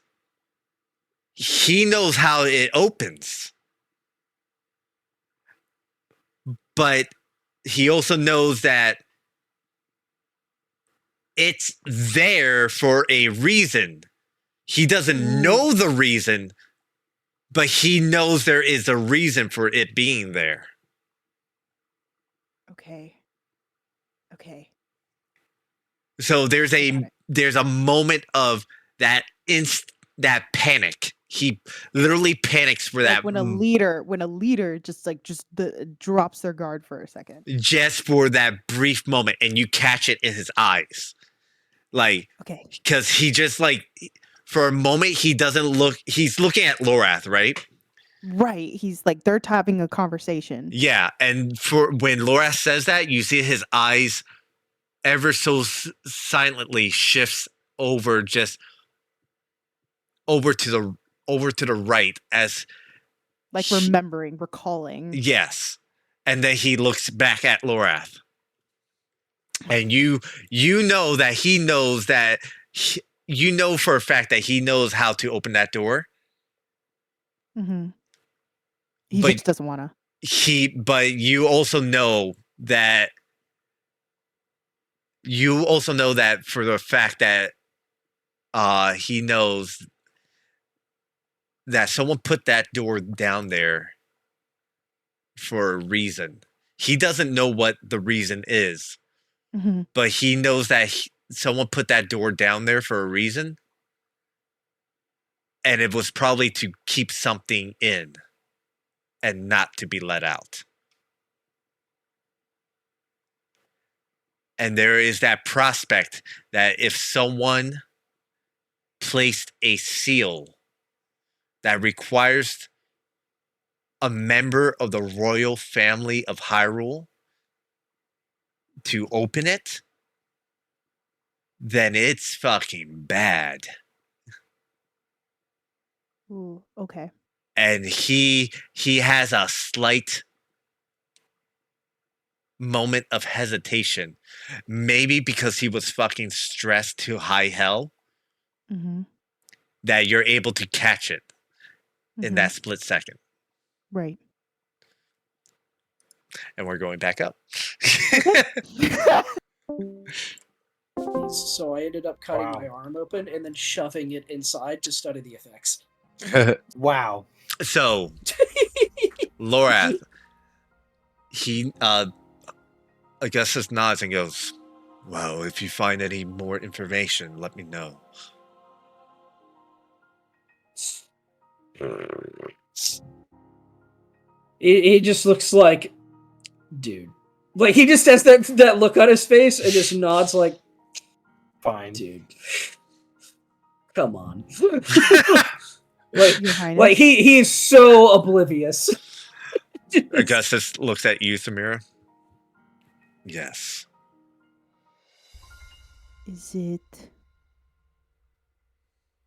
he knows how it opens. But he also knows that it's there for a reason. He doesn't know the reason, but he knows there is a reason for it being there. Okay. Okay. So there's I got it. a moment of that that panic. He literally panics for Like that when a leader just drops their guard for a second. just for that brief moment, and you catch it in his eyes, like Okay. because he just like for a moment he doesn't look. He's looking at Lorath, right? Right. He's like they're having a conversation. Yeah, and for when Lorath says that, you see his eyes ever so silently shifts over just over to the right as Like remembering, recalling. yes, and then he looks back at Lorath, and you know that he knows that you know for a fact that he knows how to open that door. Mm-hmm. He But just doesn't want to. but you also know that for the fact that he knows that someone put that door down there for a reason. He doesn't know what the reason is, Hmm. but he knows that someone put that door down there for a reason, and it was probably to keep something in and not to be let out. And there is that prospect that if someone placed a seal that requires a member of the royal family of Hyrule to open it, then it's fucking bad. Ooh, okay. And he has a slight moment of hesitation, maybe because he was fucking stressed to high hell, Mm-hmm. that you're able to catch it in Mm-hmm. that split second. Right. And we're going back up. So I ended up cutting Wow. my arm open and then shoving it inside to study the effects. Wow. So Lorath, he Augustus nods and goes, well, if you find any more information, let me know. He just looks like, dude. Like, he just has that look on his face and just nods like, Fine. dude. Come on. like, Your Highness. like he is so oblivious. Augustus looks at you, Samira. Yes. Is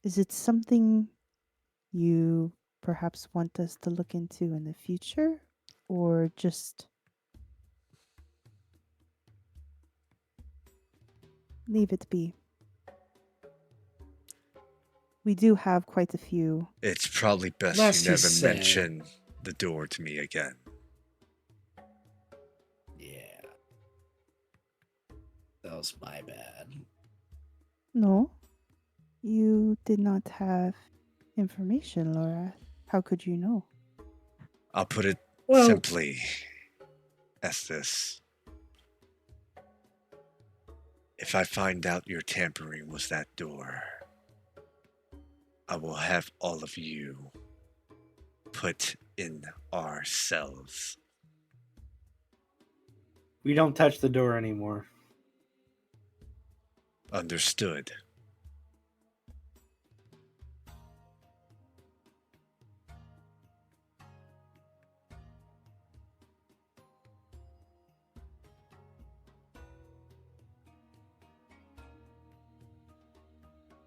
it something you perhaps want us to look into in the future, or just leave it be? We do have quite a few. It's probably best Less you he never said. mention the door to me again. Yeah. That was my bad. No, you did not have information, Laura. How could you know? I'll put it Well, simply as this. If I find out your tampering was that door, I will have all of you put in our cells. We don't touch the door anymore. Understood.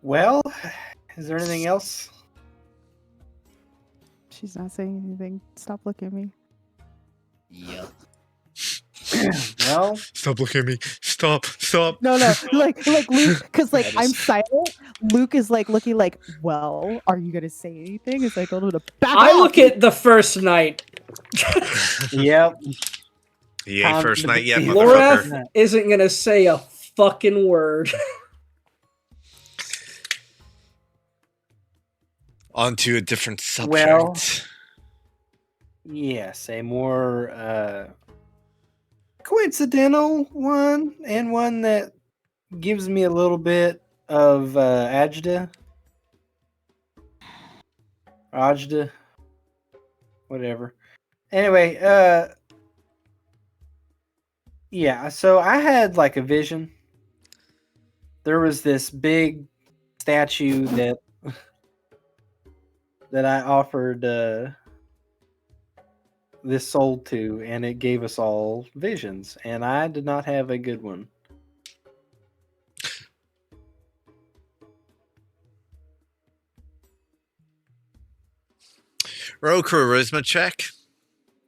Well, is there anything else? She's not saying anything. Stop looking at me. yep. Well, Stop looking at me. Stop. No, like Luke, because like That I'm is- silent. Luke is like looking like, well, are you gonna say anything? It's like I told him to back I off. look at the first night. yep. He ain't first night yet, Laura motherfucker. isn't gonna say a fucking word. On to a different subject. Well- Yes, a more coincidental one, and one that gives me a little bit of agita. Ajda. Whatever. Anyway, yeah, so I had like a vision. There was this big statue that I offered this soul to, and it gave us all visions, and I did not have a good one. Roll charisma check.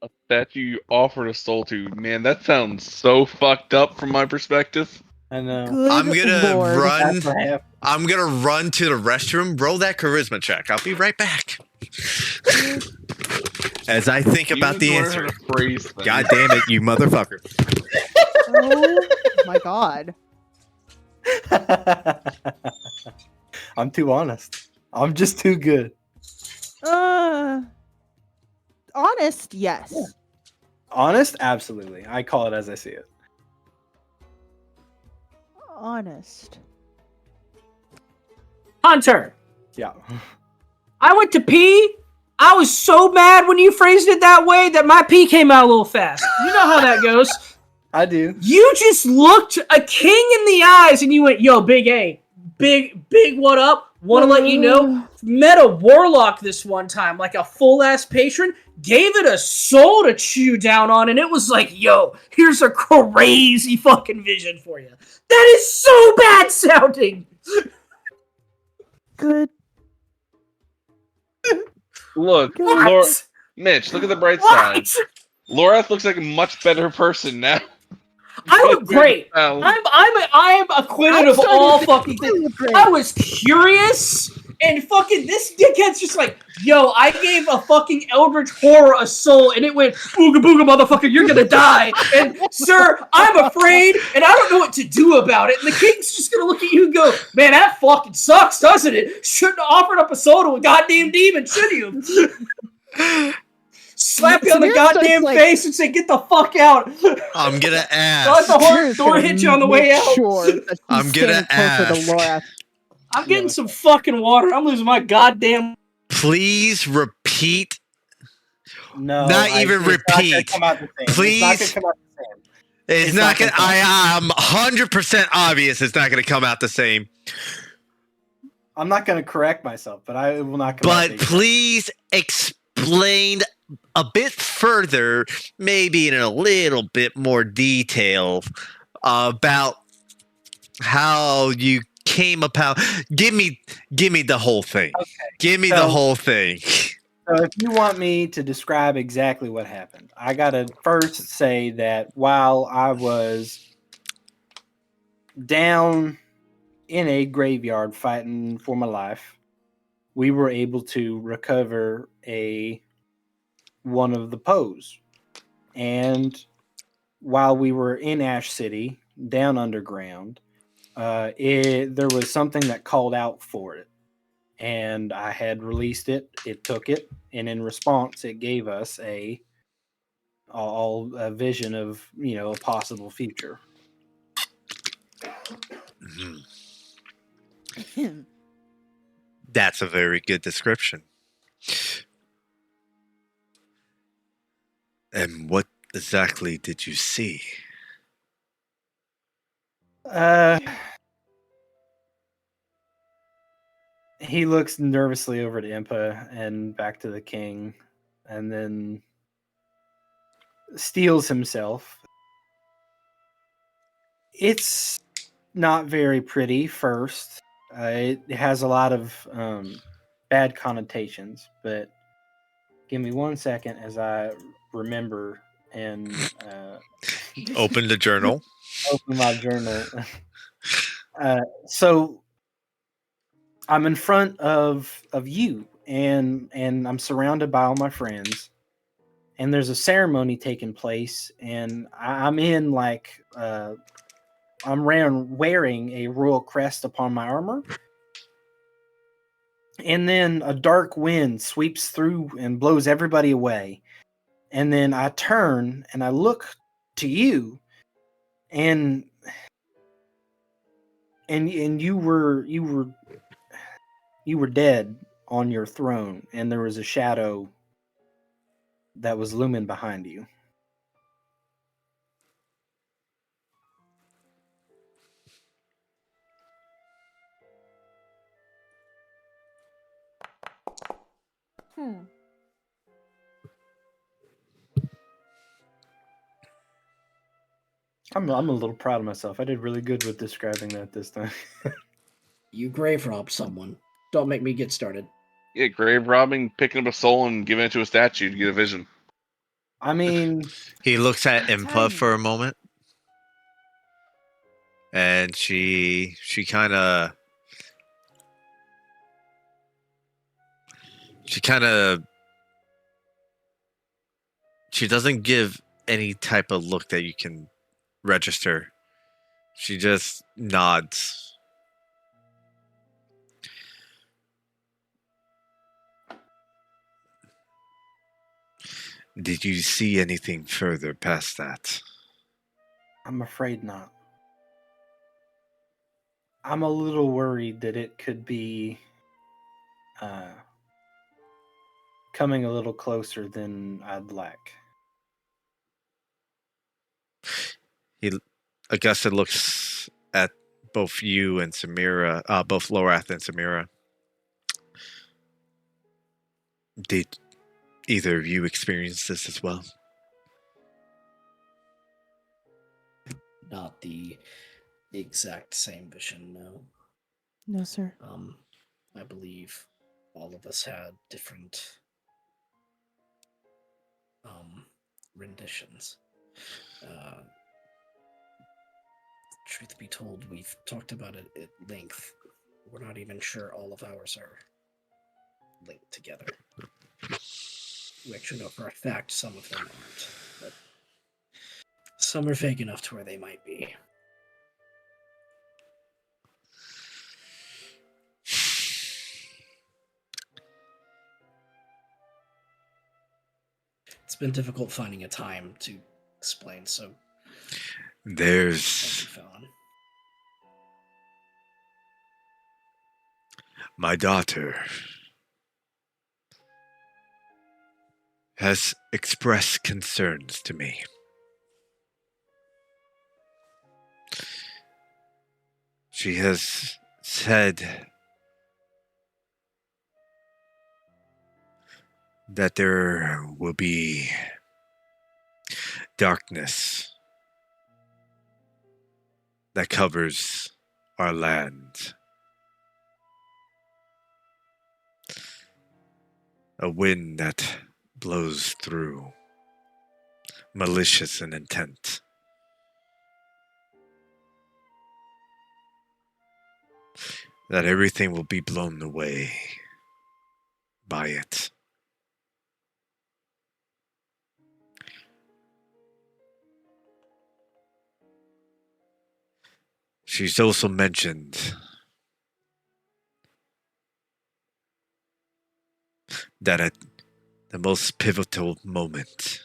A statue you offered a soul to. Man, that sounds so fucked up from my perspective. I know. Good I'm gonna Lord. run. That's what happened. I'm gonna run to the restroom. Roll that charisma check. I'll be right back. As I think You about need the to learn answer. how to phrase things. God damn it, you motherfucker. Oh my god. I'm too honest. I'm just too good. Honest, yes. Yeah. Honest, absolutely. I call it as I see it. Honest. Hunter, Yeah. I went to pee. I was so mad when you phrased it that way that my pee came out a little fast. You know how that goes. I do. You just looked a king in the eyes and you went, yo, big A. Big, what up? Want to let you know, met a warlock this one time, like a full-ass patron, gave it a soul to chew down on, and it was like, yo, here's a crazy fucking vision for you. That is so bad sounding! Good. Look, What? Mitch, look at the bright What? side. Lorath looks like a much better person now. I look great. I'm acquitted of all fucking things. I was curious, and fucking this dickhead's just like, yo, I gave a fucking Eldritch Horror a soul, and it went, booga booga, motherfucker, you're gonna die. And, sir, I'm afraid, and I don't know what to do about it. And the king's just gonna look at you and go, man, that fucking sucks, doesn't it? Shouldn't have offered up a soul to a goddamn demon, should you? Slap you on the goddamn face and say, get the fuck out. I'm gonna Let ask. the door hit you on the way out. Sure that I'm gonna ask. I'm getting some fucking water. I'm losing my goddamn. Please repeat. No. Not even repeat. It's not gonna come out the same. Please. It's not gonna come out the same. It's not gonna. I'm 100% obvious. It's not gonna come out the same. I'm not gonna correct myself, but I will not come out the But same. please explain a bit further, maybe in a little bit more detail, about how you came about. Give me the whole thing. Okay. Give me the whole thing. So if you want me to describe exactly what happened, I gotta first say that while I was down in a graveyard fighting for my life, we were able to recover one of the Poes. And while we were in Ash City, down underground, there was something that called out for it. And I had released it. It took it, and in response, it gave us a vision of a possible future. That's a very good description. And what exactly did you see? He looks nervously over to Impa and back to the king, and then steels himself. It's not very pretty first. It has a lot of bad connotations, but give me 1 second as I remember and Open the journal. open my journal. So I'm in front of you, and I'm surrounded by all my friends, and there's a ceremony taking place, and I'm in I'm wearing a royal crest upon my armor. And then a dark wind sweeps through and blows everybody away. And then I turn and I look to you, and you were dead on your throne, and there was a shadow that was looming behind you. I'm a little proud of myself. I did really good with describing that this time. You grave robbed someone. Don't make me get started. Yeah, grave robbing, picking up a soul and giving it to a statue to get a vision. I mean, He looks at Impa for a moment, and she kind of she doesn't give any type of look that you can register. She just nods. Did you see anything further past that? I'm afraid not. I'm a little worried that it could be coming a little closer than I'd like. Augusta looks at both you and Samira, both Lorath and Samira. Did either of you experience this as well? Not the exact same vision, no. No, sir. I believe all of us had different renditions. Truth be told, we've talked about it at length. We're not even sure all of ours are linked together. We actually know for a fact some of them aren't, but some are vague enough to where they might be. It's been difficult finding a time to explain, so thank There's you, Fallon. my daughter has expressed concerns to me. She has said that there will be darkness that covers our land. A wind that blows through, malicious in intent. That everything will be blown away by it. She's also mentioned that at the most pivotal moment,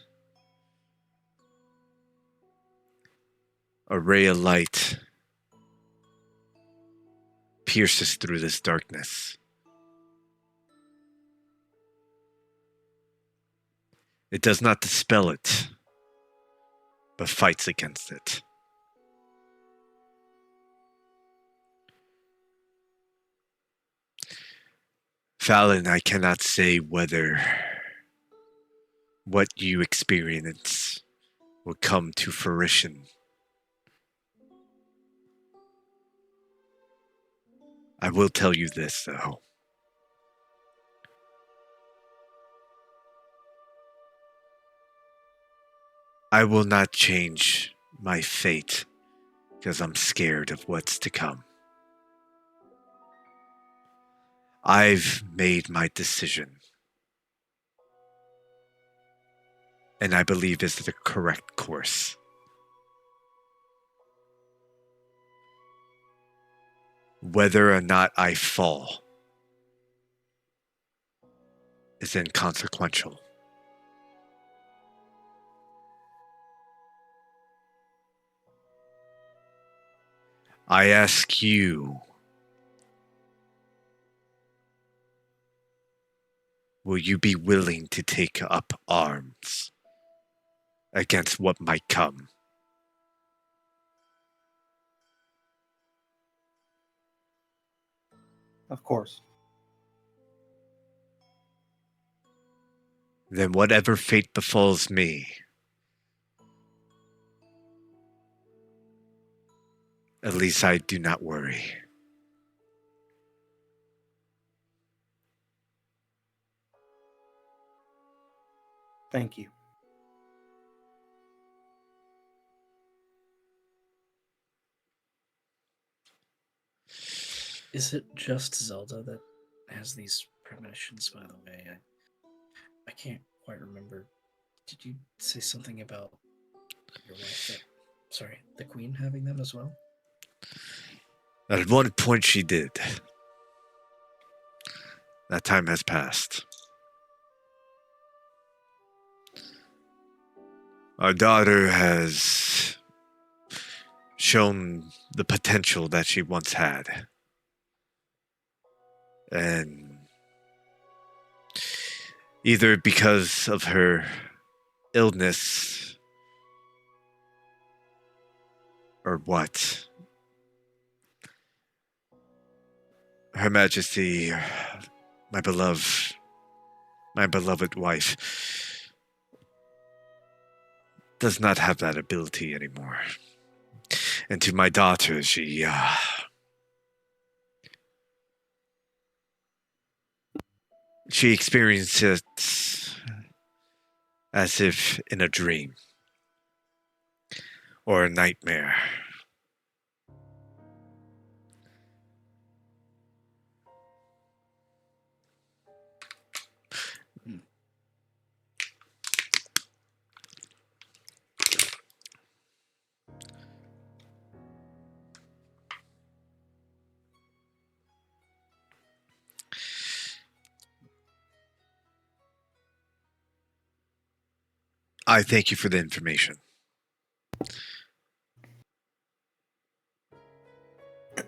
a ray of light pierces through this darkness. It does not dispel it, but fights against it. Fallon, I cannot say whether what you experience will come to fruition. I will tell you this, though. I will not change my fate because I'm scared of what's to come. I've made my decision, and I believe is the correct course. Whether or not I fall is inconsequential. I ask you, will you be willing to take up arms against what might come? Of course. Then whatever fate befalls me, at least I do not worry. Thank you. Is it just Zelda that has these premonitions, by the way? I can't quite remember. Did you say something about your wife the queen having them as well? At one point she did. That time has passed. Our daughter has shown the potential that she once had. And either because of her illness or what, Her Majesty, my beloved wife, does not have that ability anymore. And to my daughter, she experienced it as if in a dream or a nightmare. I thank you for the information.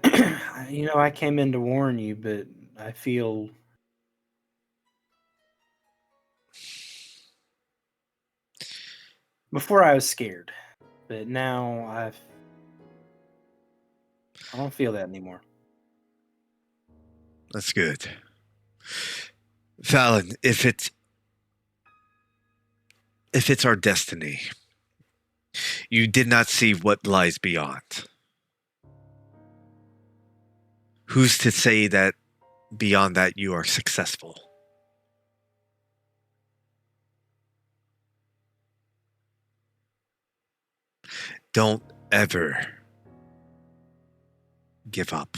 I came in to warn you, but I feel before I was scared, but now I don't feel that anymore. That's good. Fallon, if it's our destiny, you did not see what lies beyond. Who's to say that beyond that you are successful? Don't ever give up.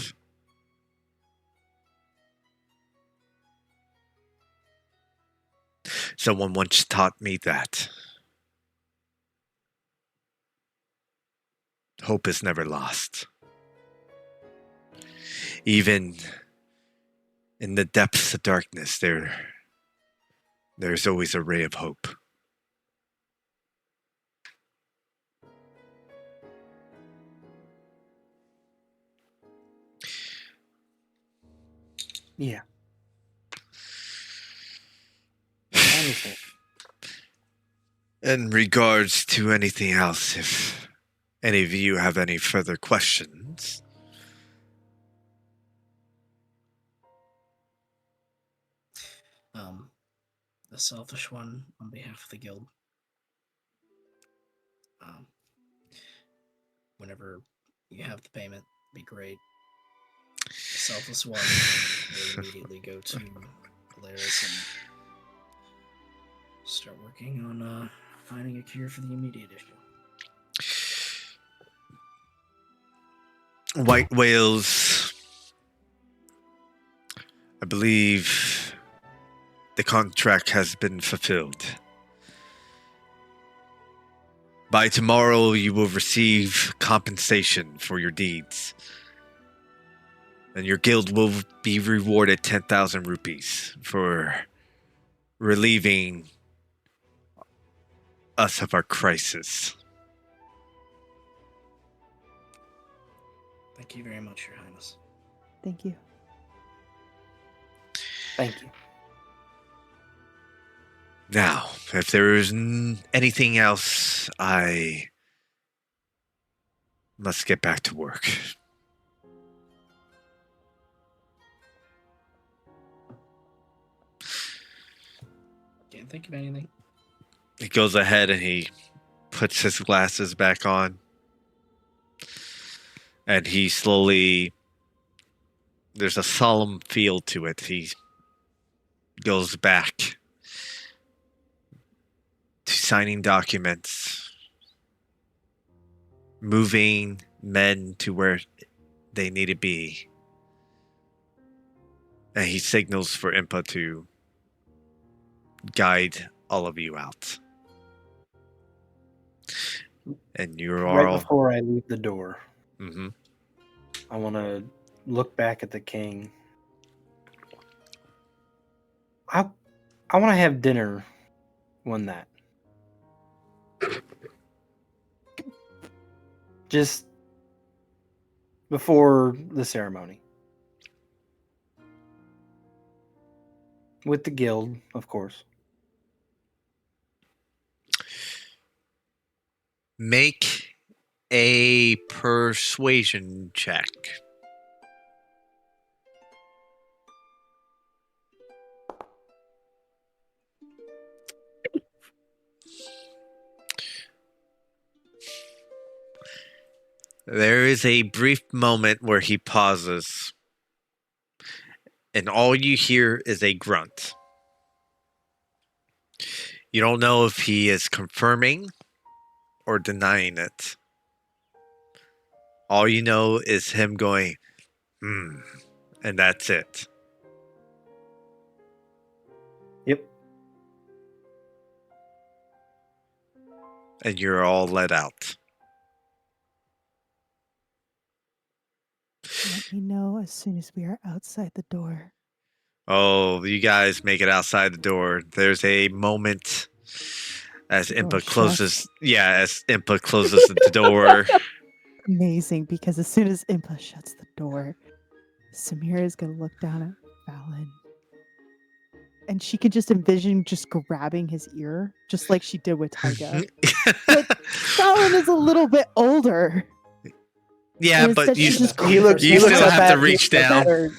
Someone once taught me that hope is never lost. Even in the depths of darkness, there's always a ray of hope. Yeah. I understand. In regards to anything else, if any of you have any further questions. The selfish one on behalf of the guild. Whenever you have the payment, be great. The selfless one will immediately go to Polaris and start working on finding a cure for the immediate issue. White whales, I believe the contract has been fulfilled. By tomorrow, you will receive compensation for your deeds. And your guild will be rewarded 10,000 rupees for relieving us of our crisis. Thank you very much, Your Highness. Thank you. Thank you. Now, if there is anything else, I must get back to work. Can't think of anything. He goes ahead and he puts his glasses back on. And he slowly, there's a solemn feel to it. He goes back to signing documents, moving men to where they need to be. And he signals for Impa to guide all of you out. And you're Right all... before I leave the door, Mm-hmm. I want to look back at the king. I want to have dinner one night. Just before the ceremony. With the guild, of course. Make a persuasion check. There is a brief moment where he pauses, and all you hear is a grunt. You don't know if he is confirming or denying it. All you know is him going, and that's it. Yep. And you're all let out. Let me know as soon as we are outside the door. Oh, you guys make it outside the door. There's a moment as The door Impa closes. shuts. Yeah, as Impa closes the door. Amazing, because as soon as Impa shuts the door, Samira is gonna look down at Fallon. And she could just envision just grabbing his ear, just like she did with Tyga. But Fallon is a little bit older. Yeah, And but instead you, she just He looks. you he looks still up have to at- reach he looks up down. at her-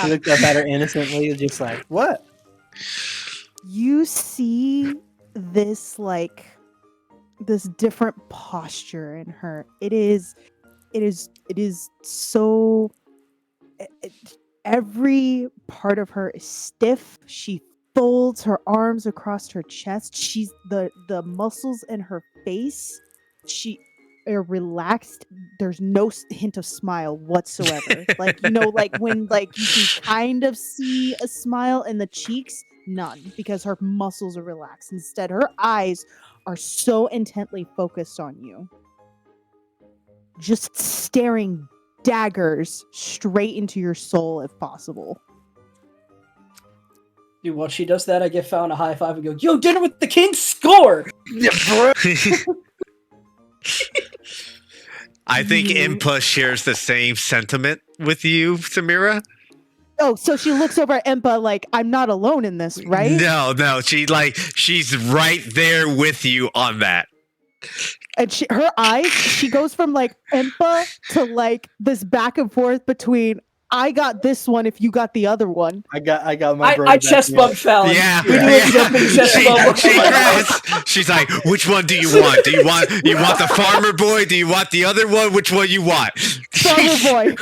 He looked up at her innocently, just like, "What?" You see this different posture in her. It is so every part of her is stiff. She folds her arms across her chest. She's the muscles in her face. She are relaxed. There's no hint of smile whatsoever. Like like when you can kind of see a smile in the cheeks, none, because her muscles are relaxed. Instead, her eyes are so intently focused on you, just staring daggers straight into your soul if possible. Dude, once she does that, I give Fallon a high five and go, "Yo, dinner with the king, score!" I think You- Impa shares the same sentiment with you, Samira. Oh, so she looks over at Impa like, I'm not alone in this, right? No, she's right there with you on that. And her eyes, she goes from like Impa to like this back and forth between, I got this one if you got the other one. I got my. brother I back chest here. bumped Fallon. Yeah, We do a jumping chest bump. she's like, which one do you want? Do you want the farmer boy? Do you want the other one? Which one you want? Farmer boy.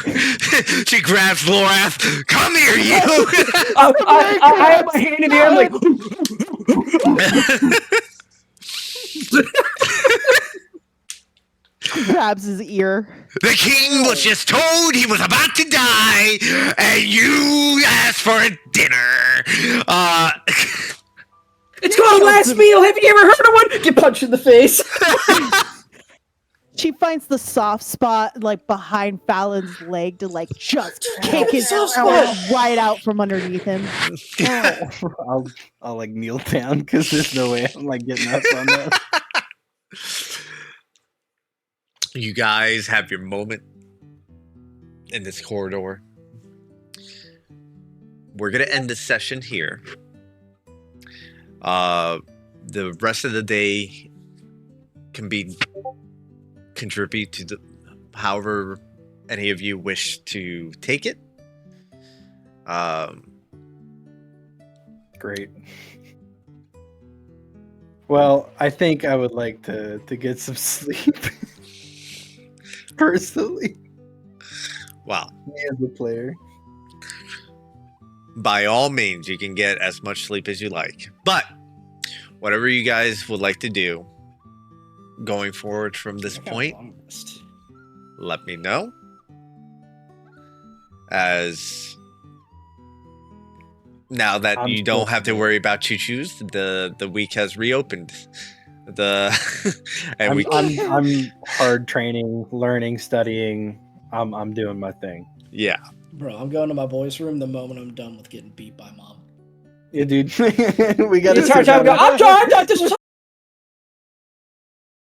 She grabs Lorath. Come here, you. I have my hand in the air. I'm like, Grabs his ear. The king was just told he was about to die, and you asked for a dinner. it's called a last meal. Have you ever heard of one? Get punched in the face. She finds the soft spot like behind Fallon's leg to like just kick his soft arm spot. right out from underneath him. I'll like kneel down because there's no way I'm like getting up on that. You guys have your moment in this corridor. We're gonna end the session here. The rest of the day can be contribute to however any of you wish to take it. Great. Well, I think I would like to get some sleep. Personally, Well, me as a player. by all means, you can get as much sleep as you like. But whatever you guys would like to do going forward from this point, let me know. As now that I'm you don't have to still- worry about choo-choos, the week has reopened. And I'm hard training, learning, studying. I'm doing my thing. yeah. Bro, I'm going to my boys' room the moment I'm done with getting beat by mom. Yeah, dude. We The got entire time I go, I'm done, this is